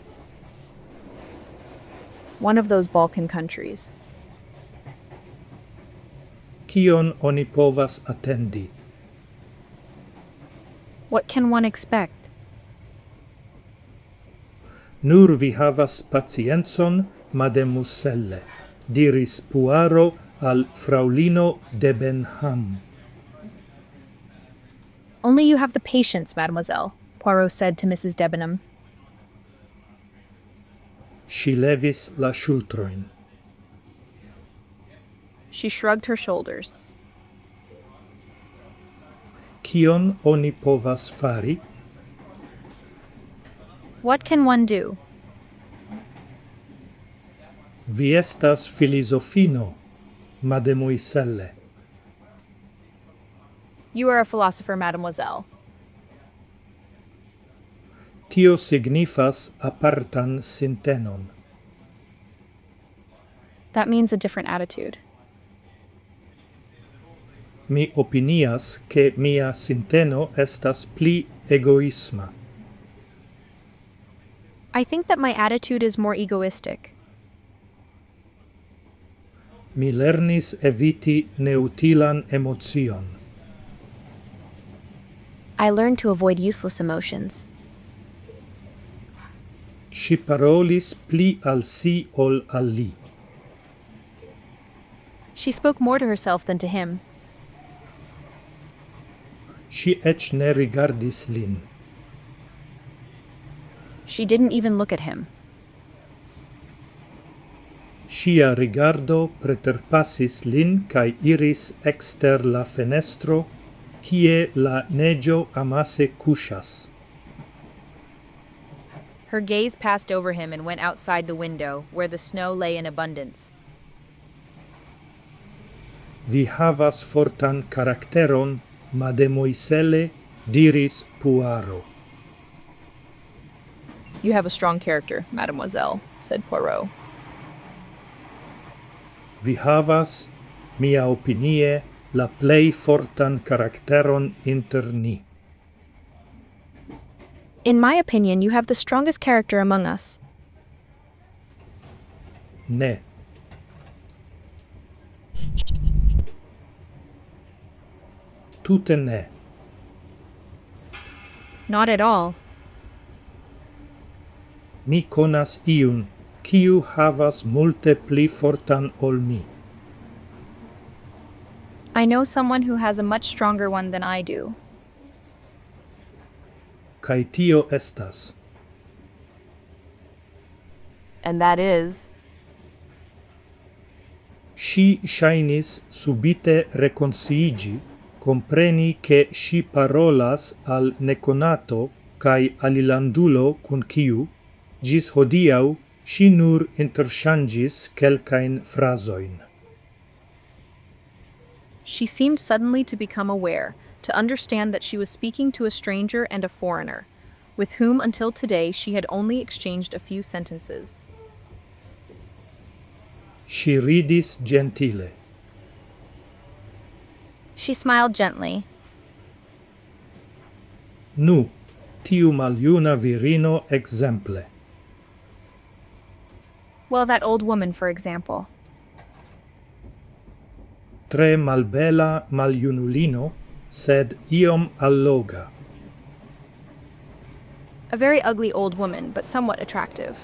One of those Balkan countries. Kion oni povas atendi? What can one expect? Nur vi havas pacienzon, mademoiselle, diris Poirot al fraulino Debenham. Only you have the patience, mademoiselle, Poirot said to Mrs. Debenham. Si levis la ŝultrojn. She shrugged her shoulders. Kion oni povas fari? What can one do? Vi estas filozofino, mademoiselle. You are a philosopher, mademoiselle. Tio signifas apartan sintenon. That means a different attitude. Mi opinias ke mia sinteno estas pli egoisma. I think that my attitude is more egoistic. Mi lernis eviti neutilan emocion. I learned to avoid useless emotions. Si parolis pli al si ol al li. She spoke more to herself than to him. Si ec ne rigardis lin. She didn't even look at him. Sia rigardo preterpassis lin kaj iris ekster la fenestro, kie la neĝo amase kuŝas. Her gaze passed over him and went outside the window, where the snow lay in abundance. Vi havas fortan karakteron, mademoiselle, diris Poirot. You have a strong character, mademoiselle, said Poirot. Vi havas, mia opinie, la plej fortan karakteron inter ni. In my opinion, you have the strongest character among us. Ne. Tute ne. Not at all. Mi konas iun, kiu havas multe pli fortan ol mi. I know someone who has a much stronger one than I do. Kaj tio estas. And that is... Si ŝajnis subite rekonsciiĝi, kompreni ke si parolas al nekonato kaj alilandulo kun kiu, ĝis hodiaŭ, si nur interŝanĝis kelkajn frazojn. She seemed suddenly to become aware, to understand that she was speaking to a stranger and a foreigner, with whom until today she had only exchanged a few sentences. Si ridis gentile. She smiled gently. Nu, tiu maljuna virino ekzemple. Well, that old woman, for example. Tre malbela maljunulino, sed iom alloga. A very ugly old woman, but somewhat attractive.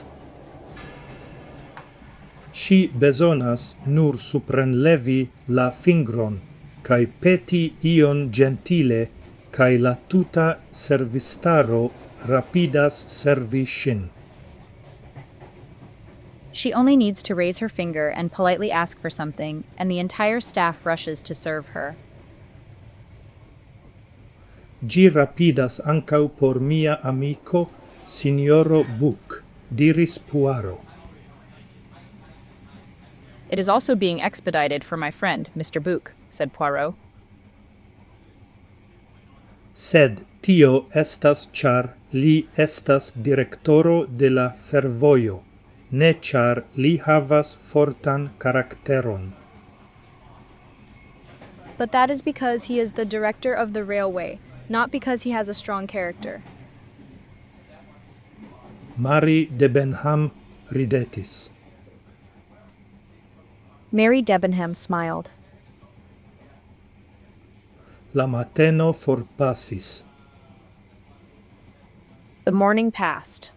Si bezonas nur suprenlevi la fingron, kaj peti ion gentile, kaj la tuta servistaro rapidas servi ŝin. She only needs to raise her finger and politely ask for something, and the entire staff rushes to serve her. Gi rapidas ankaŭ por mia amiko, Signoro Book, diris Poirot. It is also being expedited for my friend, Mr. Book, said Poirot. Sed tio estas ĉar li estas direktoro de la fervojo, ne ĉar li havas fortan karakteron. But that is because he is the director of the railway, not because he has a strong character. Mary Debenham ridetis. Mary Debenham smiled. La mateno forpasis. The morning passed.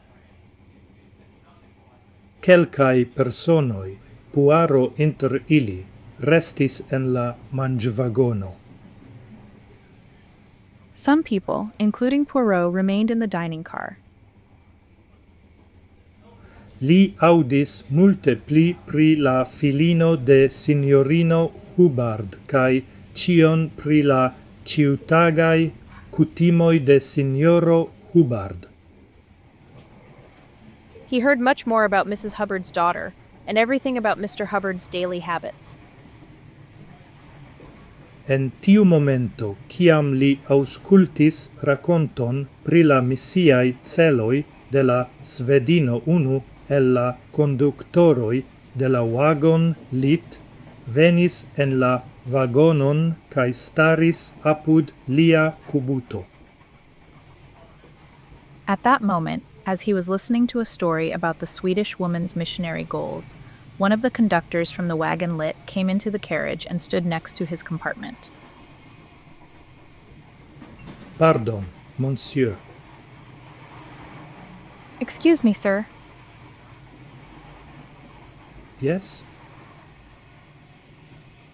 Kelkai personoi, Puaro inter ili, restis en la manĝvagono. Some people, including Poirot, remained in the dining car. Li audis multe pli pri la filino de signorino Hubbard kaj cion pri la ciutagai kutimoi de signoro Hubbard. He heard much more about Mrs. Hubbard's daughter, and everything about Mr. Hubbard's daily habits. En tiu momento, ciam li auscultis raconton pri la missiai celoi de la svedino unu el la conductoroi de la wagon lit, venis en la vagonon cae staris apud lia cubuto. At that moment, as he was listening to a story about the Swedish woman's missionary goals, one of the conductors from the wagon lit came into the carriage and stood next to his compartment. Pardon, monsieur. Excuse me, sir. Yes?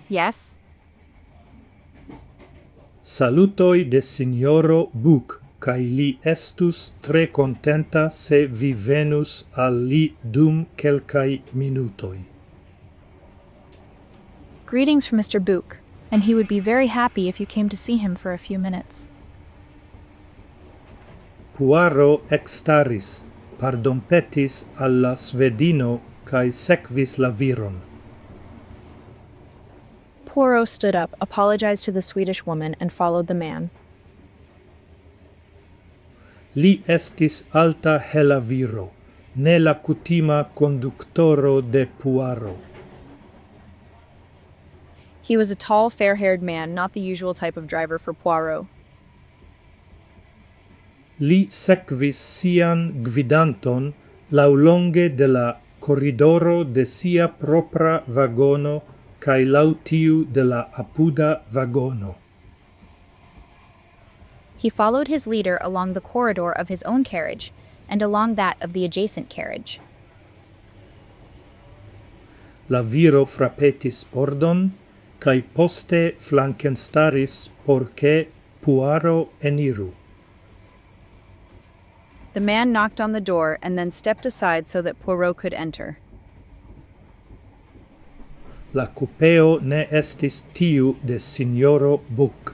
Yes? Salutoi de signoro Book, cae li estus tre contenta se vi venus al li dum quelcai minutoi. Greetings from Mr. Book, and he would be very happy if you came to see him for a few minutes. Puaro extaris, pardonpetis alla svedino cae sequis la viron. Poirot stood up, apologized to the Swedish woman, and followed the man. Li estis alta hela viro, ne la kutima conductoro de Puaro. He was a tall, fair-haired man, not the usual type of driver for Poirot. Li sequis sian gvidanton laŭlonge de la corridoro de sia propra vagono cae laŭ tiu de la apuda vagono. He followed his leader along the corridor of his own carriage and along that of the adjacent carriage. La viro frappetis pordon, cae poste flankenstaris porce Puaro eniru. The man knocked on the door and then stepped aside so that Poirot could enter. La cupeo ne estis tiu de signoro Book.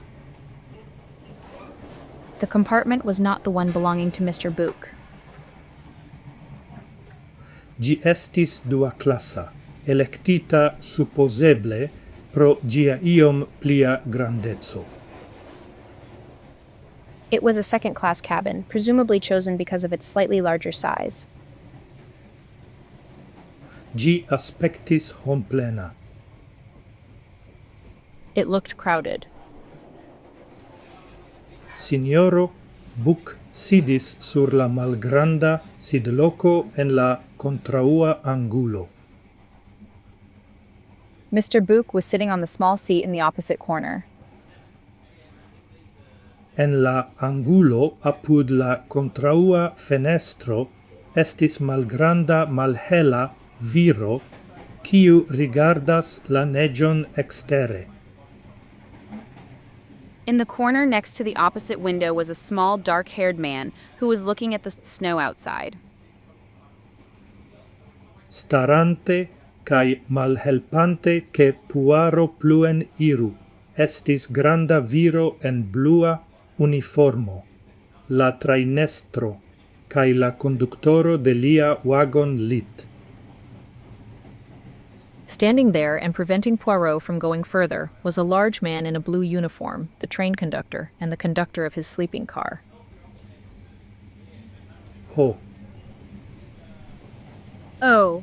The compartment was not the one belonging to Mr. Book. Gi estis dua classa, electita supposeble pro gia iom plia grandezo. It was a second-class cabin, presumably chosen because of its slightly larger size. Gi aspectis homplena. It looked crowded. Signoro Book sidis sur la malgranda sidloco en la contraua angulo. Mr. Book was sitting on the small seat in the opposite corner. En la angulo apud la contraua fenestro estis malgranda malhela viro kiu rigardas la neĝon ekstere. In the corner next to the opposite window was a small, dark-haired man who was looking at the snow outside. Starante cae malhelpante che Puaro pluen iru, estis granda viro en blua uniformo, la trainestro, cae la conductoro de lia wagon lit. Standing there and preventing Poirot from going further was a large man in a blue uniform, the train conductor, and the conductor of his sleeping car. Ho, Oh,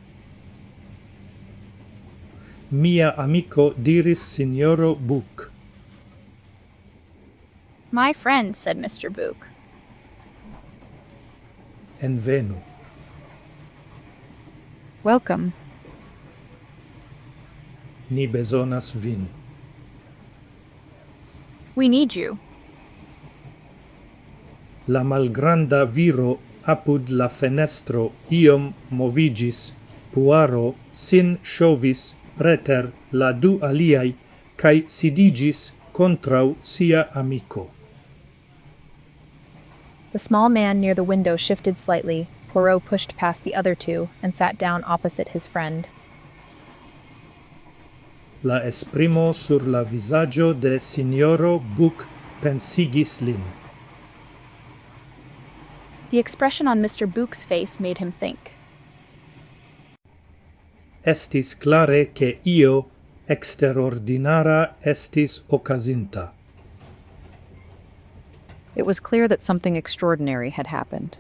mia amico diris signoro Book. my friend, said Mr. Book. Envenu. Welcome. Ni bezonas vin. We need you. La malgranda viro apud la fenestro iom movigis, Puaro sin shovis preter la du aliai cae sidigis contrau sia amico. The small man near the window shifted slightly. Poirot pushed past the other two and sat down opposite his friend. La esprimo sur la visaggio de signoro Buc pensigis lin. The expression on Mr. Book's face made him think. Estis clare che io exterordinara estis occasinta. It was clear that something extraordinary had happened.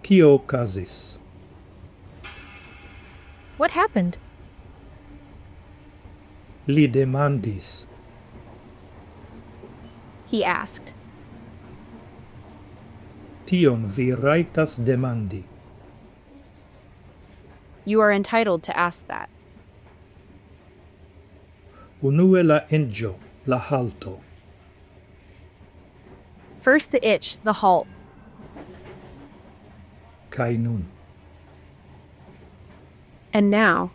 Cio casis? What happened? Li demandis. He asked. Tion vi raitas demandi. You are entitled to ask that. Unue la engio, la halto. First the itch, the halt. Cae nun. And now,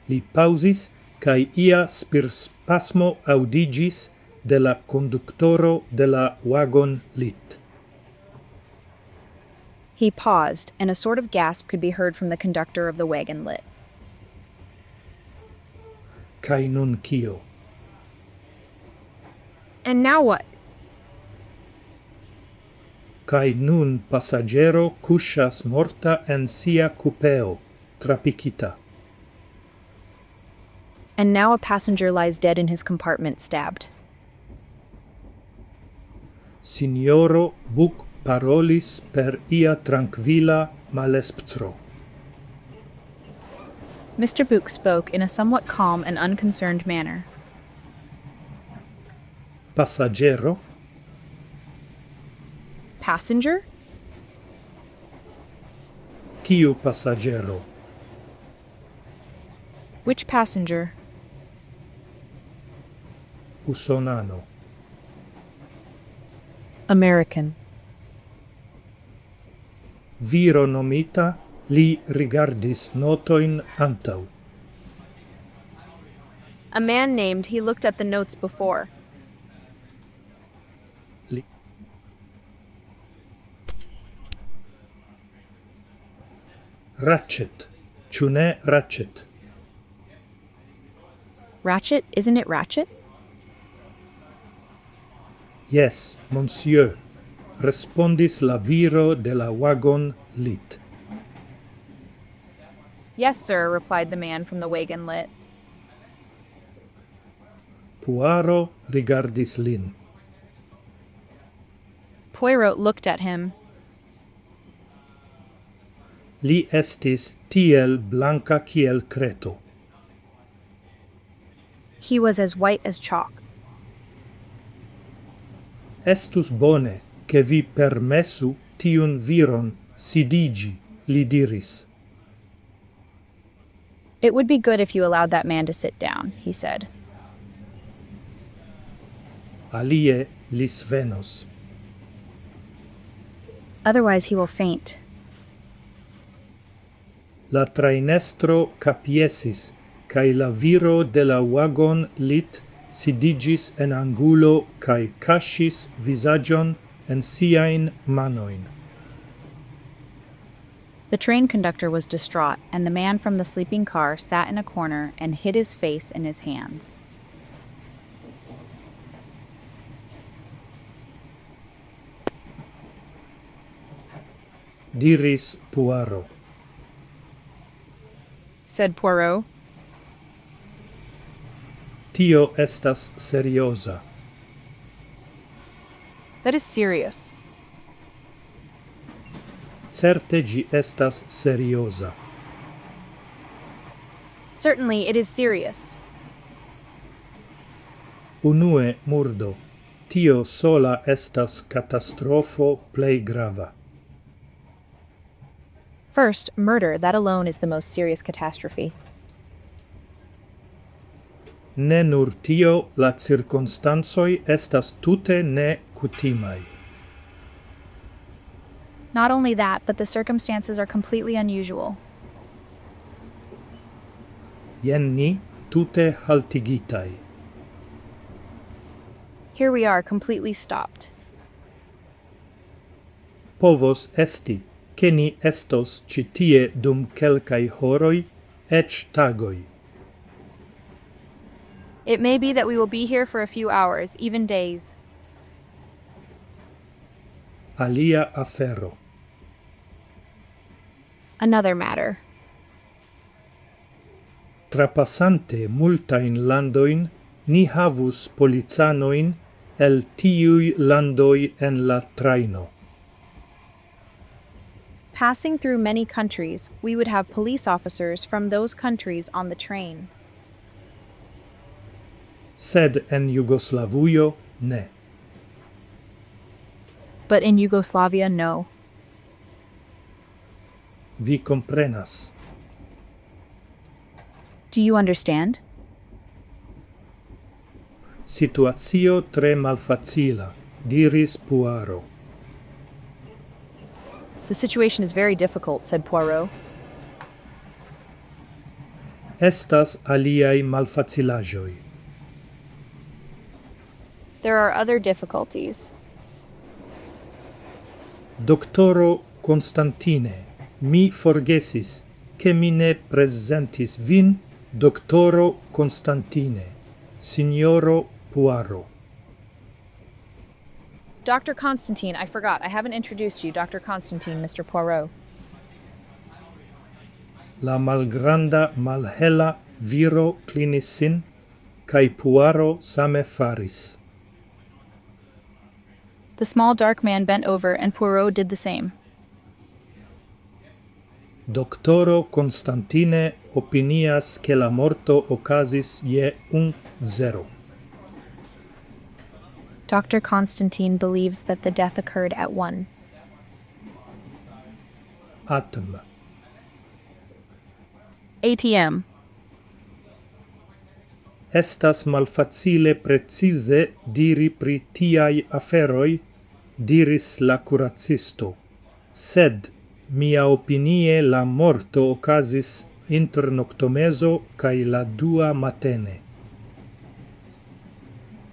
Li pausis, cae ia spirspasmo audigis de la conductoro de la wagon lit. he paused, and a sort of gasp could be heard from the conductor of the wagon lit. Cae nun cio? And now what? Cae nun passaggero cuscias morta en sia cupeo, trapicita. And now a passenger lies dead in his compartment, stabbed. Signoro Buc parolis per ia tranquilla malesptro. Mr. Book spoke in a somewhat calm and unconcerned manner. Passaggero? Passenger? Ciu passaggero? Which passenger? Usonano. American. Viro nomita, li rigardis notoin antau. A man named, he looked at the notes before. Li. Ratchet. Ciu ne ratchet? Ratchet? Isn't it Ratchet? Yes, monsieur, respondis la viro de la wagon lit. Yes, sir, replied the man from the wagon lit. Puaro rigardis lin. Poirot looked at him. Li estis tiel blanca kiel creto. He was as white as chalk. Estus bone che vi permessu tiun viron sidigi, li diris. It would be good if you allowed that man to sit down, he said. Alie lis venos. Otherwise he will faint. La trainestro capiesis, cae la viro de la wagon lit sidigis en angulo cae cascis visagion en siain manoin. The train conductor was distraught, and the man from the sleeping car sat in a corner and hid his face in his hands. Diris Puaro. Said Poirot. Tio estas seriosa. That is serious. Certe gi estas seriosa. Certainly it is serious. Unue, Murdo, tio sola estas catastrofo plei grava. First, murder, that alone is the most serious catastrophe. Ne nur tio, la circunstansoi estas tute ne cutimai. Not only that, but the circumstances are completely unusual. Jenni tute haltigitai. Here we are, completely stopped. Povos esti, che ni estos ci tie dum kelkai horoi, ec tagoi. It may be that we will be here for a few hours, even days. Alia afero. Another matter. Trapassante multain landoin, ni havus polizanoin el tiui landoi en la traino. Passing through many countries, we would have police officers from those countries on the train. Sed en Jugoslavujo ne. But in Yugoslavia, no. Vi comprenas. Do you understand? Situatio tre malfacila, diris Puaro. The situation is very difficult, said Poirot. Estas aliai malfacilajoi. There are other difficulties. Doctoro Constantine, mi forgesis, che mi ne presentis vin, Doctoro Constantine, Signoro Puaro. Dr. Constantine, I forgot. I haven't introduced you. Dr. Constantine, Mr. Poirot. La malgranda malhela viro clinis sin, cae Puaro same faris. The small dark man bent over, and Poirot did the same. Doctoro Constantine opinias che la morto ocasis je 1-0. Dr. Constantine believes that the death occurred at 1. Atm. ATM. Estas malfacile precise diri pri tiai aferoi, diris la curacisto. Sed, mia opinie la morto ocasis inter noctomeso cae la 2 matene.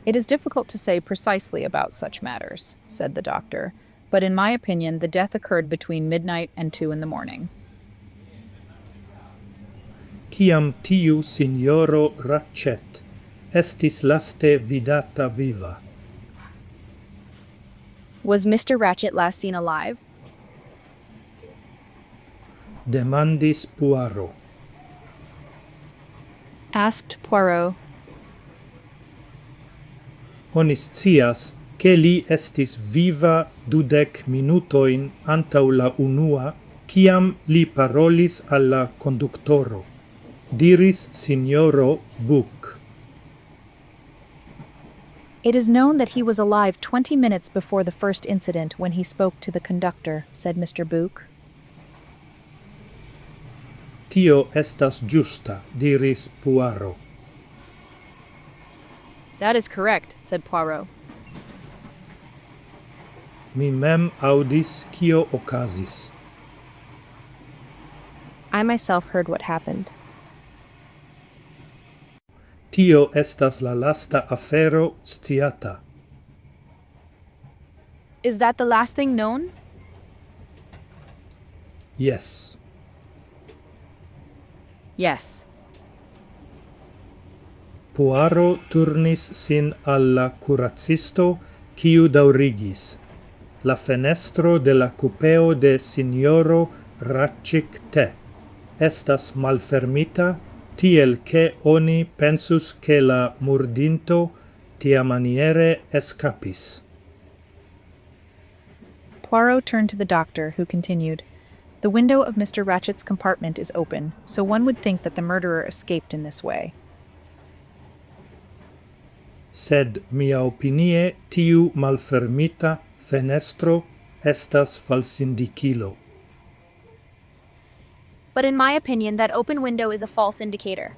It is difficult to say precisely about such matters, said the doctor, but in my opinion the death occurred between midnight and 2 in the morning. Ciam tiu signoro Ratchet estis laste vidata viva. Was Mr. Ratchet last seen alive? Demandis Puaro. Asked Poirot. Oni scias che li estis viva 20 minutoin antau la unua, ciam li parolis alla conductoro. Diris Signoro Book. It is known that he was alive 20 minutes before the first incident when he spoke to the conductor, said Mr. Book. Tio estas justa, diris Puaro. That is correct, said Poirot. Mi mem audis cio ocasis. I myself heard what happened. Tio estas la lasta afero sciata. Is that the last thing known? Yes. Yes. Poaro turnis sin alla curacisto, quiu daurigis. La fenestro de la cupeo de Signoro Ratchet estas malfermita, tiel che oni pensus che la murdinto tiamaniere escapis. Poirot turned to the doctor, who continued, "The window of Mr. Ratchet's compartment is open, so one would think that the murderer escaped in this way." Sed mia opinie tiu malfermita fenestro estas falsindicilo. But in my opinion, that open window is a false indicator.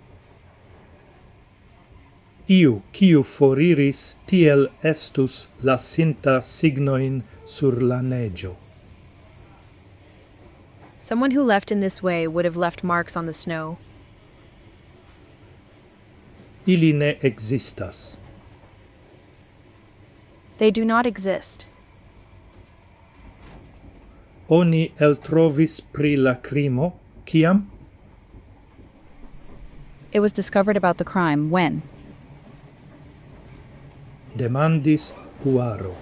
Iu, quiu foriris, tiel estus lasinta signoin sur la neggio. Someone who left in this way would have left marks on the snow. Ili ne existas. They do not exist. Oni eltrovis pri la crimo, kiam? It was discovered about the crime when? Demandis Poirot.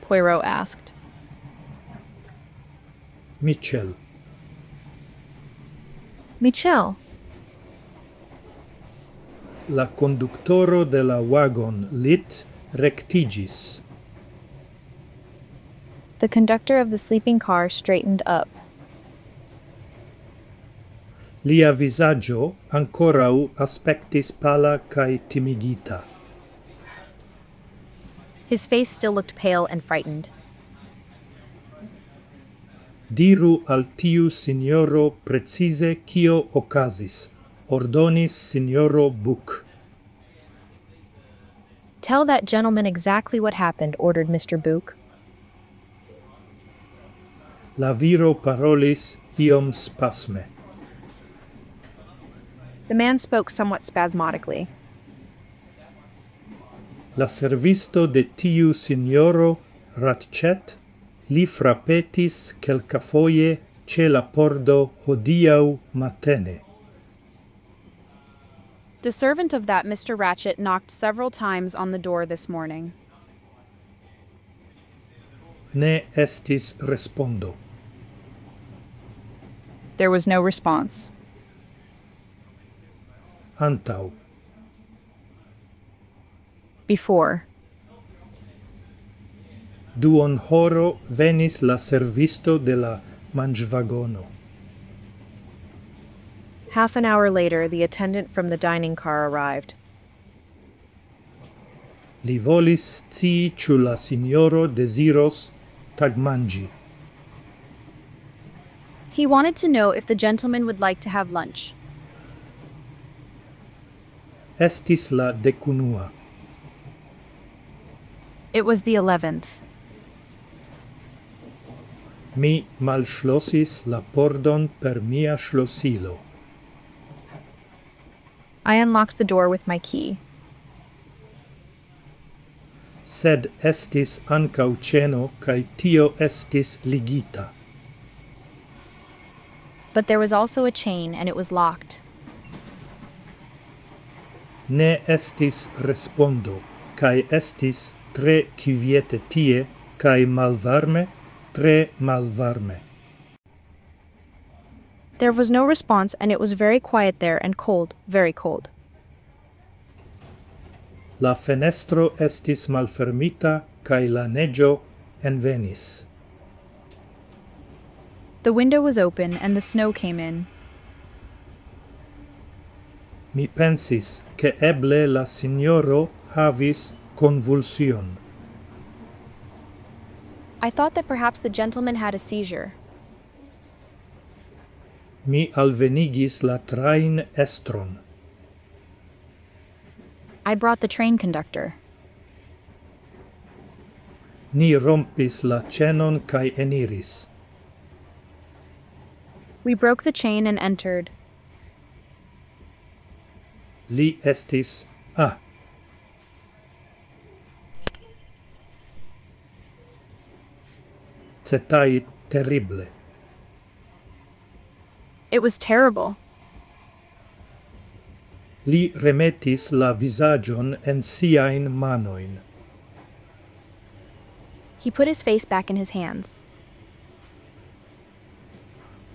Poirot asked. Michel. Michel. La conductoro de la wagon lit rectigis. The conductor of the sleeping car straightened up. Lia visaggio ancorau aspectis pala cae timigita. His face still looked pale and frightened. Diru al tiu signoro precise cio ocasis, ordonis signoro Book. Tell that gentleman exactly what happened, ordered Mr. Book. La viro parolis iom spasme. The man spoke somewhat spasmodically. La servisto de tiu signoro Ratchet li frappetis quelcafoie ce la pordo hodiau matene. The servant of that Mr. Ratchet knocked several times on the door this morning. Ne estis respondo. There was no response. Antau. Before. Duon horo venis la servisto de la manĝvagono. Half an hour later, the attendant from the dining car arrived. Li volis scii ĉu la signoro desiros tagmanĝi. He wanted to know if the gentleman would like to have lunch. Estis la dekunua. It was the 11th. Mi malŝlosis la pordon per mia ŝlosilo. I unlocked the door with my key. Sed estis ankaŭ ĉeno kaj tio estis ligita. But there was also a chain, and it was locked. Ne estis respondo, kaj estis tre kviete tie, kaj malvarme, tre malvarme. There was no response, and it was very quiet there and cold, very cold. La fenestro estis malfermita, kaj la neĝo envenis. The window was open and the snow came in. Mi pensis che eble la signoro havis convulsion. I thought that perhaps the gentleman had a seizure. Mi alvenigis la train estron. I brought the train conductor. Ni rompis la ĉenon kaj eniris. We broke the chain and entered. Li estis cetai terrible. It was terrible. Li remetis la visaĝon en siajn manojn. He put his face back in his hands.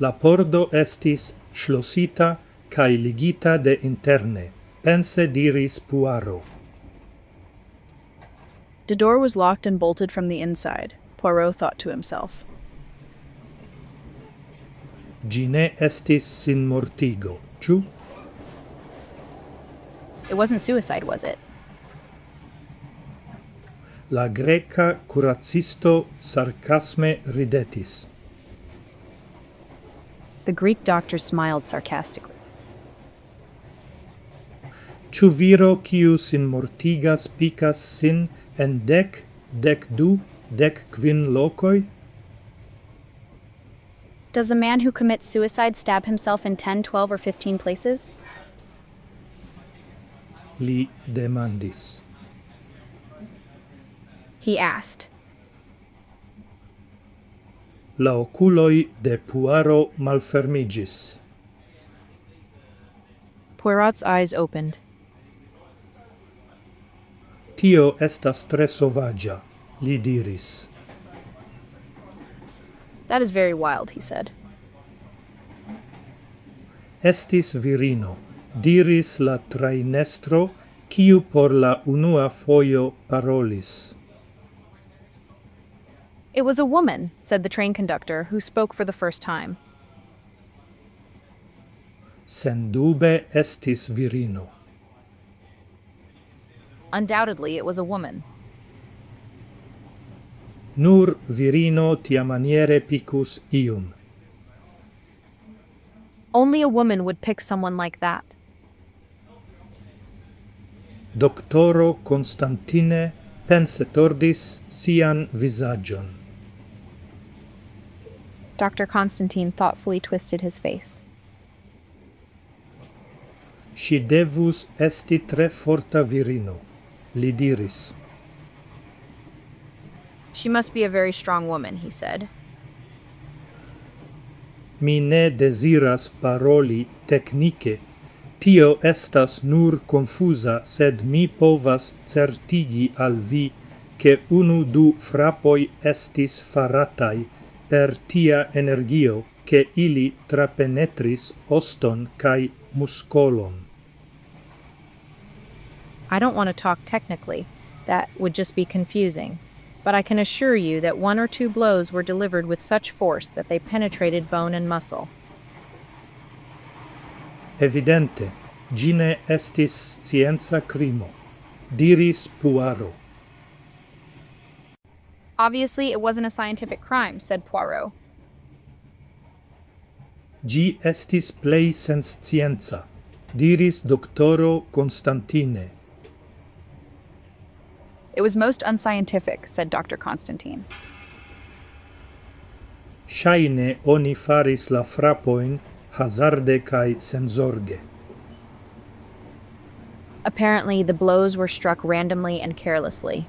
La pordo estis ŝlosita kaj ligita de interne, pense diris Poirot. The door was locked and bolted from the inside, Poirot thought to himself. Ĝi ne estis sinmortigo, ĉu? It wasn't suicide, was it? La greka kuracisto sarkasme ridetis. The Greek doctor smiled sarcastically. Ĉu viro kiu sinmortigas pikas sin en 10, 12, 15 lokoj? Does a man who commits suicide stab himself in 10, 12, or 15 places? Li demandis. He asked. La oculoi de Puaro malfermigis. Poirot's eyes opened. Tio estas tre sovagia, li diris. That is very wild, he said. Estis virino, diris la trainestro, kiu por la unua foio parolis. It was a woman, said the train conductor, who spoke for the first time. Sendube estis virino. Undoubtedly, it was a woman. Nur virino tiamaniere picus iun. Only a woman would pick someone like that. Doctoro Constantine pensetordis sian visagion. Dr. Constantine thoughtfully twisted his face. Si devus esti tre forta virino, li diris. She must be a very strong woman, he said. Mi ne desiras paroli technice, tio estas nur confusa, sed mi povas certigi al vi che unu du frapoi estis faratai per tia energio che ili trapenetris oston kai muscolon. I don't want to talk technically. That would just be confusing. But I can assure you that 1 or 2 blows were delivered with such force that they penetrated bone and muscle. Evidente, gine estis scienza crimo, diris Puaro. Obviously, it wasn't a scientific crime, said Poirot. Gi estis plei sens scienza, diris doctoro Constantine. It was most unscientific, said Dr. Constantine. Shaine oni faris la frapoin hazarde kai senzorge. Apparently, the blows were struck randomly and carelessly.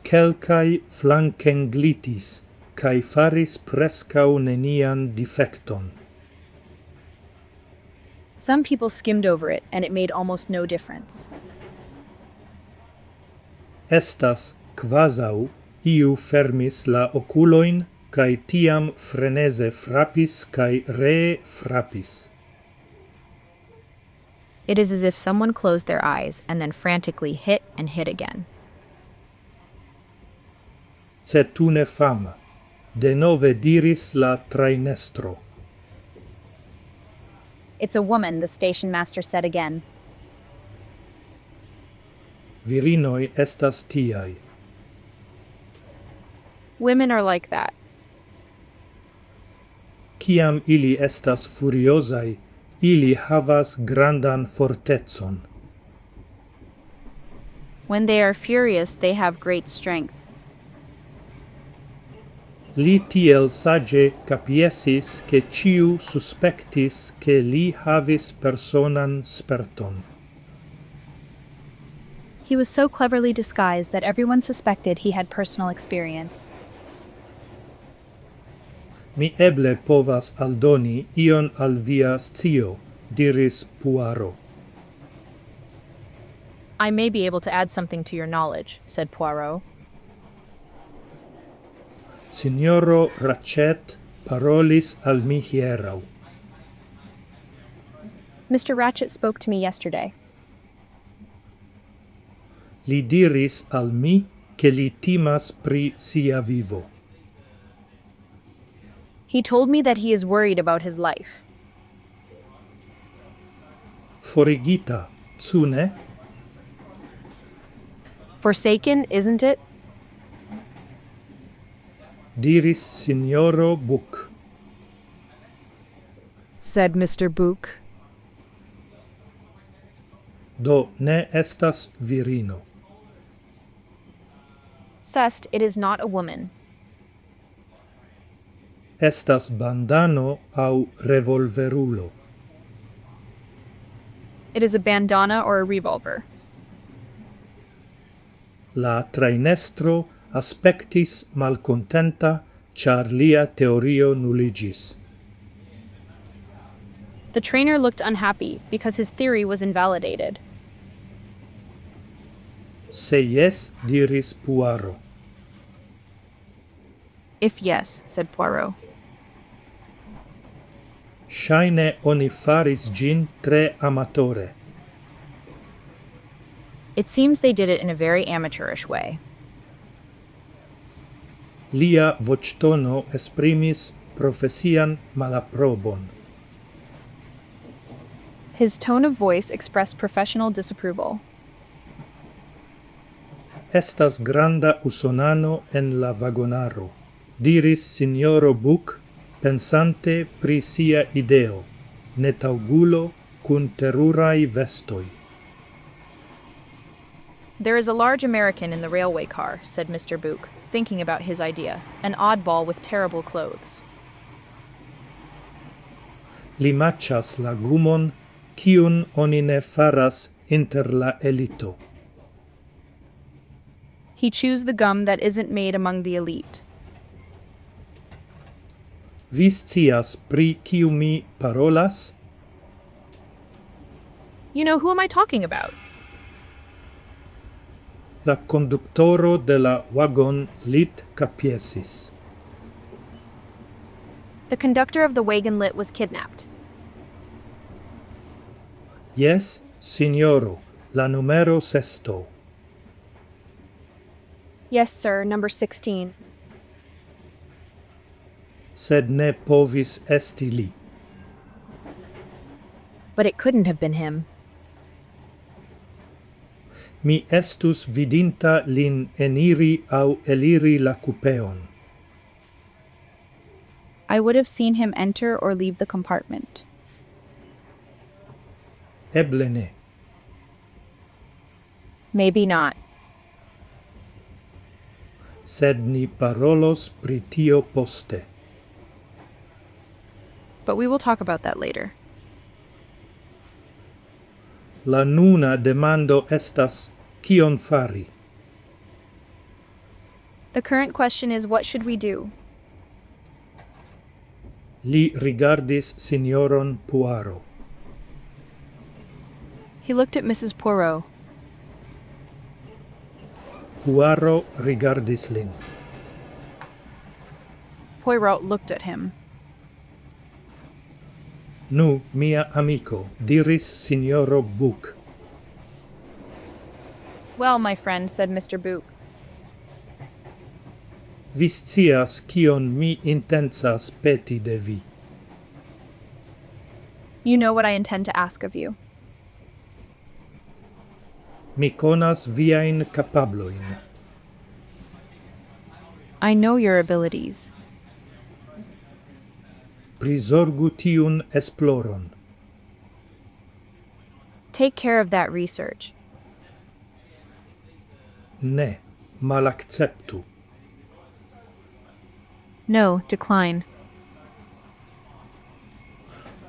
Kelkai flankenglitis, kai faris prescau nenian defecton. Some people skimmed over it, and it made almost no difference. Estas quasau iu fermis la oculoin, kai tiam frenese frappis kai ree frappis. It is as if someone closed their eyes and then frantically hit and hit again. C'est une femme, denove diris la trainestro. It's a woman, the station master said again. Virinoi estas tiai. Women are like that. Ciam ili estas furiosai, ili havas grandan fortezon. When they are furious, they have great strength. Li tiel sage capiesis che ciu suspectis che li havis personan sperton. He was so cleverly disguised that everyone suspected he had personal experience. Mi eble povas aldoni ion al via scio, diris Puaro. I may be able to add something to your knowledge, said Poirot. Signoro Ratchet parolis al mi hierau. Mr. Ratchet spoke to me yesterday. Li diris al mi che li timas pri sia vivo. He told me that he is worried about his life. Forigita, tsune? Forsaken, isn't it? Diris Signoro Book. Said Mr. Book. Do ne estas virino. Sust, it is not a woman. Estas bandano au revolverulo. It is a bandana or a revolver. La trainestro aspectis malcontenta, char lia teorio nulligis. The trainer looked unhappy because his theory was invalidated. Se yes, diris Poirot. If yes, said Poirot. Shaine oni faris gin tre amatore. It seems they did it in a very amateurish way. Lia voctono esprimis profesian malaprobon. His tone of voice expressed professional disapproval. Estas granda usonano en la vagonaro, diris signoro Book, pensante pri sia ideo, netaŭgulo kun teruraj vestoj. There is a large American in the railway car, said Mr. Book, thinking about his idea, an oddball with terrible clothes. Li maĉas la gumon, kiun oni ne faras inter la elito. He chews the gum that isn't made among the elite. Vi scias pri kiu mi parolas? You know, who am I talking about? La conductoro de la wagon lit capiesis. The conductor of the wagon lit was kidnapped. Yes, signoro, la numero sesto. Yes, sir, number 16. Sed ne povis esti li. But it couldn't have been him. Mi estus vidinta lin eniri au eliri la coupeon. I would have seen him enter or leave the compartment. Eble ne. Maybe not. Sed ni parolos pri tio poste. But we will talk about that later. La nuna demando estas kion fari. The current question is, what should we do? Li rigardis signoron Poirot. He looked at Mrs. Poirot. Poirot rigardis lin. Poirot looked at him. Nu, mia amico, diris signoro Book. Well, my friend, said Mr. Book. Vi scias kion mi intensas peti de vi. You know what I intend to ask of you. Mi konas viain kapabloin. I know your abilities. Prizorgu tiun esploron. Take care of that research. Ne, malacceptu. No, decline.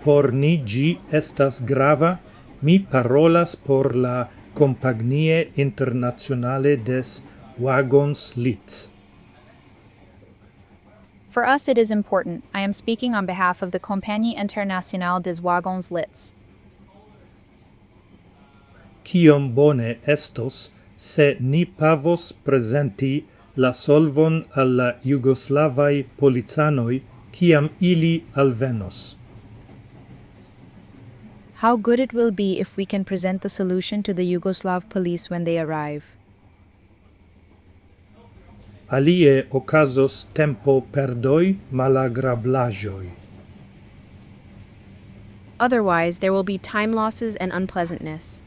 Por ni gi estas grava, mi parolas por la Compagnie Internationale des Wagons Lits. For us it is important. I am speaking on behalf of the Compagnie Internationale des Wagons Lits. Kiom bone estos se ni pavos presenti la solvon al la jugoslavaj policanoj kiam ili alvenos. How good it will be if we can present the solution to the Yugoslav police when they arrive. Alie okazos tempo perdoi malagrablaĵoj. Otherwise, there will be time losses and unpleasantness.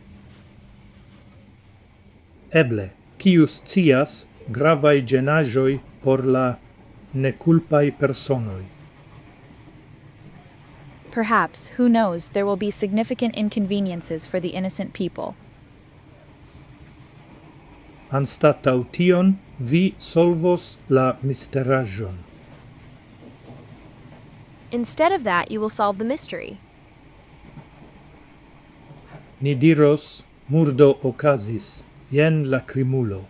Eble, kiu scias, gravaj ĝenaĵoj por la nekulpaj personoj. Perhaps, who knows, there will be significant inconveniences for the innocent people. Anstataŭ tion, vi solvos la misteraĵon. Instead of that, you will solve the mystery. Ni diros, Murdo okazis, jen la crimulo.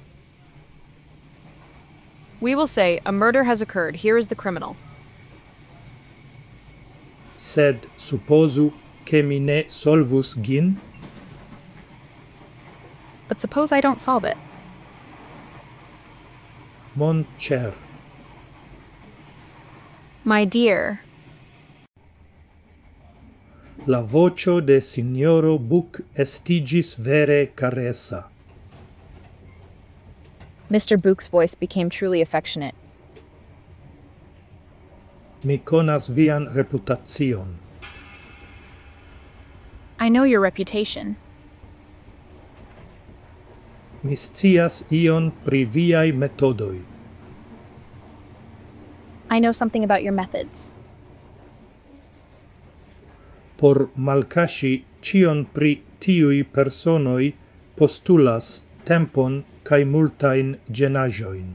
We will say, a murder has occurred, here is the criminal. Sed supposu che mi ne solvus gin? But suppose I don't solve it. Mon cher. My dear, La vocio de signoro Book estigis vere caressa. Mr. Book's voice became truly affectionate. Mi conas vian reputacion. I know your reputation. Mi scias ion pri viai metodoi. I know something about your methods. Por malcaŝi ĉion pri tiuj personoj postulas tempon kaj multajn ĝenaĵojn.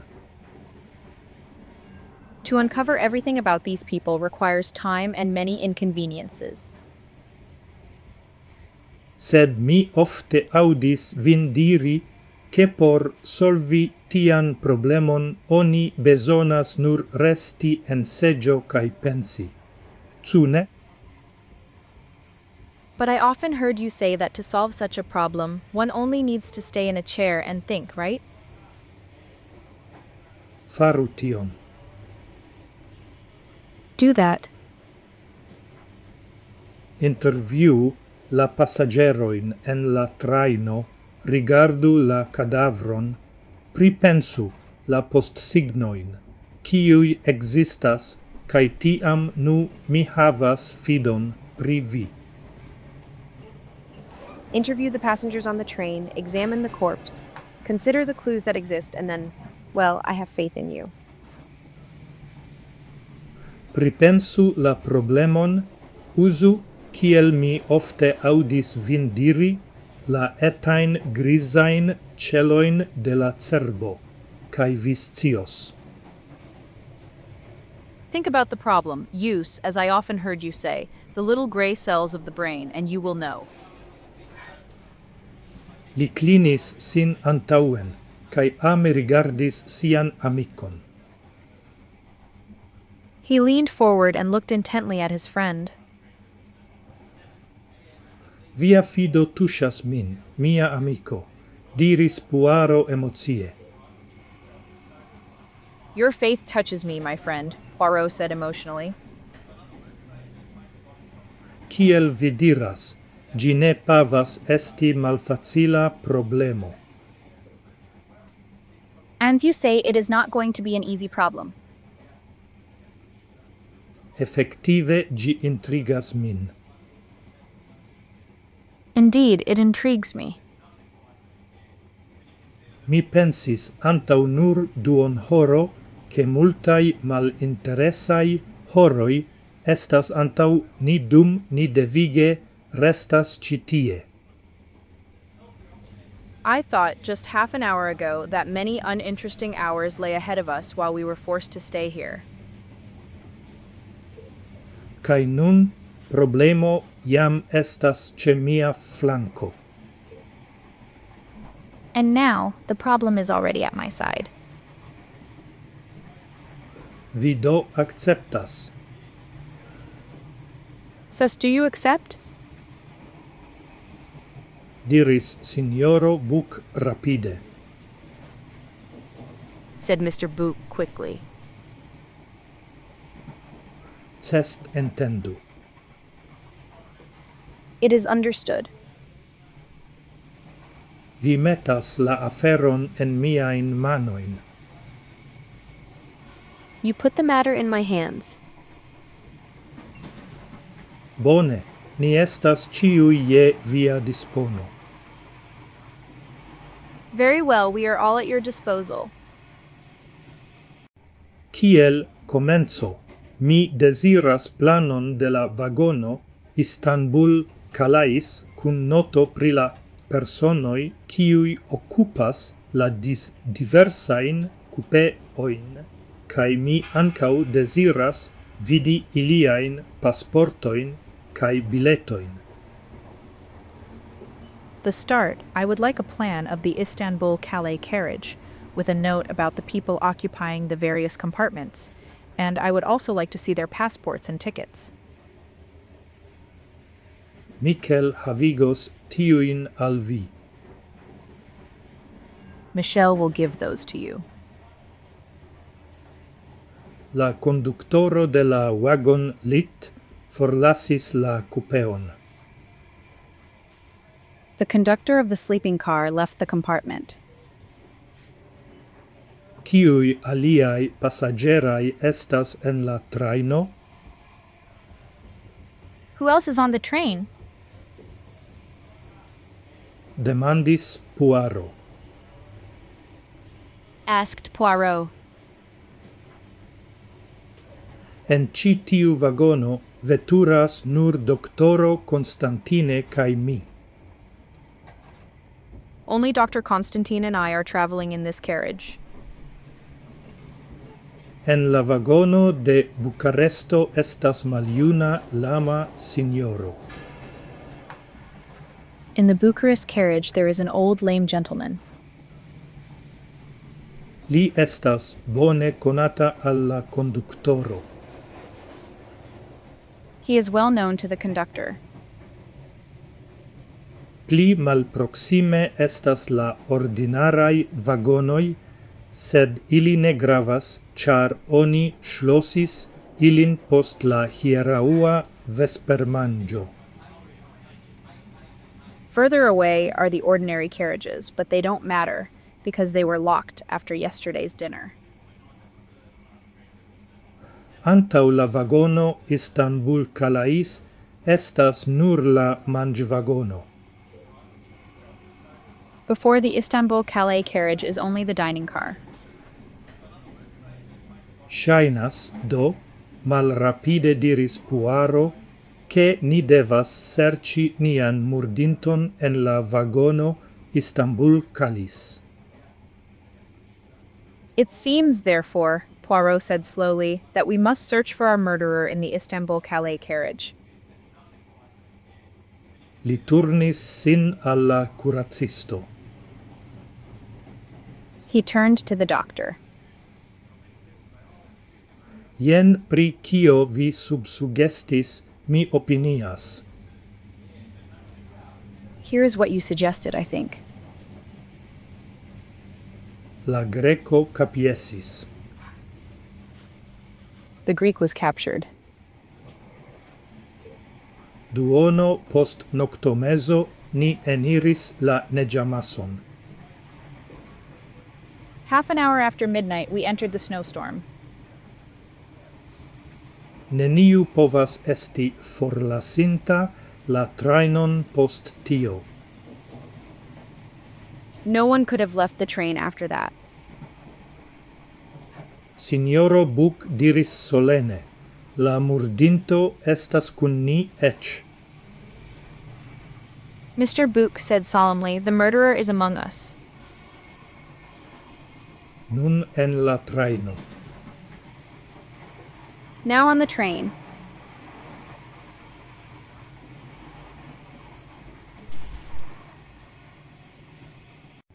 To uncover everything about these people requires time and many inconveniences. Sed mi ofte audis vin diri che por solvi tian problemon oni bezonas nur resti en seĝo kaj pensi. Ĉu ne? But I often heard you say that to solve such a problem, one only needs to stay in a chair and think, right? Faru tion. Do that. Interview la pasageroin en la traino, rigardu la cadavron, pripensu la postsignoin, kiuj existas, kaj tiam nu mi havas fidon pri vi. Interview the passengers on the train, examine the corpse, consider the clues that exist, and then, well, I have faith in you. Pripensu la problemon, uzu, kiel mi ofte audis vin diri, la etain grisain celoin de la cerbo, kai vi scios. Think about the problem, use, as I often heard you say, the little gray cells of the brain, and you will know. Li clinis sin antauen, kai ame rigardis sian amicon. He leaned forward and looked intently at his friend. Via fido tuŝas min, mia amico, diris Puaro emocie. Your faith touches me, my friend, Poirot said emotionally. Kiel vi diras, gi ne pavas esti malfacila problemo. As you say, it is not going to be an easy problem. Effective gi intrigas min. Indeed, it intrigues me. Mi pensis antau nur duon horo che multai malinteresai horoi estas antau ni dum ni devige restas ci tie. I thought just half an hour ago that many uninteresting hours lay ahead of us while we were forced to stay here. Kai nun problemo jam estas ce mia flanco. And now, the problem is already at my side. Vi do acceptas. Thus, do you accept? Diris Signoro Book rapide. Said Mr. Book quickly. Cest entendu. It is understood. Vi metas la aferon en miain manoin. You put the matter in my hands. Bone, ni estas ciui je via dispono. Very well, we are all at your disposal. Kiel comenzo, mi desiras planon de la vagono Istanbul-Calais cun noto pri la personoi kiui occupas la diversain cupeoin, kai mi ancau desiras vidi iliain pasportoin kai biletoin. The start, I would like a plan of the Istanbul-Calais carriage, with a note about the people occupying the various compartments, and I would also like to see their passports and tickets. Michel havigos tiuin al vi. Michelle will give those to you. La conductoro de la wagon lit forlasis la coupeon. The conductor of the sleeping car left the compartment. Kiui aliai passagerai estas en la traino? Who else is on the train? Demandis Poirot. Asked Poirot. En ci tiu vagono veturas nur doctoro Constantine kai mi. Only Dr. Constantine and I are traveling in this carriage. En la vagono de Bucaresto estas maljuna lama signoro. In the Bucharest carriage there is an old lame gentleman. Li estas bone conata alla conductoro. He is well known to the conductor. Pli malproxime estas la ordinarai vagonoi, sed ili ne gravas, char oni schlosis ilin post la hieraua vespermangio. Further away are the ordinary carriages, but they don't matter, because they were locked after yesterday's dinner. Antau la vagono Istanbul-Calais estas nur la manĝvagono. Before the Istanbul-Calais carriage is only the dining car. Ŝajnas, do, malrapide diris Poirot, ke ni devas serĉi nian murdinton en la vagono Istanbul-Calais. It seems, therefore, Poirot said slowly, that we must search for our murderer in the Istanbul-Calais carriage. Li turnis sin alla curacisto. He turned to the doctor. Jen pri kio vi subsugestis mi opinias. Here is what you suggested, I think. La Greco capiesis. The Greek was captured. Duono post noctomeso ni eniris la neĝamason. Half an hour after midnight, we entered the snowstorm. Neniu povas esti forlasinta la trajnon post tio. No one could have left the train after that. Signoro Book diris solene, la murdinto estas kun ni ecz. Mr. Book said solemnly, the murderer is among us. Nun en la trajno. Now on the train.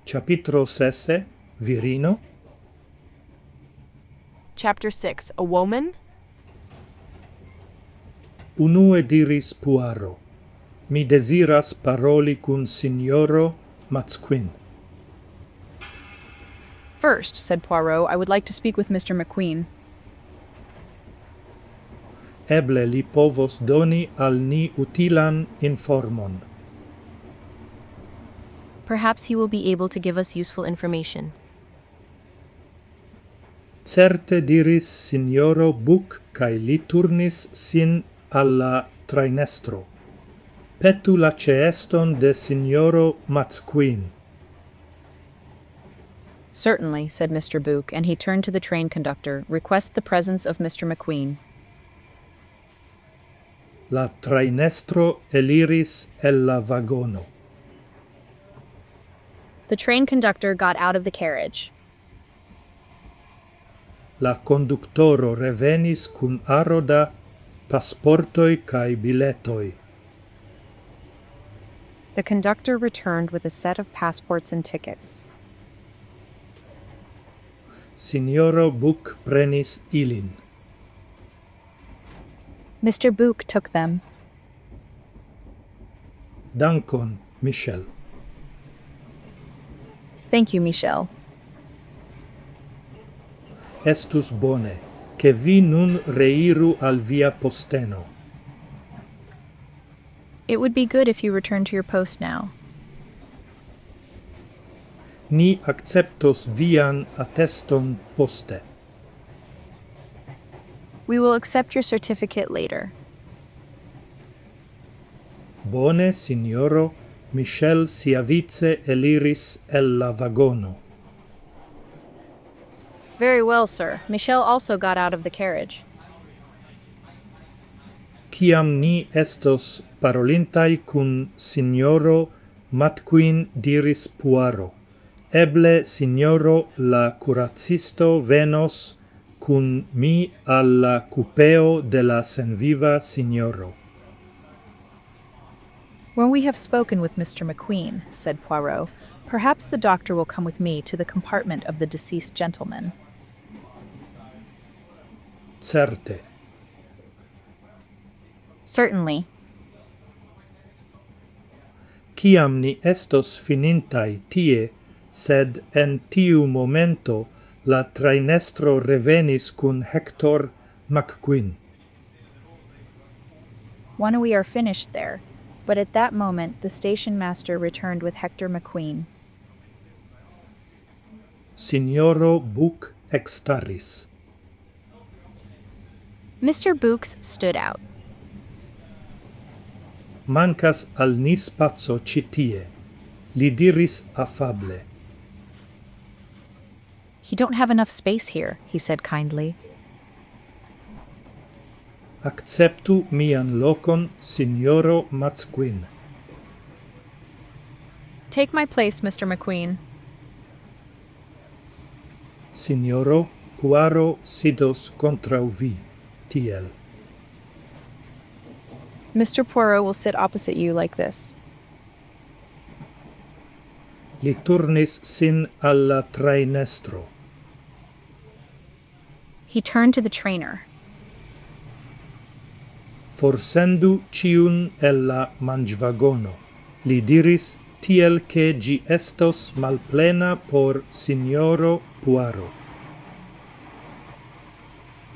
Capitro 6, virino. Chapter 6. A woman? Unue diris Poirot, mi desiras paroli cun signoro Matsquin. First, said Poirot, I would like to speak with Mr. McQueen. Eble li povos doni al ni utilan informon. Perhaps he will be able to give us useful information. Certe diris signoro Book, cae li turnis sin alla trainestro. Petu la ceeston de signoro Matsquin. Certainly, said Mr. Book, and he turned to the train conductor. Request the presence of Mr. McQueen. La trainestro eliris el la vagono. The train conductor got out of the carriage. la conductoro revenis cun aro da pasportoi cae biletoi. The conductor returned with a set of passports and tickets. Signoro Book prenis ilin. Mr. Book took them. Dankon, Michel. Thank you, Michel. Estus bone, che vi nun reiru al via posteno. It would be good if you return to your post now. Ni acceptos vian atteston poste. We will accept your certificate later. Bone, signoro, Michel siavice eliris el la vagono. Very well, sir. Michel also got out of the carriage. Ciam ni estos parolintai cun signoro Matquin diris Puaro. Eble signoro la curacisto venos cun mi alla cupeo de la senviva signoro. When we have spoken with Mr. McQueen, said Poirot, perhaps the doctor will come with me to the compartment of the deceased gentleman. Certe. Certainly. Ciam ni estos finintai tie, sed en tiu momento la trainestro revenis cun Hector McQueen. When we are finished there, but at that moment the station master returned with Hector McQueen. Signoro Book extaris. Mr. Books stood out. Mancas al ni spazio citie, li diris affable. You don't have enough space here, he said kindly. Acceptu mian locon, signoro McQueen. Take my place, Mr. McQueen. Signoro, Poirot sidos contrau vi, tiel. Mr. Poirot will sit opposite you like this. Li turnis sin alla trainestro. He turned to the trainer. Forsendu ciun el la mangivagono. Li diris tiel che gi estos malplena por signoro Poirot.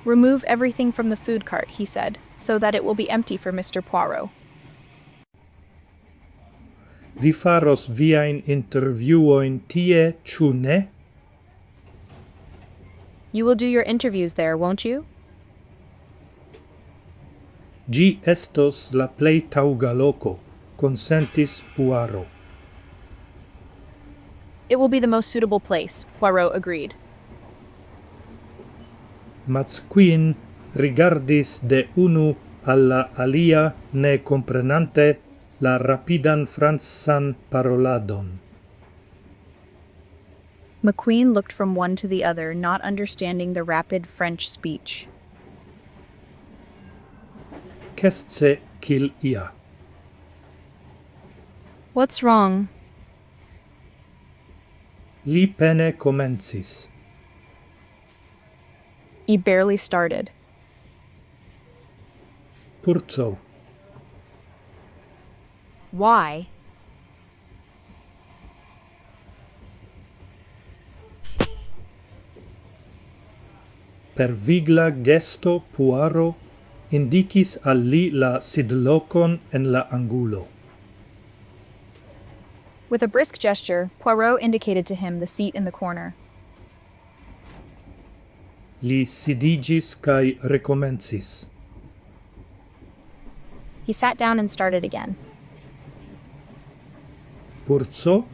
Remove everything from the food cart, he said, so that it will be empty for Mr. Poirot. Vi faros viain interviuoin tie, ciu ne? You will do your interviews there, won't you? Gi estos la plei tauga loco, consentis Poirot. It will be the most suitable place, Poirot agreed. McQueen rigardis de unu alla alia, ne comprenante la rapidan francan paroladon. McQueen looked from one to the other, not understanding the rapid French speech. Qu'est-ce qu'il y a? What's wrong? Li pene comencis. He barely started. Purzo. Why? Per vigla gesto Poirot indicis al li la sidlocon en la angulo. With a brisk gesture, Poirot indicated to him the seat in the corner. Li sidigis cae recomencis. He sat down and started again. Purzo?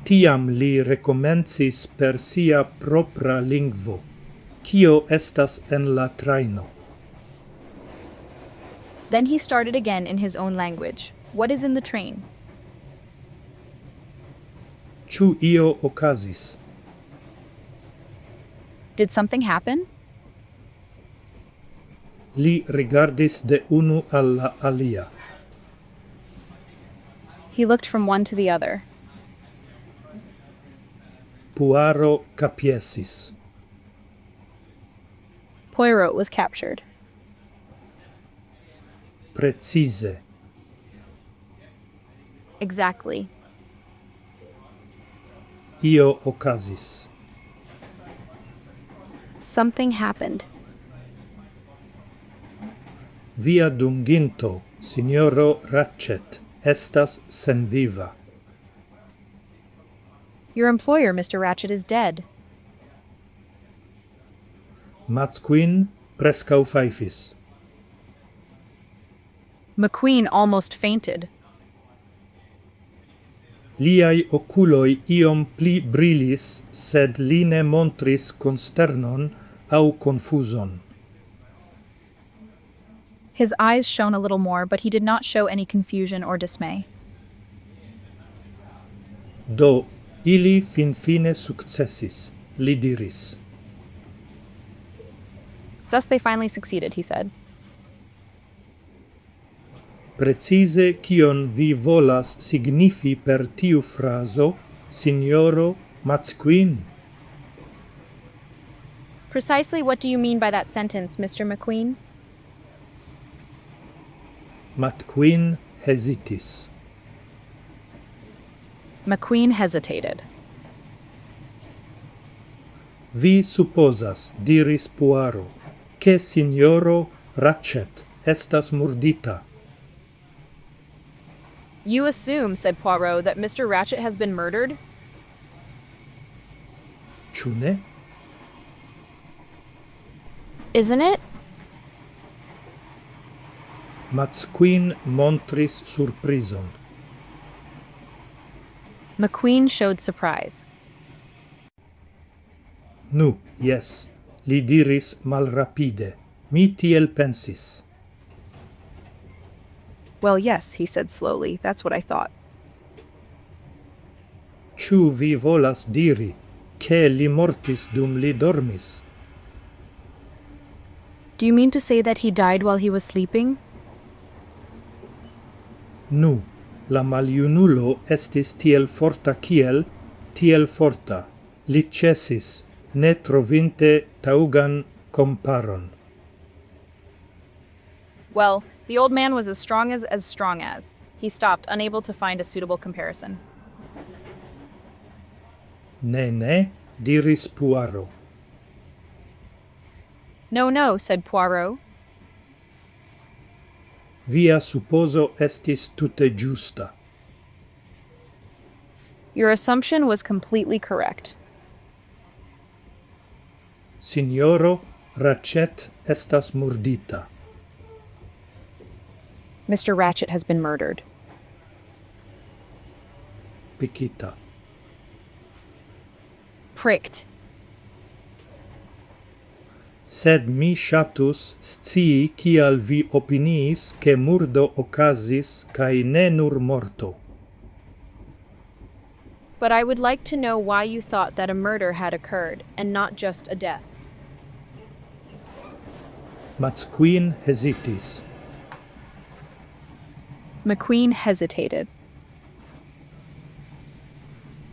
Tiam li recomencis per sia propra lingvo. Cio estas en la traino? Then he started again in his own language. What is in the train? Ĉu io okazis? Did something happen? Li rigardis de unu al la alia. He looked from one to the other. Puaro capiesis. Poirot was captured. Precise. Exactly. Io okazis. Something happened. Via dunginto, signoro Ratchet, estas senviva. Your employer, Mr. Ratchet, is dead. Matsquin prescau faifis. McQueen almost fainted. Liai oculoi iom pli brilis, sed li ne montris consternon au confuson. His eyes shone a little more, but he did not show any confusion or dismay. Do, ili finfine successis, li diris. Thus they finally succeeded, he said. Precise kion vi volas signifi per tiu fraso, signoro Matsquin? Precisely what do you mean by that sentence, Mr. McQueen? Matsquin hesitis. McQueen hesitated. Vi supposas, diris Poirot, che signoro Ratchet estas murdita. You assume, said Poirot, that Mr. Ratchet has been murdered? Ĉu ne? Isn't it? Matsquin montris surprizon. McQueen showed surprise. Nu, yes, li diris malrapide. Mi tiel pensis. Well, yes, he said slowly. That's what I thought. Ĉu vi volas diri, che li mortis dum li dormis? Do you mean to say that he died while he was sleeping? Nu, la maljunulo estis tiel forta kiel, tiel forta. Li ĉesis, ne trovinte taŭgan komparon. Well, the old man was as strong as strong as. He stopped, unable to find a suitable comparison. Ne, diris Poirot. No, said Poirot. Via supposo estis tute ĝusta. Your assumption was completely correct. Signoro Ratchet estas murdita. Mr. Ratchet has been murdered. Pikita. Pricked. Sed mi ŝatus scii kial vi opiniis ke murdo okazis kaj ne nur morto. But I would like to know why you thought that a murder had occurred, and not just a death. Matsquin hesitis. McQueen hesitated.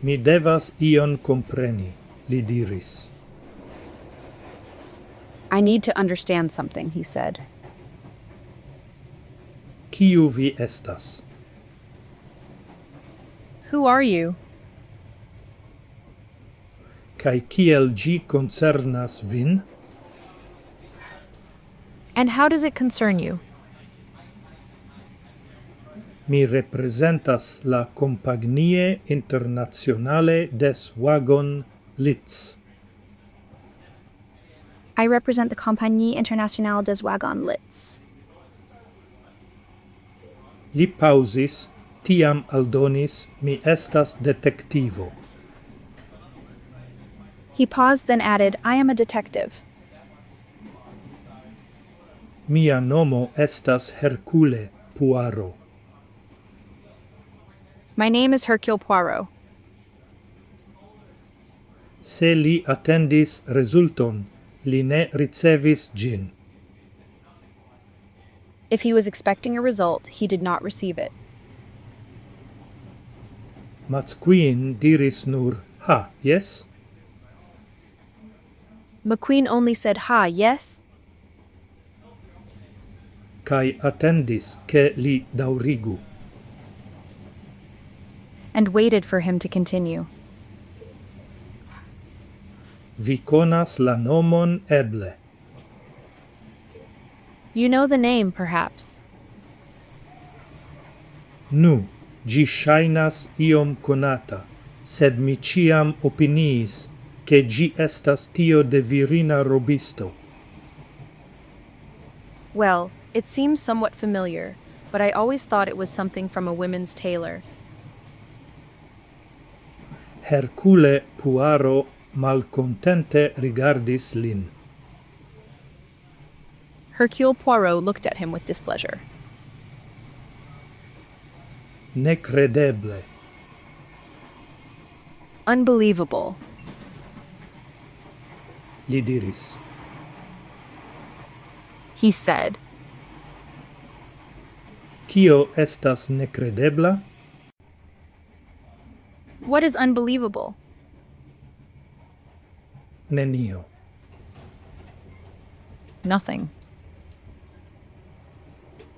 Mi devas ion kompreni, li diris. I need to understand something, he said. Kiu vi estas? Who are you? Kaj kiel ĝi koncernas vin? And how does it concern you? Mi representas la Compagnie Internationale des Wagon Lits. I represent the Compagnie Internationale des Wagons Lits. Li pausis, tiam aldonis, mi estas detektivo. He paused, then added, I am a detective. Mia nomo estas Hercule Poirot. My name is Hercule Poirot. Se li attendis resulton, li ne ricevis gin. If he was expecting a result, he did not receive it. McQueen diris nur, ha, yes? McQueen only said, "Ha, yes?" Kai attendis che li daurigu. And waited for him to continue. Vi conas la nomon eble. You know the name, perhaps. Nu, gi shainas iom conata, sed mi ciam opiniis che gi estas tio de virina robisto. Well, it seems somewhat familiar, but I always thought it was something from a women's tailor. Hercule Poirot malcontente rigardis lin. Hercule Poirot looked at him with displeasure. Necredeble. Unbelievable. Li diris. He said. Kio estas necredebla? What is unbelievable? Nenio. Nothing.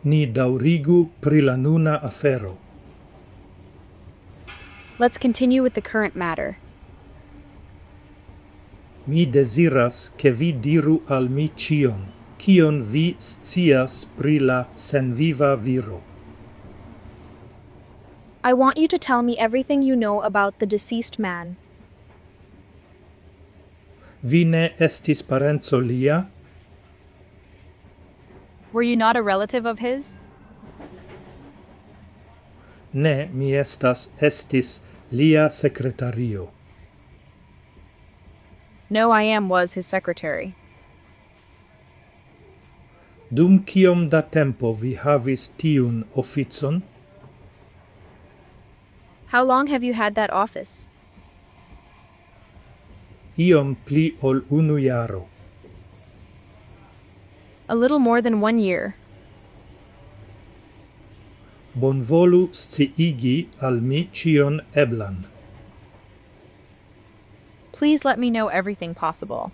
Ni daurigu pri la nuna afero. Let's continue with the current matter. Mi desiras che vi diru al mi cion, kion vi scias pri la senviva viro. I want you to tell me everything you know about the deceased man. Vi ne estis parenzo lia? Were you not a relative of his? Ne, mi estis lia secretario. No, I was his secretary. Dum kiom da tempo vi havis tiun oficon? How long have you had that office? Iom pli ol unu jaro. A little more than 1 year. Bonvolu sciigi al mi cion eblan. Please let me know everything possible.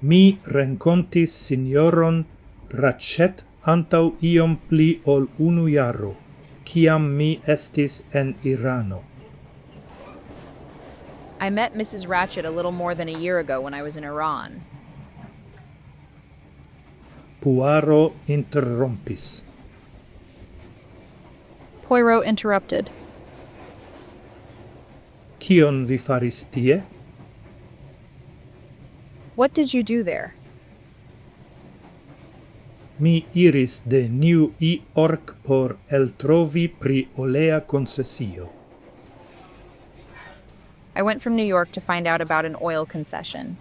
Mi rencontis signoron Ratchet antau iom pli ol unu jaro, kiam mi estis en Irano. I met Mrs. Ratchet a little more than a year ago when I was in Iran. Poirot interrompis. Poirot interrupted. Kion vi faris tie? What did you do there? Mi iris de New York por eltrovi pri olea concessio. I went from New York to find out about an oil concession.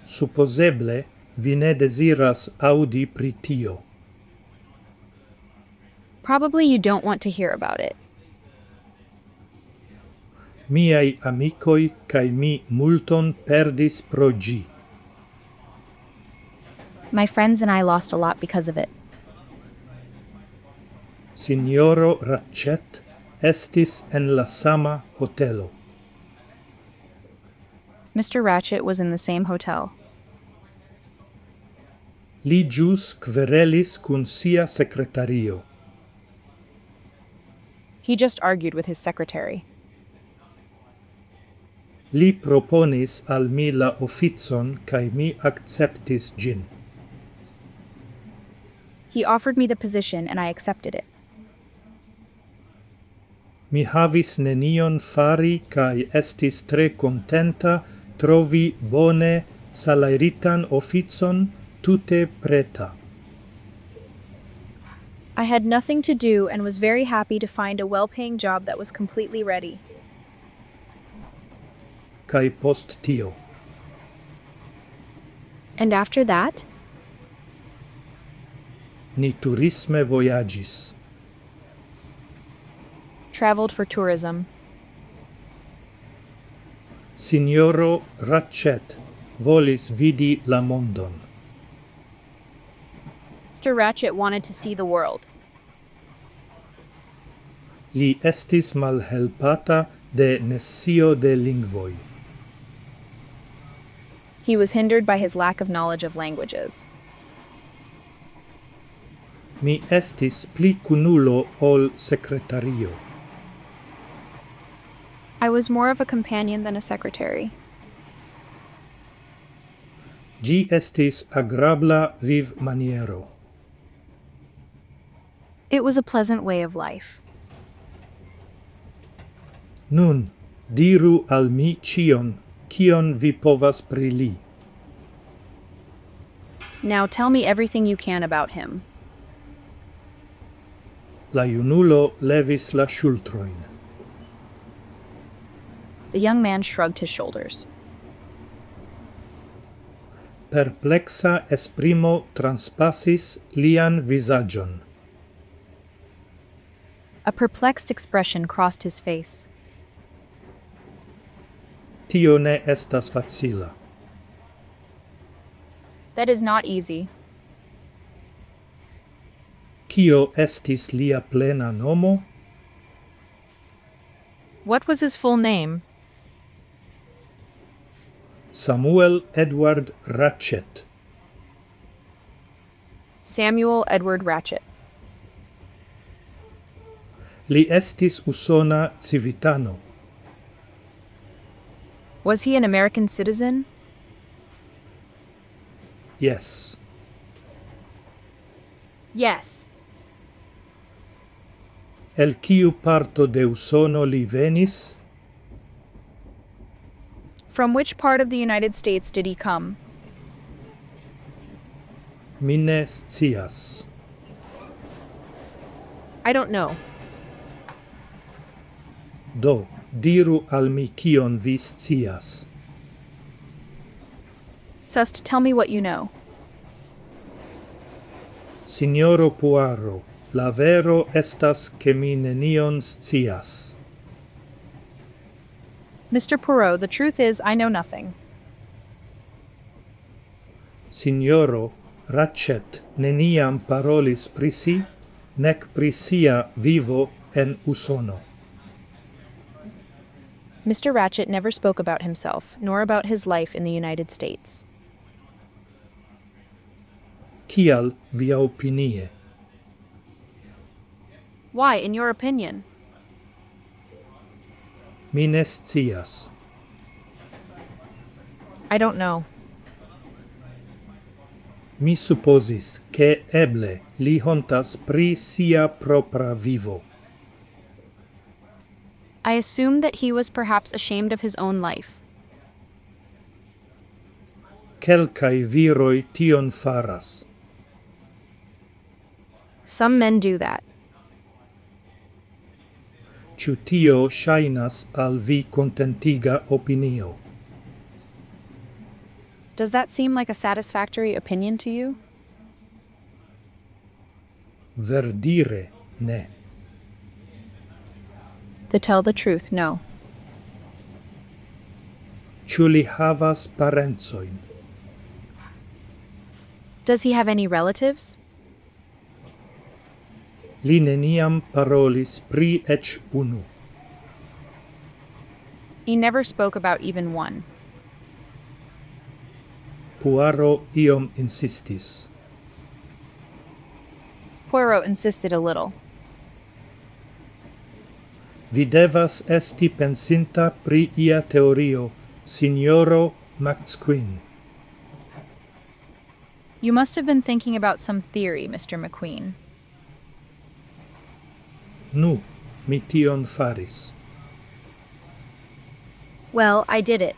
Supposeble vi ne desiras audi pri tio. Probably you don't want to hear about it. Miai amicoi kai mi multon perdis pro gi. My friends and I lost a lot because of it. Signoro Ratchet estis en la sama hotelo. Mr. Ratchet was in the same hotel. Li jus querelis cun sia secretario. He just argued with his secretary. Li proponis al mi la oficon kai mi acceptis gin. He offered me the position and I accepted it. Mi havis nenion fari kai estis tre contenta trovi bone salaritan oficon tute preta. I had nothing to do and was very happy to find a well-paying job that was completely ready. Kai post tio. And after that? Ni turisme voyagis. traveled for tourism. Signoro Ratchet volis vidi la mondon. Mr. Ratchet wanted to see the world. Li estis malhelpata de nescio de lingvoi. He was hindered by his lack of knowledge of languages. Mi estis pli cunulo ol secretario. I was more of a companion than a secretary. Gi estis agrabla viv maniero. It was a pleasant way of life. Nun, diru al mi cion, kion vi povas pri li. Now tell me everything you can about him. La junulo levis la ŝultrojn. The young man shrugged his shoulders. Perplexa esprimo transpassis lian vizaĝon. A perplexed expression crossed his face. Tio ne estas facila. That is not easy. Kio estis lia plena nomo? What was his full name? Samuel Edward Ratchet. Samuel Edward Ratchet. Li estis usona civitano. Was he an American citizen? Yes. Yes. El kiu parto de Usono li venis? From which part of the United States did he come? Mi ne scias. I don't know. Do, diru al mi kion vi scias. Sust, tell me what you know. Signoro Poirot, la vero estas ke mi nenion scias. Mr. Poirot, the truth is I know nothing. Signoro Ratchet neniam parolis pri si, nec pri sia vivo en Usono. Mr. Ratchet never spoke about himself, nor about his life in the United States. Kial via opinie? Why, in your opinion? Mi ne scias. I don't know. Mi supposis che eble li hontas pri sia propra vivo. I assumed that he was perhaps ashamed of his own life. Kelkai viroi tion faras. Some men do that. Ĉu tio ŝajnas al vi kontentiga opinio? Does that seem like a satisfactory opinion to you? Verdire, ne. To tell the truth, no. Ĉu li havas parencojn? Does he have any relatives? Li neniam parolis pri eĉ unu. He never spoke about even one. Poirot iom insistis. Poirot insisted a little. Vi devas esti pensinta pri ia teorio, Signoro McQueen. You must have been thinking about some theory, Mr. McQueen. Nu, mi tion faris. Well, I did it.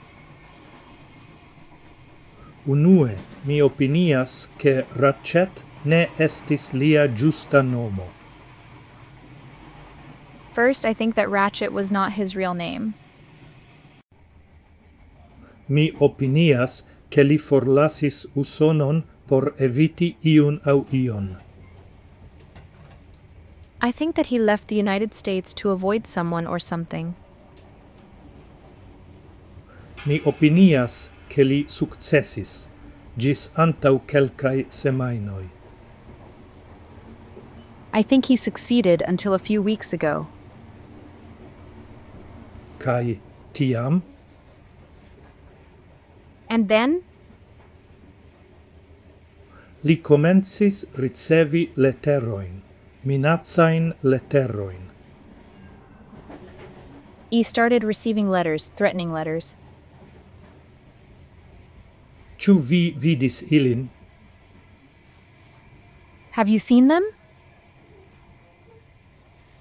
Unue, mi opinias che Ratchet ne estis lia justa nomo. First, I think that Ratchet was not his real name. Mi opinias che li forlasis Usonon por eviti iun au ion. I think that he left the United States to avoid someone or something. Mi opinias che li successis, gis antau quelcae semainoi. I think he succeeded until a few weeks ago. Kai tiam? And then? Li comencis ricevi letteroin, minazzain letteroin. He started receiving letters, threatening letters. Ciu vi vidis ilin? Have you seen them?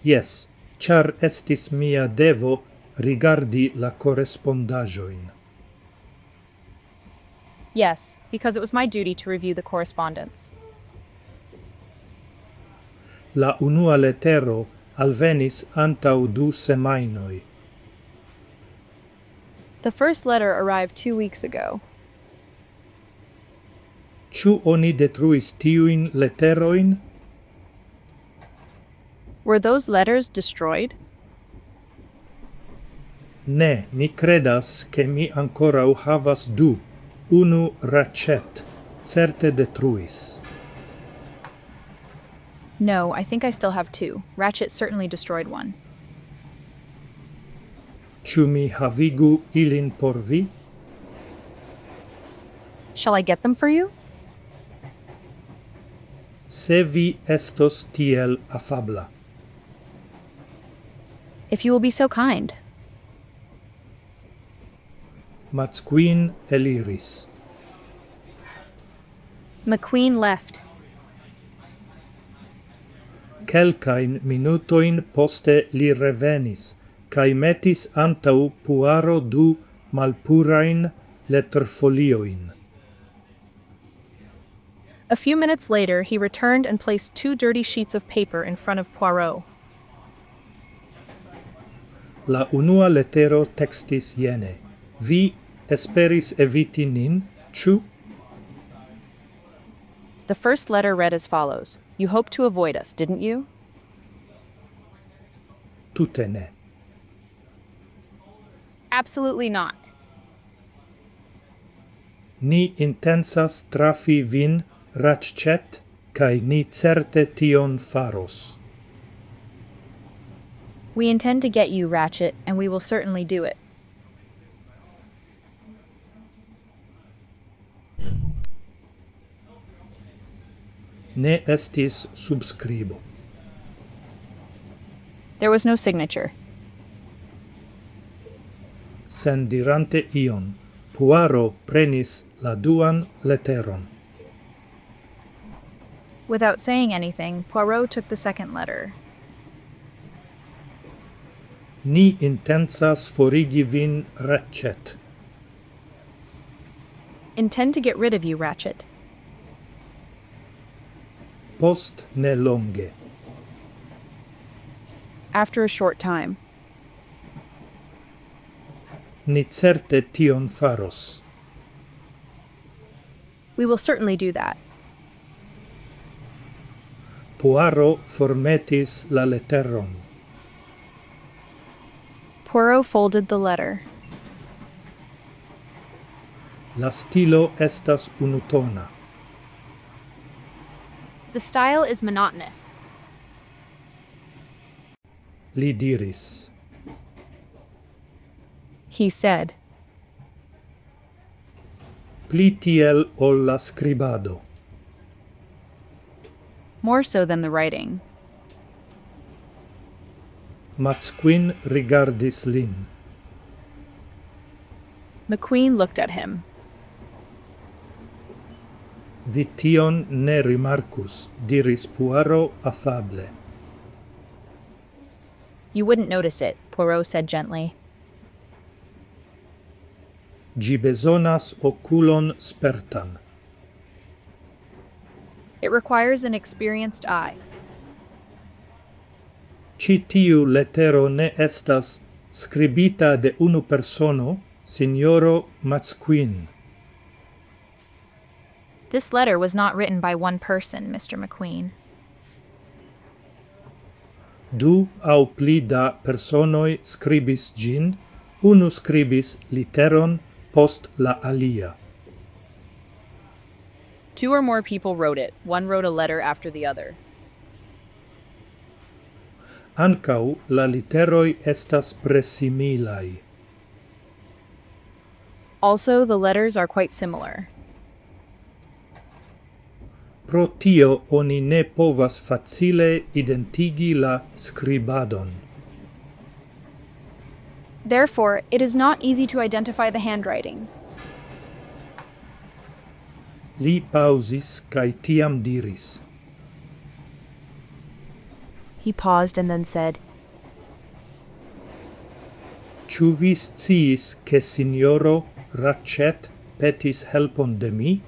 Yes, char estis mia devo rigardi la correspondajoin. Yes, because it was my duty to review the correspondence. La unua lettero alvenis antau 2 semainoi. The first letter arrived 2 weeks ago. Ciu oni detruis tiuin letteroin? Were those letters destroyed? Ne, mi credas che mi ancorau havas 2. Unu racet, certe detruis. No, I think I still have 2. Ratchet certainly destroyed one. Ciu mi havigu ilin por vi? Shall I get them for you? Se vi estos tiel afabla. If you will be so kind. Matsquin eliris. McQueen left. Quelcain minutoin poste li revenis, cae metis antau puaro 2 malpurain letterfolioin. A few minutes later, he returned and placed 2 dirty sheets of paper in front of Poirot. La unua lettero textis iene. Vi esperis eviti nin, ciu? The first letter read as follows. You hoped to avoid us, didn't you? Tute ne. Absolutely not. Ni intensas trafi vin, Ratchet, cae ni certe tion faros. We intend to get you, Ratchet, and we will certainly do it. Ne estis subscribo. There was no signature. Sen dirante ion, Puaro prenis la duan letteron. Without saying anything, Poirot took the second letter. Ni intensas forigi vin, Ratchet. Intend to get rid of you, Ratchet. Post ne longe. After a short time. Ni certe tion faros. We will certainly do that. Puaro formetis la letteron. Poirot folded the letter. La stilo estas unutona. The style is monotonous. Li diris. He said. Pli tiel ol la scribado. More so than the writing. Matsquin rigardis lin. McQueen looked at him. Vi tion ne rimarcus, diris Puaro affable. You wouldn't notice it, Poirot said gently. Gi bezonas oculon spertan. It requires an experienced eye. Ci tiu lettero ne estas scribita de unu persono, signoro Matsquin. This letter was not written by one person, Mr. McQueen. du au pli da personoi scribis gin, unu scribis literon post la alia. 2 or more people wrote it. One wrote a letter after the other. Ancau la literoi estas presimilai. Also, the letters are quite similar. Pro tio oni ne povas facile identigi la scribadon. Therefore, it is not easy to identify the handwriting. Li pausis cae tiam diris. He paused and then said, Ciu vi sciis che signoro Ratchet petis helpon de mi?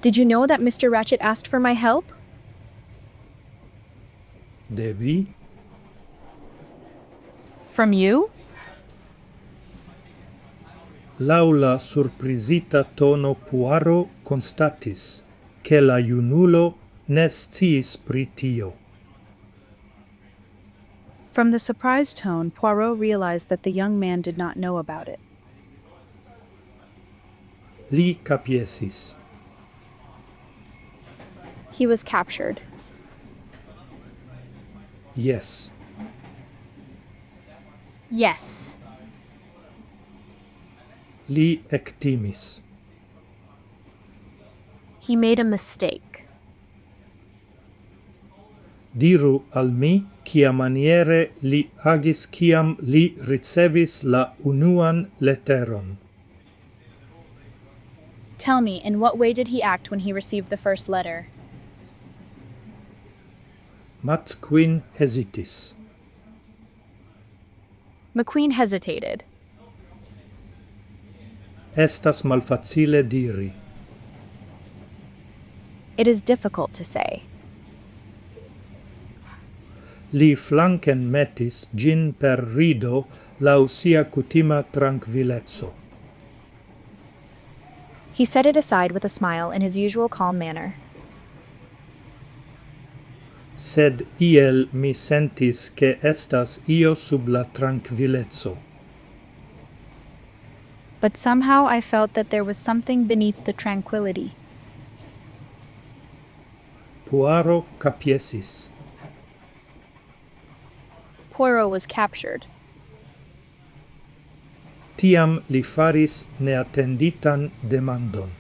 Did you know that Mr. Ratchet asked for my help? De vi? From you? Laula surprisita tono Puaro constatis, che la junulo ne sciis pri tio. From the surprised tone, Poirot realized that the young man did not know about it. Li capiesis. He was captured. Yes. Yes. Li ectimis. He made a mistake. Diru al mi kia maniere li agis ciam li ricevis la unuan letteron. Tell me, in what way did he act when he received the first letter? Matsquin hesitis. McQueen hesitated. Estas malfacile diri. It is difficult to say. Li flanken metis gin per rido lau sia cutima tranquillezzo. He set it aside with a smile in his usual calm manner. Sed iel mi sentis che estas io sub la tranquillezzo. But somehow I felt that there was something beneath the tranquility. Poirot capiesis. Poirot was captured. Tiam li faris neattenditan demandon.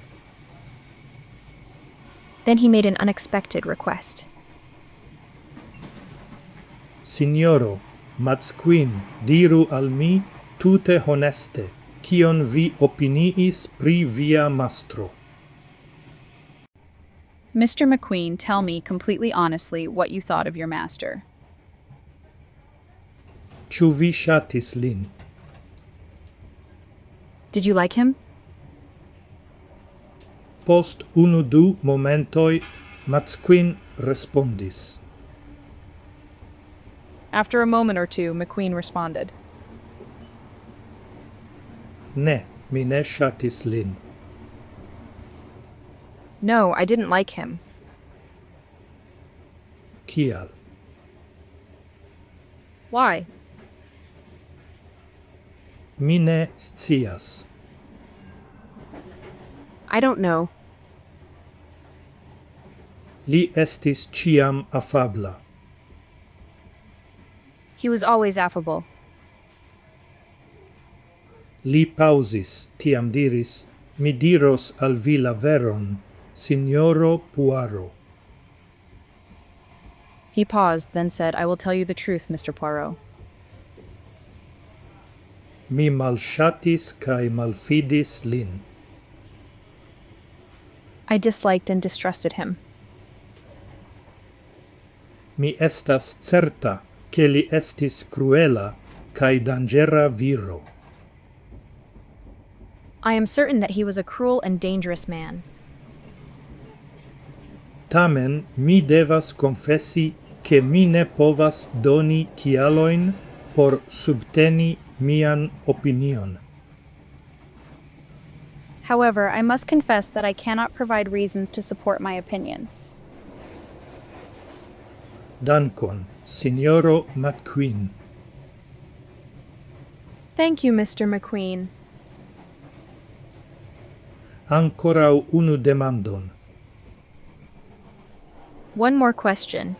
Then he made an unexpected request. Signoro, Matsquin, diru al mi tute honeste, kion vi opiniis pri via mastro. Mr. McQueen, tell me completely honestly what you thought of your master. Ciu vi shatis lin? Did you like him? Post unu du momentoi, Matsquin respondis. After a moment or two, McQueen responded. Ne, mi ne shatis lin. No, I didn't like him. Kial? Why? Mi ne scias. I don't know. Li estis ciam afabla. He was always affable. Li pausis, tiam diris, mi diros al vi la veron, signoro Poirot. He paused, then said, I will tell you the truth, Mr. Poirot. Mi malshatis cae malfidis lin. I disliked and distrusted him. Mi estas certa che li estis cruela cae dangera viro. I am certain that he was a cruel and dangerous man. Tamen mi devas confessi che mi ne povas doni kialoin por subteni mian opinion. However, I must confess that I cannot provide reasons to support my opinion. Dankon, Signoro McQueen. Thank you, Mr. McQueen. Ancorau unu demandon. One more question.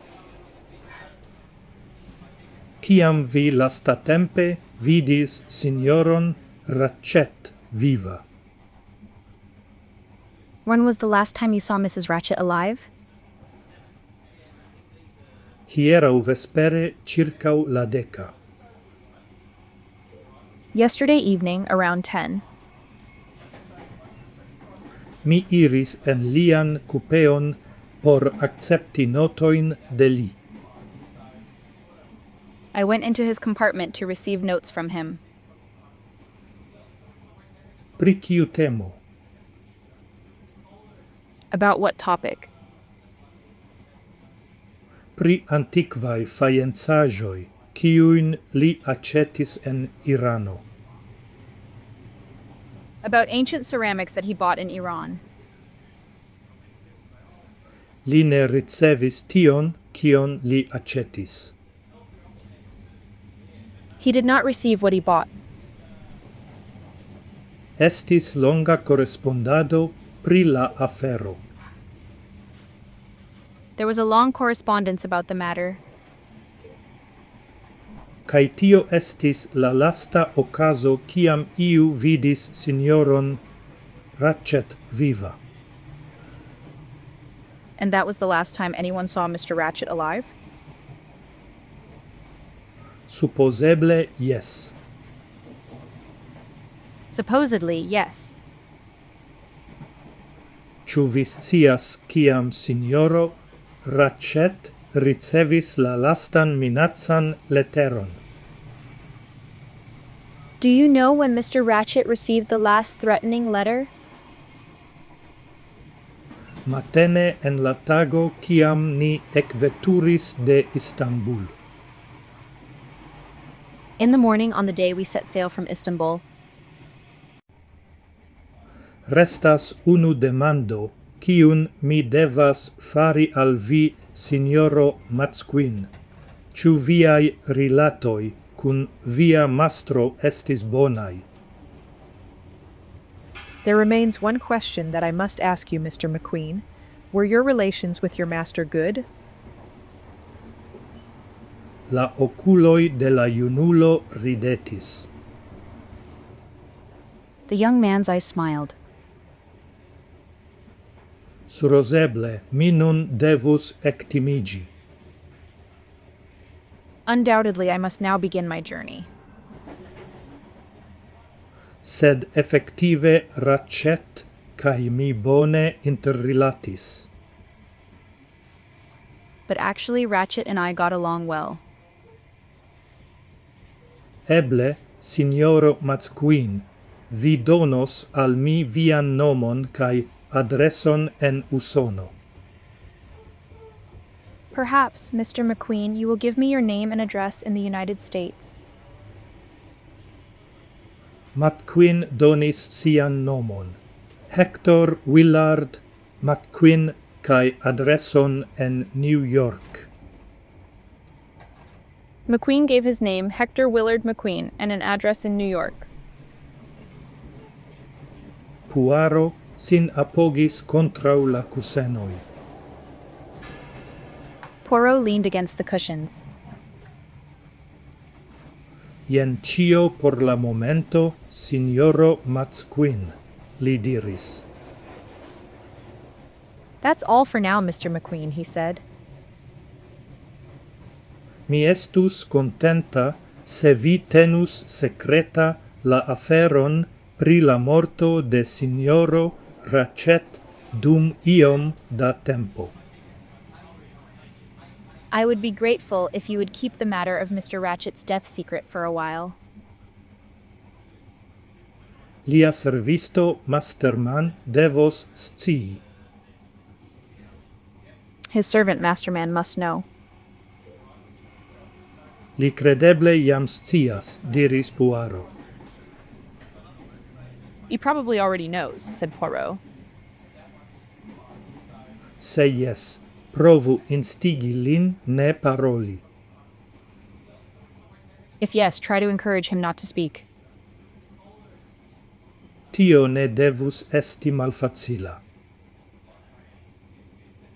Ciam vi lastatempe vidis Signoron Ratchet viva? When was the last time you saw Mrs. Ratchet alive? Hierau vespere circau la deca. Yesterday evening, around 10. Mi iris en lian cupeon por accepti notoin de li. I went into his compartment to receive notes from him. Pri ciu temo? About what topic? Pri antiquae faenzagioi, ciuin li accetis en Irano. About ancient ceramics that he bought in Iran. Li ne ricevis tion, cion li accetis. He did not receive what he bought. Estis longa correspondado pri la afero. There was a long correspondence about the matter. Kai tio estis la lasta ocaso ciam iu vidis Signoron Ratchet viva. And that was the last time anyone saw Mr. Ratchet alive? Supposeble, yes. Supposedly, yes. Ciu vi scias ciam Signoro Ratchet ricevis la lastan minazzan letteron? Do you know when Mr. Ratchet received the last threatening letter? Matene en la tago ciam ni ecveturis de Istanbul. In the morning on the day we set sail from Istanbul. Restas unu demando, ciun mi devas fari al vi, Signoro McQueen. Ciu viai rilatoi cun via mastro estis bonai? There remains one question that I must ask you, Mr. McQueen. Were your relations with your master good? La oculoi de la junulo ridetis. The young man's eyes smiled. Suroseble, mi nun devus ectimigi. Undoubtedly, I must now begin my journey. Sed effective Ratchet cae mi bone interrilatis. But actually, Ratchet and I got along well. Eble, Signoro McQueen, vi donos al mi vian nomon cae adreson en Usono. Perhaps, Mr. McQueen, you will give me your name and address in the United States. McQueen donis sian nomon. Hector Willard McQueen cae adreson en New York. McQueen gave his name, Hector Willard McQueen, and an address in New York. Puaro sin apogis contrau la cusenoi. Poirot leaned against the cushions. Ien cio por la momento, Signoro McQueen, li diris. That's all for now, Mr. McQueen, he said. Mi estus contenta se vi tenus secreta la aferon pri la morto de Signoro Ratchet dum iom da tempo. I would be grateful if you would keep the matter of Mr. Ratchet's death secret for a while. Lia servisto Masterman devos scii. His servant Masterman must know. Li credeble iam scias, diris Puaro. He probably already knows, said Poirot. Se yes, provu instigi lin ne paroli. If yes, try to encourage him not to speak. Tio ne devus esti malfacila.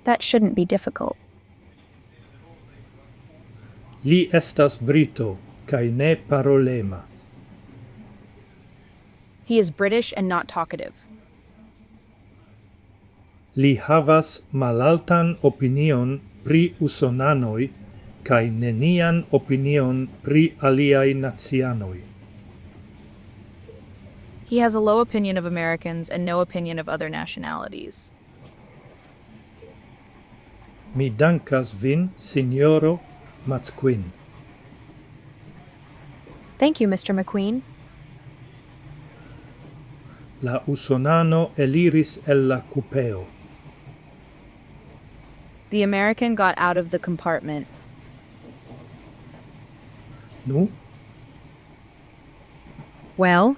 That shouldn't be difficult. Li estas Brito, kai ne parolema. He is British and not talkative. Li havas malaltan opinion pri usonanoi, kai nenian opinion pri aliai nazianoi. He has a low opinion of Americans and no opinion of other nationalities. Mi dankas vin, signoro McQueen. Thank you, Mr. McQueen. La usonano eliris el la cupeo. The American got out of the compartment. Nu? Well,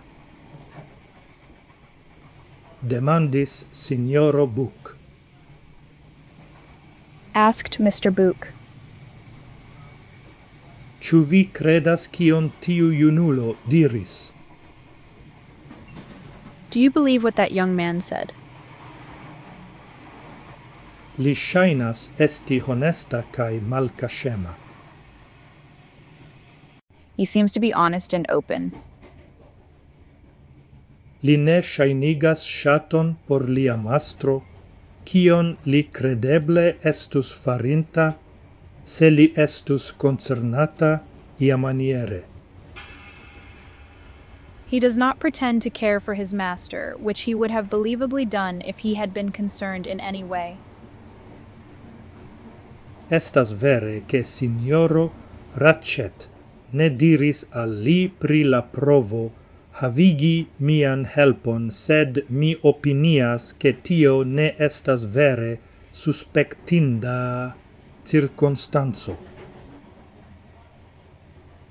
Demandis signoro Book. asked Mr. Book. Ciu vi credas cion tiu junulo diris? Do you believe what that young man said? Li ŝajnas esti honesta kaj malkaŝema. He seems to be honest and open. Li ne ŝajnigas ŝaton por lia mastro, kion li credeble estus farinta, se li estus concernata iamaniere. He does not pretend to care for his master, which he would have believably done if he had been concerned in any way. Estas vere che signoro Ratchet ne diris al li pri la provo havigi mian helpon, sed mi opinias che tio ne estas vere suspectinda circunstanzo.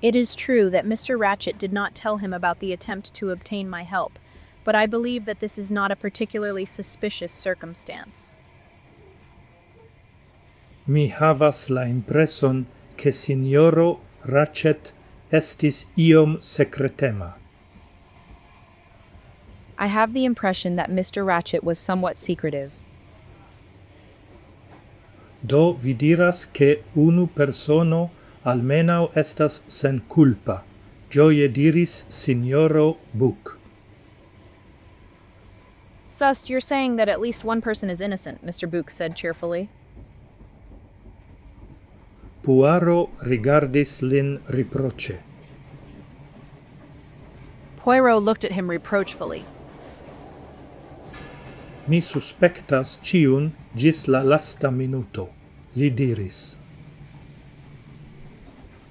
It is true that Mr. Ratchet did not tell him about the attempt to obtain my help, but I believe that this is not a particularly suspicious circumstance. Mi havas la impreson che signoro Ratchet estis iom secretema. I have the impression that Mr. Ratchet was somewhat secretive. Do vi diras che unu persono almenau estas sen culpa, gioie diris signoro Book. Sust, you're saying that at least one person is innocent, Mr. Book said cheerfully. Puaro rigardis lin riproce. Poirot looked at him reproachfully. Mi suspectas ciun gis la lasta minuto, li diris.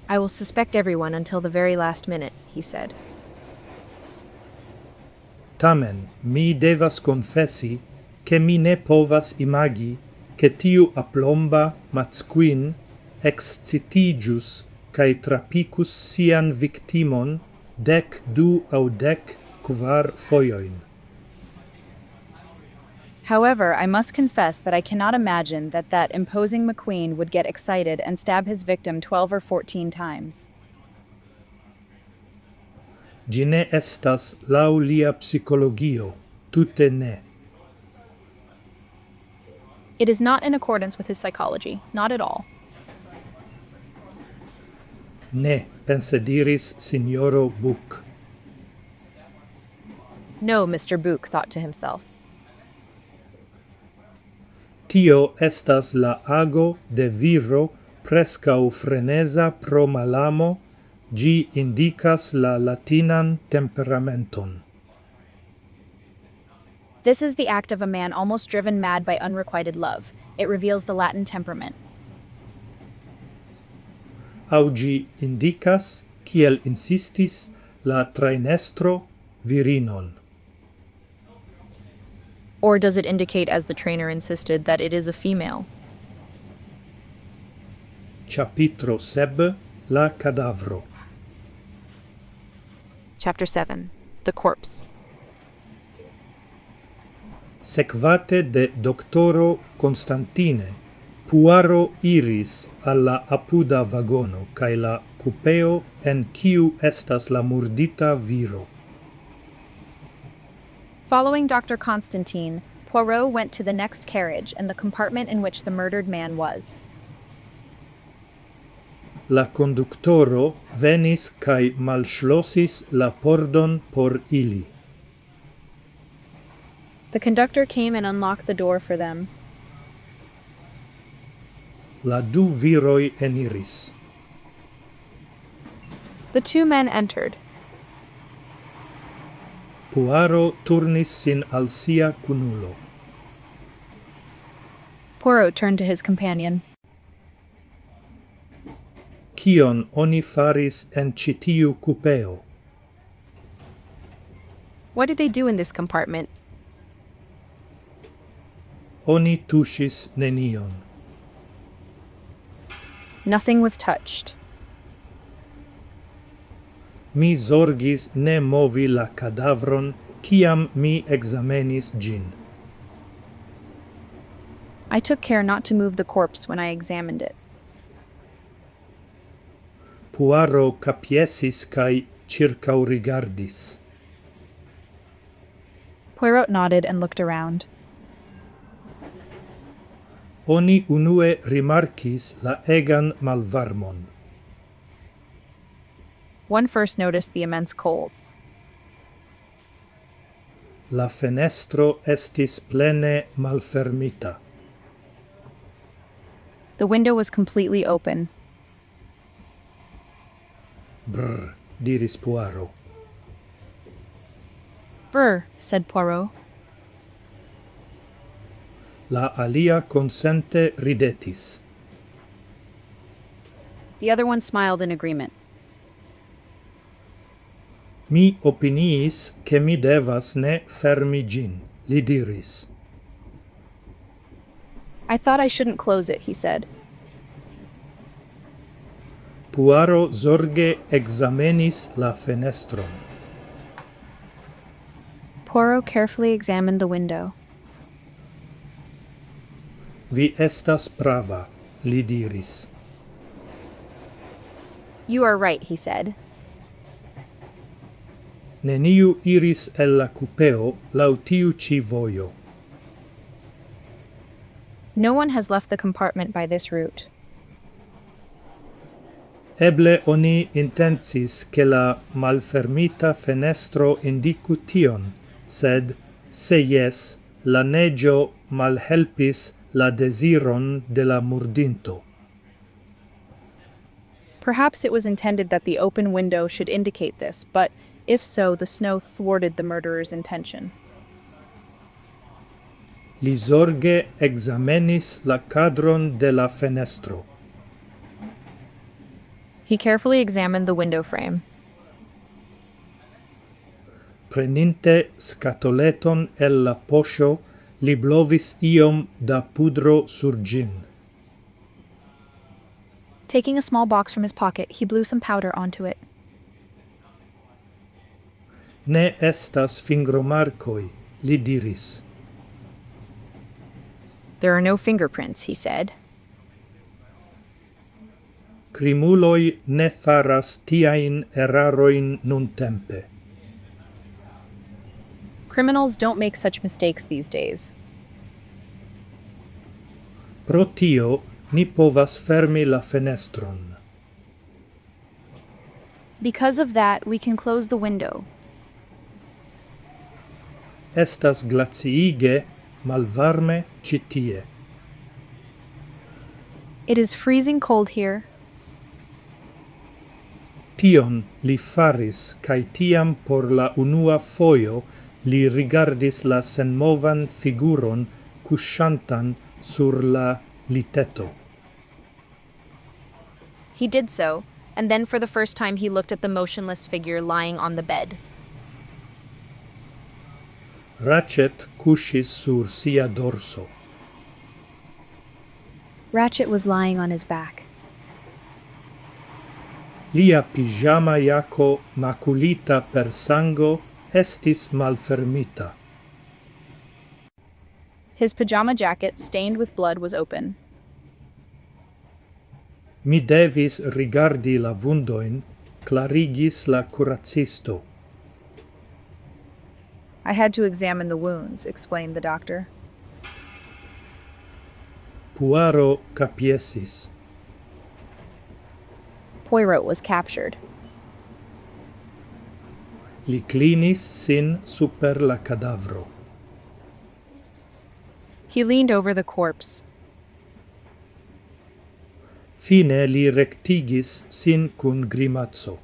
I will suspect everyone until the very last minute, he said. Tamen, mi devas confessi che mi ne povas imagi che tiu aplomba McQueen excitigius cae trapicus sian victimon 12 au 14 foioin. However, I must confess that I cannot imagine that imposing McQueen would get excited and stab his victim 12 or 14 times. Gi ne estas lau lia psicologio, tute ne. It is not in accordance with his psychology, not at all. Ne, pense diris signoro Book. No, Mr. Book thought to himself. Tio estas la ago de viro prescau frenesa pro malamo, gi indicas la latinan temperamenton. This is the act of a man almost driven mad by unrequited love. It reveals the Latin temperament. Au gi indicas, kiel insistis, la trainestro virinon. Or does it indicate, as the trainer insisted, that it is a female? Chapitro seb, la cadavro. Chapter 7. The Corpse. Sequate de doctoro Constantine, Puaro iris alla apuda vagono, cae la cupeo en kiu estas la murdita viro. Following Dr. Constantine, Poirot went to the next carriage and the compartment in which the murdered man was. La conductoro venis cae malschlossis la pordon por ili. The conductor came and unlocked the door for them. La du viroi eniris. The two men entered. Puaro turnis sin al sia cunulo. Poirot turned to his companion. Kion oni faris en citiu cupeo? What did they do in this compartment? Oni tuŝis nenion. Nothing was touched. Mi zorgis ne movi la cadavron, ciam mi examenis gin. I took care not to move the corpse when I examined it. Puaro capiesis cae circaurigardis. Poirot nodded and looked around. Oni unue rimarcis la egan malvarmon. One first noticed the immense cold. La fenestro estis plene malfermita. The window was completely open. Brr, diris Puaro. Brr, said Poirot. La alia consente ridetis. The other one smiled in agreement. Mi opiniis che mi devas ne fermi gin, li diris. I thought I shouldn't close it, he said. Puaro zorge examenis la fenestron. Poirot carefully examined the window. Vi estas prava, li diris. You are right, he said. Neniu iris el la cupeo laŭ tiu ĉi vojo. No one has left the compartment by this route. Eble oni intencis che la malfermita fenestro indicu tion, sed, se jes, la neĝo malhelpis la desiron de la murdinto. Perhaps it was intended that the open window should indicate this, but if so, the snow thwarted the murderer's intention. Li zorge examenis la cadron de la fenestro. He carefully examined the window frame. Preninte scatoleton el la poŝo, li blovis iom da pudro sur gin. Taking a small box from his pocket, he blew some powder onto it. Ne estas fingromarkoj, li diris. There are no fingerprints, he said. Crimuloj ne faras tiajn erarojn nuntempe. Criminals don't make such mistakes these days. Pro tio, ni povas fermi la fenestron. Because of that, we can close the window. Estas glaciige malvarme ĉi tie. It is freezing cold here. Tion li faris, kaj tiam por la unua fojo li rigardis la senmovan figuron kuŝantan sur la liteto. He did so, and then for the first time he looked at the motionless figure lying on the bed. Ratchet kuŝis sur sia dorso. Ratchet was lying on his back. Lia pijama jako makulita per sango estis malfermita. His pajama jacket, stained with blood, was open. Mi devis rigardi la vundoin, clarigis la curacisto. I had to examine the wounds, explained the doctor. Puaro capiesis. Poirot was captured. Li clinis sin super la cadavro. He leaned over the corpse. Fine li rectigis sin cun grimazzo.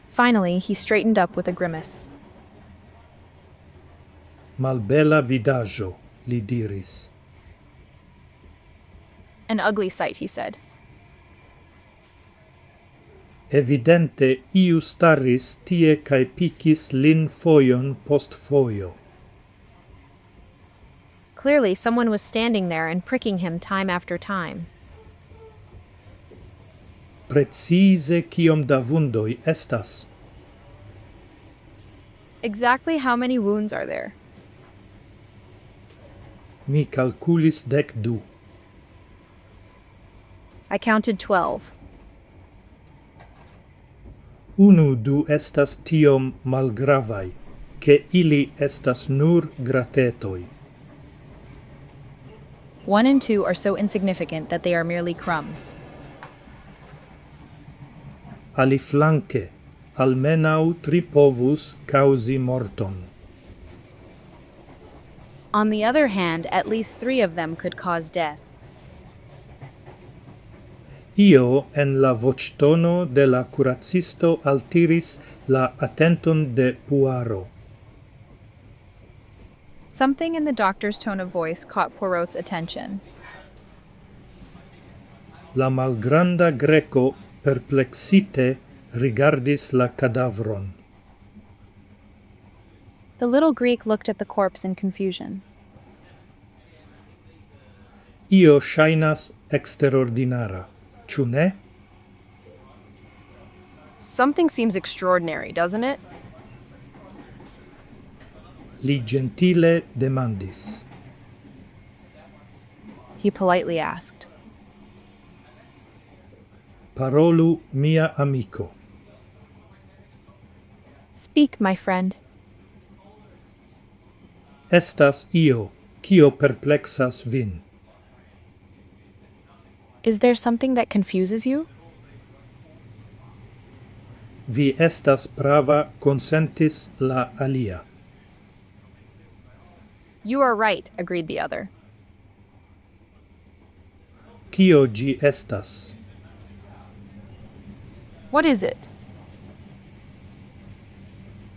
Finally, he straightened up with a grimace. Malbella vidaggio, li diris. An ugly sight, he said. Evidente iu staris tie cae picis lin foion post foio. Clearly, someone was standing there and pricking him time after time. Precise ciom da vundoi estas. Exactly how many wounds are there? Mi calculis 12. I counted 12. Unu du estas tiom malgravai, che ili estas nur gratetoi. 1 and 2 are so insignificant that they are merely crumbs. Aliflanque, almenau 3 povus causi morton. On the other hand, at least 3 of them could cause death. Io en la voctono de la curacisto altiris la attenton de Puaro. Something in the doctor's tone of voice caught Poirot's attention. La malgranda Greco perplexite rigardis la cadavron. The little Greek looked at the corpse in confusion. Io shainas extraordinara, ĉu ne? Something seems extraordinary, doesn't it? Li gentile demandis. He politely asked. Parolu mia amico. Speak, my friend. Estas io, cio perplexas vin. Is there something that confuses you? Vi estas prava, consentis la alia. You are right, agreed the other. Cio gi estas? What is it?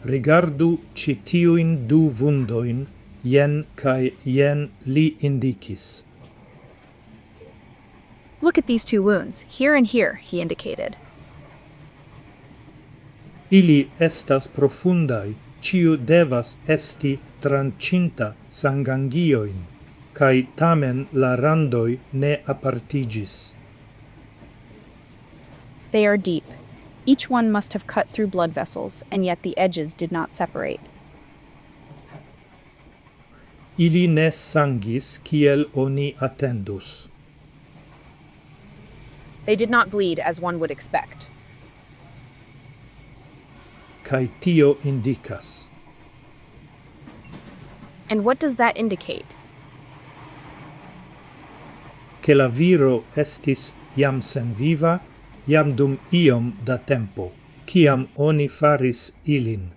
Rigardu ci tiuin du vundoin, jen kai jen li indicis. Look at these 2 wounds, here and here, he indicated. Ili estas profundai, ciu devas esti trancinta sangangioin, kai tamen la randoi ne apartigis. They are deep. Each one must have cut through blood vessels, and yet the edges did not separate. Ili ne sangis kiel oni attendus. They did not bleed as one would expect. Kai tio indicas. And what does that indicate? Che la viro estis jam senviva, jam dum iom da tempo, ciam oni faris ilin.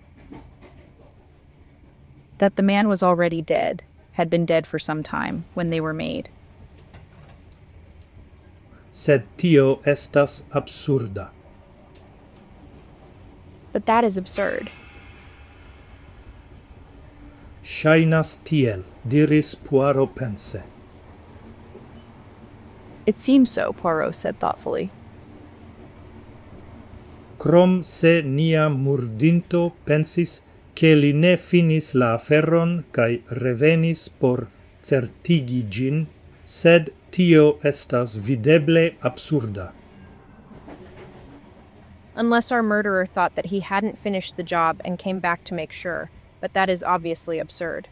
That the man was already dead, had been dead for some time, when they were made. Sed tio estas absurda. But that is absurd. Shainas tiel, diris Poirot pense. It seems so, Poirot said thoughtfully. Crom se nia murdinto pensis che li ne finis la aferron cae revenis por certigi gin, sed tio estas videble absurda. Unless our murderer thought that he hadn't finished the job and came back to make sure, but that is obviously absurd.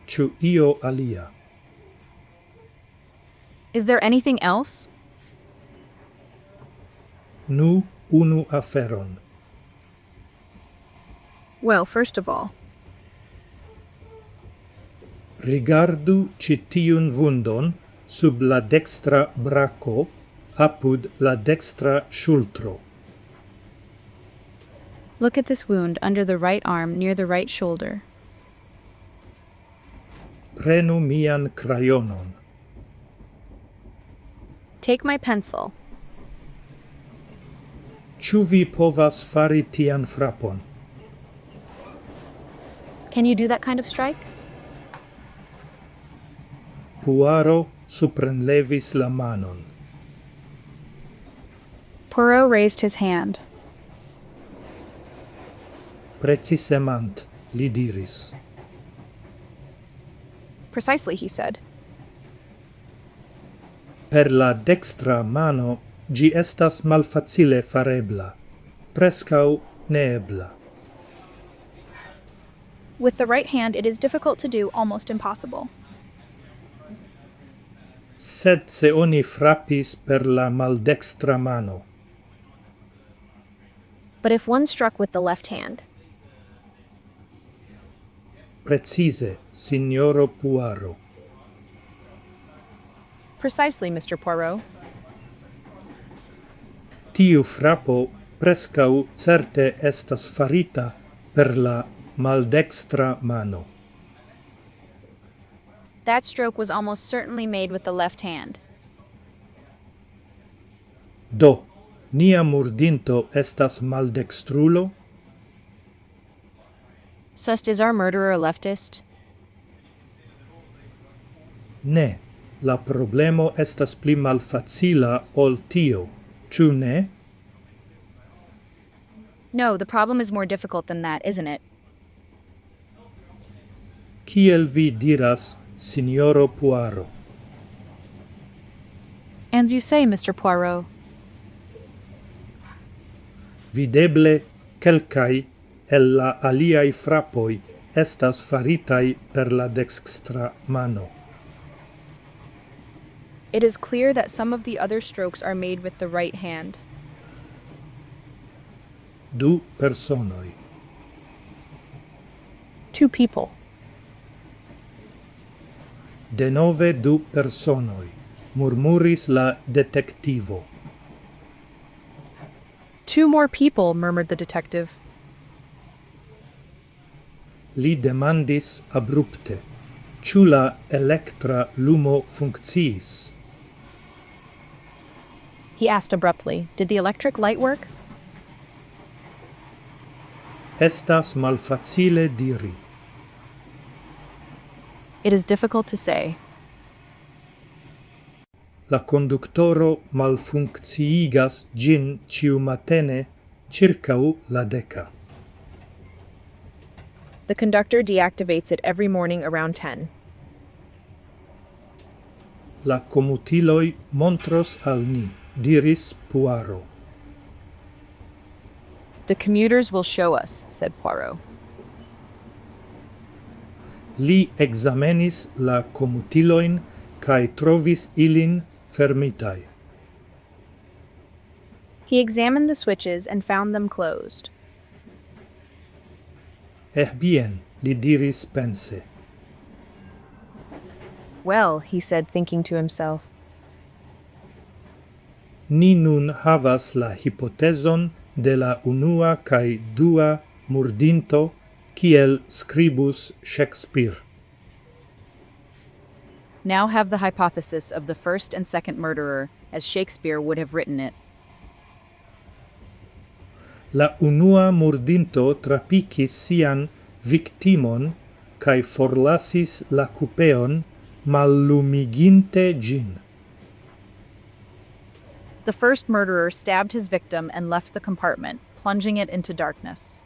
Ĉu io alia? Is there anything else? Nu unu aferon. Well, first of all, Rigardu ci tiun vundon sub la dextra braco apud la dextra ŝultro. Look at this wound under the right arm near the right shoulder. Prenu mian crayonon. Take my pencil. Ĉu vi povas fari tian frapon? Can you do that kind of strike? Puaro suprenlevis la manon. Poirot raised his hand. Precisemant, li diris. Precisely, he said. Per la dextra mano gi estas malfacile farebla, prescau neebla. With the right hand, it is difficult to do, almost impossible. Sed se oni frappis per la maldextra mano. But if one struck with the left hand, Precise, signoro Puaro. precisely, Mr. Poirot. Tiu frappo prescau certe estas farita per la maldextra mano. That stroke was almost certainly made with the left hand. Do, nia murdinto estas maldextrulo? Sust, is our murderer a leftist? Ne, la problemo estas pli malfacila ol tio, ĉu ne? No, the problem is more difficult than that, isn't it? Kiel vi diras, signoro Puaro? As you say, Mr. Poirot. Videble, kelkaj el la aliaj frappoj estas faritaj per la dextra mano. It is clear that some of the other strokes are made with the right hand. Du personoj. Two people. Denove du personoj, murmuris la detektivo. Two more people, murmured the detective. Li demandis abrupte, ĉu la elektra lumo funkciis? He asked abruptly, did the electric light work? Estas malfacile diri. It is difficult to say. La conductoro malfunkciigas ĝin ĉiumatene ĉirkaŭ la deka. The conductor deactivates it every morning around 10. La komutiloj montros al ni, diris Puaro. The commuters will show us, said Poirot. Li examenis la komutilojn kaj trovis ilin fermitaj. He examined the switches and found them closed. Bien, li diris pense. Well, he said, thinking to himself, Ni nun havas la hipotezon de la unua kaj dua murdinto, kiel scribus Shakespeare. Now have the hypothesis of the first and second murderer, as Shakespeare would have written it. La unua murdinto trapicis sian victimon kaj forlasis la kupeon mallumiginte ĝin. The first murderer stabbed his victim and left the compartment, plunging it into darkness.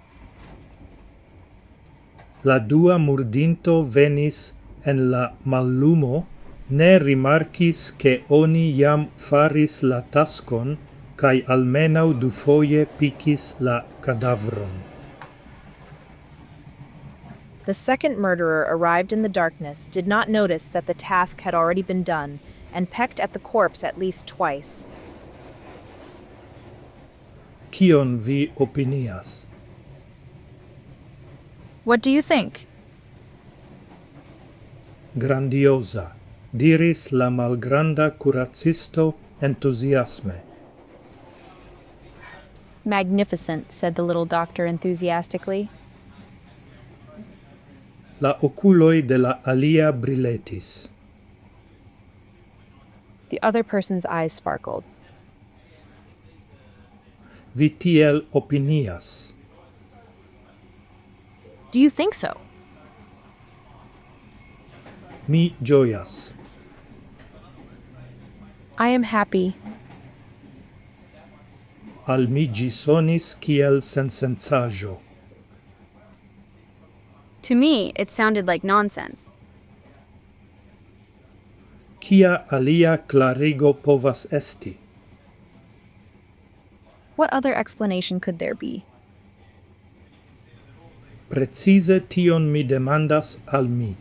La dua murdinto venis en la mallumo, ne rimarkis ke oni jam faris la taskon kaj almenaŭ dufoje pikis la kadavron. The second murderer arrived in the darkness, did not notice that the task had already been done, and pecked at the corpse at least twice. Kion vi opinias? What do you think? Grandiosa, diris la malgranda curacisto entusiasme. Magnificent, said the little doctor enthusiastically. La oculoi de la alia briletis. The other person's eyes sparkled. Vi tiel opinias? Do you think so? Mi gioias. I am happy. Al mi gi sonis kiel sensencaĵo. To me, it sounded like nonsense. Kia alia clarigo povas esti? What other explanation could there be? Precize tion mi demandas al mi.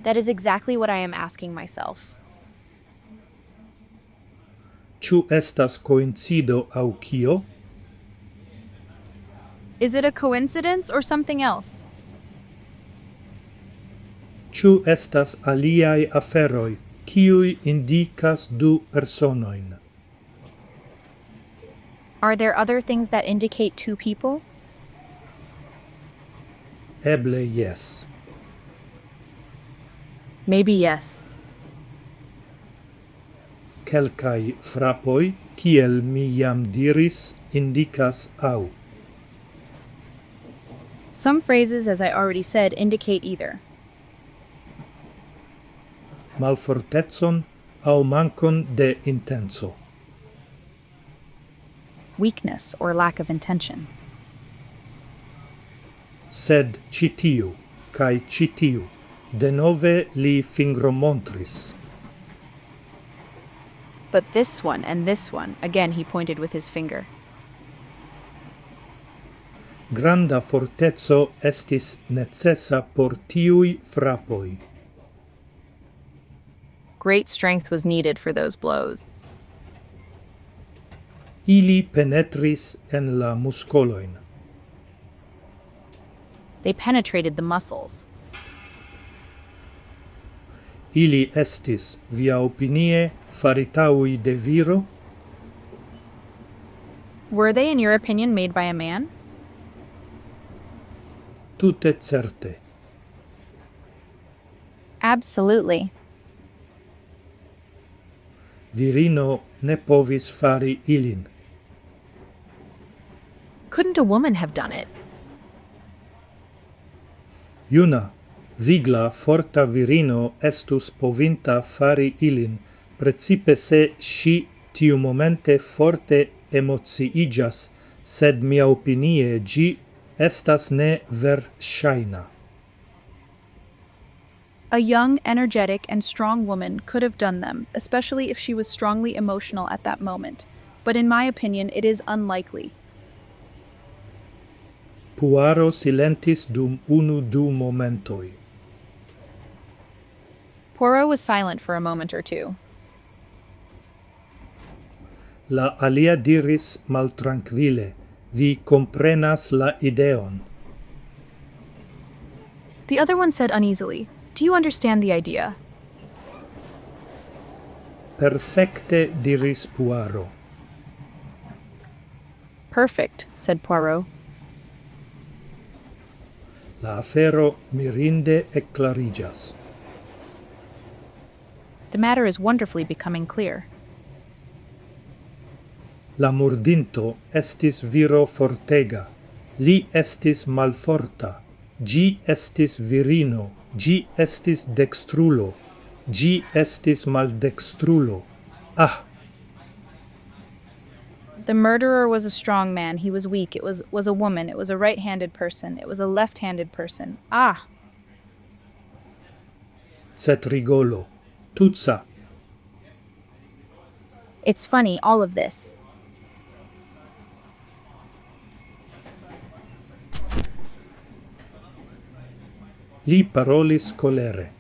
That is exactly what I am asking myself. Ĉu estas koincido aŭ kio? Is it a coincidence or something else? Ĉu estas aliaj aferoj, kiuj indikas du personojn? Are there other things that indicate two people? Eble yes. Maybe yes. Kelkaj frapoj, kiel mi jam diris, indikas aŭ. Some phrases, as I already said, indicate either Malfortecon aŭ mankon de intenco. Weakness or lack of intention. Sed ĉi tiu kaj ĉi tiu denove li fingromontris. But this one and this one, again he pointed with his finger. Granda forteco estis necessa por tiuj frapoj. Great strength was needed for those blows. Ili penetris en la muskolojn. they penetrated the muscles. Ili estis, via opinie, faritaui de viro? Were they, in your opinion, made by a man? Tute certe. Absolutely. Virino ne povis fari ilin. Couldn't a woman have done it? Juna, vigla, forta virino estus povinta fari ilin, precipe se si tiu momente forte emociigas, sed mia opinie gi estas ne verŝajna. A young, energetic, and strong woman could have done them, especially if she was strongly emotional at that moment. But in my opinion, it is unlikely. Puaro silentis dum du momentoi. Poirot was silent for a moment or two. La alia diris maltrankvile, vi comprenas la ideon. The other one said uneasily, "Do you understand the idea?" Perfecte, diris Puaro. Perfect, said Poirot. La afero mirinde eclarigas. The matter is wonderfully becoming clear. La murdinto estis viro fortega, li estis malforta, gi estis virino, gi estis dextrulo, gi estis maldextrulo. Ah! The murderer was a strong man. He was weak. It was a woman. It was a right-handed person. It was a left-handed person. Ah! Cet rigolo. Tutsa. It's funny, all of this. Li parolis colere.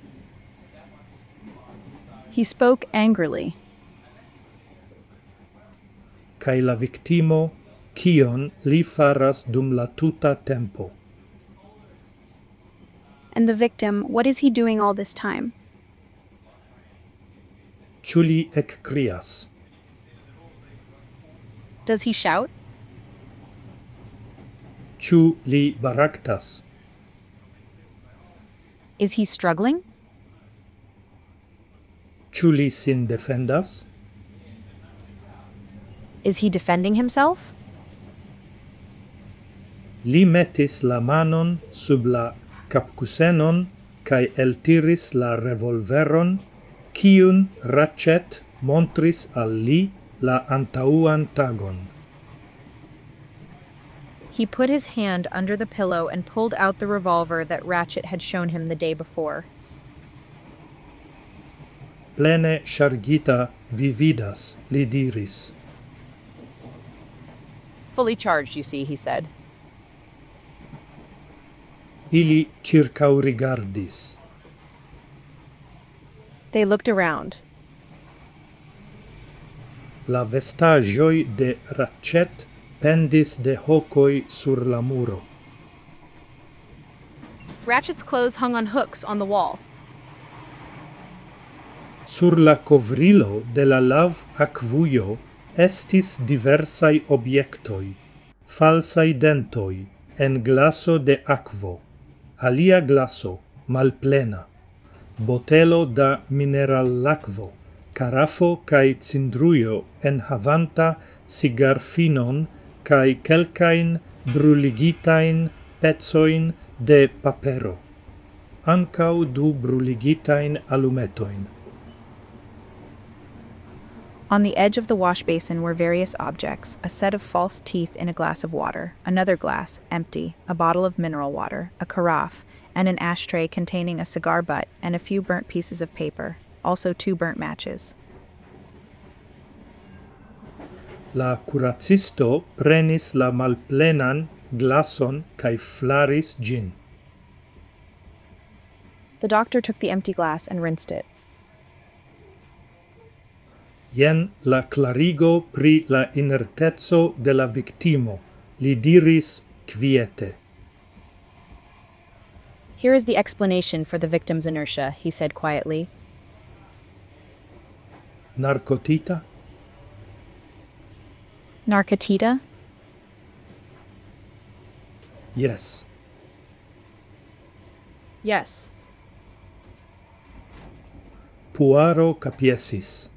He spoke angrily. Kai la victimo, kion li faras dum la tuta tempo? And the victim, what is he doing all this time? Ĉu li ekkrias? Does he shout? Ĉu li baraktas? Is he struggling? Ĉu li sin defendas? Is he defending himself? Li metis la manon sub la kapkusenon kaj eltiris la revolveron, kiun Ratchet montris al li la antaŭan tagon. He put his hand under the pillow and pulled out the revolver that Ratchet had shown him the day before. Plene ŝargita vi vidas, li diris. Fully charged, you see, he said. Ili ĉirkaŭrigardis. They looked around. La vestaĵoj de Ratchet pendis de hokoj sur la muro. Ratchet's clothes hung on hooks on the wall. Sur la kovrilo de la lav-akvujo estis diversaj objektoj, falsaj dentoj, en glaso de akvo, alia glaso, malplena, botelo da minerallakvo, karafo kaj cindrujo enhavanta cigarfinon kaj kelkajn bruligitajn pecojn de papero, ankaŭ du bruligitajn alumetojn. On the edge of the wash basin were various objects, a set of false teeth in a glass of water, another glass, empty, a bottle of mineral water, a carafe, and an ashtray containing a cigar butt and a few burnt pieces of paper, also 2 burnt matches. La kuracisto prenis la malplenan glason kaj flaris ĝin. The doctor took the empty glass and rinsed it. Jen la klarigo pri la inerteco de la viktimo, li diris kviete. Here is the explanation for the victim's inertia, he said quietly. Narkotita? Narkotita? Yes. Yes. Puaro capiesis.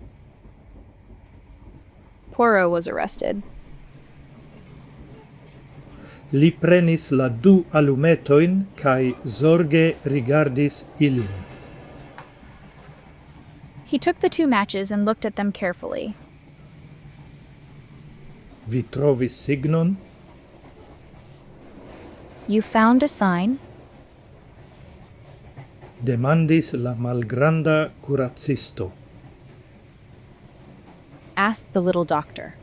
Poirot was arrested. Li prenis la 2 alumetoin kaj zorge rigardis ilin. He took the 2 matches and looked at them carefully. Vi trovis signon? You found a sign? Demandis la malgranda kuracisto. Asked the little doctor.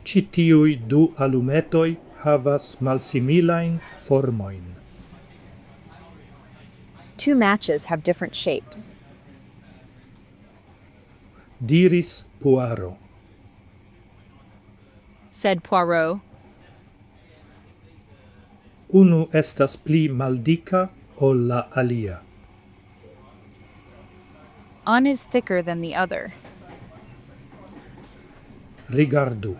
Ĉi tiuj 2 alumetoj havas malsimilajn formojn. 2 matches have different shapes. Diris Poirot. Said Poirot. Unu estas pli maldika ol la alia. One is thicker than the other. Rigardu.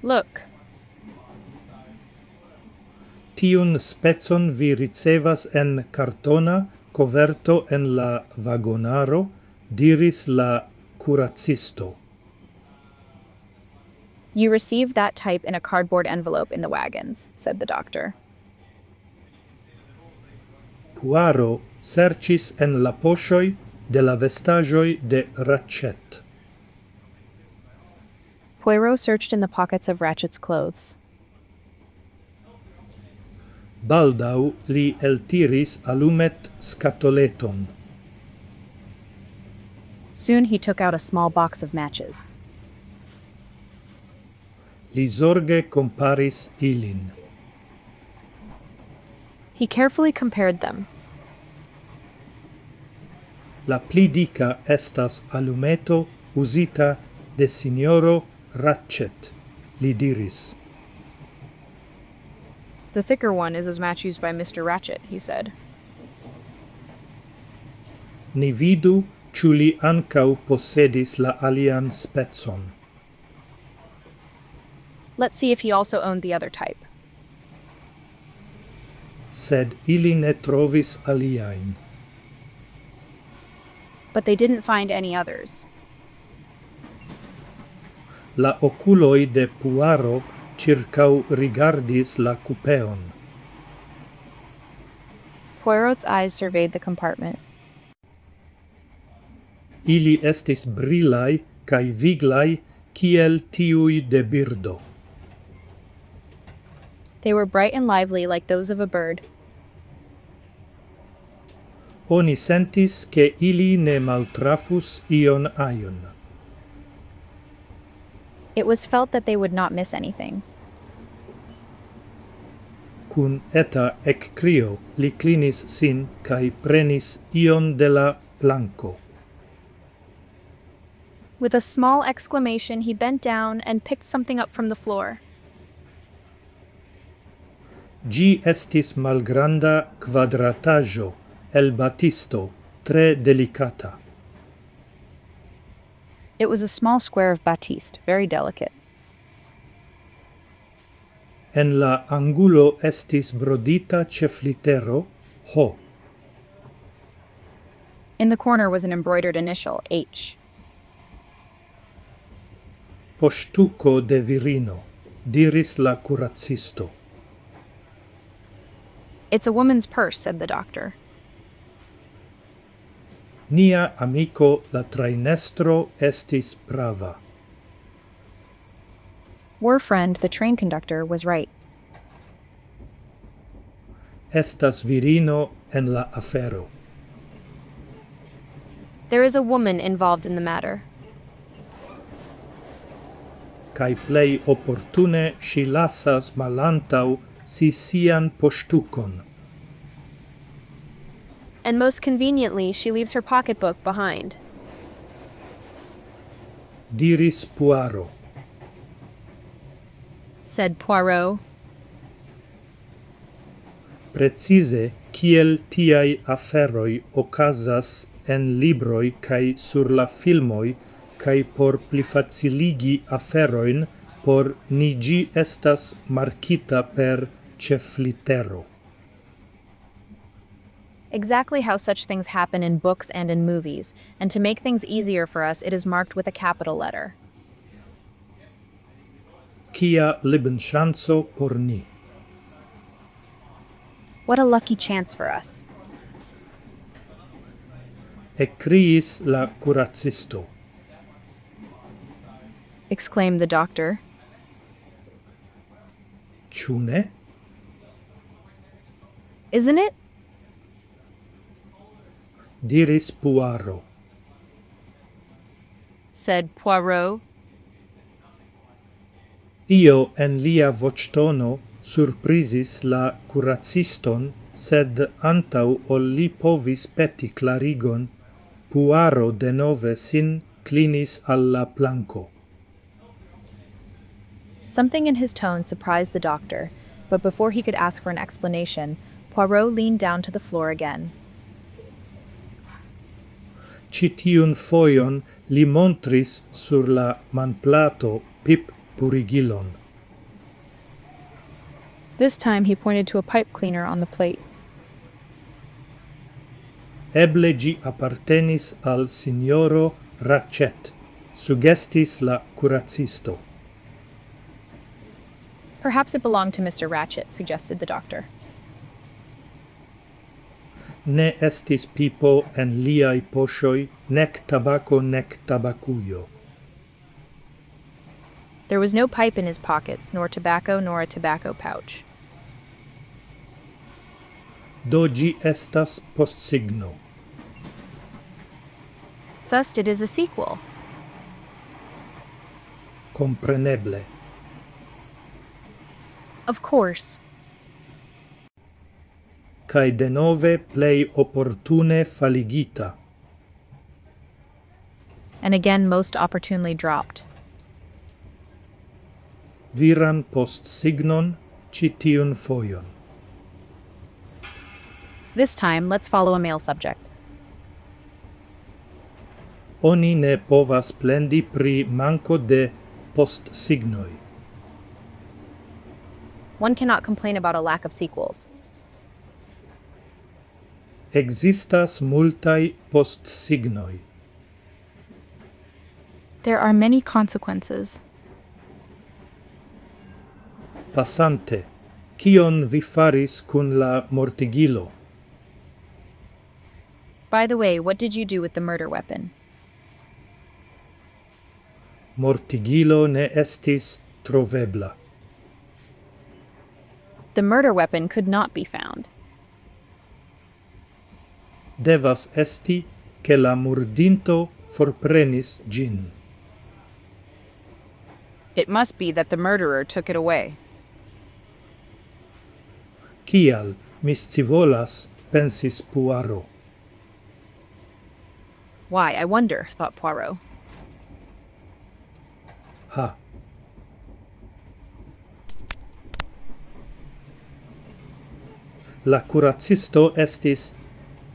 Look. Tiun specon vi ricevas en kartona coverto en la vagonaro, diris la kuracisto. You received that type in a cardboard envelope in the wagons, said the doctor. Poirot serĉis en la poŝoj de la vestaĵoj de Ratchet. Poirot searched in the pockets of Ratchet's clothes. Baldaŭ li eltiris alumet scatoleton. Soon he took out a small box of matches. Li zorge comparis ilin. He carefully compared them. La pli dika estas alumeto usita de signoro Ratchet, li diris. The thicker one is as much used by Mr. Ratchet, he said. Ni vidu, ĉu li ankaŭ possedis la alian specon. Let's see if he also owned the other type. Sed ili ne trovis aliajn. But they didn't find any others. La oculoi de Puaro circau rigardis la coupeon. Poirot's eyes surveyed the compartment. Ili estis brilai cae viglai kiel tiui de birdo. They were bright and lively like those of a bird. Oni sentis che ili ne maltrafus ion aion. It was felt that they would not miss anything. Cun eta ekkrio li clinis sin cae prenis ion de la planco. With a small exclamation, he bent down and picked something up from the floor. Gi estis malgranda quadratajo el batisto, tre delicata. It was a small square of batiste, very delicate. En la angulo estis brodita ceflitero, ho. In the corner was an embroidered initial, H. Postuco de virino, diris la curacisto. It's a woman's purse, said the doctor. Nia amico la trainestro estis prava. Our friend, the train conductor, was right. Estas virino en la afero. There is a woman involved in the matter. Kai plei opportune si lasas malantau si sian postucon. And most conveniently, she leaves her pocketbook behind. Diris Puaro. Said Poirot. Precise, kiel tiai aferoi ocasas en libroi kai sur la filmoi, kai por plifaciligi aferoin, por nigi estas markita per ceflitero. Exactly how such things happen in books and in movies, and to make things easier for us, it is marked with a capital letter. Kia Lebenschanzo por ni. What a lucky chance for us. Ekriis la curacisto. Exclaimed the doctor. Ĉu ne? Isn't it? Diris Puaro. Said Poirot. Io en lia voctono surprisis la curaciston, sed antau ol li povis peti clarigon, Puaro denove sin clinis alla planco. Something in his tone surprised the doctor, but before he could ask for an explanation, Poirot leaned down to the floor again. Citiun foion li montris sur la manplato pip purigilon. This time he pointed to a pipe cleaner on the plate. Eble gi appartenis al signoro Ratchet, suggestis la curacisto. Perhaps it belonged to Mr. Ratchet, suggested the doctor. Ne estis pipo en liai poŝoj, nec tabaco nec tabacujo. There was no pipe in his pockets, nor tobacco, nor a tobacco pouch. Do gi estas postsigno. Thus it is a sequel. Compreneble. Of course. Cae denove plei opportune faligita. and again most opportunely dropped. Viran post signon ci tiun foion. This time, let's follow a male subject. Oni ne povas plendi pri manco de post signoi. One cannot complain about a lack of sequels. Existas multai post signoi. There are many consequences. Passante, kion vi faris kun la mortigilo? By the way, what did you do with the murder weapon? Mortigilo ne estis trovebla. The murder weapon could not be found. Devas esti che la murdinto forprenis gin. It must be that the murderer took it away. Kial miscivolas, pensis Poirot. Why, I wonder, thought Poirot. Ha. La curacisto estis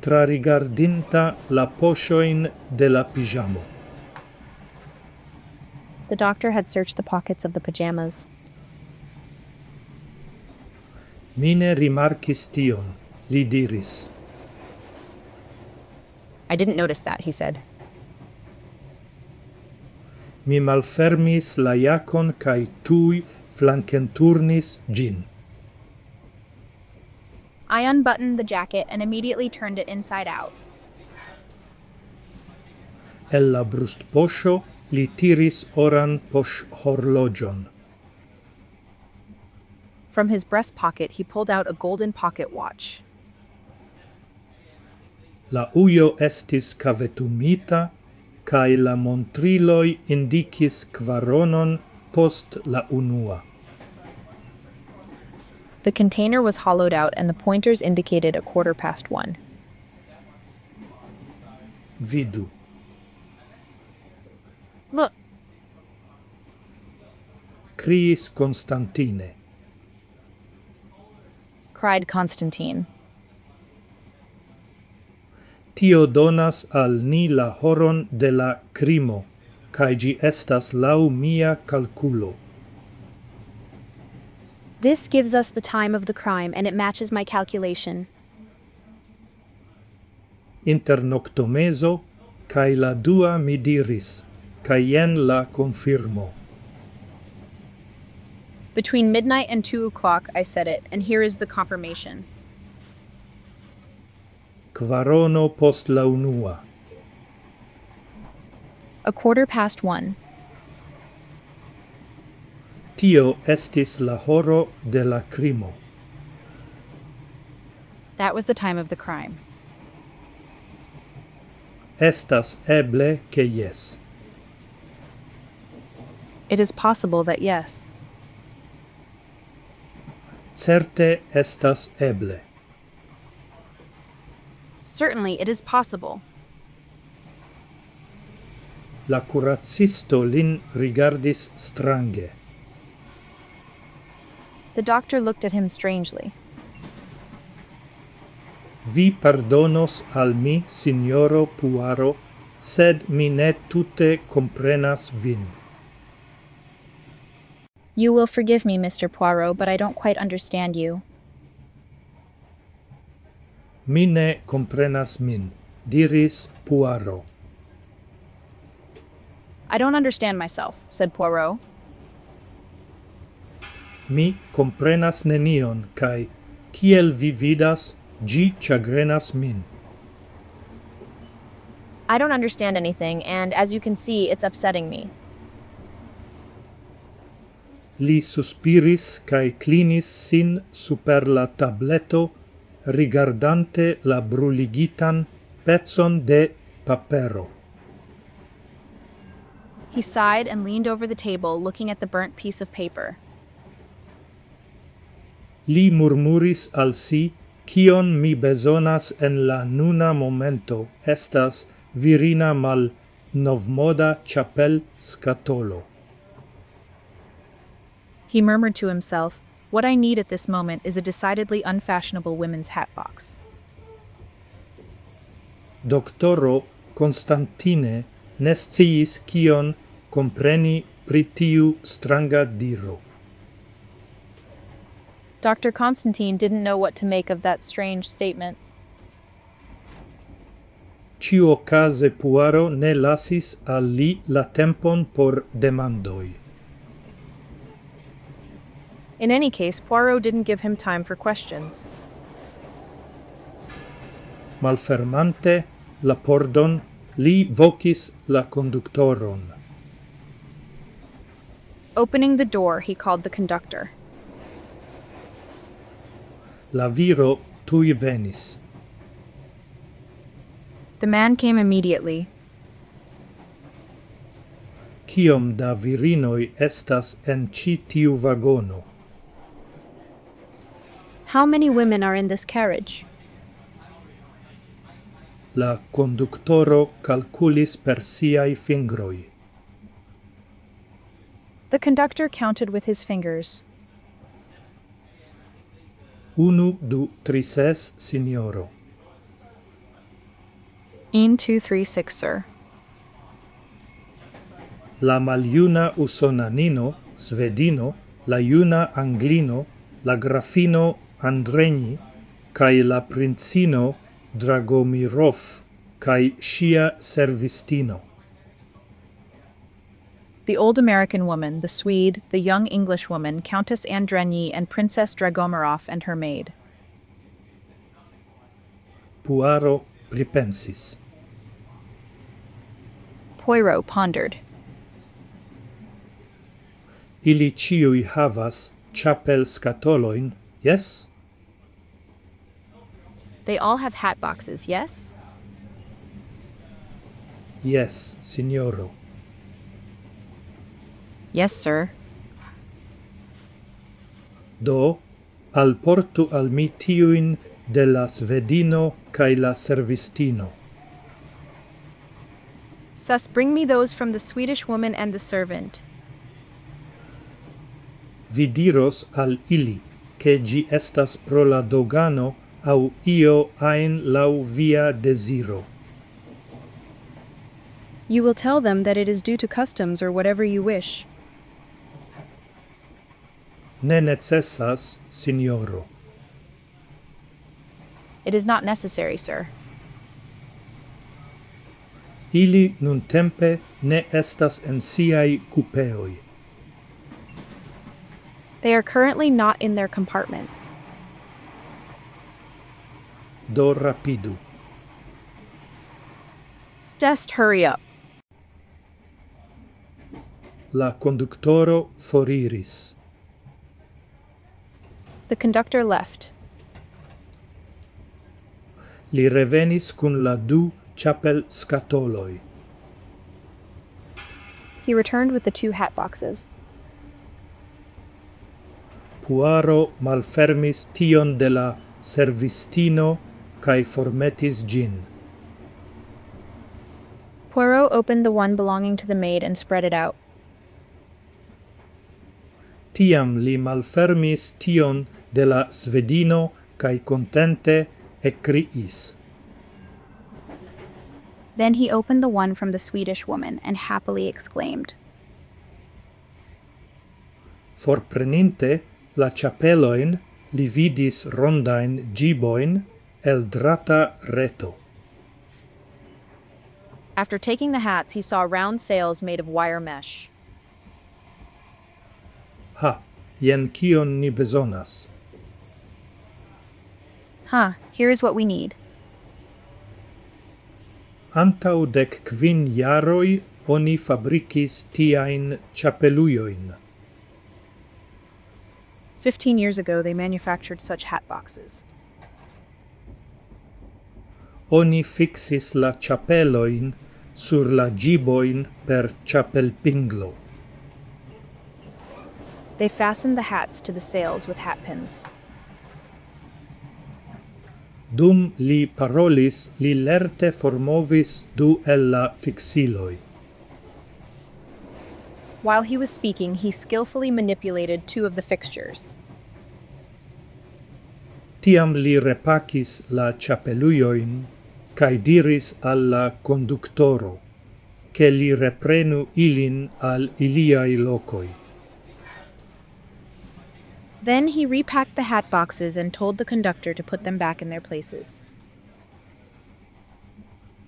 trarigardinta la poŝojn de la piĝamo. The doctor had searched the pockets of the pajamas. Mi ne rimarkis tion, li diris. I didn't notice that, he said. Mi malfermis la jakon kaj tuj flankenturnis ĝin. I unbuttoned the jacket and immediately turned it inside out. El la brustpoŝo li tiris oran poŝhorloĝon. From his breast pocket, he pulled out a golden pocket watch. La ujo estis kavetumita, kaj la montriloj indikis kvaronon post la unua. The container was hollowed out and the pointers indicated 1:15. Vidu. Look, Criis Constantine. Cried Constantine. Tio donas al ni la horon de la crimo, kaj ĝi estas laŭ mia kalkulo. This gives us the time of the crime, and it matches my calculation. Inter noktomezo kaj la dua mi diris, kaj jen la confirmo. between midnight and 2 o'clock I said it, and here is the confirmation. Kvarono post la unua. 1:15. Tio estis la horo de la crimo. That was the time of the crime. Estas eble che yes. It is possible that yes. Certe estas eble. Certainly it is possible. La curacisto lin rigardis strange. The doctor looked at him strangely. Vi pardonos al mi, signoro Poirot, sed mi ne tute comprenas vin. You will forgive me, Mr. Poirot, but I don't quite understand you. Mi ne comprenas min, diris Poirot. I don't understand myself, said Poirot. Mi comprenas nenion, kai, kiel vi vidas, gi chagrenas min. I don't understand anything, and as you can see, it's upsetting me. Li suspiris kai klinis sin super la tableto, rigardante la bruligitan pezon de papero. He sighed and leaned over the table, looking at the burnt piece of paper. Li murmuris al si, kion mi bezonas en la nuna momento estas virina mal novmoda chapel scatolo. He murmured to himself, "What I need at this moment is a decidedly unfashionable women's hat box." Doctoro Constantine ne sciis kion compreni pri tiu stranga diro. Dr. Constantine didn't know what to make of that strange statement. Ĉiuokaze Puaro ne lasis al li la tempon por demandoj. In any case, Poirot didn't give him time for questions. Malfermante la pordon, li vocis la conductoron. Opening the door, he called the conductor. La viro tui venis. The man came immediately. Kiom da virinoi estas en ĉi tiu vagono? How many women are in this carriage? La conductoro calculis per siaj fingroj. The conductor counted with his fingers. 1, 2, 3, 6, signoro. 1, 2, 3, 6, sir. La maljuna usonanino, svedino, la juna anglino, la grafino Andreni, kaj la princino Dragomirov, kaj ŝia servistino. The old American woman, the Swede, the young English woman, Countess Andreni, and Princess Dragomirov and her maid. Puaro pripensis. Poirot pondered. Ili ĉiuj havas ĉapel skatolojn, yes? They all have hat boxes, yes? Yes, signoro. Yes, sir. Do, alportu al mi tiujn de la svedino kaj la servistino. Sus, bring me those from the Swedish woman and the servant. Vi diros al ili, che gi estas pro la dogano au io ein lau via desiro. You will tell them that it is due to customs or whatever you wish. Ne necessas, signoro. It is not necessary, sir. Ili nuntempe ne estas en siaj kupeoj. They are currently not in their compartments. Do rapidu. Just hurry up. La conductoro foriris. The conductor left. Li revenis kun la du ĉapel skatoloj. He returned with the 2 hat boxes. Puaro malfermis tion de la servistino kaj formetis ĝin. Poirot opened the one belonging to the maid and spread it out. Tiam li malfermis tion de la svedino kaj contente ekkriis. Then he opened the one from the Swedish woman and happily exclaimed, Forpreninte la ĉapelojn, li vidis rondajn ĝibojn el drata reto. After taking the hats, he saw round sails made of wire mesh. Ha, jen kion ni bezonas. Here is what we need. Antau 15 jaroj oni fabrikis tiajn ĉapelujojn. 15 years ago, they manufactured such hat boxes. Oni fixis la ĉapelojn sur la ĝibojn per ĉapelpinglo. They fastened the hats to the sails with hat pins. Dum li parolis, li lerte formovis du el la fixiloj. While he was speaking, he skillfully manipulated two of the fixtures. Tiam li repacis la ĉapelujoin, cae diris alla conductoro, che li reprenu ilin al iliai locoi. Then he repacked the hat boxes and told the conductor to put them back in their places.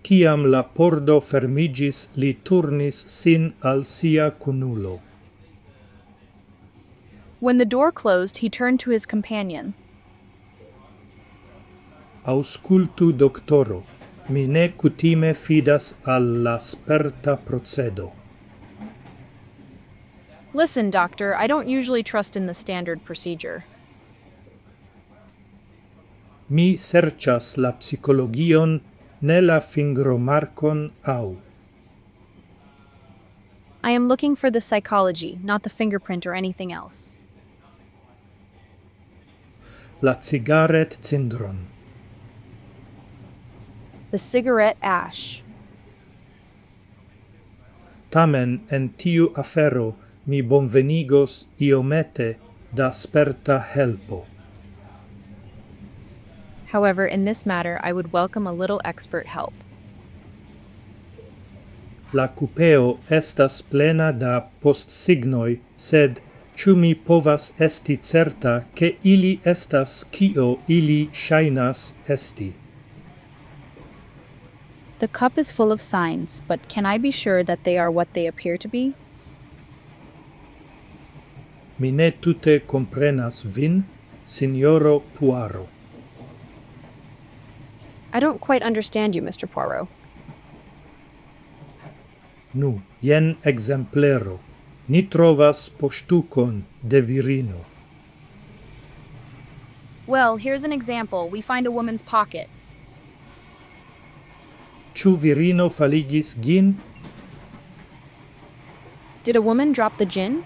Ciam la pordo fermigis, li turnis sin al sia cunulo. When the door closed, he turned to his companion. Auscultu, doctoro, mi ne cutime fidas alla sperta procedo. Listen, doctor, I don't usually trust in the standard procedure. Mi serĉas la psikologion, ne la fingromarkon au. I am looking for the psychology, not the fingerprint or anything else. La cigaret cindron. The cigarette ash. Tamen en tiu afero mi bonvenigos iomete da sperta helpo. However, in this matter, I would welcome a little expert help. La cupeo estas plena da postsignoi, sed ĉu mi povas esti certa ke ili estas kio ili ŝajnas esti? The cup is full of signs, but can I be sure that they are what they appear to be? Mi ne tute comprenas vin, signoro Poirot. I don't quite understand you, Mr. Poirot. Nu, jen exemplero. Ni trovas poŝtukon de virino. Well, here's an example. We find a woman's pocket. Ĉu virino faligis gin? Did a woman drop the gin?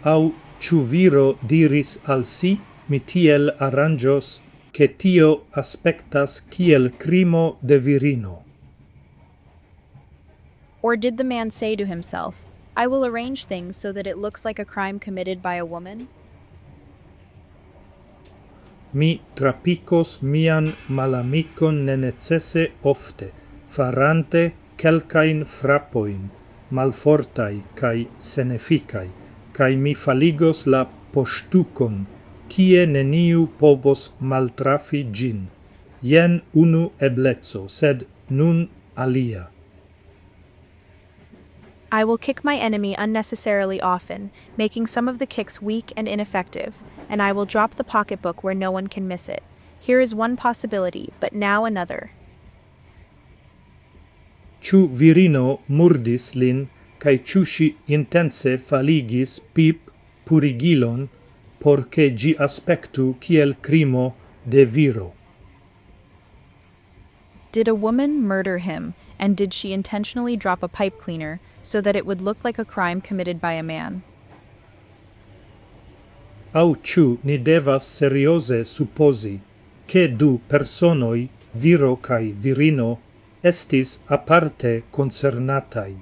Au ĉu viro diris al si, mi tiel aranĝos, che tio aspectas kiel crimo de virino. Or did the man say to himself, I will arrange things so that it looks like a crime committed by a woman? Mi trapicos mian malamicon ne necesse ofte, farante kelkain frappoin, malfortai kai seneficai, kai mi faligos la poŝtukon, kie neniu povos maltrafi gin. Jen unu ebleco, sed nun alia. I will kick my enemy unnecessarily often, making some of the kicks weak and ineffective, and I will drop the pocketbook where no one can miss it. Here is one possibility, but now another. Ĉu virino murdis lin, kaj ĉu ŝi intense faligis purigilon, por ke ĝi aspektu kiel crimo de viro? Did a woman murder him, and did she intentionally drop a pipe cleaner so that it would look like a crime committed by a man? Au ĉu ni devas serioze supposi, ke du personoi, viro kaj virino, estis aparte concernatai,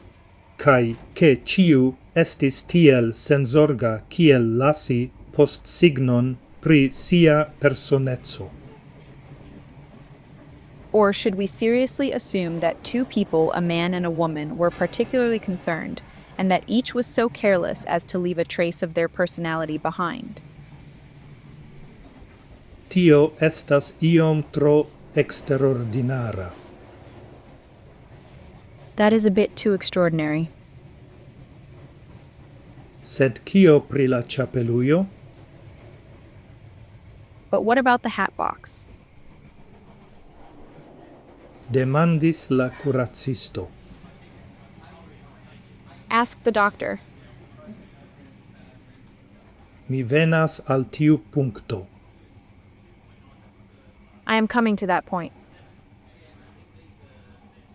kaj ke ĉiu estis tiel senzorga kiel lasi post signon pri sia personezzo? Or should we seriously assume that two people, a man and a woman, were particularly concerned, and that each was so careless as to leave a trace of their personality behind? Tio estas iom tro exterordinara. That is a bit too extraordinary. Sed kio pri la ĉapelujo? But what about the hat box? Demandis la kuracisto. Ask the doctor. Mi venas al tiu punkto. I am coming to that point.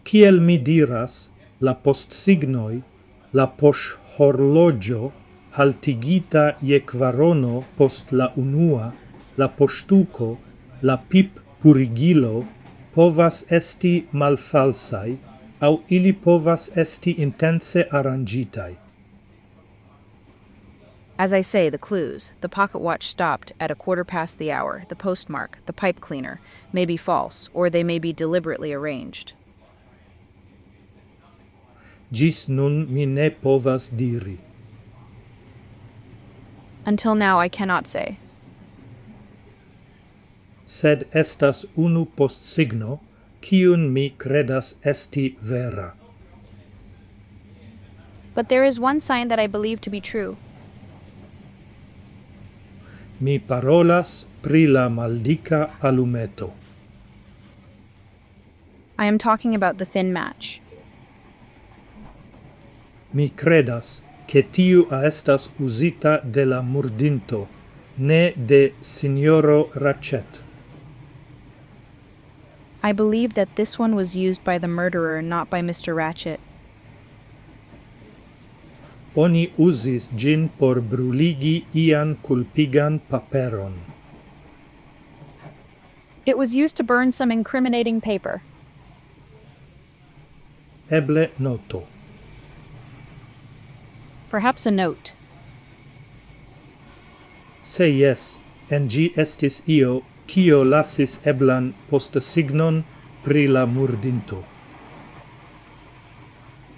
Kiel mi diras, la postsignoi, la poŝhorloĝo haltigita je kvarono post la unua, la poŝtuko, la pip-purigilo povas esti malfalsaj au ili povas esti intense arrangitai. As I say, the clues. The pocket watch stopped at 1/4 the hour. The postmark, the pipe cleaner, may be false, or they may be deliberately arranged. Gis nun mi ne povas diri. Until now, I cannot say. Sed estas unu postsigno, kiun mi credas esti vera. But there is one sign that I believe to be true. Mi parolas pri la maldika alumeto. I am talking about the thin match. Mi credas che tiu estas usita de la murdinto, ne de signoro Ratchet. I believe that this one was used by the murderer, not by Mr. Ratchet. Oni usis gin por bruligi ian culpigan paperon. It was used to burn some incriminating paper. Eble noto. Perhaps a note. Se yes, en gi estis io, kio lasis eblan postsignon pri la murdinto.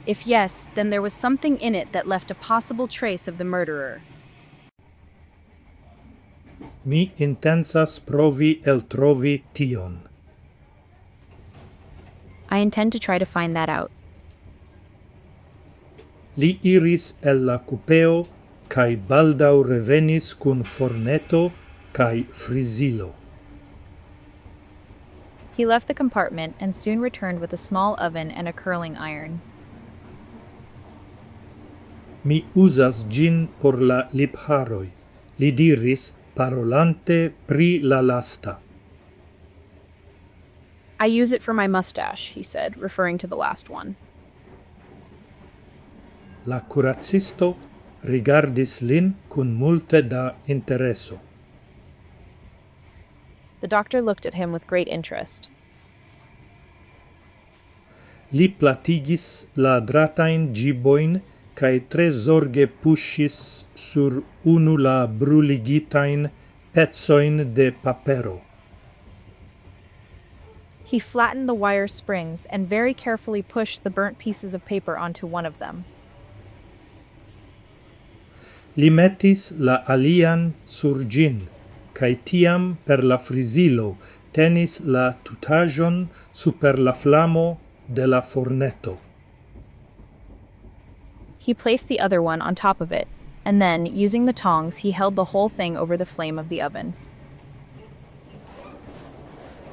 If yes, then there was something in it that left a possible trace of the murderer. Mi intensas provi eltrovi tion. I intend to try to find that out. Li iris el la cupeo, cae baldau revenis cun forneto cae frisilo. He left the compartment and soon returned with a small oven and a curling iron. Mi usas gin por la lipharoi, li diris, parolante pri la lasta. I use it for my mustache, he said, referring to the last one. La curacisto rigardis lin cun multe da intereso. The doctor looked at him with great interest. Li platigis la dratain giboin cae tre zorge pushis sur unu la bruligitain pezzoin de papero. He flattened the wire springs and very carefully pushed the burnt pieces of paper onto one of them. Li metis la alian sur gin, cae tiam per la frisilo tenis la tutajon super la flamo de la forneto. He placed the other one on top of it, and then, using the tongs, he held the whole thing over the flame of the oven.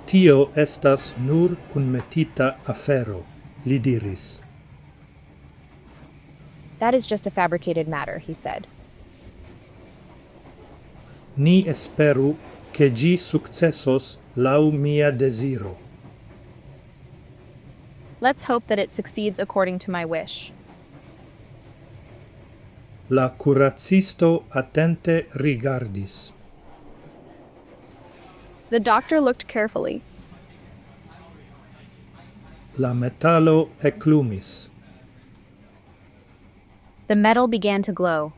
Tio estas nur kunmetita afero, li diris. That is just a fabricated matter, he said. Ni esperu che gi successos lau mia desiro. Let's hope that it succeeds according to my wish. La curacisto attente rigardis. The doctor looked carefully. La metalo eclumis. The metal began to glow.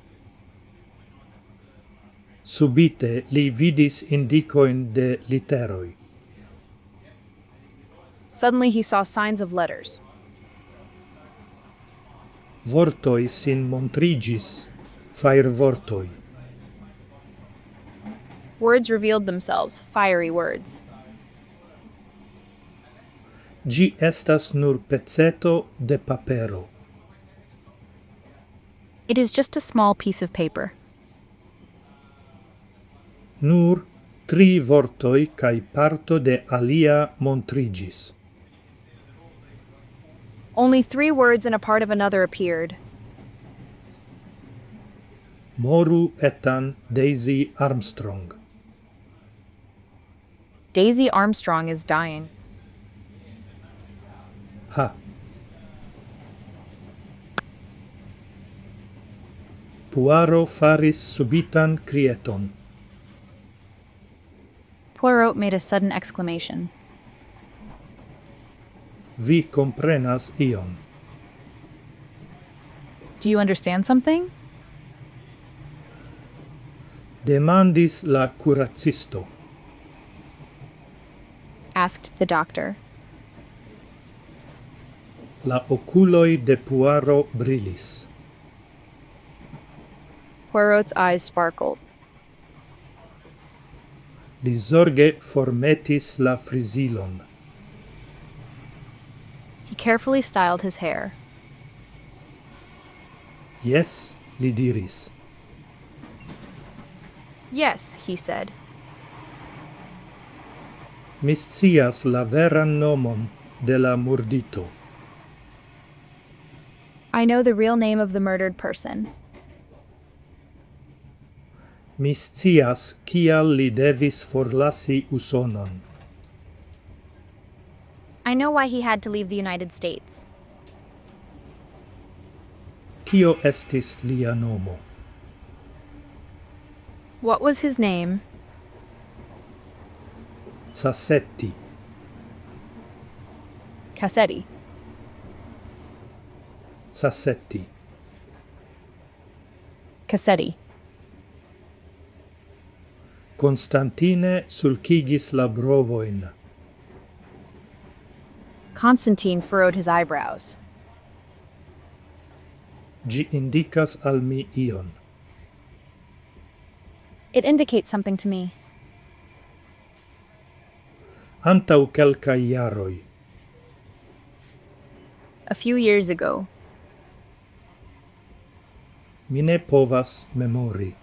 Subite li vidis indicoin de literoi. Suddenly he saw signs of letters. Vortoi sin montrigis, fire vortoi. Words revealed themselves, fiery words. Gi estas nur pezzetto de papero. It is just a small piece of paper. Nur 3 vortoi cae parto de alia montrigis. Only 3 words and a part of another appeared. Moru etan Daisy Armstrong. Daisy Armstrong is dying. Ha. Puaro faris subitan crieton. Poirot made a sudden exclamation. Vi comprenas ion. Do you understand something? Demandis la curacisto. Asked the doctor. La oculoi de Poirot brilis. Poirot's eyes sparkled. Li zorge formetis la frisilon. He carefully styled his hair. Yes, li diris. Yes, he said. Mi scias la veran nomon de la murdito. I know the real name of the murdered person. Mi scias kial li devis forlasi Usonon. I know why he had to leave the United States. Kio estis lia nomo? What was his name? Sassetti. Cassetti. Sassetti. Cassetti. Constantine sulcigis la brovoin. Constantine furrowed his eyebrows. Gi indicas al mi ion. It indicates something to me. Antau kelkaj jaroj. A few years ago. Mi ne povas memori.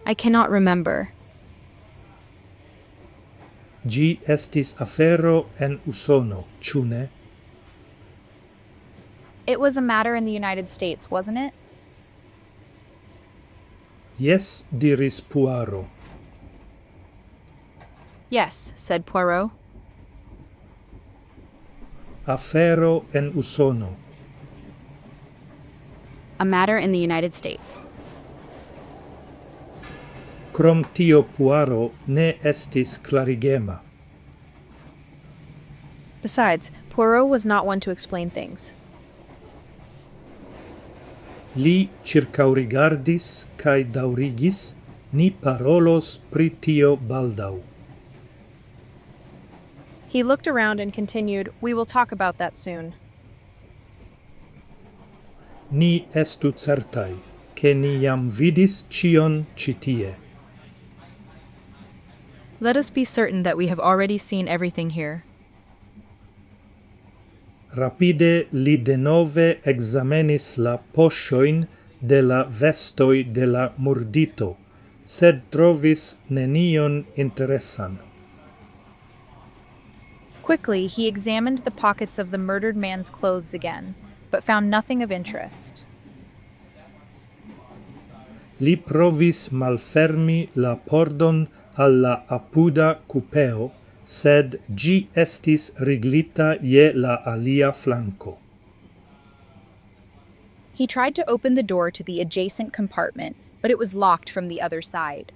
I cannot remember. Gi estis afero en Usono, ĉu ne? It was a matter in the United States, wasn't it? Yes, diris Poirot. Yes, said Poirot. Afero en Usono. A matter in the United States. Krom tio Poirot ne estis clarigema. Besides, Poirot was not one to explain things. Li circaurigardis kaj daŭrigis, ni parolos pri tio baldaŭ. He looked around and continued, "We will talk about that soon." Ni estu certaj, ke ni jam vidis ĉion ĉi tie. Let us be certain that we have already seen everything here. Rapide li denove examenis la poŝojn de la vestoj de la murdito, sed trovis nenion interesan. Quickly, he examined the pockets of the murdered man's clothes again, but found nothing of interest. Li provis malfermi la pordon al la apuda cupeo, sed gi estis riglita je la alia flanco. He tried to open the door to the adjacent compartment, but it was locked from the other side.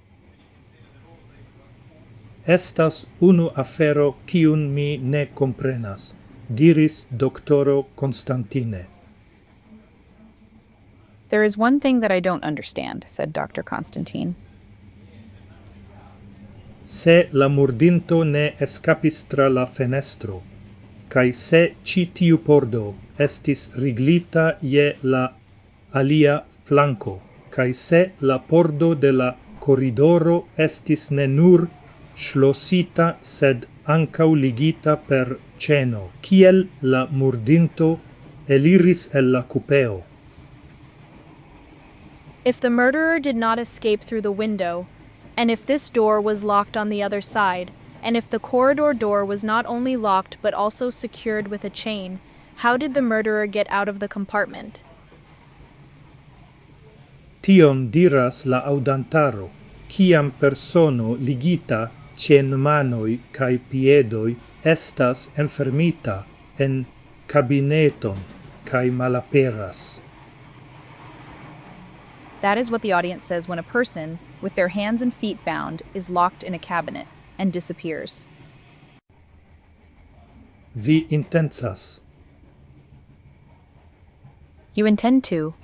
Estas unu afero kiun mi ne comprenas, diris doktoro Constantine. There is one thing that I don't understand, said Dr. Constantine. Se la murdinto ne escapis tra la fenestro, kaj se ĉi tiu pordo estis riglita je la alia flanco, kaj se la pordo de la koridoro estis ne nur ŝlosita, sed ankaŭ ligita per ĉeno, kiel la murdinto eliris el la kupeo. If the murderer did not escape through the window, and if this door was locked on the other side, and if the corridor door was not only locked but also secured with a chain, how did the murderer get out of the compartment? Tion diras la aŭdantaro, kiam persono ligita ĉenmanoj kaj piedoj estas enfermita en kabineton kaj malaperas. That is what the audience says when a person, with their hands and feet bound, is locked in a cabinet and disappears. vi intensas? You intend to.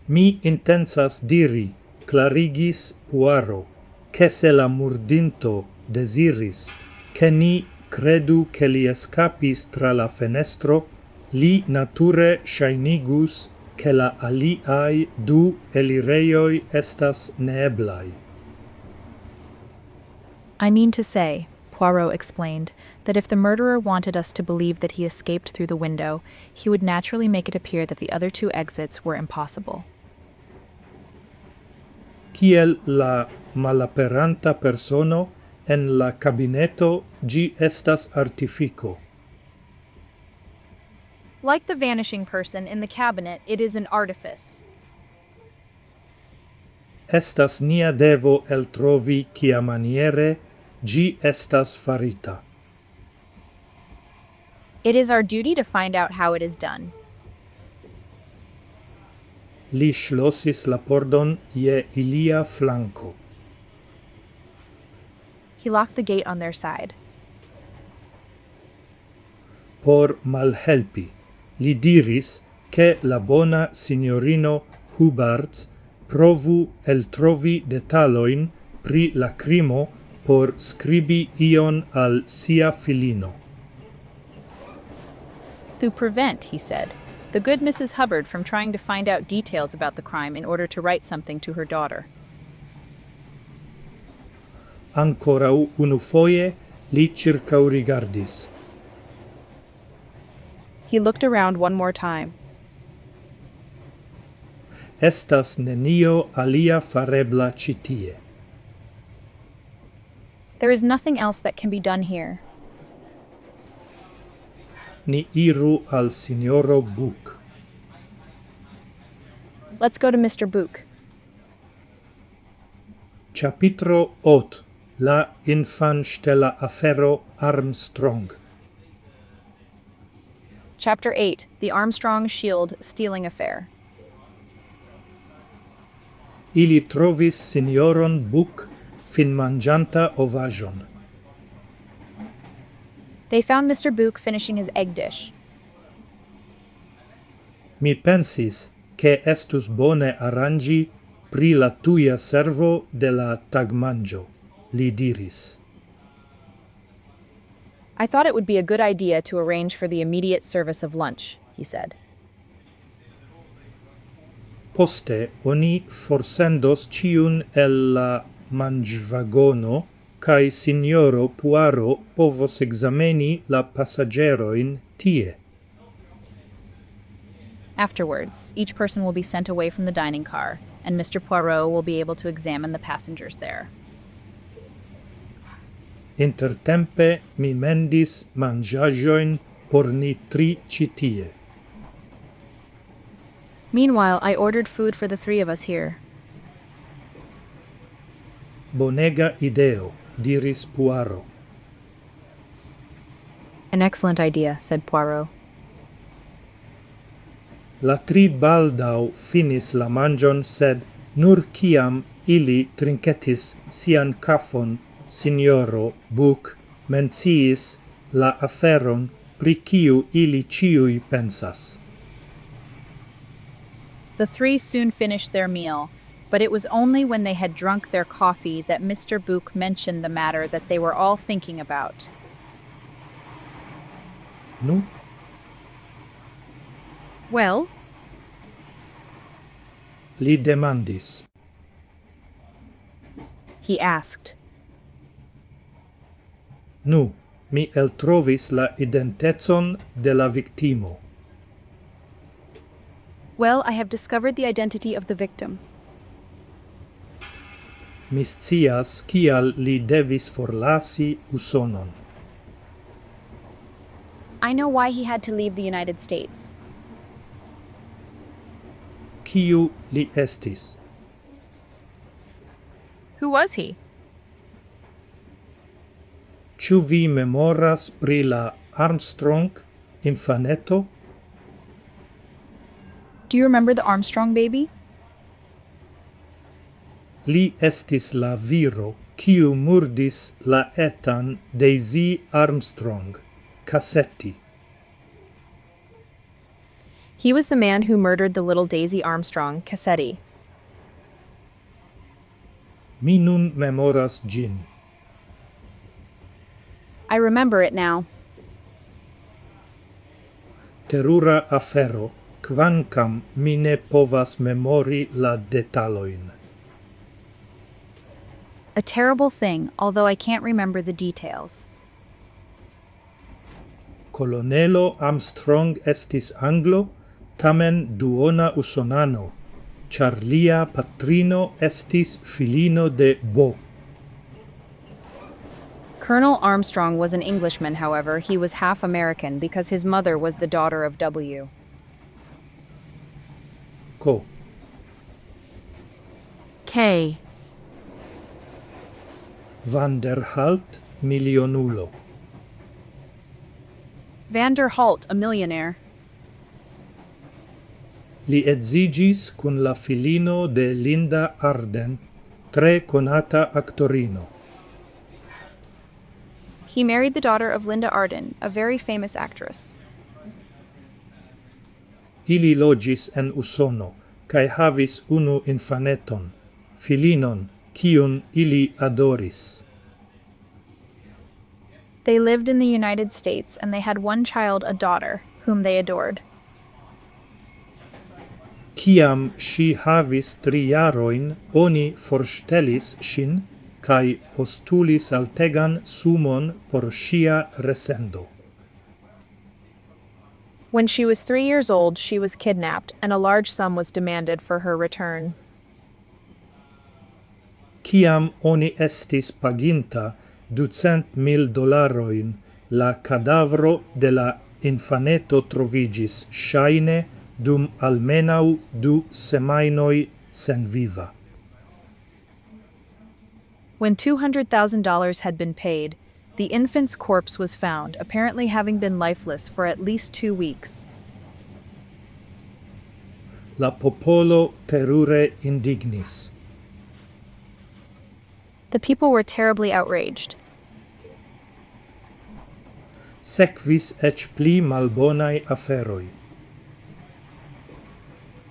Mi intensas diri, clarigis Poirot, che se la murdinto desiris, che ni credu che li escapis tra la fenestro, li nature shainigus che la aliai du elireioi estas neeblai. I mean to say, Poirot explained, that if the murderer wanted us to believe that he escaped through the window, he would naturally make it appear that the other two exits were impossible. Kiel la malaperanta persono en la cabineto gi estas artifico. Like the vanishing person in the cabinet, it is an artifice. Estas nia devo eltrovi kiamaniere gi estas farita. It is our duty to find out how it is done. Li ŝlosis la pordon je ilia flanko. He locked the gate on their side. Por malhelpi, li diris che la bona signorino Hubbard provu eltrovi detaloin pri la crimo por scribi ion al sia filino. To prevent, he said, the good Mrs. Hubbard from trying to find out details about the crime in order to write something to her daughter. Ancora unufoje li circaurigardis. He looked around one more time. Estas nenio alia farebla ĉi tie. There is nothing else that can be done here. Ni iru al signoro Book. Let's go to Mr. Book. Capitro 8. La infanstela afero Armstrong. Chapter 8. The Armstrong Shield Stealing Affair. Ili trovis signoron Book finmanĝanta ovaĵon. They found Mr. Book finishing his egg dish. Mi pensis che estus bone arrangi pri la tuia servo de la tagmanĝo, li diris. I thought it would be a good idea to arrange for the immediate service of lunch, he said. Poste oni forsendos ciun el la manĝvagono, kai signoro Poirot povos exameni la passageroin tie. Afterwards, each person will be sent away from the dining car, and Mr. Poirot will be able to examine the passengers there. Intertempe mi mendis manĝaĵojn por ni tri ĉi tie. Meanwhile, I ordered food for the three of us here. Bonega ideo, diris Poirot. An excellent idea, said Poirot. La tri baldaŭ finis la manĝon, sed nur kiam ili trinketis sian kafon, signoro Book menciis la aferon pri kiu ili ĉiuj pensas. The three soon finished their meal, but it was only when they had drunk their coffee that Mr. Book mentioned the matter that they were all thinking about. Nu? Well? Li demandis. He asked. Nu, mi eltrovis la identecon de la victimo. Well, I have discovered the identity of the victim. Mi scias kial li devis forlasi Usonon. I know why he had to leave the United States. Kiu li estis? Who was he? Ĉu vi memoras pri la Armstrong infaneto? Do you remember the Armstrong baby? Li estis la viro Kiu murdis la etan Daisy Armstrong, Cassetti. He was the man who murdered the little Daisy Armstrong, Cassetti. Mi nun memoras gin. I remember it now. Terura afero, quancam mi ne povas memori la detaloin. A terrible thing, although I can't remember the details. Colonelo Armstrong estis Anglo, tamen duona usonano, char lia patrino estis filino de Bo. Colonel Armstrong was an Englishman, however. He was half American because his mother was the daughter of W. Co. K. Vanderhalt milionulo. Vanderhalt, a millionaire. Li edzigis cun la filino de Linda Arden, tre conata actorino. He married the daughter of Linda Arden, a very famous actress. Ili logis en Usono, cae havis unu infaneton, filinon, cium ili adoris. They lived in the United States and they had one child, a daughter, whom they adored. Ciam si havis 3 jaroin, oni forstelis sin, cae postulis altegan sumon por sia resendo. When she was 3 years old, she was kidnapped, and a large sum was demanded for her return. Ciam oni estis paginta $200,000, la cadavro de la infaneto trovigis shaine dum almenau 2 semainoi sen viva. When $200,000 had been paid, the infant's corpse was found, apparently having been lifeless for at least 2 weeks. La popolo terure indignis. The people were terribly outraged. Sequis ec pli malbonai aferoi.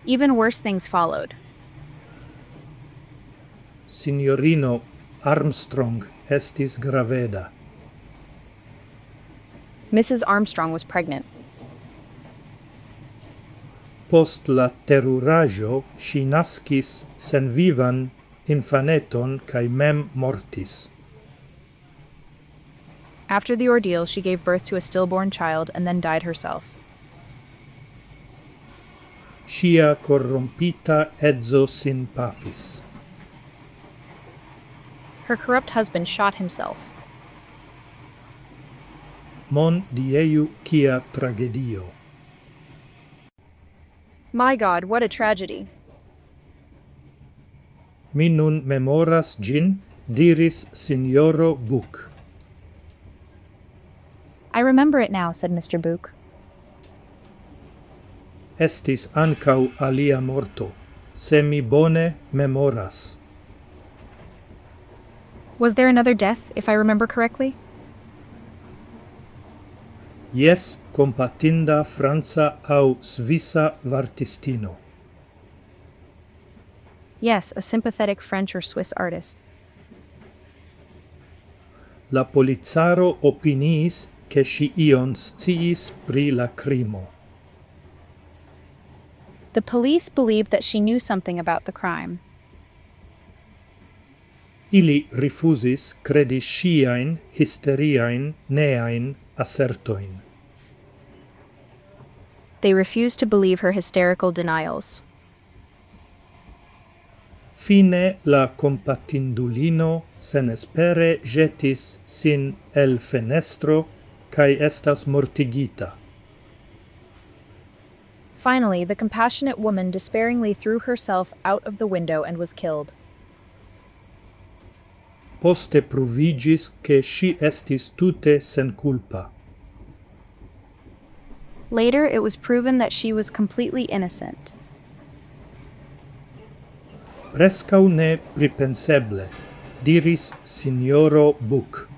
Even worse things followed. Signorino Armstrong estis graveda. Mrs. Armstrong was pregnant. Post la teruraggio si nascis sen vivan infaneton cae mem mortis. After the ordeal, she gave birth to a stillborn child and then died herself. Sia corrompita edzo sin pafis. Her corrupt husband shot himself. Mon dieu quia tragedio. My God, what a tragedy. Mi nun memoras gin, diris Signoro Book. I remember it now, said Mr. Book. Estis ancau alia morto, se mi bone memoras. Was there another death, if I remember correctly? Yes, compatinda Franza au Svissa vartistino. Yes, a sympathetic French or Swiss artist. La polizaro opiniis che si ion sciis pri la crimo. The police believed that she knew something about the crime. Ili rifusis credi sciain, hysteriain, neain assertoin. They refused to believe her hysterical denials. Fine la compatindulino senespere jetis sin el fenestro cae estas mortigita. Finally, the compassionate woman despairingly threw herself out of the window and was killed. Poste pruvigis che si estis tute sen culpa. Later, it was proven that she was completely innocent. Prescau ne pripenseble, diris Signoro Book.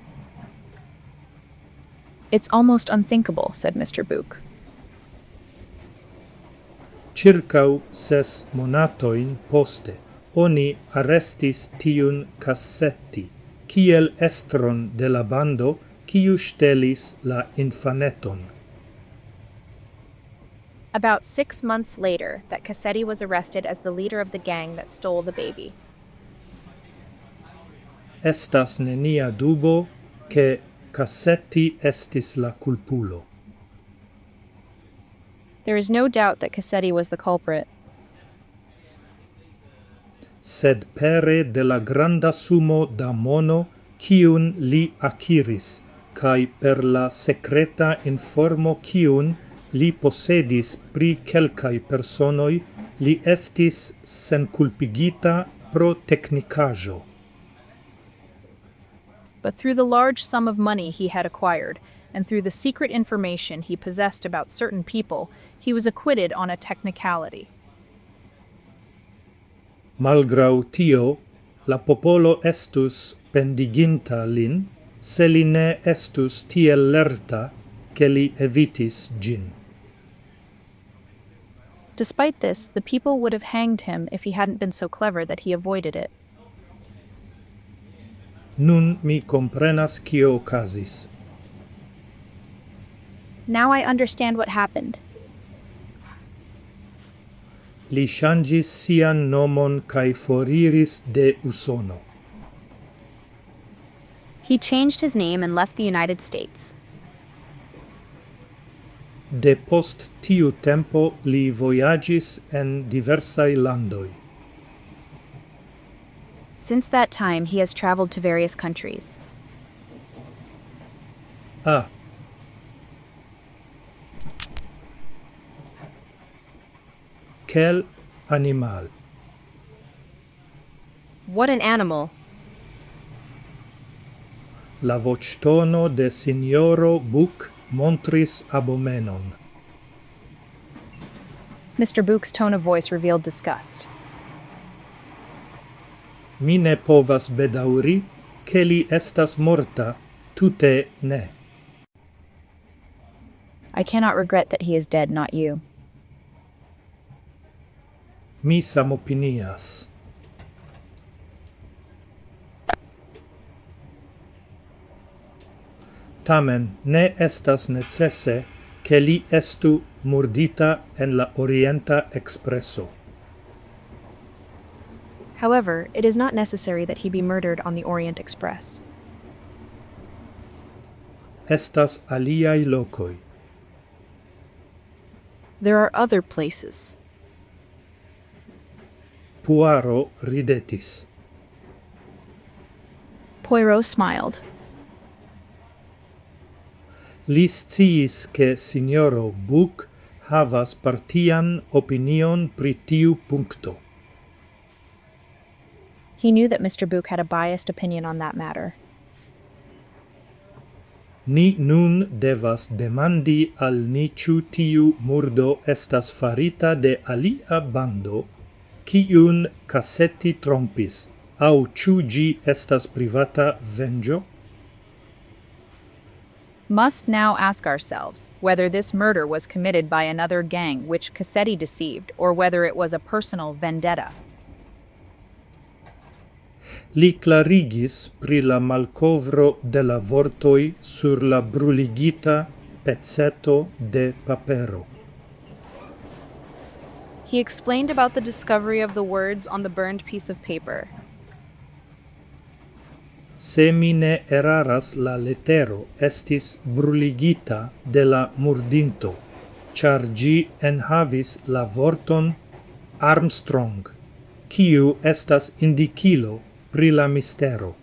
It's almost unthinkable, said Mr. Book. Circau 6 monatoin poste, oni arrestis tiun cassetti, kiel estron de la bando, kiu stelis la infaneton. About 6 months later, that Cassetti was arrested as the leader of the gang that stole the baby. Estas nenia dubo che Cassetti estis la culpulo. There is no doubt that Cassetti was the culprit. Sed pere de la granda sumo da mono kiun li acquiris, kai per la secreta informo kiun li possedis pri kelkai personoi, li estis senculpigita pro technicajo. But through the large sum of money he had acquired, and through the secret information he possessed about certain people, he was acquitted on a technicality. Malgrau tio, la popolo estus pendiginta lin, se li ne estus tiel lerta, che li evitis gin. Despite this, the people would have hanged him if he hadn't been so clever that he avoided it. Nun mi comprenas kio okazis. Now I understand what happened. Li changis sian nomon kai foriris de Usono. He changed his name and left the United States. De post tiu tempo li voyagis en diversai landoi. Since that time, he has traveled to various countries. Ah. Quel animal. What an animal! La voctono de Signoro Book montris abomenon. Mr. Book's tone of voice revealed disgust. Mi ne povas bedauri, che li estas morta, tute ne. I cannot regret that he is dead, not you. Mi samopinias. Tamen ne estas necesse che li estu murdita en la Orienta Expreso. However, it is not necessary that he be murdered on the Orient Express. Estas aliai lokoi. There are other places. Poirot ridetis. Poirot smiled. Li sciis che Signoro Book havas partian opinion pri tiu puncto. He knew that Mr. Book had a biased opinion on that matter. Ni nun devas demandi al ni ĉu tiu murdo estas farita de alia bando, kiun Cassetti trompis, aŭ ĉu ĝi estas privata venĝo? Must now ask ourselves whether this murder was committed by another gang which Cassetti deceived, or whether it was a personal vendetta. Li clarigis pri la malkovro de la vortoi sur la bruligita pezzetto de papero. He explained about the discovery of the words on the burned piece of paper. Se mi ne eraras, la letero estis bruligita de la murdinto, char ĝi enhavis la vorton Armstrong, kiu estas indikilo pri la mistero.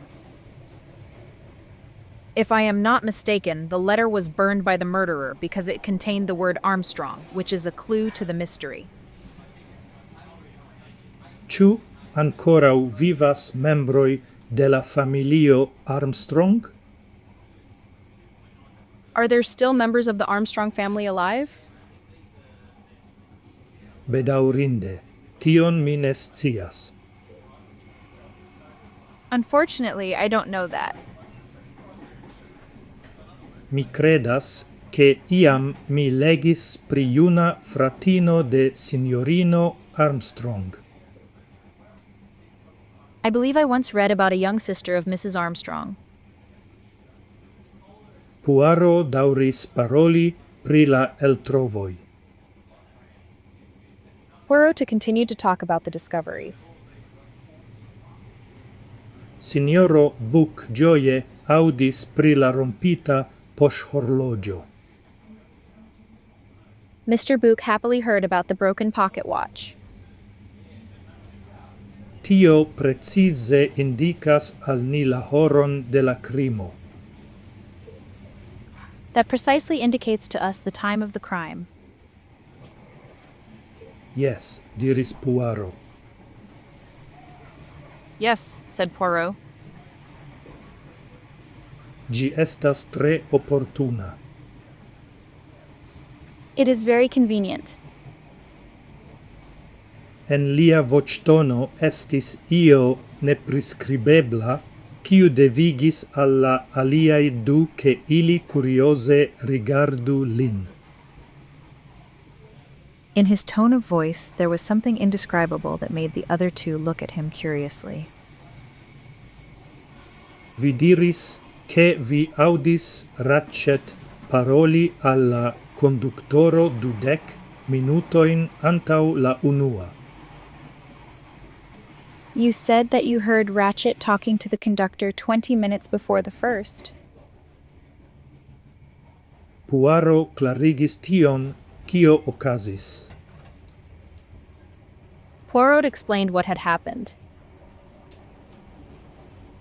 If I am not mistaken, the letter was burned by the murderer because it contained the word Armstrong, which is a clue to the mystery. Ĉu ankoraŭ vivas membroj de la familio Armstrong? Are there still members of the Armstrong family alive? Bedaŭrinde, tion mi ne scias. Unfortunately, I don't know that. Mi credas che iam mi legis pri juna fratino de signorino Armstrong. I believe I once read about a young sister of Mrs. Armstrong. Poirot dauris paroli pri la eltrovoi. Poirot to continue to talk about the discoveries. Signoro Buck gioie audis pri la rompita poŝhorlogio. Mr. Book happily heard about the broken pocket watch. Tio precise indicas al ni la horon de la crimo. That precisely indicates to us the time of the crime. Yes, diris Poirot. Yes, said Poirot. Gi estas tre opportuna. It is very convenient. En lia voctono estis io nepriscribebla, kiu devigis alla aliai du che ili curiose rigardu lin. In his tone of voice, there was something indescribable that made the other two look at him curiously. Vi diris che vi audis Ratchet paroli alla conductoro 20 minutoin antau la unua. You said that you heard Ratchet talking to the conductor 20 minutes before the first. Poirot clarigis tion, kio okazis. Poirot explained what had happened.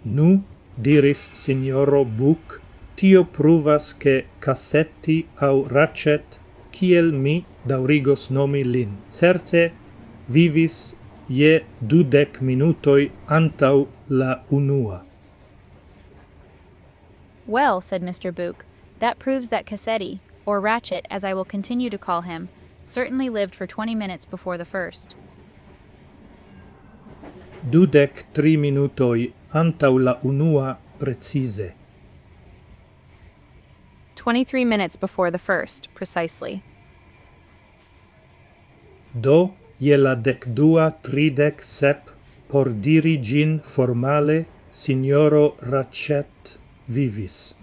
Nu, diris signoro Buck, tio pruvas che Cassetti au Ratchet, kiel mi daurigos nomi lin, certe vivis je 20 minutoi antau la unua. Well, said Mr. Book, that proves that Cassetti, or Ratchet as I will continue to call him, certainly lived for 20 minutes before the first. 23 minutoi antau la unua precise. 23 minutes before the first, precisely. Do, je la 12:37 por diri gin formale, signoro Ratchet vivis.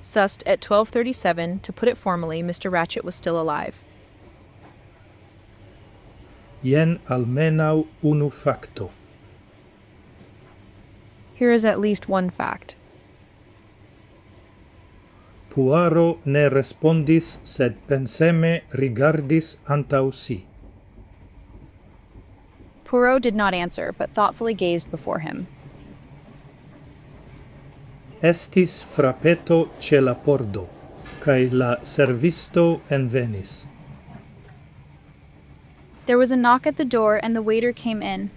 Sust at 12:37, to put it formally, Mr. Ratchet was still alive. Jen almenau unu facto. Here is at least one fact. Poirot ne respondis, sed penseme rigardis antau si. Poirot did not answer, but thoughtfully gazed before him. Estis frappeto ce la pordo, cae la servisto envenis. There was a knock at the door and the waiter came in.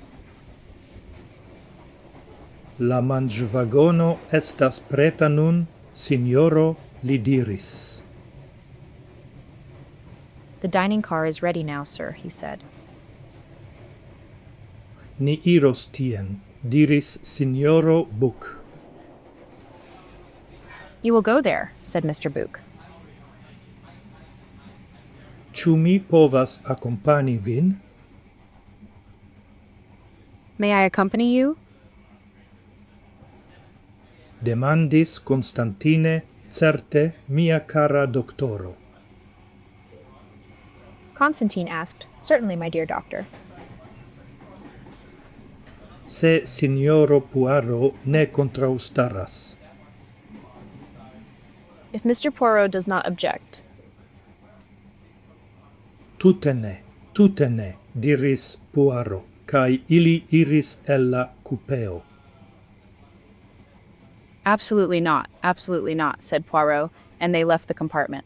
La manĝvagono estas preta nun, signoro, li diris. The dining car is ready now, sir, he said. Ni iros tien, diris signoro Buck. You will go there, said Mr. Book. Ĉu mi povas accompani vin? May I accompany you? Demandis Constantine, certe, mia cara doctoro. Constantine asked, certainly, my dear doctor. Se signoro Poirot ne contraustaras. If Mr. Poirot does not object. Tute ne, diris Poirot, cae ili iris el la cupeo. Absolutely not, said Poirot, and they left the compartment.